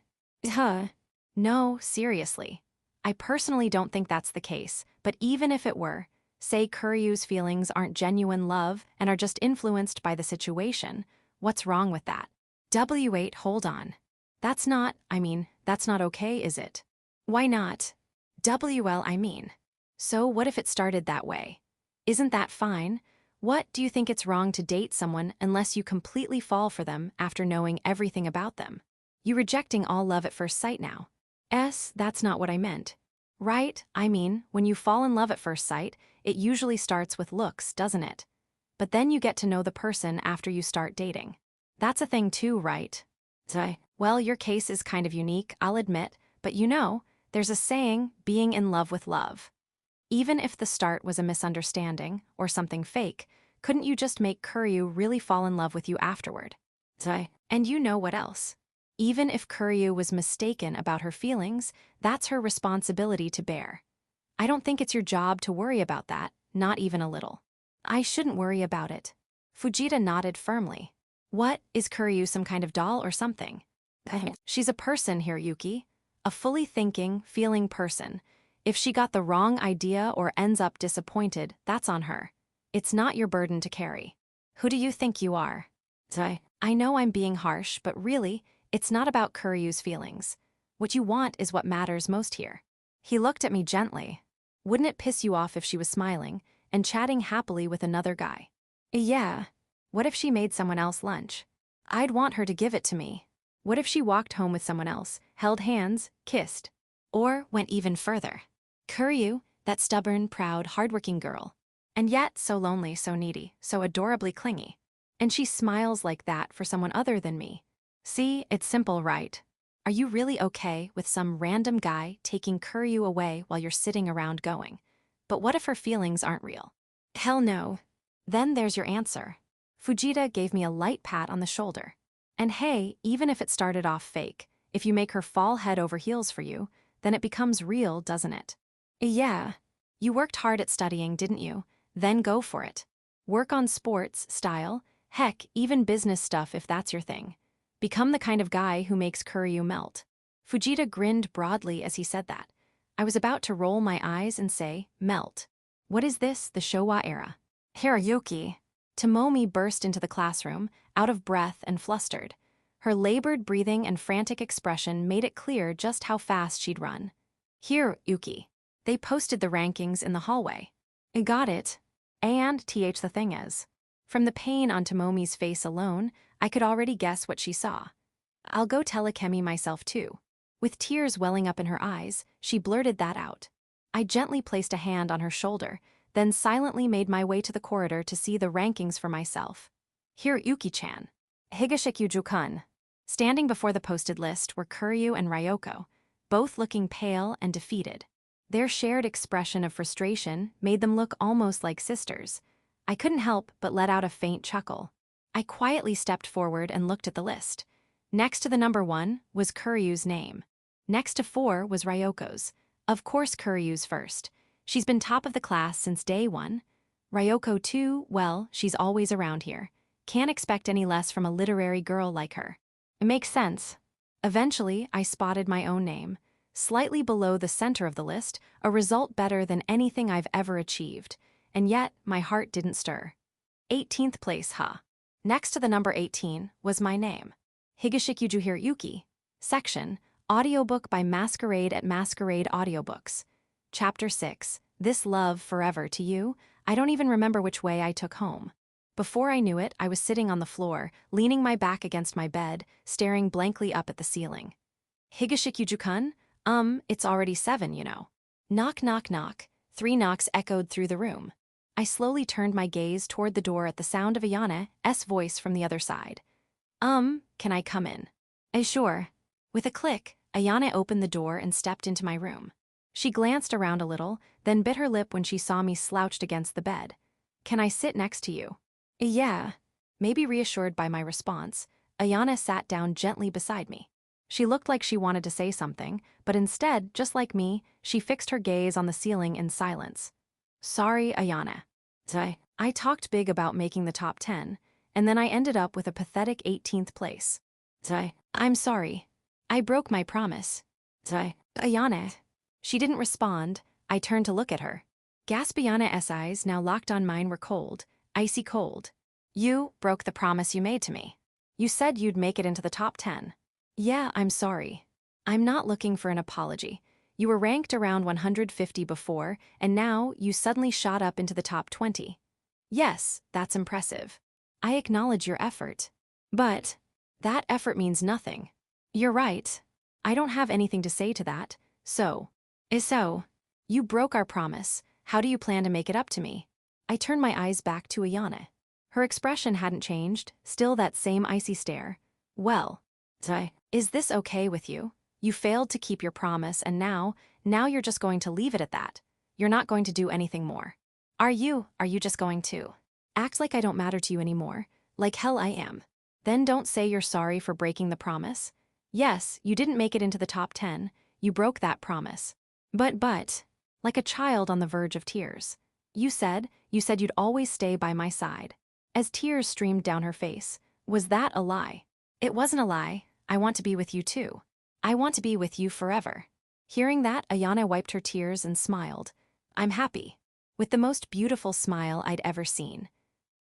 Huh? No, seriously. I personally don't think that's the case, but even if it were, say Kuryu's feelings aren't genuine love and are just influenced by the situation, what's wrong with that? W8, hold on. That's not okay, is it? Why not? WL, I mean. So what if it started that way? Isn't that fine? What do you think it's wrong to date someone unless you completely fall for them after knowing everything about them? You rejecting all love at first sight now. That's not what I meant. Right, I mean, when you fall in love at first sight, it usually starts with looks, doesn't it? But then you get to know the person after you start dating. That's a thing too, right? Well, your case is kind of unique, I'll admit, but there's a saying, being in love with love. Even if the start was a misunderstanding or something fake, couldn't you just make Kuryu really fall in love with you afterward? And you know what else? Even if Kuryu was mistaken about her feelings, that's her responsibility to bear. I don't think it's your job to worry about that, not even a little. I shouldn't worry about it. Fujita nodded firmly. What, is Kuryu some kind of doll or something? She's a person here, Yuki. A fully thinking, feeling person. If she got the wrong idea or ends up disappointed, that's on her. It's not your burden to carry. Who do you think you are? I know I'm being harsh, but really, it's not about Kuryu's feelings. What you want is what matters most here. He looked at me gently. Wouldn't it piss you off if she was smiling and chatting happily with another guy? Yeah. What if she made someone else lunch? I'd want her to give it to me. What if she walked home with someone else, held hands, kissed? Or went even further? Kuryu, that stubborn, proud, hardworking girl. And yet so lonely, so needy, so adorably clingy. And she smiles like that for someone other than me. See, it's simple, right? Are you really okay with some random guy taking Kuryu away while you're sitting around going? But what if her feelings aren't real? Hell no. Then there's your answer. Fujita gave me a light pat on the shoulder. And hey, even if it started off fake, if you make her fall head over heels for you, then it becomes real, doesn't it? Yeah. You worked hard at studying, didn't you? Then go for it. Work on sports, style, heck, even business stuff if that's your thing. Become the kind of guy who makes Kuryu melt. Fujita grinned broadly as he said that. I was about to roll my eyes and say, melt. What is this, the Showa era? Hiroyuki. Tomomi burst into the classroom, out of breath and flustered. Her labored breathing and frantic expression made it clear just how fast she'd run. Here, Yuki. They posted the rankings in the hallway. I got it. And the thing is, from the pain on Tomomi's face alone, I could already guess what she saw. I'll go tell Akemi myself too. With tears welling up in her eyes, she blurted that out. I gently placed a hand on her shoulder, then silently made my way to the corridor to see the rankings for myself. Here, Yuki-chan. Higashikuju-kun. Standing before the posted list were Kuryu and Ryoko, both looking pale and defeated. Their shared expression of frustration made them look almost like sisters. I couldn't help but let out a faint chuckle. I quietly stepped forward and looked at the list. Next to the number 1 was Kuryu's name. Next to 4 was Ryoko's. Of course Kuryu's first. She's been top of the class since day 1. Ryoko too, well, she's always around here. Can't expect any less from a literary girl like her. It makes sense. Eventually, I spotted my own name. Slightly below the center of the list, a result better than anything I've ever achieved. And yet, my heart didn't stir. 18th place, huh? Next to the number 18 was my name. Higashikuju Hiroyuki. Section, Audiobook by Masquerade at Masquerade Audiobooks. Chapter 6, This Love Forever to You. I don't even remember which way I took home. Before I knew it, I was sitting on the floor, leaning my back against my bed, staring blankly up at the ceiling. Higashikuju-kun? It's already 7, you know. Knock, knock, knock. 3 knocks echoed through the room. I slowly turned my gaze toward the door at the sound of Ayana's voice from the other side. Can I come in? Sure. With a click, Ayana opened the door and stepped into my room. She glanced around a little, then bit her lip when she saw me slouched against the bed. Can I sit next to you? Yeah. Maybe reassured by my response, Ayana sat down gently beside me. She looked like she wanted to say something, but instead, just like me, she fixed her gaze on the ceiling in silence. Sorry, Ayana. I talked big about making the top 10, and then I ended up with a pathetic 18th place. I'm sorry. I broke my promise. Ayana. She didn't respond. I turned to look at her. Gasp. Ayana's eyes, now locked on mine, were cold, icy cold. You broke the promise you made to me. You said you'd make it into the top 10. Yeah, I'm sorry. I'm not looking for an apology. You were ranked around 150 before, and now you suddenly shot up into the top 20. Yes, that's impressive. I acknowledge your effort. But that effort means nothing. You're right. I don't have anything to say to that. So, you broke our promise. How do you plan to make it up to me? I turned my eyes back to Ayana. Her expression hadn't changed, still that same icy stare. Well, is this okay with you? You failed to keep your promise, and now you're just going to leave it at that. You're not going to do anything more. Are you just going to act like I don't matter to you anymore? Like hell I am. Then don't say you're sorry for breaking the promise. Yes, you didn't make it into the top 10. You broke that promise. But, like a child on the verge of tears. You said you'd always stay by my side. As tears streamed down her face, was that a lie? It wasn't a lie. I want to be with you too. I want to be with you forever. Hearing that, Ayana wiped her tears and smiled. I'm happy. With the most beautiful smile I'd ever seen.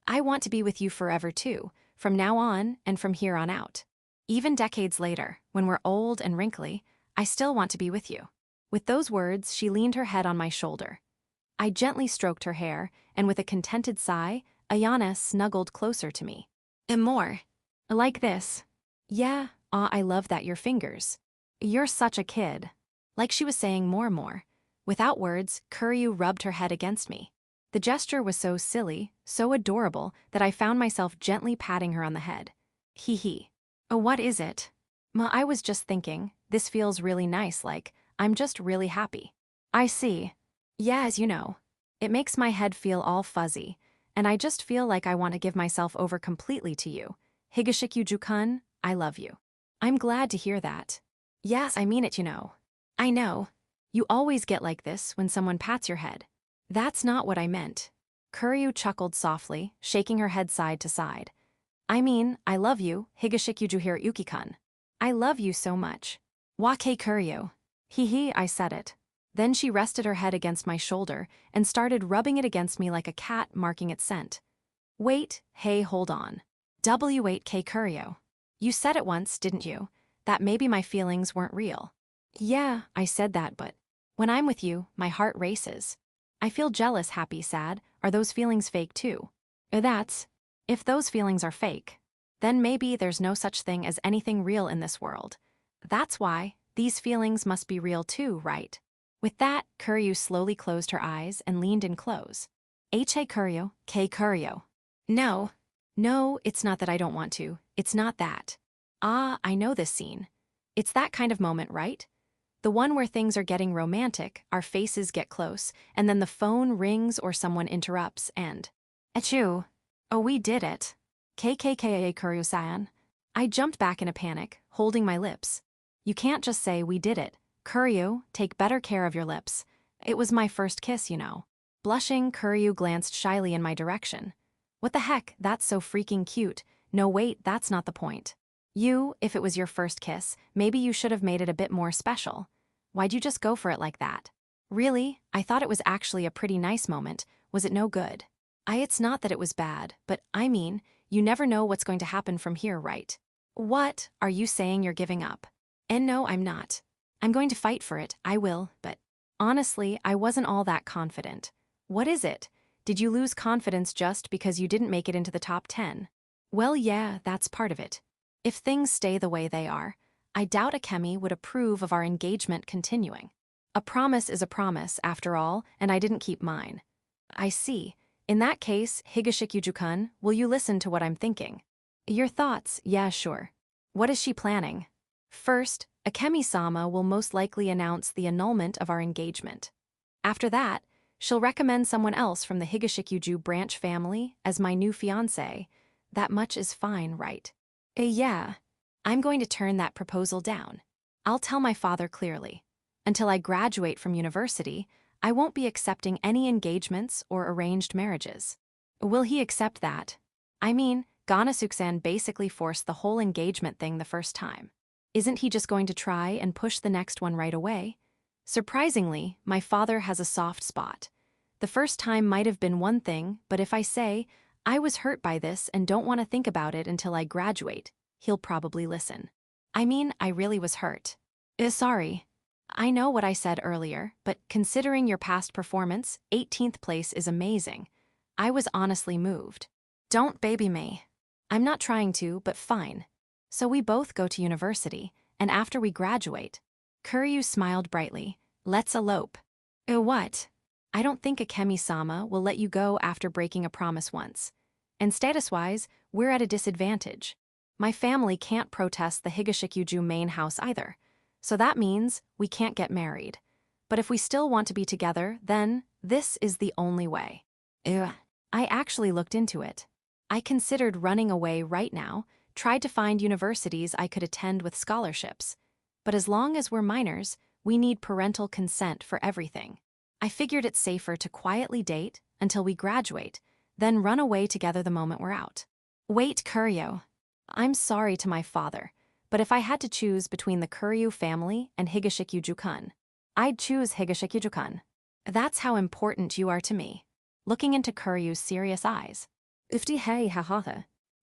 I want to be with you forever too, from now on and from here on out. Even decades later, when we're old and wrinkly, I still want to be with you. With those words, she leaned her head on my shoulder. I gently stroked her hair, and with a contented sigh, Ayana snuggled closer to me. And more. Like this. Yeah, I love that, your fingers. You're such a kid. Like she was saying more. Without words, Kuryu rubbed her head against me. The gesture was so silly, so adorable, that I found myself gently patting her on the head. Hee. Oh, what is it? I was just thinking, this feels really nice, like, I'm just really happy. I see. Yeah, as you know. It makes my head feel all fuzzy, and I just feel like I want to give myself over completely to you. Higashikyu-kun, I love you. I'm glad to hear that. Yes, I mean it, you know. I know. You always get like this when someone pats your head. That's not what I meant. Kuryu chuckled softly, shaking her head side to side. I mean, I love you, Higashikyu-kun. I love you so much. Wake Kuryu. Hee, I said it. Then she rested her head against my shoulder and started rubbing it against me like a cat marking its scent. Wait, hey, hold on. W8K Kuryu. You said it once, didn't you? That maybe my feelings weren't real. Yeah, I said that, but when I'm with you, my heart races. I feel jealous, happy, sad. Are those feelings fake too? If those feelings are fake, then maybe there's no such thing as anything real in this world. That's why these feelings must be real too, right? With that, Kuryu slowly closed her eyes and leaned in close. H.A. Kuryu, K. Kuryu. No, it's not that I don't want to. It's not that. I know this scene. It's that kind of moment, right? The one where things are getting romantic, our faces get close, and then the phone rings or someone interrupts and... Achoo. Oh, we did it. KKKA Kuryu-san. I jumped back in a panic, holding my lips. You can't just say we did it. Kuryu, take better care of your lips. It was my first kiss, you know. Blushing, Kuryu glanced shyly in my direction. What the heck, that's so freaking cute. No, wait, that's not the point. If it was your first kiss, maybe you should have made it a bit more special. Why'd you just go for it like that? Really? I thought it was actually a pretty nice moment. Was it no good? It's not that it was bad, but I mean, you never know what's going to happen from here, right? What? Are you saying you're giving up? And no, I'm not. I'm going to fight for it, I will, but honestly, I wasn't all that confident. What is it? Did you lose confidence just because you didn't make it into the top 10? Well, yeah, that's part of it. If things stay the way they are, I doubt Akemi would approve of our engagement continuing. A promise is a promise, after all, and I didn't keep mine. I see. In that case, Higashikyu-kun, will you listen to what I'm thinking? Your thoughts, yeah, sure. What is she planning? First, Akemi-sama will most likely announce the annulment of our engagement. After that, she'll recommend someone else from the Higashikyu branch family as my new fiancé. That much is fine, right? Yeah. I'm going to turn that proposal down. I'll tell my father clearly. Until I graduate from university, I won't be accepting any engagements or arranged marriages. Will he accept that? I mean, Gana-san basically forced the whole engagement thing the first time. Isn't he just going to try and push the next one right away? Surprisingly, my father has a soft spot. The first time might have been one thing, but if I say, I was hurt by this and don't want to think about it until I graduate, he'll probably listen. I mean, I really was hurt. Sorry. I know what I said earlier, but considering your past performance, 18th place is amazing. I was honestly moved. Don't baby me. I'm not trying to, but fine. So we both go to university, and after we graduate, Kuryu smiled brightly. Let's elope. What? I don't think Akemi-sama will let you go after breaking a promise once. And status-wise, we're at a disadvantage. My family can't protest the Higashikuju main house either. So that means we can't get married. But if we still want to be together, then this is the only way. I actually looked into it. I considered running away right now, tried to find universities I could attend with scholarships. But as long as we're minors, we need parental consent for everything. I figured it's safer to quietly date until we graduate, then run away together the moment we're out. Wait, Kuryu. I'm sorry to my father, but if I had to choose between the Kuryu family and Higashikuju-kun, I'd choose Higashikuju-kun. That's how important you are to me. Looking into Kuryu's serious eyes. Hey ha.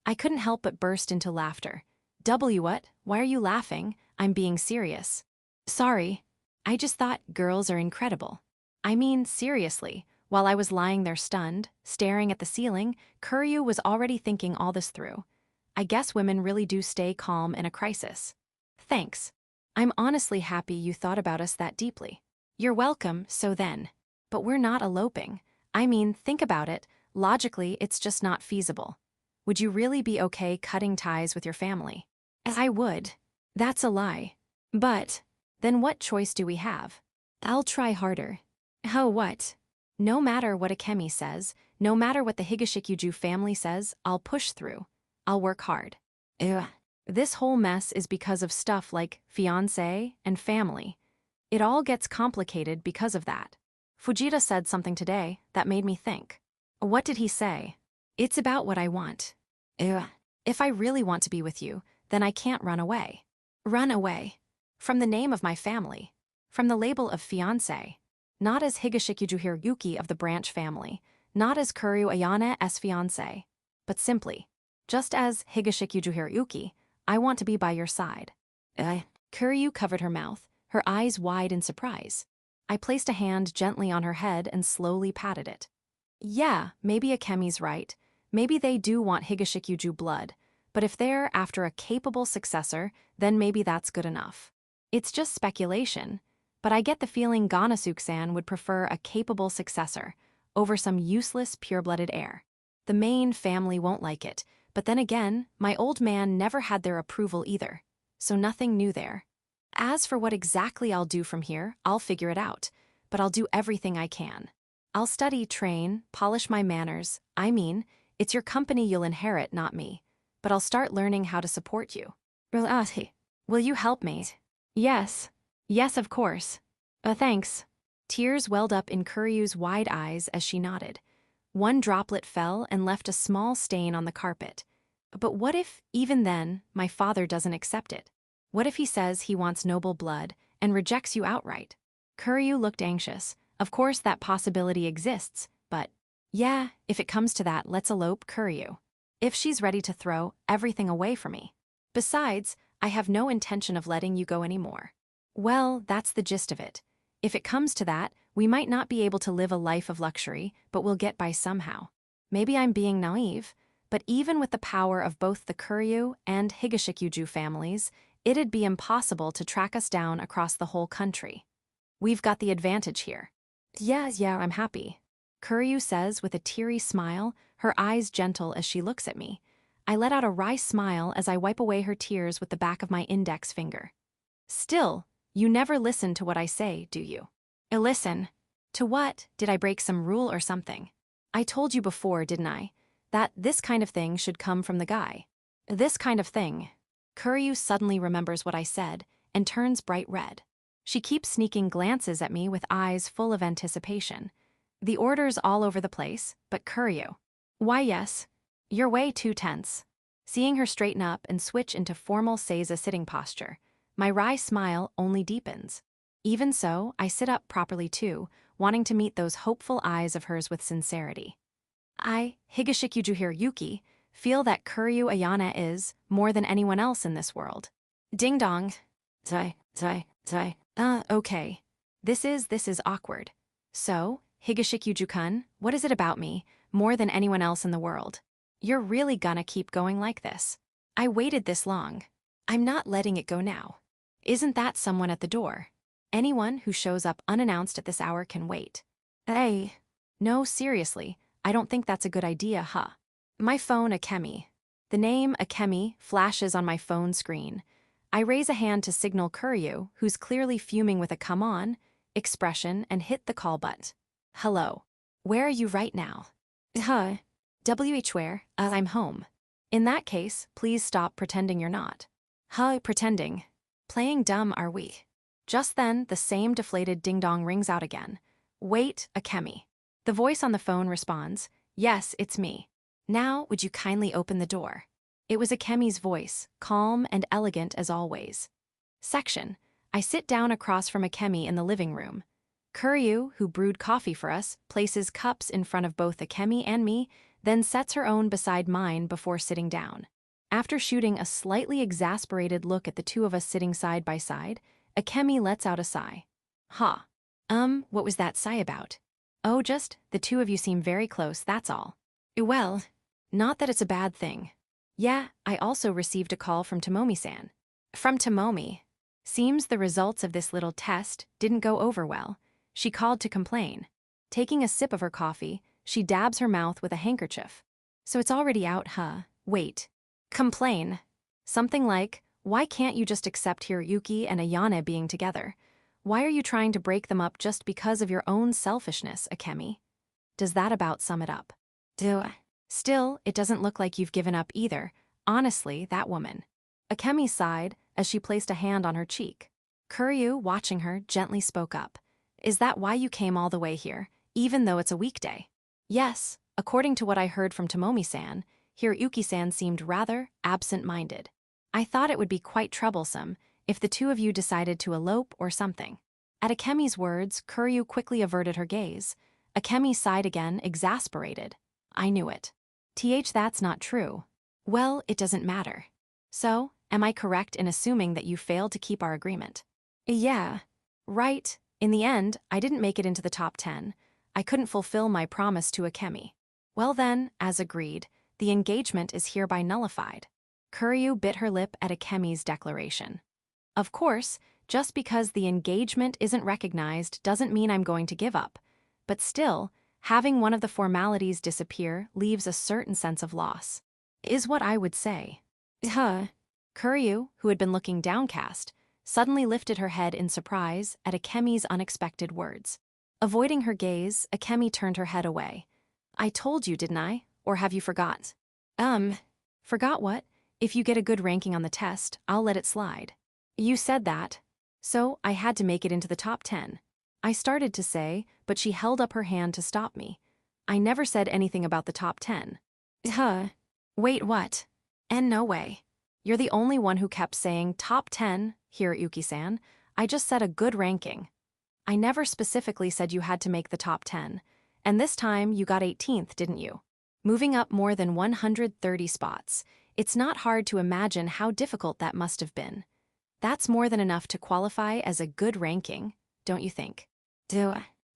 I couldn't help but burst into laughter. What? Why are you laughing? I'm being serious. Sorry. I just thought girls are incredible. I mean, seriously, while I was lying there stunned, staring at the ceiling, Kuryu was already thinking all this through. I guess women really do stay calm in a crisis. Thanks. I'm honestly happy you thought about us that deeply. You're welcome, so then. But we're not eloping. I mean, think about it. Logically, it's just not feasible. Would you really be okay cutting ties with your family? I would. That's a lie. But, then what choice do we have? I'll try harder. Oh, what? No matter what Akemi says, no matter what the Higashikuju family says, I'll push through. I'll work hard. This whole mess is because of stuff like fiancé and family. It all gets complicated because of that. Fujita said something today that made me think. What did he say? It's about what I want. If I really want to be with you, then I can't run away. Run away. From the name of my family. From the label of fiancé. Not as Higashikuju Hiroyuki of the branch family. Not as Kuryu Ayana's fiancé. But simply, just as Higashikuju Hiroyuki, I want to be by your side. Kuryu covered her mouth, her eyes wide in surprise. I placed a hand gently on her head and slowly patted it. Yeah, maybe Akemi's right. Maybe they do want Higashikuju blood. But if they're after a capable successor, then maybe that's good enough. It's just speculation. But I get the feeling Gana-san would prefer a capable successor over some useless pure-blooded heir. The main family won't like it, but then again, my old man never had their approval either, so nothing new there. As for what exactly I'll do from here, I'll figure it out, but I'll do everything I can. I'll study, train, polish my manners. I mean, it's your company you'll inherit, not me. But I'll start learning how to support you. Will you help me? Yes. Yes, of course. Thanks. Tears welled up in Kuryu's wide eyes as she nodded. One droplet fell and left a small stain on the carpet. But what if, even then, my father doesn't accept it? What if he says he wants noble blood and rejects you outright? Kuryu looked anxious. Of course that possibility exists, but yeah, if it comes to that, let's elope, Kuryu. If she's ready to throw everything away for me. Besides, I have no intention of letting you go anymore. Well, that's the gist of it. If it comes to that, we might not be able to live a life of luxury, but we'll get by somehow. Maybe I'm being naive, but even with the power of both the Kuryu and Higashikuju families, it'd be impossible to track us down across the whole country. We've got the advantage here. Yeah, I'm happy. Kuryu says with a teary smile, her eyes gentle as she looks at me. I let out a wry smile as I wipe away her tears with the back of my index finger. Still, you never listen to what I say, do you? Listen. To what? Did I break some rule or something? I told you before, didn't I? That this kind of thing should come from the guy. This kind of thing. Kuryu suddenly remembers what I said and turns bright red. She keeps sneaking glances at me with eyes full of anticipation. The order's all over the place, but Kuryu. Why yes. You're way too tense. Seeing her straighten up and switch into formal seiza sitting posture, my wry smile only deepens. Even so, I sit up properly too, wanting to meet those hopeful eyes of hers with sincerity. I, Higashikuju Yuki, feel that Kuryu Ayana is, more than anyone else in this world. Ding dong. Zai. Okay. This is awkward. So, Higashikuju-kun, what is it about me, more than anyone else in the world? You're really gonna keep going like this. I waited this long. I'm not letting it go now. Isn't that someone at the door? Anyone who shows up unannounced at this hour can wait. Hey. No, seriously, I don't think that's a good idea, huh? My phone Akemi. The name Akemi flashes on my phone screen. I raise a hand to signal Kuryu, who's clearly fuming with a come on expression, and hit the call button. Hello. Where are you right now? Where? I'm home. In that case, please stop pretending you're not. Pretending. Playing dumb are we? Just then, the same deflated ding-dong rings out again. Wait, Akemi. The voice on the phone responds, yes, it's me. Now, would you kindly open the door? It was Akemi's voice, calm and elegant as always. Section. I sit down across from Akemi in the living room. Kuryu, who brewed coffee for us, places cups in front of both Akemi and me, then sets her own beside mine before sitting down. After shooting a slightly exasperated look at the two of us sitting side by side, Akemi lets out a sigh. What was that sigh about? Oh, just, the two of you seem very close, that's all. Well, not that it's a bad thing. Yeah, I also received a call from Tomomi-san. From Tomomi. Seems the results of this little test didn't go over well. She called to complain. Taking a sip of her coffee, she dabs her mouth with a handkerchief. So it's already out, huh? Wait. Complain. Something like, why can't you just accept Hiroyuki and Ayana being together? Why are you trying to break them up just because of your own selfishness, Akemi? Does that about sum it up? Still, it doesn't look like you've given up either. Honestly, that woman. Akemi sighed as she placed a hand on her cheek. Kuryu, watching her, gently spoke up. Is that why you came all the way here, even though it's a weekday? Yes, according to what I heard from Tomomi-san, Hiroyuki-san seemed rather absent-minded. I thought it would be quite troublesome if the two of you decided to elope or something. At Akemi's words, Kuryu quickly averted her gaze. Akemi sighed again, exasperated. I knew it. That's not true. Well, it doesn't matter. So, am I correct in assuming that you failed to keep our agreement? Yeah. Right. In the end, I didn't make it into the top 10. I couldn't fulfill my promise to Akemi. Well then, as agreed, the engagement is hereby nullified. Kuryu bit her lip at Akemi's declaration. Of course, just because the engagement isn't recognized doesn't mean I'm going to give up. But still, having one of the formalities disappear leaves a certain sense of loss. Is what I would say. Kuryu, who had been looking downcast, suddenly lifted her head in surprise at Akemi's unexpected words. Avoiding her gaze, Akemi turned her head away. I told you, didn't I? Or have you forgot? Forgot what? If you get a good ranking on the test, I'll let it slide. You said that. So, I had to make it into the top 10. I started to say, but she held up her hand to stop me. I never said anything about the top 10. Wait, what? And no way. You're the only one who kept saying top 10, Hiroyuki-san. I just said a good ranking. I never specifically said you had to make the top 10. And this time you got 18th, didn't you? Moving up more than 130 spots. It's not hard to imagine how difficult that must have been. That's more than enough to qualify as a good ranking, don't you think?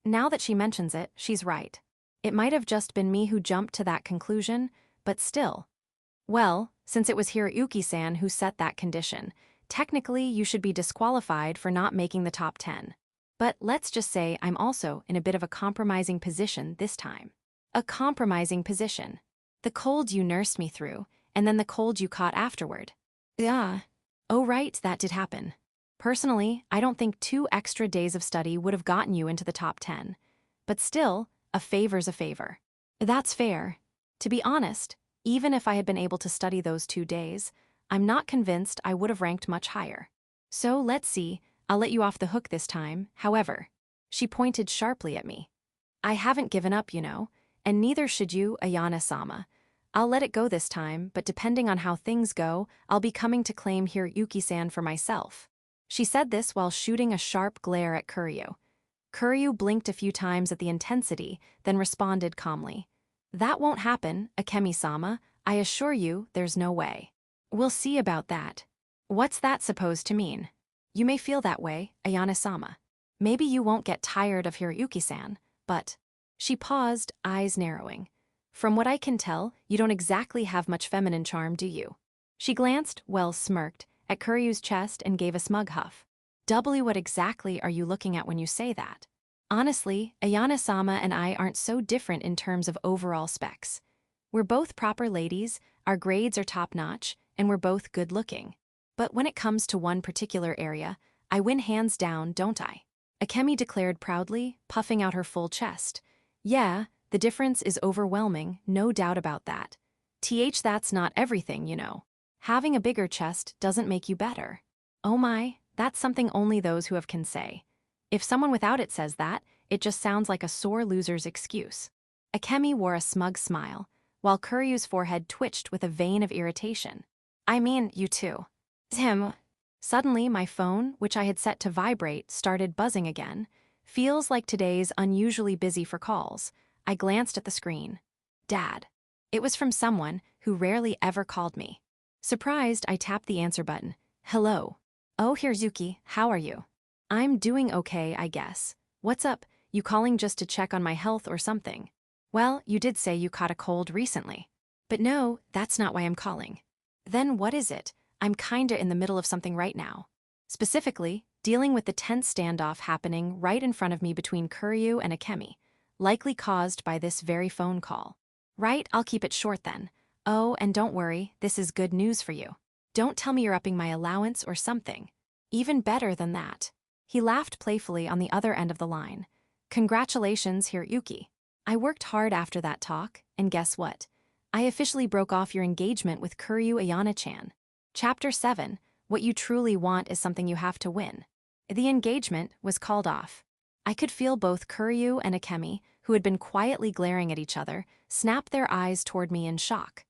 Now that she mentions it, she's right. It might have just been me who jumped to that conclusion, but still. Well, since it was Hiroyuki-san who set that condition, technically you should be disqualified for not making the top 10. But let's just say I'm also in a bit of a compromising position this time. A compromising position. The cold you nursed me through, and then the cold you caught afterward. Oh right, that did happen. Personally, I don't think 2 extra days of study would have gotten you into the top 10. But still, a favor's a favor. That's fair. To be honest, even if I had been able to study those 2 days, I'm not convinced I would have ranked much higher. So let's see, I'll let you off the hook this time, however. She pointed sharply at me. I haven't given up, you know, and neither should you, Ayana-sama. I'll let it go this time, but depending on how things go, I'll be coming to claim Hiroyuki-san for myself. She said this while shooting a sharp glare at Kuryu. Kuryu blinked a few times at the intensity, then responded calmly. That won't happen, Akemi-sama. I assure you, there's no way. We'll see about that. What's that supposed to mean? You may feel that way, Ayana-sama. Maybe you won't get tired of Hiroyuki-san, but... She paused, eyes narrowing. From what I can tell, you don't exactly have much feminine charm, do you? She glanced, well smirked, at Kuryu's chest and gave a smug huff. What exactly are you looking at when you say that? Honestly, Ayana-sama and I aren't so different in terms of overall specs. We're both proper ladies, our grades are top-notch, and we're both good-looking. But when it comes to one particular area, I win hands down, don't I? Akemi declared proudly, puffing out her full chest. Yeah, the difference is overwhelming, no doubt about that. That's not everything, you know. Having a bigger chest doesn't make you better. Oh my, that's something only those who have can say. If someone without it says that, it just sounds like a sore loser's excuse. Akemi wore a smug smile, while Kuryu's forehead twitched with a vein of irritation. I mean, you too. Tim. Suddenly, my phone, which I had set to vibrate, started buzzing again. Feels like today's unusually busy for calls. I glanced at the screen. Dad. It was from someone who rarely ever called me. Surprised, I tapped the answer button. Hello. Oh, here's Yuki. How are you? I'm doing okay, I guess. What's up? You calling just to check on my health or something? Well, you did say you caught a cold recently. But no, that's not why I'm calling. Then what is it? I'm kinda in the middle of something right now. Specifically, dealing with the tense standoff happening right in front of me between Kuryu and Akemi, likely caused by this very phone call. Right, I'll keep it short then. Oh, and don't worry, this is good news for you. Don't tell me you're upping my allowance or something. Even better than that. He laughed playfully on the other end of the line. Congratulations, Hiroyuki. I worked hard after that talk, and guess what? I officially broke off your engagement with Kuryu Ayana-chan. Chapter 7, What You Truly Want is Something You Have to Win. The engagement was called off. I could feel both Kuryu and Akemi, who had been quietly glaring at each other, snap their eyes toward me in shock.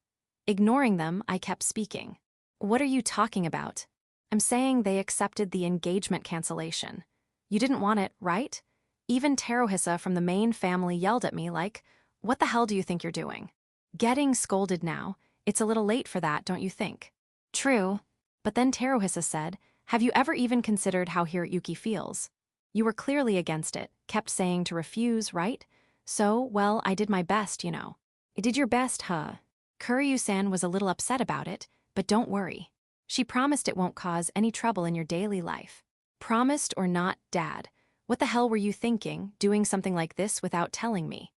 Ignoring them, I kept speaking. What are you talking about? I'm saying they accepted the engagement cancellation. You didn't want it, right? Even Teruhisa from the main family yelled at me like, what the hell do you think you're doing? Getting scolded now, it's a little late for that, don't you think? True. But then Teruhisa said, have you ever even considered how Hiroyuki feels? You were clearly against it, kept saying to refuse, right? So, well, I did my best, you know. Did your best, huh? Kuryu-san was a little upset about it, but don't worry. She promised it won't cause any trouble in your daily life. Promised or not, Dad. What the hell were you thinking, doing something like this without telling me?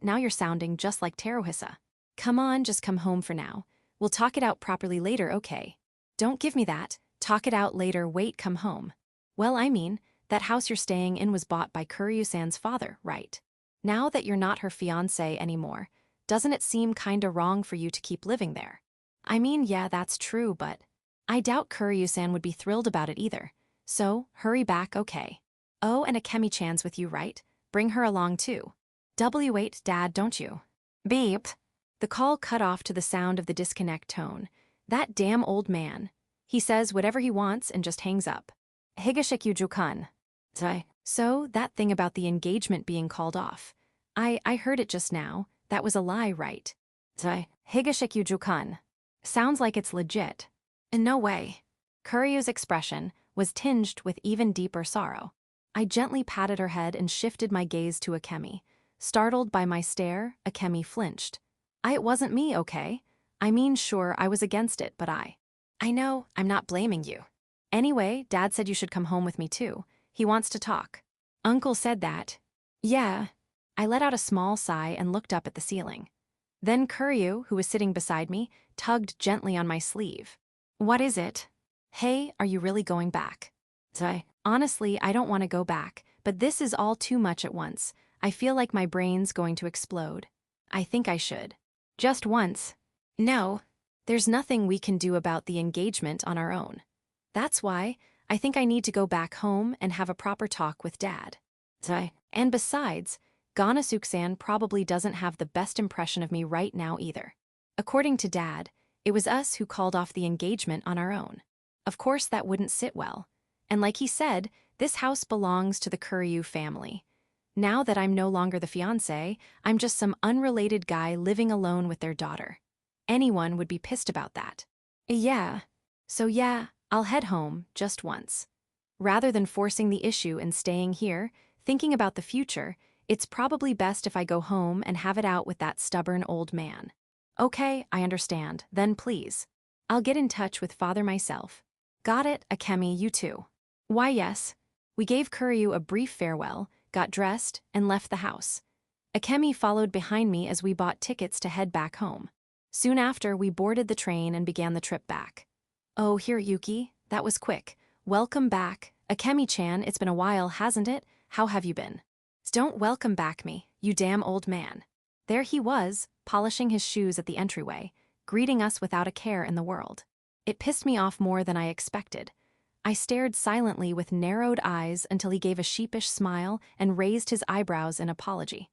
Now you're sounding just like Teruhisa. Come on, just come home for now. We'll talk it out properly later, okay? Don't give me that. Talk it out later, wait, come home. Well, I mean, that house you're staying in was bought by Kuryu-san's father, right? Now that you're not her fiancé anymore, doesn't it seem kinda wrong for you to keep living there? I mean, yeah, that's true, but I doubt Kuryu-san would be thrilled about it either. So, hurry back, okay? Oh, and Akemi-chan's with you, right? Bring her along too. Wait, Dad, don't you? Beep. The call cut off to the sound of the disconnect tone. That damn old man. He says whatever he wants and just hangs up. Higashikyu-jukan. So, that thing about the engagement being called off. I heard it just now. That was a lie, right? Higashikyu-jukan. Sounds like it's legit. In no way. Kuryu's expression was tinged with even deeper sorrow. I gently patted her head and shifted my gaze to Akemi. Startled by my stare, Akemi flinched. It wasn't me, okay? I mean, sure, I was against it, but I know, I'm not blaming you. Anyway, Dad said you should come home with me too. He wants to talk. Uncle said that. Yeah. I let out a small sigh and looked up at the ceiling. Then Kuryu, who was sitting beside me, tugged gently on my sleeve. What is it? Hey, are you really going back? Honestly, I don't want to go back, but this is all too much at once. I feel like my brain's going to explode. I think I should. Just once. No. There's nothing we can do about the engagement on our own. That's why I think I need to go back home and have a proper talk with Dad. And besides, Ganasuke-san probably doesn't have the best impression of me right now either. According to Dad, it was us who called off the engagement on our own. Of course that wouldn't sit well. And like he said, this house belongs to the Kuryu family. Now that I'm no longer the fiancé, I'm just some unrelated guy living alone with their daughter. Anyone would be pissed about that. Yeah. So yeah, I'll head home just once. Rather than forcing the issue and staying here, thinking about the future, it's probably best if I go home and have it out with that stubborn old man. Okay, I understand. Then please. I'll get in touch with father myself. Got it, Akemi, you too. Why yes. We gave Kuryu a brief farewell, got dressed, and left the house. Akemi followed behind me as we bought tickets to head back home. Soon after, we boarded the train and began the trip back. Oh, Hiroyuki, that was quick. Welcome back. Akemi-chan, it's been a while, hasn't it? How have you been? Don't welcome back me, you damn old man. There he was, polishing his shoes at the entryway, greeting us without a care in the world. It pissed me off more than I expected. I stared silently with narrowed eyes until he gave a sheepish smile and raised his eyebrows in apology.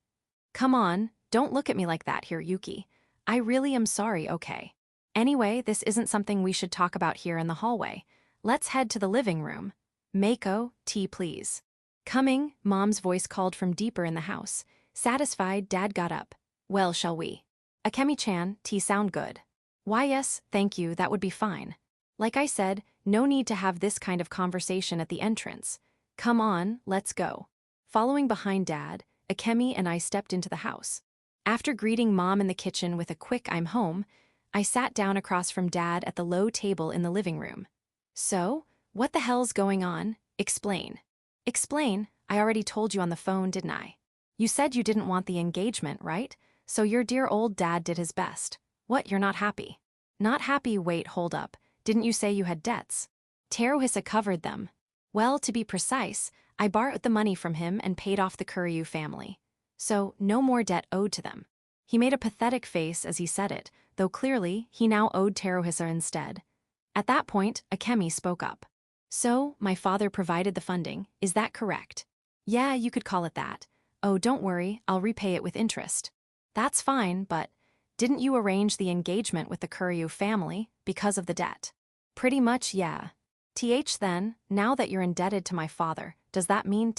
Come on, don't look at me like that, Hiroyuki. I really am sorry, okay? Anyway, this isn't something we should talk about here in the hallway. Let's head to the living room. Mako, tea please. Coming, Mom's voice called from deeper in the house. Satisfied, Dad got up. Well, shall we? Akemi-chan, tea sound good. Why yes, thank you, that would be fine. Like I said, no need to have this kind of conversation at the entrance. Come on, let's go. Following behind Dad, Akemi and I stepped into the house. After greeting Mom in the kitchen with a quick I'm home, I sat down across from Dad at the low table in the living room. So, what the hell's going on? Explain. Explain? I already told you on the phone, didn't I? You said you didn't want the engagement, right? So your dear old dad did his best. What, you're not happy? Not happy? Wait, hold up. Didn't you say you had debts? Teruhisa covered them. Well, to be precise, I borrowed the money from him and paid off the Kuryu family. So, no more debt owed to them. He made a pathetic face as he said it, though clearly he now owed Teruhisa instead. At that point, Akemi spoke up. So, my father provided the funding, is that correct? Yeah, you could call it that. Oh, don't worry, I'll repay it with interest. That's fine, but didn't you arrange the engagement with the Kuryu family because of the debt? Pretty much, yeah. Then, now that you're indebted to my father, does that mean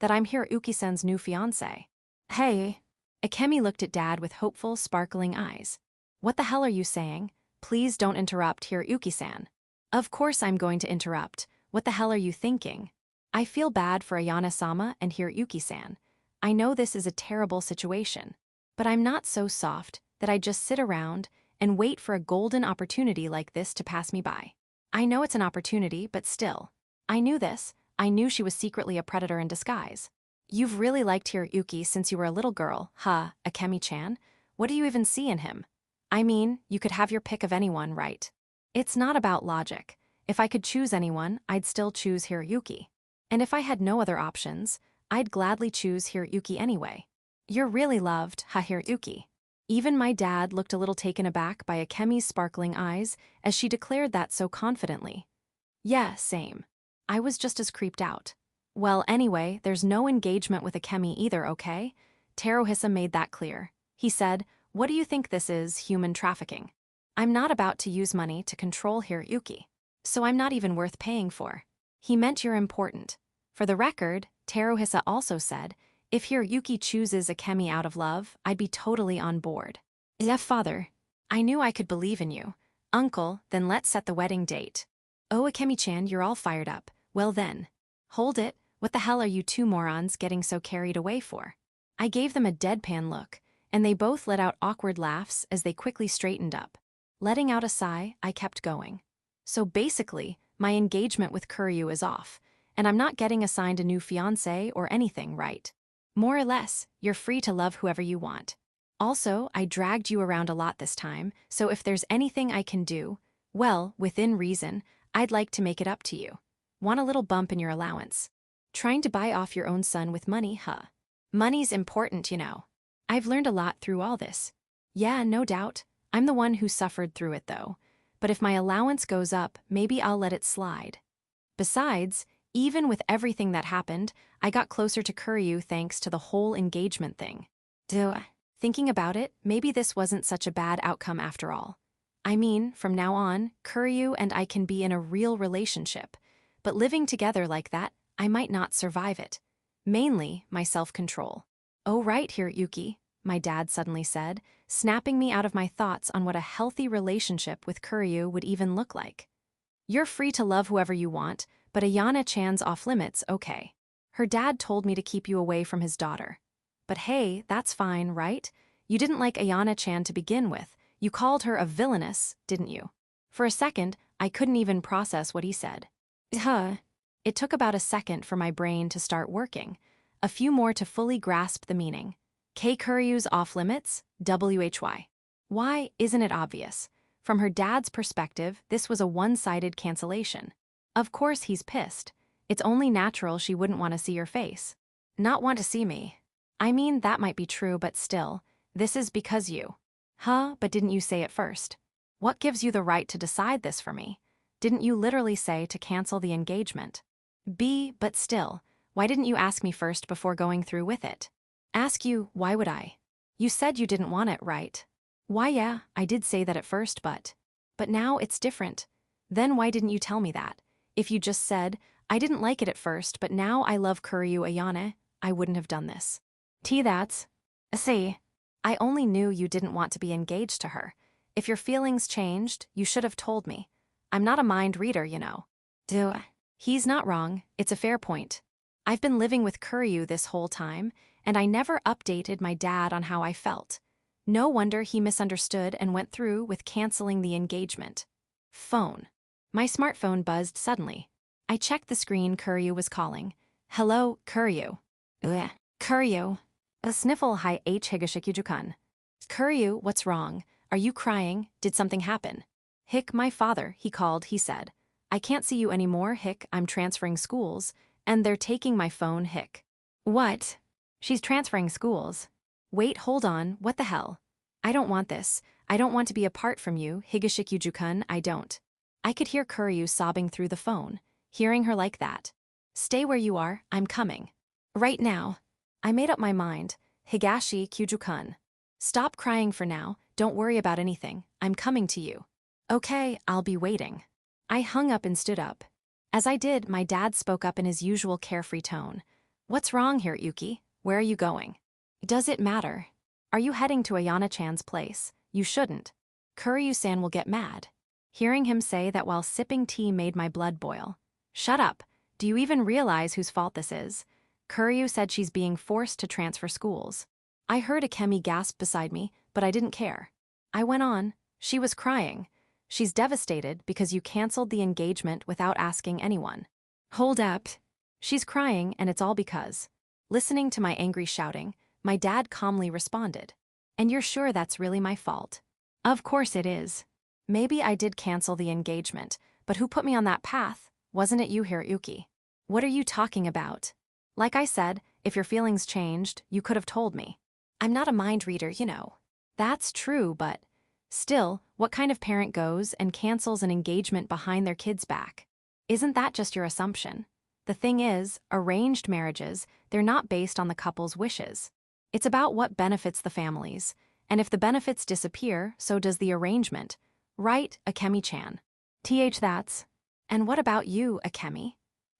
that I'm Hiroyuki-san's new fiancé? Hey. Akemi looked at Dad with hopeful, sparkling eyes. What the hell are you saying? Please don't interrupt, Hiroyuki-san. Of course I'm going to interrupt. What the hell are you thinking? I feel bad for Ayana-sama and Hiroyuki-san. I know this is a terrible situation. But I'm not so soft that I just sit around and wait for a golden opportunity like this to pass me by. I know it's an opportunity, but still. I knew this. I knew she was secretly a predator in disguise. You've really liked Hiroyuki since you were a little girl, huh, Akemi-chan? What do you even see in him? I mean, you could have your pick of anyone, right? It's not about logic. If I could choose anyone, I'd still choose Hiroyuki. And if I had no other options, I'd gladly choose Hiroyuki anyway. You're really loved, ha Hiroyuki. Even my dad looked a little taken aback by Akemi's sparkling eyes as she declared that so confidently. Yeah, same. I was just as creeped out. Well, anyway, there's no engagement with Akemi either, okay? Teruhisa made that clear. He said, what do you think this is, human trafficking? I'm not about to use money to control Hiroyuki. So I'm not even worth paying for. He meant you're important. For the record, Teruhisa also said, if Hiroyuki chooses Akemi out of love, I'd be totally on board. Yeah, father. I knew I could believe in you. Uncle, then let's set the wedding date. Oh, Akemi-chan, you're all fired up. Well then. Hold it, what the hell are you two morons getting so carried away for? I gave them a deadpan look, and they both let out awkward laughs as they quickly straightened up. Letting out a sigh, I kept going. So basically, my engagement with Kuryu is off, and I'm not getting assigned a new fiancé or anything, right? More or less, you're free to love whoever you want. Also, I dragged you around a lot this time, so if there's anything I can do, well, within reason, I'd like to make it up to you. Want a little bump in your allowance. Trying to buy off your own son with money, huh? Money's important, you know. I've learned a lot through all this. Yeah, no doubt. I'm the one who suffered through it, though. But if my allowance goes up, maybe I'll let it slide. Besides, even with everything that happened, I got closer to Kuryu thanks to the whole engagement thing. Duh. Thinking about it, maybe this wasn't such a bad outcome after all. I mean, from now on, Kuryu and I can be in a real relationship. But living together like that, I might not survive it. Mainly, my self-control. "Oh right, Hiroyuki," my dad suddenly said, snapping me out of my thoughts on what a healthy relationship with Kuryu would even look like. "You're free to love whoever you want, but Ayana-chan's off-limits, okay. Her dad told me to keep you away from his daughter. But hey, that's fine, right? You didn't like Ayana-chan to begin with. You called her a villainess, didn't you?" For a second, I couldn't even process what he said. It took about a second for my brain to start working, a few more to fully grasp the meaning. K. Kuryu's off-limits? WHY. Why, isn't it obvious? From her dad's perspective, this was a one-sided cancellation. Of course he's pissed. It's only natural she wouldn't want to see your face. Not want to see me. I mean, that might be true, but still, this is because you. But didn't you say it first? What gives you the right to decide this for me? Didn't you literally say to cancel the engagement? But still, why didn't you ask me first before going through with it? Ask you, why would I? You said you didn't want it, right? Why, yeah, I did say that at first, but now it's different. Then why didn't you tell me that? If you just said, I didn't like it at first, but now I love Kuryu Ayana, I wouldn't have done this. See, I only knew you didn't want to be engaged to her. If your feelings changed, you should have told me. I'm not a mind reader, you know. He's not wrong, it's a fair point. I've been living with Kuryu this whole time, and I never updated my dad on how I felt. No wonder he misunderstood and went through with canceling the engagement. Phone. My smartphone buzzed suddenly. I checked the screen. Kuryu was calling. "Hello, Kuryu." Kuryu. A sniffle. "Hi H Higashikujukan." "Kuryu, what's wrong? Are you crying? Did something happen?" My father," he called, he said. "I can't see you anymore, I'm transferring schools, and they're taking my phone, What? She's transferring schools? Wait, hold on, what the hell? I don't want this. I don't want to be apart from you, Higashikujukan, I don't." I could hear Kuryu sobbing through the phone, hearing her like that. "Stay where you are, I'm coming. Right now." I made up my mind, Higashi Kyujukan. "Stop crying for now, don't worry about anything, I'm coming to you." "Okay, I'll be waiting." I hung up and stood up. As I did, my dad spoke up in his usual carefree tone. "What's wrong, Hiroyuki? Where are you going?" "Does it matter? Are you heading to Ayana-chan's place? You shouldn't. Kuryu-san will get mad." Hearing him say that while sipping tea made my blood boil. "Shut up. Do you even realize whose fault this is? Kuryu said she's being forced to transfer schools." I heard Akemi gasp beside me, but I didn't care. I went on. "She was crying. She's devastated because you canceled the engagement without asking anyone." "Hold up. She's crying, and it's all because." Listening to my angry shouting, my dad calmly responded. "And you're sure that's really my fault?" "Of course it is. Maybe I did cancel the engagement, but who put me on that path? Wasn't it you, Hiroyuki?" "What are you talking about? Like I said, if your feelings changed, you could have told me. I'm not a mind reader, you know." "That's true, but still, what kind of parent goes and cancels an engagement behind their kid's back? Isn't that just your assumption? The thing is, arranged marriages, they're not based on the couple's wishes. It's about what benefits the families, and if the benefits disappear, so does the arrangement. Right, Akemi-chan?" That's. "And what about you, Akemi?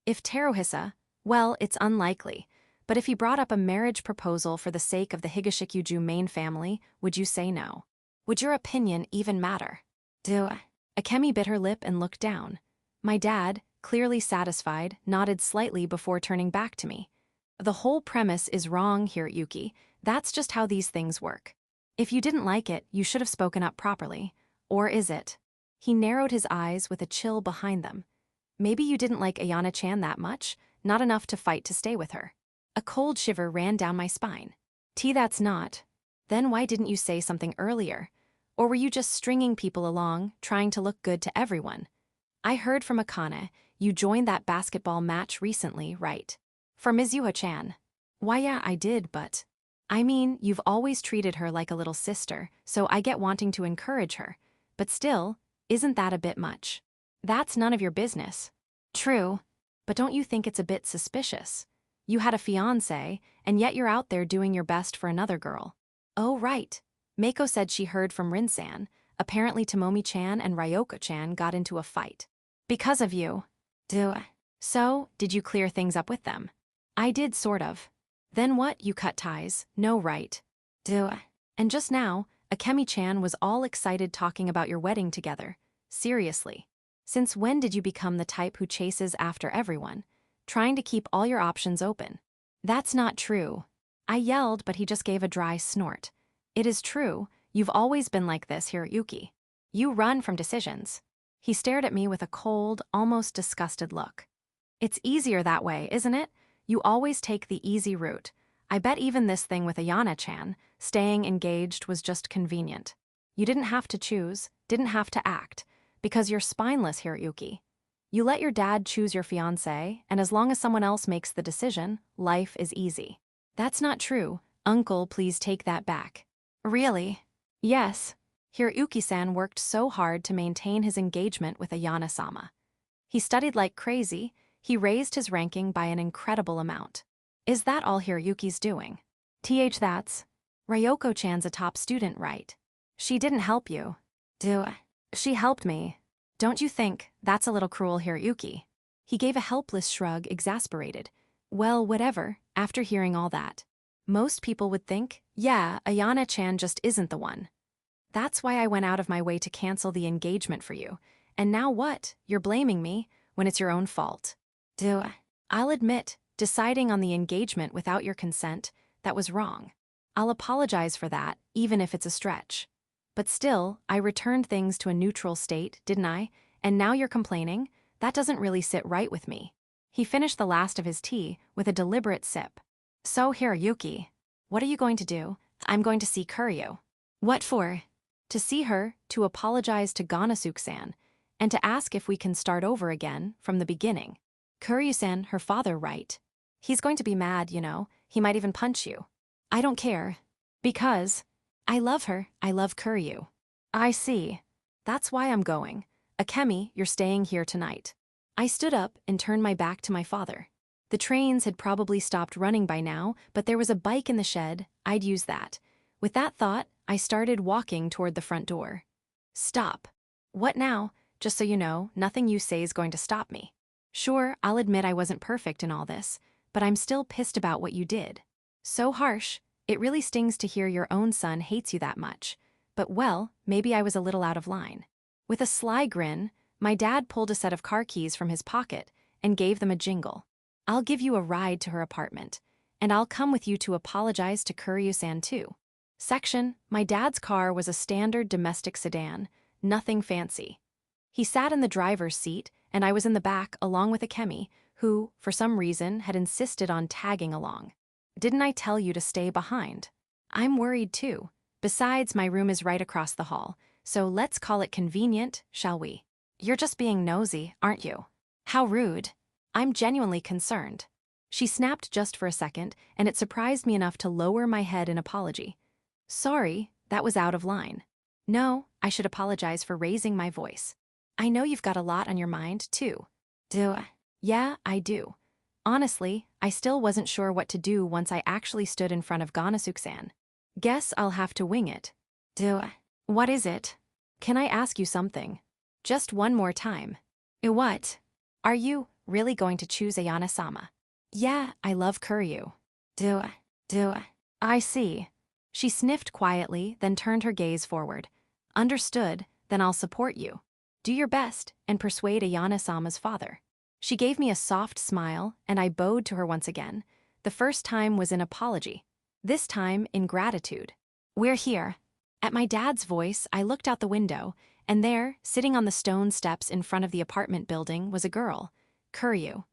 If Teruhisa, well, it's unlikely, but if he brought up a marriage proposal for the sake of the Higashikuju main family, would you say no? Would your opinion even matter?" Akemi bit her lip and looked down. My dad, clearly satisfied, nodded slightly before turning back to me. "The whole premise is wrong, Hiroyuki. That's just how these things work. If you didn't like it, you should have spoken up properly. Or is it?" He narrowed his eyes with a chill behind them. "Maybe you didn't like Ayana-chan that much, not enough to fight to stay with her." A cold shiver ran down my spine. That's not. Then why didn't you say something earlier? Or were you just stringing people along, trying to look good to everyone? I heard from Akane, you joined that basketball match recently, right? For Mizuho-chan. Why, yeah, I did, but I mean, you've always treated her like a little sister, so I get wanting to encourage her. But still, isn't that a bit much? That's none of your business. True, but don't you think it's a bit suspicious? You had a fiancé, and yet you're out there doing your best for another girl. Oh, right. Mako said she heard from Rin-san. Apparently Tomomi-chan and Ryoko-chan got into a fight. Because of you. Duh. So, did you clear things up with them? I did, sort of. Then what, you cut ties? No, right. Duh. And just now, Akemi-chan was all excited talking about your wedding together. Seriously. Since when did you become the type who chases after everyone, trying to keep all your options open? That's not true. I yelled, but he just gave a dry snort. It is true, you've always been like this, Hiroyuki. You run from decisions. He stared at me with a cold, almost disgusted look. It's easier that way, isn't it? You always take the easy route. I bet even this thing with Ayana-chan, staying engaged, was just convenient. You didn't have to choose, didn't have to act, because you're spineless, Hiroyuki. You let your dad choose your fiancé, and as long as someone else makes the decision, life is easy. That's not true. Uncle, please take that back. Really? Yes. Hiroyuki-san worked so hard to maintain his engagement with Ayana-sama. He studied like crazy. He raised his ranking by an incredible amount. Is that all Hiroyuki's doing? That's. Ryoko-chan's a top student, right? She didn't help you. She helped me. Don't you think that's a little cruel, Hiroyuki? He gave a helpless shrug, exasperated. Well, whatever, after hearing all that. Most people would think, yeah, Ayana-chan just isn't the one. That's why I went out of my way to cancel the engagement for you. And now what? You're blaming me when it's your own fault. I'll admit, deciding on the engagement without your consent, that was wrong. I'll apologize for that, even if it's a stretch. But still, I returned things to a neutral state, didn't I? And now you're complaining? That doesn't really sit right with me. He finished the last of his tea with a deliberate sip. So, Hiroyuki, what are you going to do? I'm going to see Kuryu. What for? To see her, to apologize to Ganasuke-san, and to ask if we can start over again from the beginning. Kuryu-san, her father, right? He's going to be mad, you know. He might even punch you. I don't care. Because I love her, I love Kuryu. I see. That's why I'm going. Akemi, you're staying here tonight. I stood up and turned my back to my father. The trains had probably stopped running by now, but there was a bike in the shed. I'd use that. With that thought, I started walking toward the front door. Stop. What now? Just so you know, nothing you say is going to stop me. Sure, I'll admit I wasn't perfect in all this, but I'm still pissed about what you did. So harsh. It really stings to hear your own son hates you that much. But well, maybe I was a little out of line. With a sly grin, my dad pulled a set of car keys from his pocket and gave them a jingle. I'll give you a ride to her apartment, and I'll come with you to apologize to Kuryu-san too. Section, my dad's car was a standard domestic sedan, nothing fancy. He sat in the driver's seat, and I was in the back along with Akemi, who, for some reason, had insisted on tagging along. Didn't I tell you to stay behind? I'm worried too. Besides, my room is right across the hall, so let's call it convenient, shall we? You're just being nosy, aren't you? How rude. I'm genuinely concerned. She snapped just for a second, and it surprised me enough to lower my head in apology. Sorry, that was out of line. No, I should apologize for raising my voice. I know you've got a lot on your mind, too. Yeah, I do. Honestly, I still wasn't sure what to do once I actually stood in front of Ganasuke-san. Guess I'll have to wing it. What is it? Can I ask you something? Just one more time. What? Are you really going to choose Ayana-sama? Yeah, I love Kuryu. I see. She sniffed quietly, then turned her gaze forward. Understood, then I'll support you. Do your best and persuade Ayana-sama's father. She gave me a soft smile, and I bowed to her once again. The first time was in apology. This time in gratitude. We're here. At my dad's voice, I looked out the window, and there, sitting on the stone steps in front of the apartment building, was a girl. Kuryu.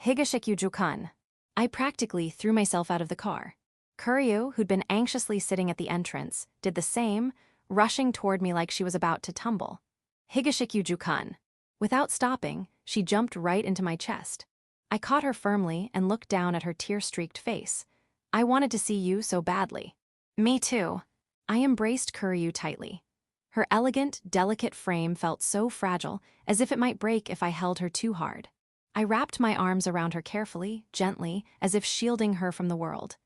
Higashikyuju-kun. I practically threw myself out of the car. Kuryu, who'd been anxiously sitting at the entrance, did the same, rushing toward me like she was about to tumble. Higashikyuju-kun. Without stopping, she jumped right into my chest. I caught her firmly and looked down at her tear-streaked face. I wanted to see you so badly. Me too. I embraced Kuryu tightly. Her elegant, delicate frame felt so fragile, as if it might break if I held her too hard. I wrapped my arms around her carefully, gently, as if shielding her from the world.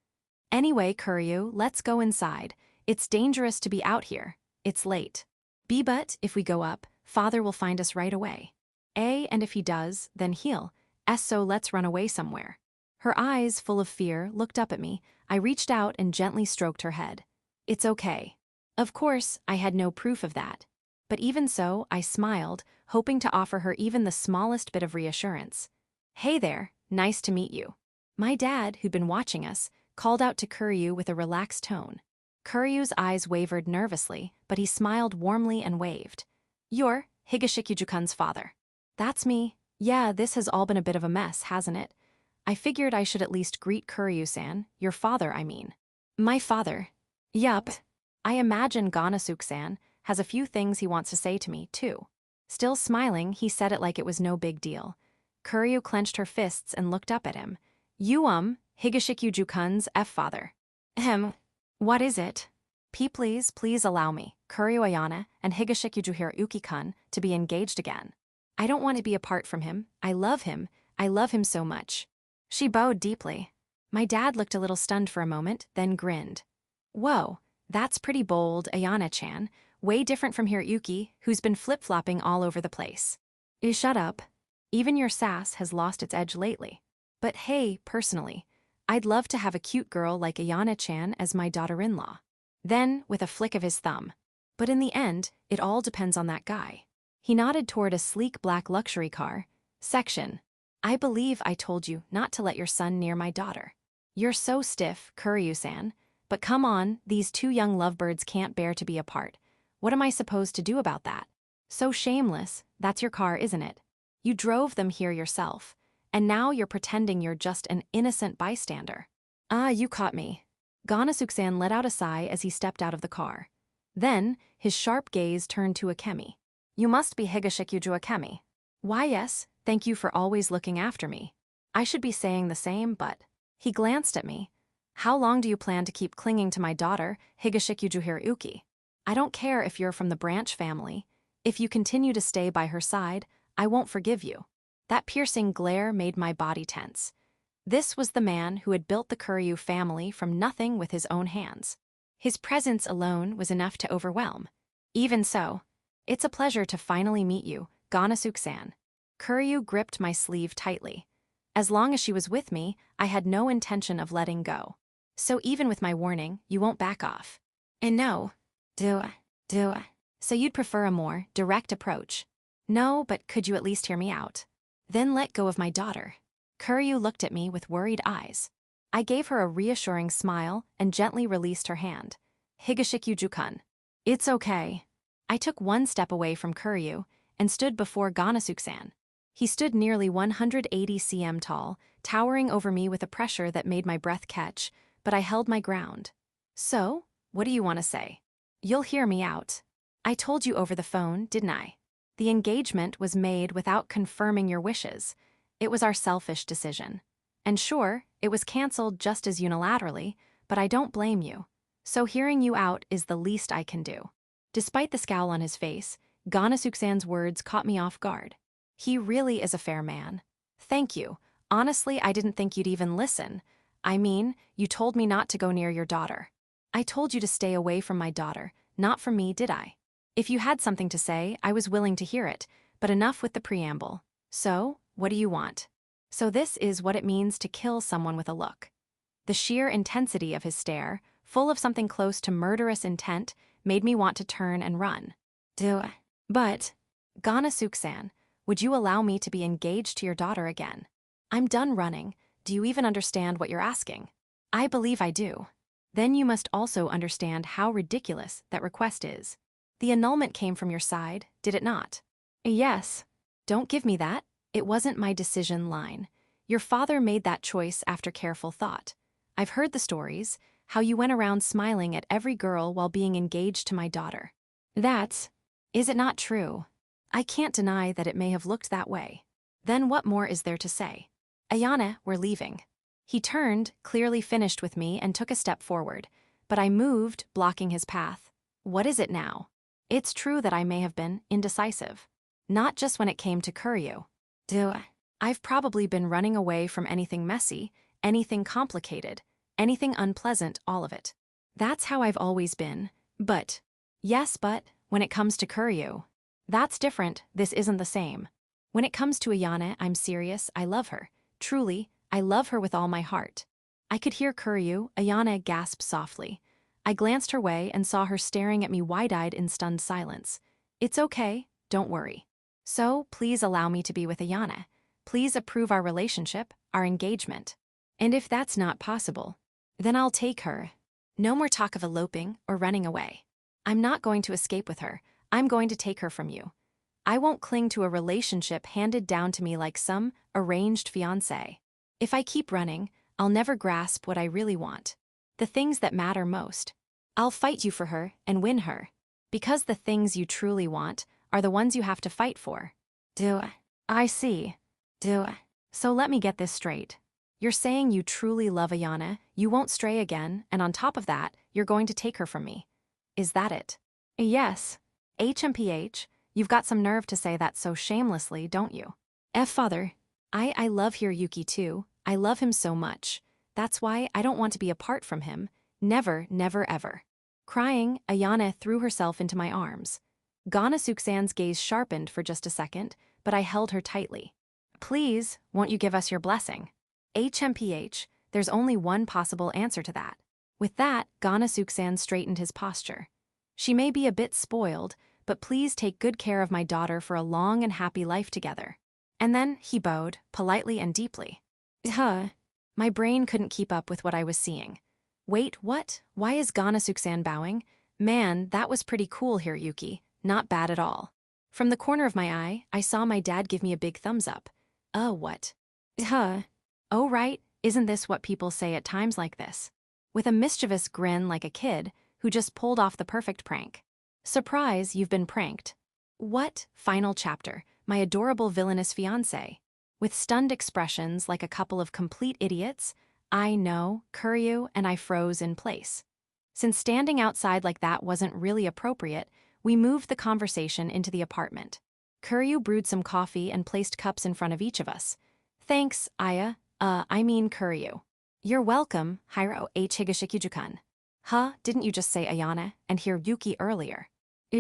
Anyway, Kuryu, let's go inside. It's dangerous to be out here. It's late. But if we go up, father will find us right away. And if he does, then he'll. So let's run away somewhere. Her eyes, full of fear, looked up at me. I reached out and gently stroked her head. It's okay. Of course, I had no proof of that. But even so, I smiled, hoping to offer her even the smallest bit of reassurance. Hey there, nice to meet you. My dad, who'd been watching us, called out to Kuryu with a relaxed tone. Kuryu's eyes wavered nervously, but he smiled warmly and waved. You're Higashikujukun's father. That's me. Yeah, this has all been a bit of a mess, hasn't it? I figured I should at least greet Kuryu-san, your father, I mean. My father. Yup. I imagine Ganasuke-san has a few things he wants to say to me, too. Still smiling, he said it like it was no big deal. Kuryu clenched her fists and looked up at him. You, Higashikujukun's F-father. What is it? Please allow me, Kuryu Ayana and Higashikujuhiro Uki-kun, to be engaged again. I don't want to be apart from him. I love him so much. She bowed deeply. My dad looked a little stunned for a moment, then grinned. Whoa, that's pretty bold, Ayana-chan. Way different from Hiroyuki, who's been flip-flopping all over the place. Shut up. Even your sass has lost its edge lately. But hey, personally, I'd love to have a cute girl like Ayana-chan as my daughter-in-law. Then, with a flick of his thumb. But in the end, it all depends on that guy. He nodded toward a sleek black luxury car. Section. I believe I told you not to let your son near my daughter. You're so stiff, Kuryu-san. But come on, these two young lovebirds can't bear to be apart. What am I supposed to do about that? So shameless, that's your car, isn't it? You drove them here yourself. And now you're pretending you're just an innocent bystander. You caught me. Ganasuke-san let out a sigh as he stepped out of the car. Then, his sharp gaze turned to Akemi. You must be Higashikuju Akemi. Why yes, thank you for always looking after me. I should be saying the same, but... He glanced at me. How long do you plan to keep clinging to my daughter, Higashikuju Hiruuki? I don't care if you're from the Branch family. If you continue to stay by her side, I won't forgive you. That piercing glare made my body tense. This was the man who had built the Kuryu family from nothing with his own hands. His presence alone was enough to overwhelm. Even so, it's a pleasure to finally meet you, Ganasuke-san. Kuryu gripped my sleeve tightly. As long as she was with me, I had no intention of letting go. So even with my warning, you won't back off. And no. So you'd prefer a more direct approach? No, but could you at least hear me out? Then let go of my daughter. Kuryu looked at me with worried eyes. I gave her a reassuring smile and gently released her hand. Higashikuju-kun. It's okay. I took one step away from Kuryu and stood before Ganasuke-san. He stood nearly 180 cm tall, towering over me with a pressure that made my breath catch, but I held my ground. So, what do you want to say? You'll hear me out. I told you over the phone, didn't I? The engagement was made without confirming your wishes. It was our selfish decision. And sure, it was canceled just as unilaterally, but I don't blame you. So hearing you out is the least I can do. Despite the scowl on his face, Ganasuke-san's words caught me off guard. He really is a fair man. Thank you. Honestly, I didn't think you'd even listen. I mean, you told me not to go near your daughter. I told you to stay away from my daughter, not from me, did I? If you had something to say, I was willing to hear it, but enough with the preamble. So, what do you want? So this is what it means to kill someone with a look. The sheer intensity of his stare, full of something close to murderous intent, made me want to turn and run. But, Ganasuke-san, would you allow me to be engaged to your daughter again? I'm done running. Do you even understand what you're asking? I believe I do. Then you must also understand how ridiculous that request is. The annulment came from your side, did it not? Yes. Don't give me that. It wasn't my decision line. Your father made that choice after careful thought. I've heard the stories, how you went around smiling at every girl while being engaged to my daughter. Is it not true? I can't deny that it may have looked that way. Then what more is there to say? Ayana, we're leaving. He turned, clearly finished with me, and took a step forward, but I moved, blocking his path. What is it now? It's true that I may have been indecisive. Not just when it came to Kuryu. I've probably been running away from anything messy, anything complicated. Anything unpleasant, all of it. That's how I've always been. But, yes, but, when it comes to Kuryu, that's different, this isn't the same. When it comes to Ayana, I'm serious, I love her. Truly, I love her with all my heart. I could hear Kuryu, Ayana gasp softly. I glanced her way and saw her staring at me wide-eyed in stunned silence. It's okay, don't worry. So, please allow me to be with Ayana. Please approve our relationship, our engagement. And if that's not possible, then I'll take her. No more talk of eloping or running away. I'm not going to escape with her. I'm going to take her from you. I won't cling to a relationship handed down to me like some arranged fiancé. If I keep running, I'll never grasp what I really want. The things that matter most. I'll fight you for her and win her. Because the things you truly want are the ones you have to fight for. I see. So let me get this straight. You're saying you truly love Ayana, you won't stray again, and on top of that, you're going to take her from me. Is that it? Yes. HMPH, you've got some nerve to say that so shamelessly, don't you? Father, I love Hiroyuki too. I love him so much. That's why I don't want to be apart from him. Never, never, ever. Crying, Ayana threw herself into my arms. Ganasuk-san's gaze sharpened for just a second, but I held her tightly. Please, won't you give us your blessing? HMPH, there's only one possible answer to that. With that, Ganasuk-san straightened his posture. She may be a bit spoiled, but please take good care of my daughter for a long and happy life together. And then he bowed, politely and deeply. My brain couldn't keep up with what I was seeing. Wait, what? Why is Ganasuk-san bowing? Man, that was pretty cool, Hiroyuki. Not bad at all. From the corner of my eye, I saw my dad give me a big thumbs up. What? Oh right, isn't this what people say at times like this? With a mischievous grin like a kid who just pulled off the perfect prank. Surprise, you've been pranked. What? Final chapter, my adorable villainous fiancé. With stunned expressions like a couple of complete idiots, I know, Kuryu and I froze in place. Since standing outside like that wasn't really appropriate, we moved the conversation into the apartment. Kuryu brewed some coffee and placed cups in front of each of us. Thanks, Kuryu. You're welcome, Hiro H. Higashikujukan. Didn't you just say Ayana and Hiroyuki earlier?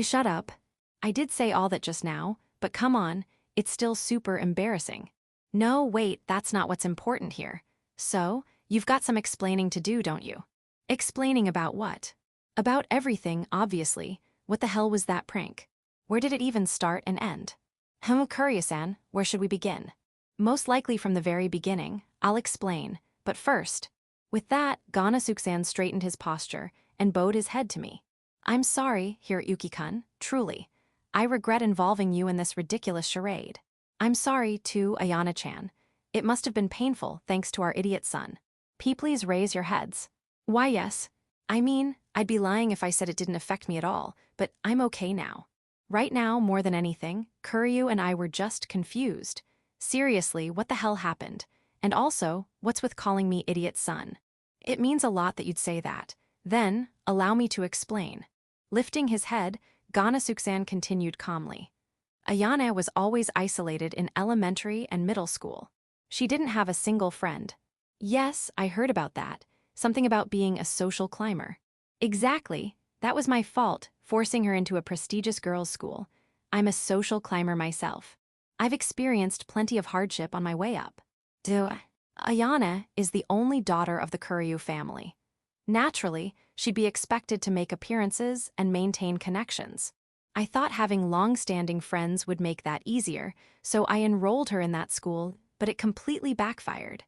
Shut up. I did say all that just now, but come on, it's still super embarrassing. No, wait, that's not what's important here. So, you've got some explaining to do, don't you? Explaining about what? About everything, obviously. What the hell was that prank? Where did it even start and end? Kuryu-san, where should we begin? Most likely from the very beginning. I'll explain. But first. With that, Ganasuk-san straightened his posture and bowed his head to me. I'm sorry, Hiroyuki-kun, truly. I regret involving you in this ridiculous charade. I'm sorry, too, Ayana-chan. It must have been painful thanks to our idiot son. Please raise your heads. Why yes. I mean, I'd be lying if I said it didn't affect me at all, but I'm okay now. Right now, more than anything, Kuryu and I were just confused. Seriously, what the hell happened? And also, what's with calling me idiot son? It means a lot that you'd say that. Then, allow me to explain. Lifting his head, Ganasuk-san continued calmly. Ayana was always isolated in elementary and middle school. She didn't have a single friend. Yes, I heard about that. Something about being a social climber. Exactly. That was my fault, forcing her into a prestigious girls' school. I'm a social climber myself. I've experienced plenty of hardship on my way up. Ayana is the only daughter of the Kuryu family. Naturally, she'd be expected to make appearances and maintain connections. I thought having long-standing friends would make that easier, so I enrolled her in that school, but it completely backfired.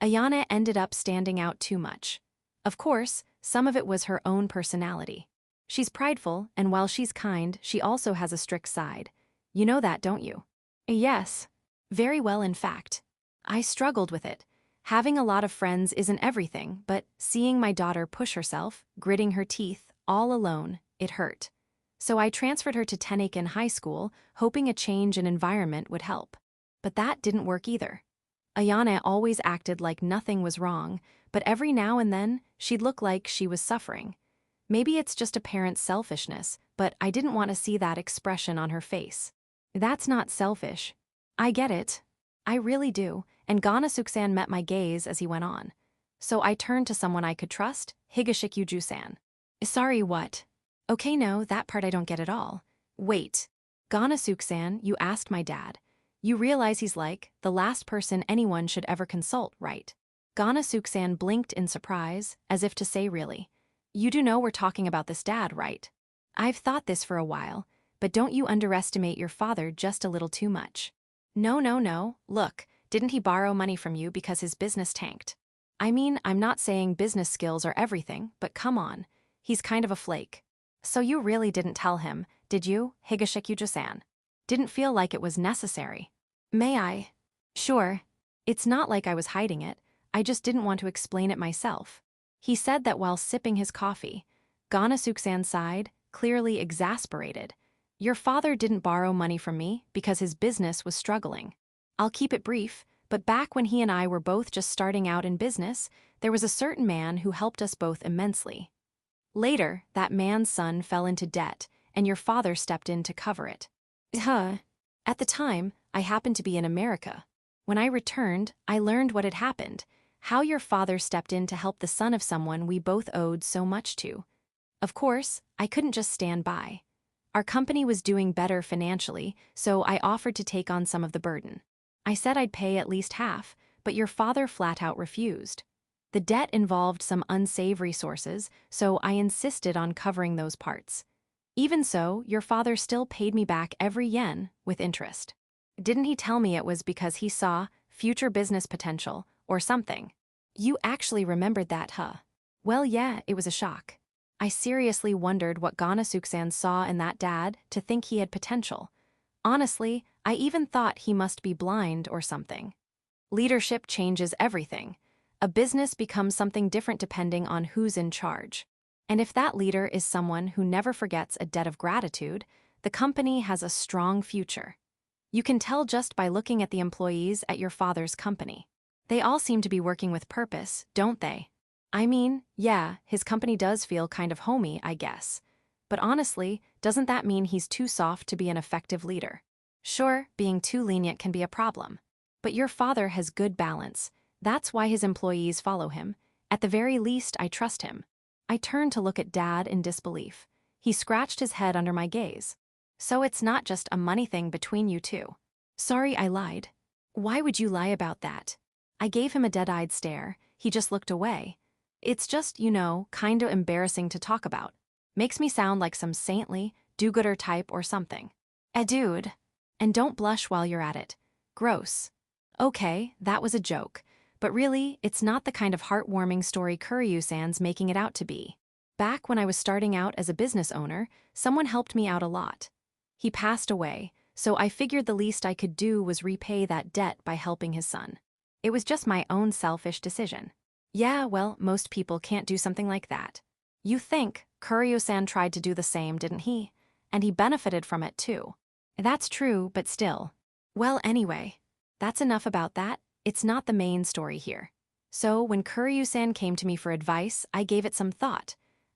Ayana ended up standing out too much. Of course, some of it was her own personality. She's prideful, and while she's kind, she also has a strict side. You know that, don't you? Yes. Very well, in fact. I struggled with it. Having a lot of friends isn't everything, but seeing my daughter push herself, gritting her teeth, all alone, it hurt. So I transferred her to Teneikan High School, hoping a change in environment would help. But that didn't work either. Ayana always acted like nothing was wrong, but every now and then, she'd look like she was suffering. Maybe it's just a parent's selfishness, but I didn't want to see that expression on her face. That's not selfish. I get it. I really do, and Ganasuk-san met my gaze as he went on. So I turned to someone I could trust, Higashikyu-san. Sorry, what? Okay, no, that part I don't get at all. Wait. Ganasuke-san, you asked my dad. You realize he's like the last person anyone should ever consult, right? Ganasuke-san blinked in surprise, as if to say really. You do know we're talking about this dad, right? I've thought this for a while, but don't you underestimate your father just a little too much. No, no, no, look, didn't he borrow money from you because his business tanked? I mean, I'm not saying business skills are everything, but come on, he's kind of a flake. So you really didn't tell him, did you, Higashikyu-san? Didn't feel like it was necessary. May I? Sure. It's not like I was hiding it, I just didn't want to explain it myself. He said that while sipping his coffee. Ganasuke-san sighed, clearly exasperated. Your father didn't borrow money from me because his business was struggling. I'll keep it brief, but back when he and I were both just starting out in business, there was a certain man who helped us both immensely. Later, that man's son fell into debt, and your father stepped in to cover it. At the time, I happened to be in America. When I returned, I learned what had happened, how your father stepped in to help the son of someone we both owed so much to. Of course, I couldn't just stand by. Our company was doing better financially, so I offered to take on some of the burden. I said I'd pay at least half, but your father flat out refused. The debt involved some unsavory sources, so I insisted on covering those parts. Even so, your father still paid me back every yen, with interest. Didn't he tell me it was because he saw future business potential, or something? You actually remembered that, huh? Well, yeah, it was a shock. I seriously wondered what Ganasuke-san saw in that dad to think he had potential. Honestly, I even thought he must be blind or something. Leadership changes everything. A business becomes something different depending on who's in charge. And if that leader is someone who never forgets a debt of gratitude, the company has a strong future. You can tell just by looking at the employees at your father's company. They all seem to be working with purpose, don't they? I mean, yeah, his company does feel kind of homey, I guess. But honestly, doesn't that mean he's too soft to be an effective leader? Sure, being too lenient can be a problem. But your father has good balance. That's why his employees follow him. At the very least, I trust him. I turned to look at Dad in disbelief. He scratched his head under my gaze. So it's not just a money thing between you two. Sorry, I lied. Why would you lie about that? I gave him a dead-eyed stare. He just looked away. It's just, kinda embarrassing to talk about. Makes me sound like some saintly, do-gooder type or something. Dude. And don't blush while you're at it. Gross. Okay, that was a joke. But really, it's not the kind of heartwarming story Kuryu-san's making it out to be. Back when I was starting out as a business owner, someone helped me out a lot. He passed away, so I figured the least I could do was repay that debt by helping his son. It was just my own selfish decision. Yeah, well, most people can't do something like that. You think Kuryu-san tried to do the same, didn't he? And he benefited from it too. That's true, but still. Well, anyway, that's enough about that. It's not the main story here. So when Kuryu-san came to me for advice, I gave it some thought.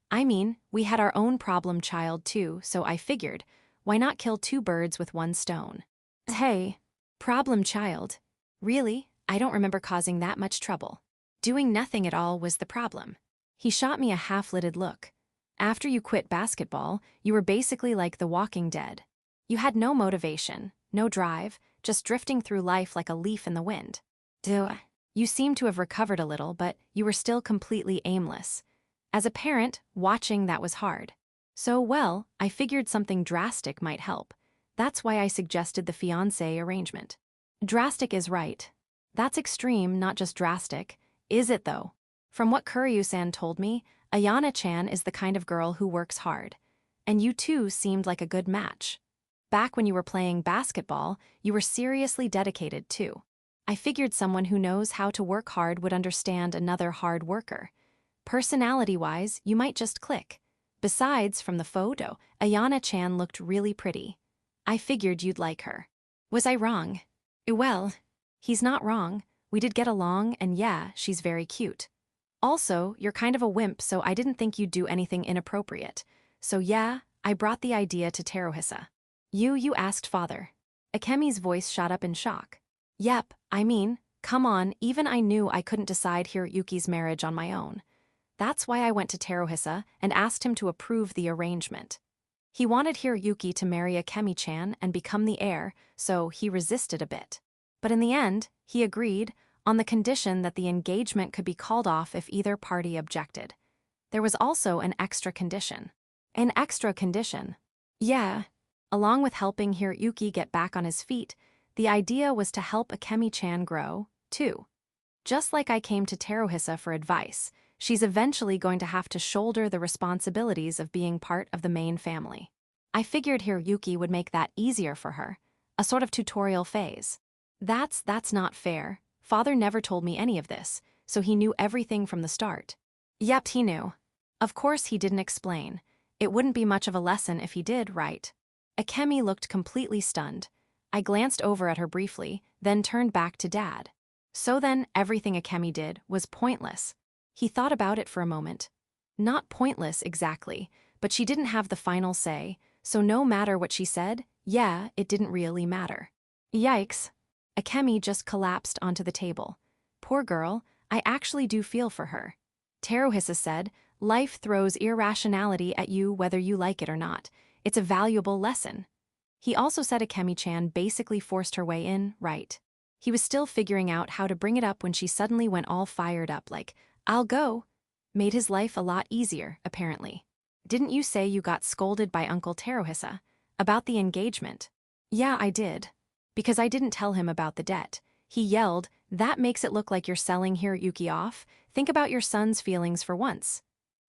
I mean, we had our own problem child too, so I figured, why not kill two birds with one stone? Hey, problem child. Really? I don't remember causing that much trouble. Doing nothing at all was the problem. He shot me a half-lidded look. After you quit basketball, you were basically like the Walking Dead. You had no motivation, no drive, just drifting through life like a leaf in the wind. You seem to have recovered a little, but you were still completely aimless. As a parent, watching that was hard. So, well, I figured something drastic might help. That's why I suggested the fiancé arrangement. Drastic is right. That's extreme, not just drastic. Is it, though? From what Kuryu-san told me, Ayana-chan is the kind of girl who works hard. And you two seemed like a good match. Back when you were playing basketball, you were seriously dedicated, too. I figured someone who knows how to work hard would understand another hard worker. Personality-wise, you might just click. Besides, from the photo, Ayana-chan looked really pretty. I figured you'd like her. Was I wrong? Well, he's not wrong. We did get along, and yeah, she's very cute. Also, you're kind of a wimp, so I didn't think you'd do anything inappropriate. So yeah, I brought the idea to Teruhisa. You asked father. Akemi's voice shot up in shock. Yep, I mean, Come on, even I knew I couldn't decide Hiroyuki's marriage on my own. That's why I went to Teruhisa and asked him to approve the arrangement. He wanted Hiroyuki to marry Akemi-chan and become the heir, so he resisted a bit. But in the end, he agreed, on the condition that the engagement could be called off if either party objected. There was also an extra condition. An extra condition? Yeah. Along with helping Hiroyuki get back on his feet, the idea was to help Akemi-chan grow, too. Just like I came to Teruhisa for advice, she's eventually going to have to shoulder the responsibilities of being part of the main family. I figured Hiroyuki would make that easier for her, a sort of tutorial phase. That's not fair. Father never told me any of this, so he knew everything from the start. Yep, he knew. Of course he didn't explain. It wouldn't be much of a lesson if he did, right? Akemi looked completely stunned. I glanced over at her briefly, then turned back to Dad. So then, everything Akemi did was pointless. He thought about it for a moment. Not pointless exactly, but she didn't have the final say, so no matter what she said, yeah, it didn't really matter. Yikes. Akemi just collapsed onto the table. Poor girl, I actually do feel for her. Teruhisa said, life throws irrationality at you whether you like it or not. It's a valuable lesson. He also said Akemi-chan basically forced her way in, right? He was still figuring out how to bring it up when she suddenly went all fired up like, I'll go. Made his life a lot easier, apparently. Didn't you say you got scolded by Uncle Teruhisa about the engagement? Yeah, I did. Because I didn't tell him about the debt. He yelled, that makes it look like you're selling Hiroyuki off. Think about your son's feelings for once.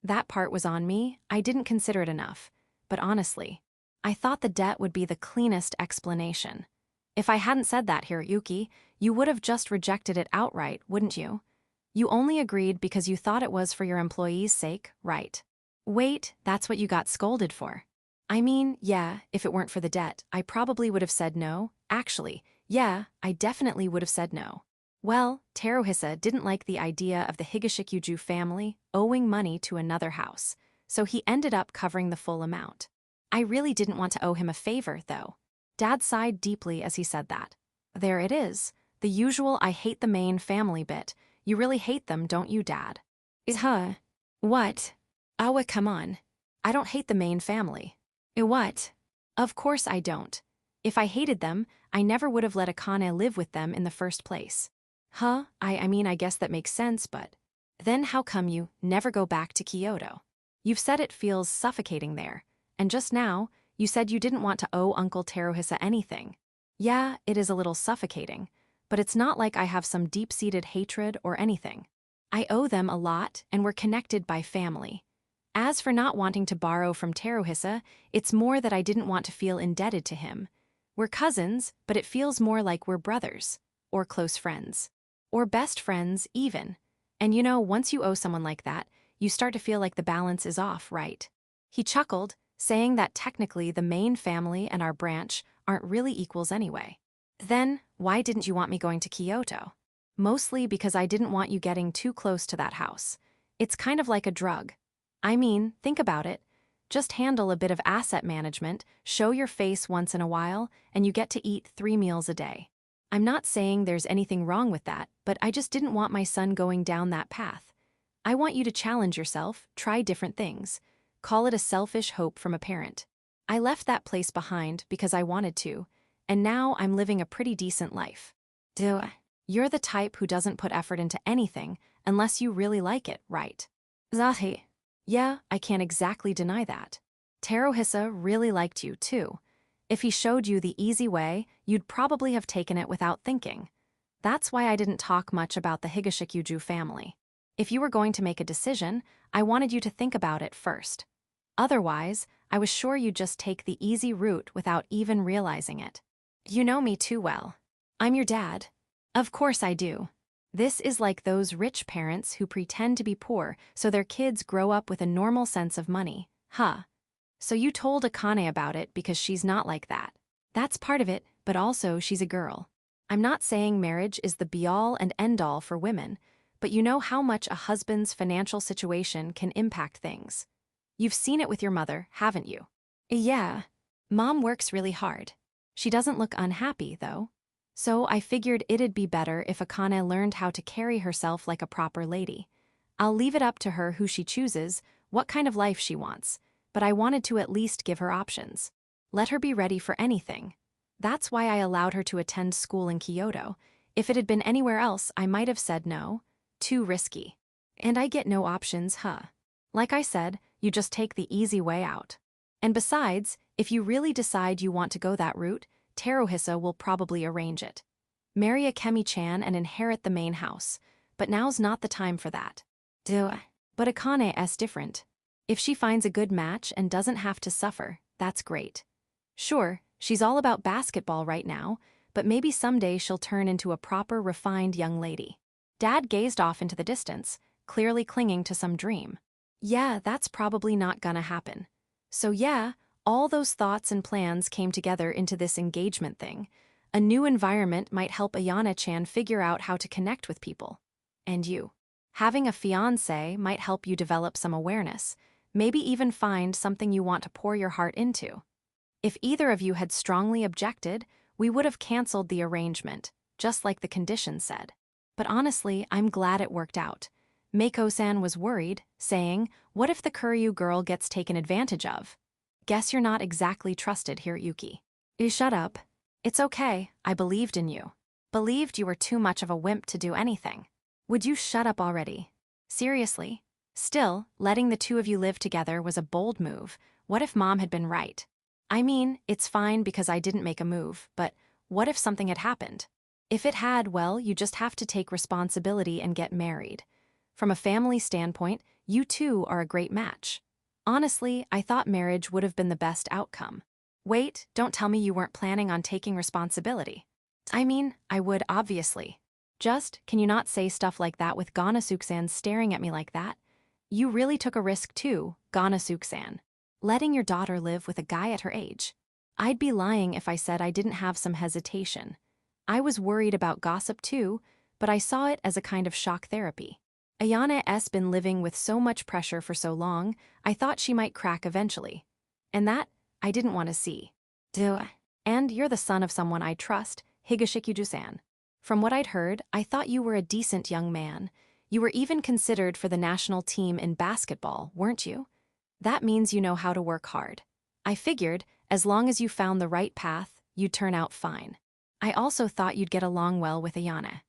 That part was on me. I didn't consider it enough. But honestly, I thought the debt would be the cleanest explanation. If I hadn't said that, Hiroyuki, you would have just rejected it outright, wouldn't you? You only agreed because you thought it was for your employees' sake, right? Wait, that's what you got scolded for. I mean, yeah, if it weren't for the debt, I probably would have said no. Actually, yeah, I definitely would have said no. Well, Teruhisa didn't like the idea of the Higashikuju family owing money to another house, so he ended up covering the full amount. I really didn't want to owe him a favor, though. Dad sighed deeply as he said that. There it is, the usual I hate the main family bit. You really hate them, don't you, Dad? Huh? What? Awa, come on. I don't hate the main family. What? Of course I don't. If I hated them, I never would have let Akane live with them in the first place. Huh? I mean, I guess that makes sense, but... Then how come you never go back to Kyoto? You've said it feels suffocating there, and just now, you said you didn't want to owe Uncle Teruhisa anything. Yeah, it is a little suffocating, but it's not like I have some deep-seated hatred or anything. I owe them a lot, and we're connected by family. As for not wanting to borrow from Teruhisa, it's more that I didn't want to feel indebted to him. We're cousins, but it feels more like we're brothers, or close friends, or best friends even. And you know, once you owe someone like that, you start to feel like the balance is off, right? He chuckled, saying that technically the main family and our branch aren't really equals anyway. Then, why didn't you want me going to Kyoto? Mostly because I didn't want you getting too close to that house. It's kind of like a drug. I mean, think about it. Just handle a bit of asset management, show your face once in a while, and you get to eat 3 meals a day. I'm not saying there's anything wrong with that, but I just didn't want my son going down that path. I want you to challenge yourself, try different things. Call it a selfish hope from a parent. I left that place behind because I wanted to, and now I'm living a pretty decent life. Duh. You're the type who doesn't put effort into anything unless you really like it, right? Zahi. Yeah, I can't exactly deny that. Teruhisa really liked you, too. If he showed you the easy way, you'd probably have taken it without thinking. That's why I didn't talk much about the Higashikuju family. If you were going to make a decision, I wanted you to think about it first. Otherwise, I was sure you'd just take the easy route without even realizing it. You know me too well. I'm your dad. Of course I do. This is like those rich parents who pretend to be poor so their kids grow up with a normal sense of money. Huh. So you told Akane about it because she's not like that. That's part of it, but also she's a girl. I'm not saying marriage is the be-all and end-all for women, but you know how much a husband's financial situation can impact things. You've seen it with your mother, haven't you? Yeah. Mom works really hard. She doesn't look unhappy, though. So I figured it'd be better if Akane learned how to carry herself like a proper lady. I'll leave it up to her who she chooses, what kind of life she wants, but I wanted to at least give her options. Let her be ready for anything. That's why I allowed her to attend school in Kyoto. If it had been anywhere else, I might have said no. Too risky. And I get no options, huh? Like I said, you just take the easy way out. And besides, if you really decide you want to go that route, Teruhisa will probably arrange it. Marry Akemi-chan and inherit the main house. But now's not the time for that. Duh. But Akane's different. If she finds a good match and doesn't have to suffer, that's great. Sure, she's all about basketball right now, but maybe someday she'll turn into a proper, refined young lady. Dad gazed off into the distance, clearly clinging to some dream. Yeah, that's probably not gonna happen. So yeah, all those thoughts and plans came together into this engagement thing. A new environment might help Ayana-chan figure out how to connect with people. And you. Having a fiancé might help you develop some awareness, maybe even find something you want to pour your heart into. If either of you had strongly objected, we would have canceled the arrangement, just like the conditions said. But honestly, I'm glad it worked out. Meiko-san was worried, saying, "What if the Kuryu girl gets taken advantage of?" Guess you're not exactly trusted here, Yuki. You shut up. It's okay, I believed in you. Believed you were too much of a wimp to do anything. Would you shut up already? Seriously? Still, letting the two of you live together was a bold move. What if Mom had been right? I mean, it's fine because I didn't make a move, but what if something had happened? If it had, well, you just have to take responsibility and get married. From a family standpoint, you two are a great match. Honestly, I thought marriage would have been the best outcome. Wait, don't tell me you weren't planning on taking responsibility. I mean, I would, obviously. Just, can you not say stuff like that with Ganasuke-san staring at me like that? You really took a risk too, Ganasuke-san. Letting your daughter live with a guy at her age. I'd be lying if I said I didn't have some hesitation. I was worried about gossip too, but I saw it as a kind of shock therapy. Ayana's been living with so much pressure for so long, I thought she might crack eventually. And that, I didn't want to see. Duh. And you're the son of someone I trust, Higashikuju-san. From what I'd heard, I thought you were a decent young man. You were even considered for the national team in basketball, weren't you? That means you know how to work hard. I figured, as long as you found the right path, you'd turn out fine. I also thought you'd get along well with Ayana.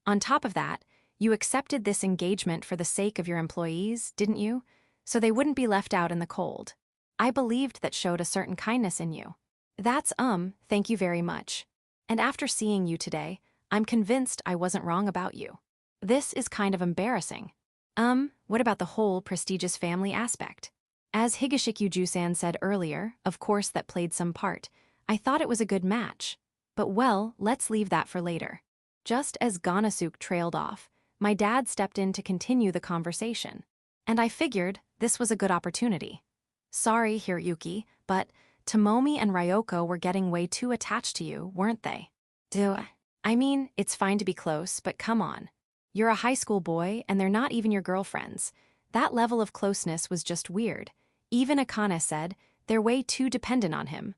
On top of that, you accepted this engagement for the sake of your employees, didn't you? So they wouldn't be left out in the cold. I believed that showed a certain kindness in you. That's thank you very much. And after seeing you today, I'm convinced I wasn't wrong about you. This is kind of embarrassing. What about the whole prestigious family aspect? As Higashikuju-san said earlier, of course that played some part. I thought it was a good match. But well, let's leave that for later. Just as Ganasuke trailed off, my dad stepped in to continue the conversation. And I figured this was a good opportunity. Sorry, Hiroyuki, but Tomomi and Ryoko were getting way too attached to you, weren't they? Duh. I mean, it's fine to be close, but come on. You're a high school boy, and they're not even your girlfriends. That level of closeness was just weird. Even Akane said, they're way too dependent on him.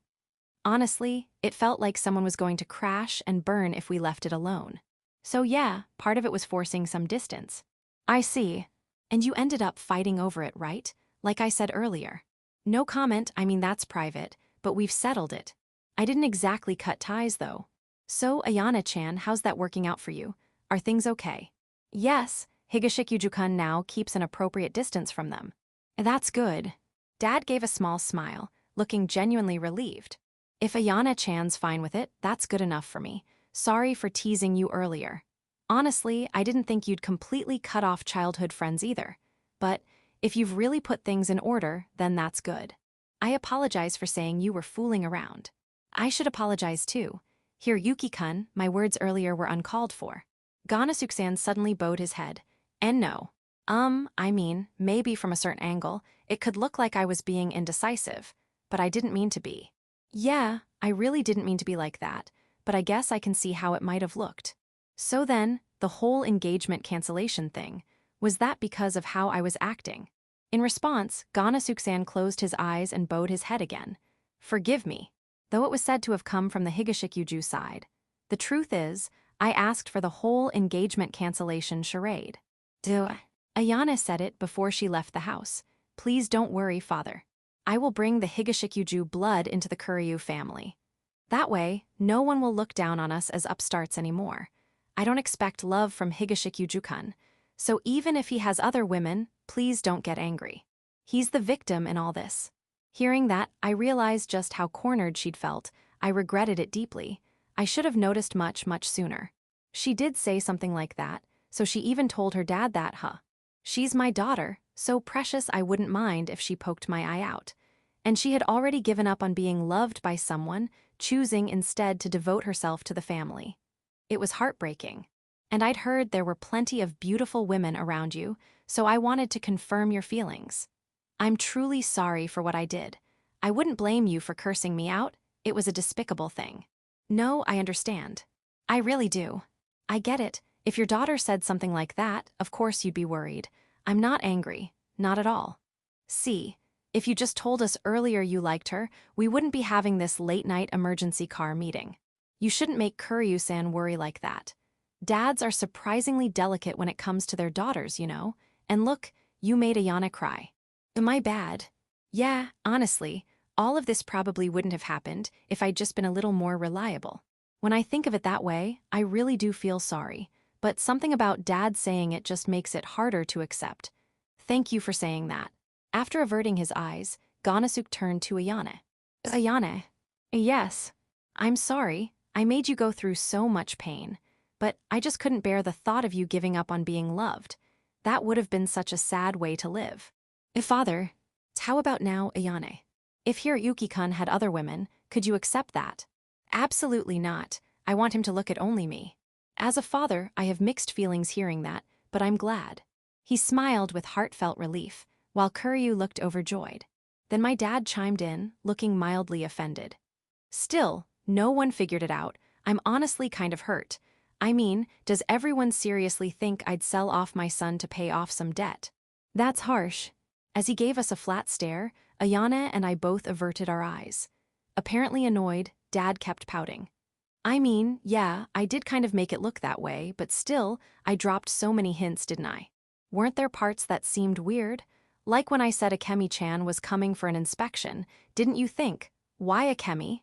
Honestly, it felt like someone was going to crash and burn if we left it alone. So yeah, part of it was forcing some distance. I see. And you ended up fighting over it, right? Like I said earlier. No comment, I mean that's private, but we've settled it. I didn't exactly cut ties though. So Ayana-chan, how's that working out for you? Are things okay? Yes, Higashikuju-kun now keeps an appropriate distance from them. That's good. Dad gave a small smile, looking genuinely relieved. If Ayana-chan's fine with it, that's good enough for me. Sorry for teasing you earlier. Honestly, I didn't think you'd completely cut off childhood friends either. But if you've really put things in order, then that's good. I apologize for saying you were fooling around. I should apologize too. Here, Yuki-kun, my words earlier were uncalled for. Ganasuke-san suddenly bowed his head. And no. I mean, maybe from a certain angle, it could look like I was being indecisive, but I didn't mean to be. Yeah, I really didn't mean to be like that, but I guess I can see how it might have looked. So then, the whole engagement cancellation thing, was that because of how I was acting? In response, Ganasuke-san closed his eyes and bowed his head again. Forgive me. Though it was said to have come from the Higashikuju side. The truth is, I asked for the whole engagement cancellation charade. Duh. Ayana said it before she left the house. Please don't worry, father. I will bring the Higashikuju blood into the Kuryu family. That way, no one will look down on us as upstarts anymore. I don't expect love from Higashikuju-kun, so even if he has other women, please don't get angry. He's the victim in all this. Hearing that, I realized just how cornered she'd felt. I regretted it deeply. I should have noticed much sooner. She did say something like that, so she even told her dad that, huh? She's my daughter, so precious I wouldn't mind if she poked my eye out. And she had already given up on being loved by someone, choosing instead to devote herself to the family. It was heartbreaking. And I'd heard there were plenty of beautiful women around you, so I wanted to confirm your feelings. I'm truly sorry for what I did. I wouldn't blame you for cursing me out. It was a despicable thing. No, I understand. I really do. I get it. If your daughter said something like that, of course you'd be worried. I'm not angry. Not at all. See, if you just told us earlier you liked her, we wouldn't be having this late-night emergency car meeting. You shouldn't make Kuryu-san worry like that. Dads are surprisingly delicate when it comes to their daughters, you know. And look, you made Ayana cry. Am I bad? Yeah, honestly, all of this probably wouldn't have happened if I'd just been a little more reliable. When I think of it that way, I really do feel sorry. But something about Dad saying it just makes it harder to accept. Thank you for saying that. After averting his eyes, Ganasuk turned to Ayana. Ayana? Yes. I'm sorry. I made you go through so much pain. But I just couldn't bear the thought of you giving up on being loved. That would have been such a sad way to live. Father, how about now, Ayane? If Hiroyuki-kun had other women, could you accept that? Absolutely not. I want him to look at only me. As a father, I have mixed feelings hearing that, but I'm glad. He smiled with heartfelt relief, while Kuryu looked overjoyed. Then my dad chimed in, looking mildly offended. Still, no one figured it out. I'm honestly kind of hurt. I mean, does everyone seriously think I'd sell off my son to pay off some debt? That's harsh. As he gave us a flat stare, Ayana and I both averted our eyes. Apparently annoyed, Dad kept pouting. I mean, yeah, I did kind of make it look that way, but still, I dropped so many hints, didn't I? Weren't there parts that seemed weird? Like when I said Akemi-chan was coming for an inspection, didn't you think, why Akemi?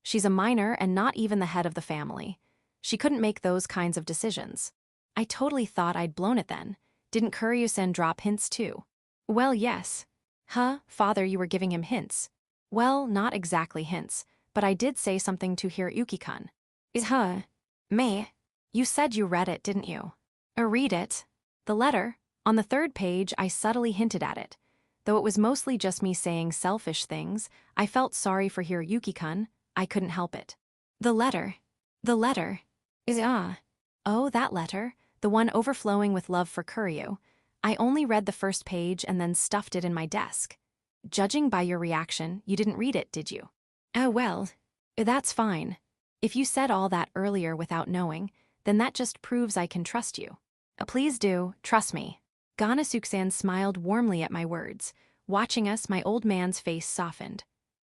She's a minor and not even the head of the family. She couldn't make those kinds of decisions. I totally thought I'd blown it then. Didn't Kuryu-san drop hints too? Well, yes. Huh, father, you were giving him hints. Well, not exactly hints, but I did say something to Hiroyuki-kun. Huh? Me? You said you read it, didn't you? Read it? The letter? On the third page, I subtly hinted at it. Though it was mostly just me saying selfish things, I felt sorry for Hiroyuki-kun. I couldn't help it. The letter. The letter. Oh, that letter. The one overflowing with love for Kuryu. I only read the first page and then stuffed it in my desk. Judging by your reaction, you didn't read it, did you? Oh, well. That's fine. If you said all that earlier without knowing, then that just proves I can trust you. Please do, trust me. Ganasuk-san smiled warmly at my words. Watching us, my old man's face softened.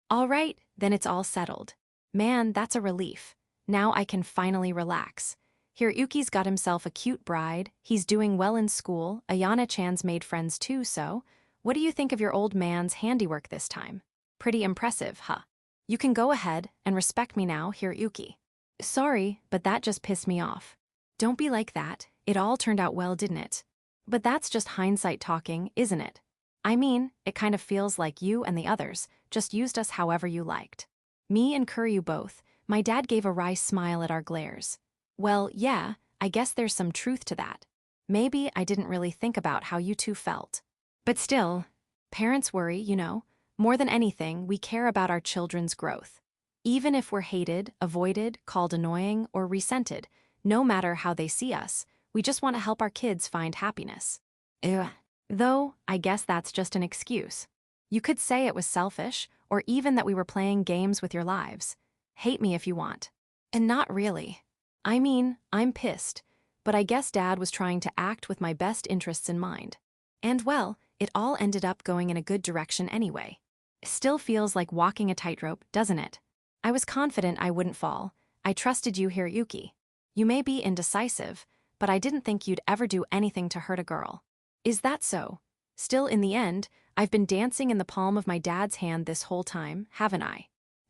All right, then it's all settled. Man, that's a relief. Now I can finally relax. Hiroyuki's got himself a cute bride, he's doing well in school, Ayana-chan's made friends too, so what do you think of your old man's handiwork this time? Pretty impressive, huh? You can go ahead and respect me now, Hiroyuki. Sorry, but that just pissed me off. Don't be like that, it all turned out well, didn't it? But that's just hindsight talking, isn't it? I mean, it kind of feels like you and the others just used us however you liked. Me and Kuryu both. My dad gave a wry smile at our glares. Well, yeah, I guess there's some truth to that. Maybe I didn't really think about how you two felt. But still, parents worry, you know. More than anything, we care about our children's growth. Even if we're hated, avoided, called annoying, or resented, no matter how they see us, we just want to help our kids find happiness. Ugh. Though, I guess that's just an excuse. You could say it was selfish, or even that we were playing games with your lives. Hate me if you want. And not really. I mean, I'm pissed, but I guess Dad was trying to act with my best interests in mind. And well, it all ended up going in a good direction anyway. Still feels like walking a tightrope, doesn't it? I was confident I wouldn't fall. I trusted you, Hiroyuki. You may be indecisive, but I didn't think you'd ever do anything to hurt a girl. Is that so? Still, in the end, I've been dancing in the palm of my dad's hand this whole time, haven't I?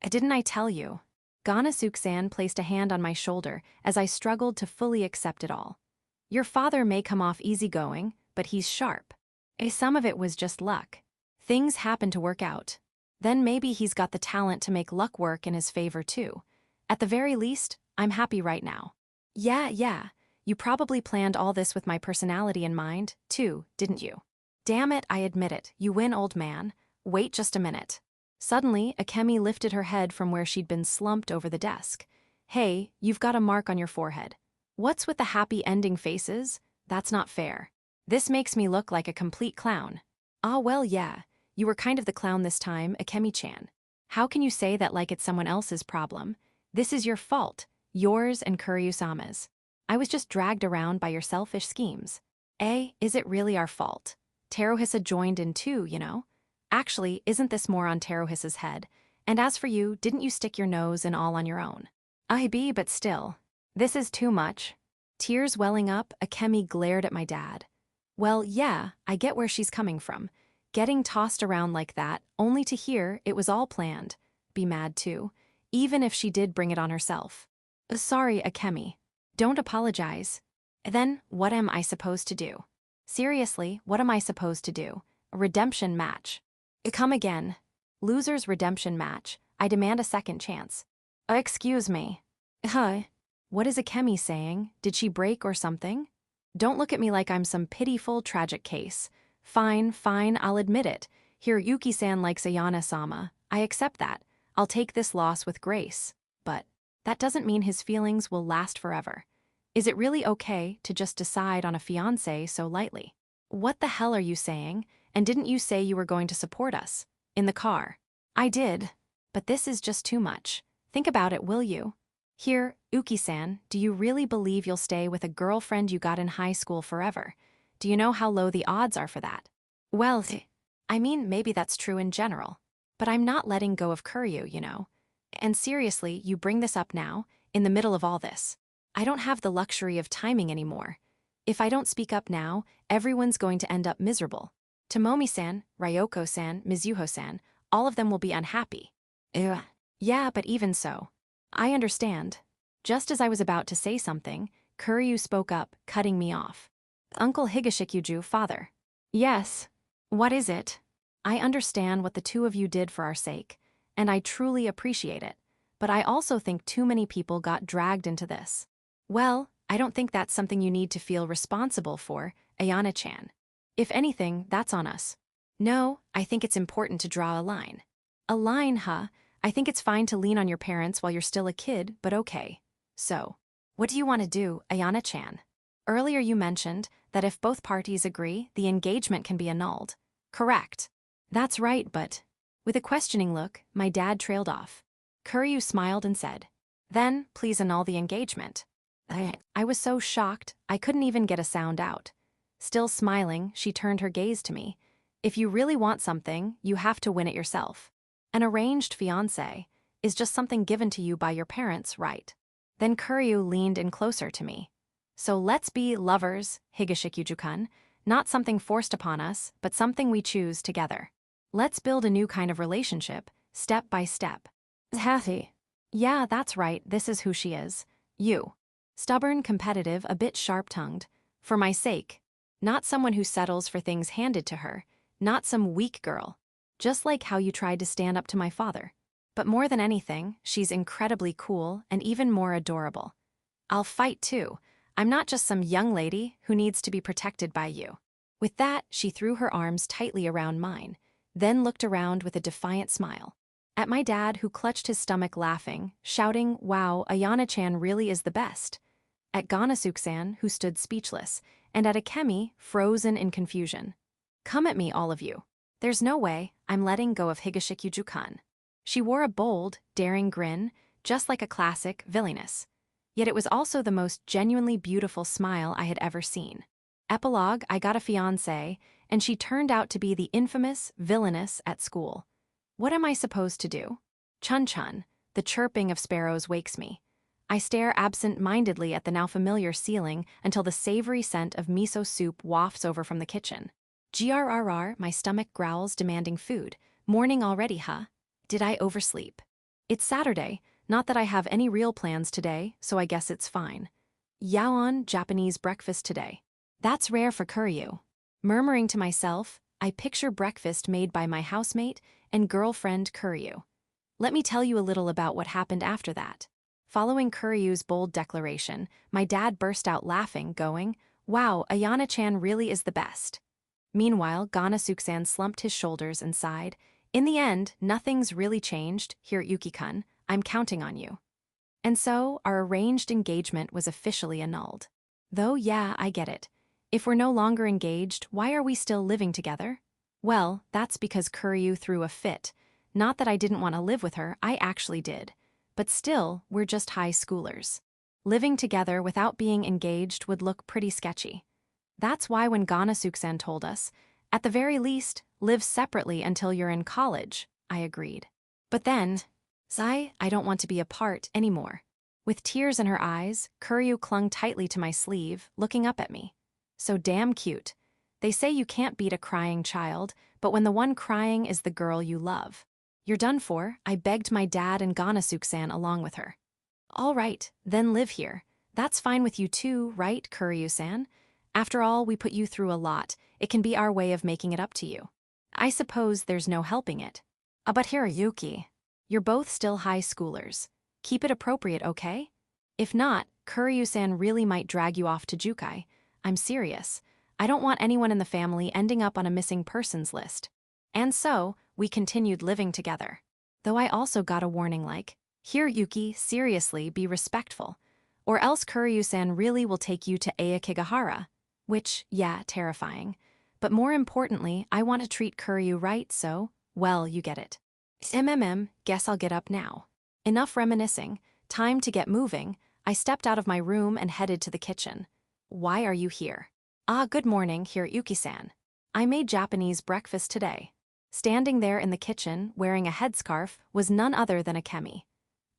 Didn't I tell you? Ganasuke-san placed a hand on my shoulder as I struggled to fully accept it all. Your father may come off easygoing, but he's sharp. Some of it was just luck. Things happen to work out. Then maybe he's got the talent to make luck work in his favor too. At the very least, I'm happy right now. Yeah, you probably planned all this with my personality in mind, too, didn't you? Damn it, I admit it, you win, old man. Wait just a minute. Suddenly, Akemi lifted her head from where she'd been slumped over the desk. Hey, you've got a mark on your forehead. What's with the happy ending faces? That's not fair. This makes me look like a complete clown. Well, yeah, you were kind of the clown this time, Akemi-chan. How can you say that like it's someone else's problem? This is your fault, yours and Kuryu-sama's. I was just dragged around by your selfish schemes. Is it really our fault? Teruhisa joined in too, you know? Actually, isn't this more on Teruhisa's head? And as for you, didn't you stick your nose in all on your own? But still. This is too much. Tears welling up, Akemi glared at my dad. Well, yeah, I get where she's coming from. Getting tossed around like that, only to hear it was all planned. Be mad too, even if she did bring it on herself. Sorry, Akemi. Don't apologize. Then, what am I supposed to do? Seriously, what am I supposed to do? A redemption match. Come again. Loser's redemption match. I demand a second chance. Excuse me. What is Akemi saying? Did she break or something? Don't look at me like I'm some pitiful, tragic case. Fine, I'll admit it. Hiroyuki-san likes Ayana-sama. I accept that. I'll take this loss with grace. But that doesn't mean his feelings will last forever. Is it really okay to just decide on a fiancé so lightly? What the hell are you saying? And didn't you say you were going to support us? In the car. I did. But this is just too much. Think about it, will you? Here, Uki-san, do you really believe you'll stay with a girlfriend you got in high school forever? Do you know how low the odds are for that? Well, I mean, maybe that's true in general. But I'm not letting go of Kuryu, you know. And seriously, you bring this up now, in the middle of all this. I don't have the luxury of timing anymore. If I don't speak up now, everyone's going to end up miserable. Tomomi-san, Ryoko-san, Mizuho-san, all of them will be unhappy. Yeah, but even so. I understand. Just as I was about to say something, Kuryu spoke up, cutting me off. Uncle Higashikuju, father. Yes. What is it? I understand what the two of you did for our sake, and I truly appreciate it, but I also think too many people got dragged into this. Well, I don't think that's something you need to feel responsible for, Ayana-chan. If anything, that's on us. No, I think it's important to draw a line. A line, huh? I think it's fine to lean on your parents while you're still a kid, but okay. So, what do you want to do, Ayana-chan? Earlier you mentioned that if both parties agree, the engagement can be annulled. Correct. That's right, but... With a questioning look, my dad trailed off. Kuryu smiled and said, Then, please annul the engagement. I was so shocked, I couldn't even get a sound out. Still smiling, she turned her gaze to me. If you really want something, you have to win it yourself. An arranged fiancé is just something given to you by your parents, right? Then Kuryu leaned in closer to me. So let's be lovers, Higashikuju-kun, not something forced upon us, but something we choose together. Let's build a new kind of relationship, step by step. Happy. Yeah, that's right, this is who she is. You. Stubborn, competitive, a bit sharp-tongued. For my sake. Not someone who settles for things handed to her. Not some weak girl. Just like how you tried to stand up to my father. But more than anything, she's incredibly cool and even more adorable. I'll fight too. I'm not just some young lady who needs to be protected by you. With that, she threw her arms tightly around mine, then looked around with a defiant smile. At my dad, who clutched his stomach laughing, shouting, Wow, Ayana-chan really is the best. At Ganasuke-san, who stood speechless, and at Akemi, frozen in confusion. Come at me, all of you. There's no way I'm letting go of Higashikuju-kun. She wore a bold, daring grin, just like a classic Villainess. Yet it was also the most genuinely beautiful smile I had ever seen. Epilogue, I got a fiancé, and she turned out to be the infamous Villainess at school. What am I supposed to do? Chun-chun, the chirping of sparrows wakes me. I stare absent-mindedly at the now familiar ceiling until the savory scent of miso soup wafts over from the kitchen. Grrr, my stomach growls, demanding food. Morning already, huh? Did I oversleep? It's Saturday, not that I have any real plans today, so I guess it's fine. Yaon, Japanese breakfast today. That's rare for Kuryu. Murmuring to myself, I picture breakfast made by my housemate and girlfriend Kuryu. Let me tell you a little about what happened after that. Following Kuryu's bold declaration, my dad burst out laughing, going, "Wow, Ayana-chan really is the best." Meanwhile, Ganasuk-san slumped his shoulders and sighed, "In the end, nothing's really changed, here Yuki-kun, I'm counting on you." And so, our arranged engagement was officially annulled. Though yeah, I get it. If we're no longer engaged, why are we still living together? Well, that's because Kuryu threw a fit. Not that I didn't want to live with her, I actually did. But still, we're just high schoolers. Living together without being engaged would look pretty sketchy. That's why when Ganasuk-san told us, at the very least, live separately until you're in college, I agreed. But then, I don't want to be apart anymore. With tears in her eyes, Kuryu clung tightly to my sleeve, looking up at me. So damn cute. They say you can't beat a crying child, but when the one crying is the girl you love. You're done for, I begged my dad and Ganasuk-san along with her. All right, then live here. That's fine with you too, right, Kuryu-san? After all, we put you through a lot. It can be our way of making it up to you. I suppose there's no helping it. But Hiroyuki, you're both still high schoolers. Keep it appropriate, okay? If not, Kuryu-san really might drag you off to Jukai. I'm serious. I don't want anyone in the family ending up on a missing persons list. And so, we continued living together. Though I also got a warning like, "Here, Yuki, seriously, be respectful. Or else Kuryu-san really will take you to Aokigahara." Which, yeah, terrifying. But more importantly, I want to treat Kuryu right, so, well, you get it. Guess I'll get up now. Enough reminiscing, time to get moving. I stepped out of my room and headed to the kitchen. Why are you here? Good morning, here Yuki-san. I made Japanese breakfast today. Standing there in the kitchen, wearing a headscarf, was none other than Akemi.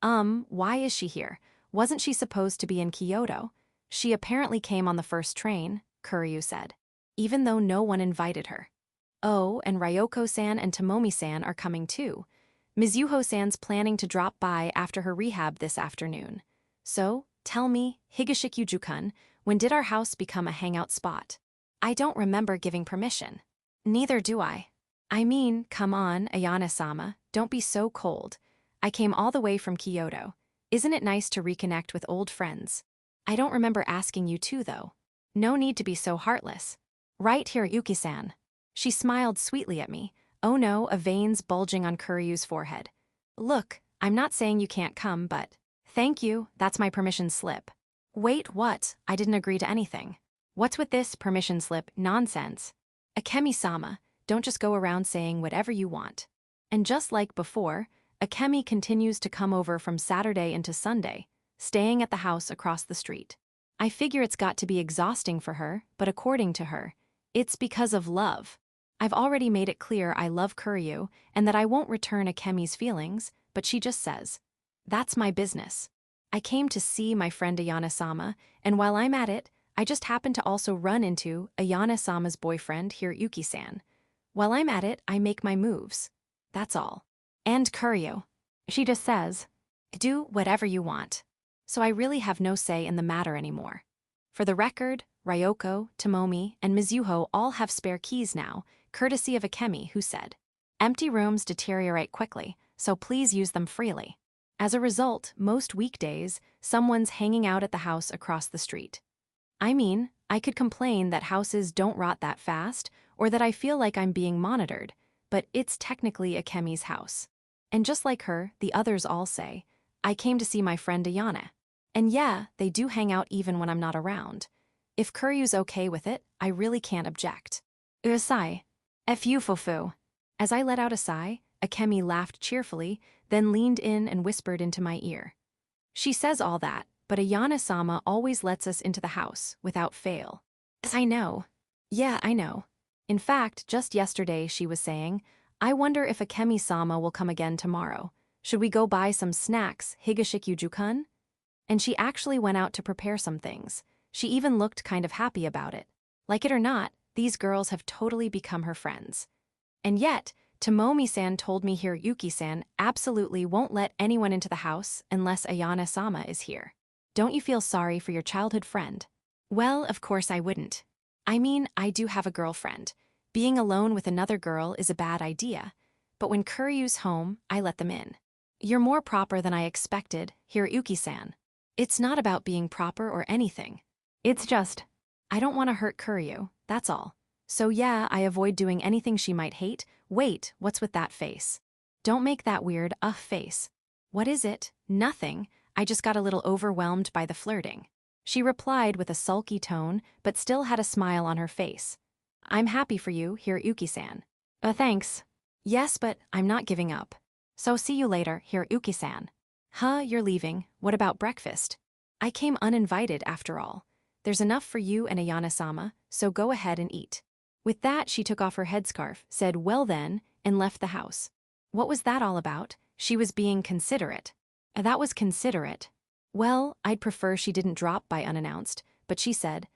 Why is she here? Wasn't she supposed to be in Kyoto? She apparently came on the first train, Kuryu said, even though no one invited her. Oh, and Ryoko-san and Tomomi-san are coming too. Mizuho-san's planning to drop by after her rehab this afternoon. So, tell me, Higashikuju-kun, when did our house become a hangout spot? I don't remember giving permission. Neither do I. I mean, come on, Ayana-sama, don't be so cold. I came all the way from Kyoto. Isn't it nice to reconnect with old friends? I don't remember asking you to, though. No need to be so heartless. Right here, Yuki-san. She smiled sweetly at me. Oh no, a veins bulging on Kuryu's forehead. Look, I'm not saying you can't come, but... Thank you, that's my permission slip. Wait, what? I didn't agree to anything. What's with this permission slip nonsense? Akemi-sama, don't just go around saying whatever you want. And just like before, Akemi continues to come over from Saturday into Sunday, staying at the house across the street. I figure it's got to be exhausting for her, but according to her, it's because of love. I've already made it clear I love Kuryu and that I won't return Akemi's feelings, but she just says, "That's my business." I came to see my friend Ayana-sama, and while I'm at it, I just happen to also run into Ayana-sama's boyfriend, Hiroyuki-san. While I'm at it, I make my moves. That's all. And Kuryu. She just says, "Do whatever you want." So I really have no say in the matter anymore. For the record, Ryoko, Tomomi, and Mizuho all have spare keys now, courtesy of Akemi, who said, "Empty rooms deteriorate quickly, so please use them freely." As a result, most weekdays, someone's hanging out at the house across the street. I mean, I could complain that houses don't rot that fast, or that I feel like I'm being monitored, but it's technically Akemi's house. And just like her, the others all say, I came to see my friend Ayana. And yeah, they do hang out even when I'm not around. If Kuryu's okay with it, I really can't object. Sigh. Fufu. As I let out a sigh, Akemi laughed cheerfully, then leaned in and whispered into my ear. She says all that, but Ayana-sama always lets us into the house, without fail. I know. Yeah, I know. In fact, just yesterday she was saying, I wonder if Akemi-sama will come again tomorrow. Should we go buy some snacks, Higashikuju-kun? and she actually went out to prepare some things. She even looked kind of happy about it. Like it or not, these girls have totally become her friends. And yet, Tomomi-san told me Hiroyuki-san absolutely won't let anyone into the house unless Ayana-sama is here. Don't you feel sorry for your childhood friend? Well, of course I wouldn't. I mean, I do have a girlfriend. Being alone with another girl is a bad idea. But when Kuryu's home, I let them in. You're more proper than I expected, Hiroyuki-san. It's not about being proper or anything. It's just, I don't want to hurt Kuryu, that's all. So yeah, I avoid doing anything she might hate. Wait, what's with that face? Don't make that weird, face. What is it? Nothing. I just got a little overwhelmed by the flirting. She replied with a sulky tone, but still had a smile on her face. I'm happy for you, Hiroyuki-san. Thanks. Yes, but I'm not giving up. So see you later, Hiroyuki-san. Huh, you're leaving. What about breakfast? I came uninvited after all. There's enough for you and Ayana-sama, so go ahead and eat. With that, she took off her headscarf, said, well then, and left the house. What was that all about? She was being considerate. That was considerate. Well, I'd prefer she didn't drop by unannounced, but she said,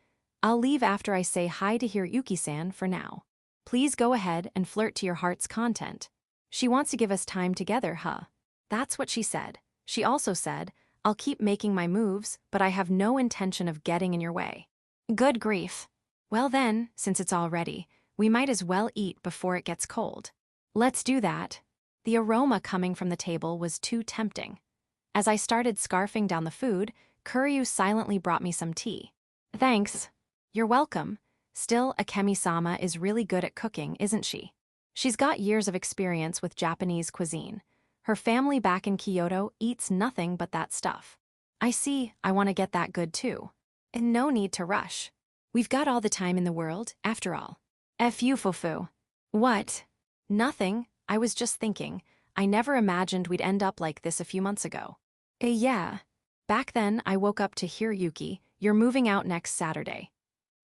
I'll leave after I say hi to Hiroyuki-san for now. Please go ahead and flirt to your heart's content. She wants to give us time together, huh? That's what she said. She also said, I'll keep making my moves, but I have no intention of getting in your way. Good grief. Well then, since it's all ready, we might as well eat before it gets cold. Let's do that. The aroma coming from the table was too tempting. As I started scarfing down the food, Kuryu silently brought me some tea. Thanks. You're welcome. Still, Akemi-sama is really good at cooking, isn't she? She's got years of experience with Japanese cuisine. Her family back in Kyoto eats nothing but that stuff. I see, I want to get that good too. And no need to rush. We've got all the time in the world, after all. Fu fufu. What? Nothing, I was just thinking. I never imagined we'd end up like this a few months ago. Yeah. Back then, I woke up to hear Yuki, you're moving out next Saturday.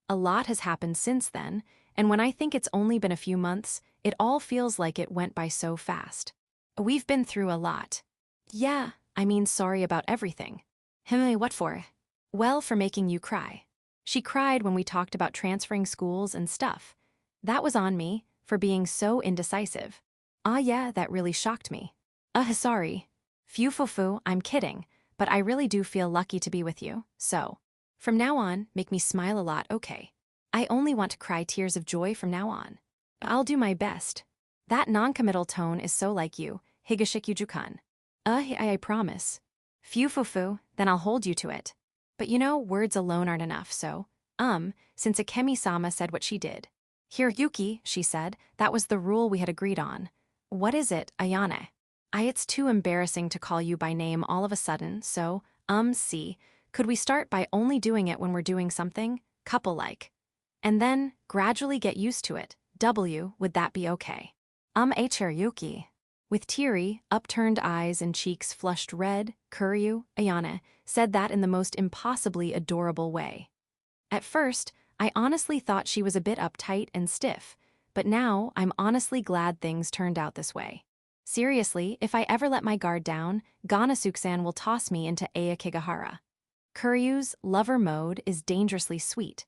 A lot has happened since then, and when I think it's only been a few months, it all feels like it went by so fast. We've been through a lot. Yeah, I mean sorry about everything. What for? Well, for making you cry. She cried when we talked about transferring schools and stuff. That was on me, for being so indecisive. Yeah, that really shocked me. Sorry. Fufufu, I'm kidding, but I really do feel lucky to be with you, so. From now on, make me smile a lot, okay? I only want to cry tears of joy from now on. I'll do my best. That non-committal tone is so like you, Higashikuju-kun. I promise. Fufufu, then I'll hold you to it. But you know, words alone aren't enough, so, since Akemi-sama said what she did. Hiroyuki, she said, that was the rule we had agreed on. What is it, Ayana? It's too embarrassing to call you by name all of a sudden, so, see, could we start by only doing it when we're doing something, couple-like? And then, gradually get used to it, would that be okay? Hiroyuki. With teary, upturned eyes and cheeks flushed red, Kuryu, Ayana, said that in the most impossibly adorable way. At first, I honestly thought she was a bit uptight and stiff, but now I'm honestly glad things turned out this way. Seriously, if I ever let my guard down, Ganasuke-san will toss me into Aokigahara. Kuryu's lover mode is dangerously sweet.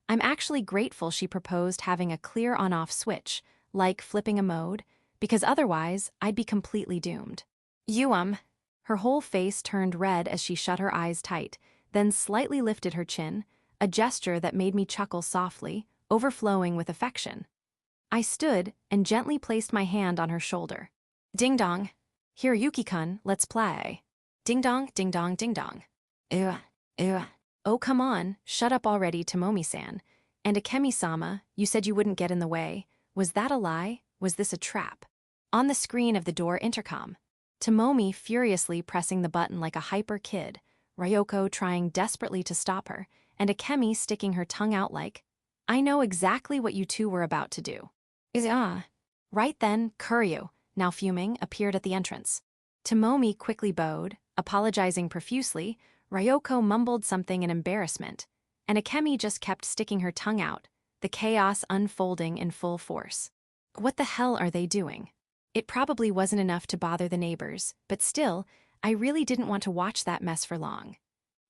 I'm actually grateful she proposed having a clear on-off switch, like flipping a mode, because otherwise I'd be completely doomed. Her whole face turned red as she shut her eyes tight, then slightly lifted her chin, a gesture that made me chuckle softly, overflowing with affection. I stood and gently placed my hand on her shoulder. Ding dong. Hiroyuki-kun, let's play. Ding dong, ding dong, ding dong. Oh, come on, shut up already, Tomomi-san. And Akemi-sama, you said you wouldn't get in the way. Was that a lie? Was this a trap? On the screen of the door intercom, Tomomi furiously pressing the button like a hyper kid, Ryoko trying desperately to stop her, and Akemi sticking her tongue out like, I know exactly what you two were about to do. Right then, Kuryu, now fuming, appeared at the entrance. Tomomi quickly bowed, apologizing profusely. Ryoko mumbled something in embarrassment, and Akemi just kept sticking her tongue out, the chaos unfolding in full force. What the hell are they doing? It probably wasn't enough to bother the neighbors, but still, I really didn't want to watch that mess for long.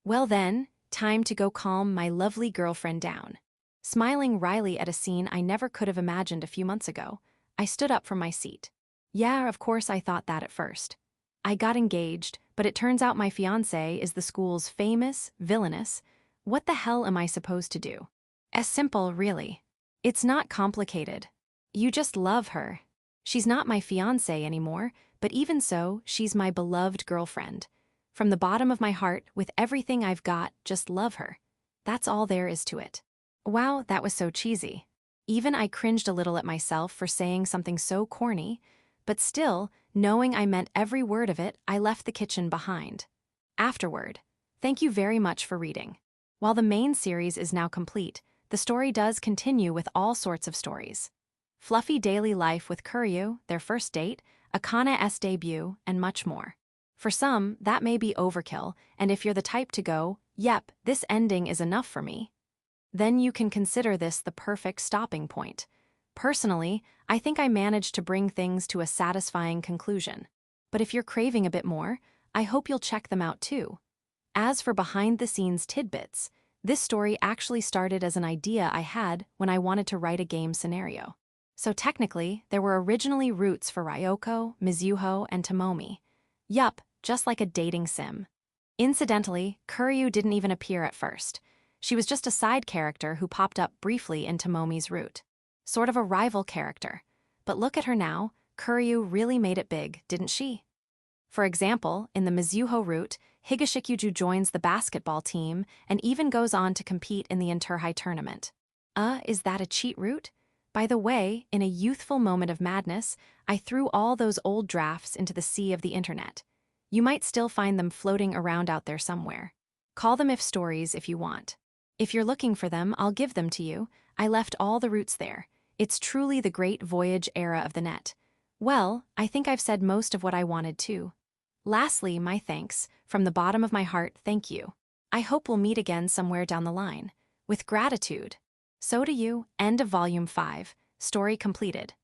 Well then, time to go calm my lovely girlfriend down. Smiling wryly at a scene I never could have imagined a few months ago, I stood up from my seat. Yeah, of course I thought that at first. I got engaged, but it turns out my fiancé is the school's famous Villainess. What the hell am I supposed to do? As simple, really. It's not complicated. You just love her. She's not my fiancé anymore, but even so, she's my beloved girlfriend. From the bottom of my heart, with everything I've got, just love her. That's all there is to it. Wow, that was so cheesy. Even I cringed a little at myself for saying something so corny, but still, knowing I meant every word of it, I left the kitchen behind. Afterward, thank you very much for reading. While the main series is now complete, the story does continue with all sorts of stories. Fluffy daily life with Kuryu, their first date, Ayana's debut, and much more. For some, that may be overkill, and if you're the type to go, yep, this ending is enough for me, then you can consider this the perfect stopping point. Personally, I think I managed to bring things to a satisfying conclusion. But if you're craving a bit more, I hope you'll check them out too. As for behind-the-scenes tidbits, this story actually started as an idea I had when I wanted to write a game scenario. So technically, there were originally roots for Ryoko, Mizuho, and Tomomi. Yup, just like a dating sim. Incidentally, Kuryu didn't even appear at first. She was just a side character who popped up briefly in Tomomi's route. Sort of a rival character. But look at her now, Kuryu really made it big, didn't she? For example, in the Mizuho route, Higashikuju joins the basketball team and even goes on to compete in the Interhigh tournament. Is that a cheat route? By the way, in a youthful moment of madness, I threw all those old drafts into the sea of the internet. You might still find them floating around out there somewhere. Call them if stories if you want. If you're looking for them, I'll give them to you. I left all the routes there. It's truly the great voyage era of the net. Well, I think I've said most of what I wanted to. Lastly, my thanks. From the bottom of my heart, thank you. I hope we'll meet again somewhere down the line. With gratitude. So do you. End of Volume 5. Story completed.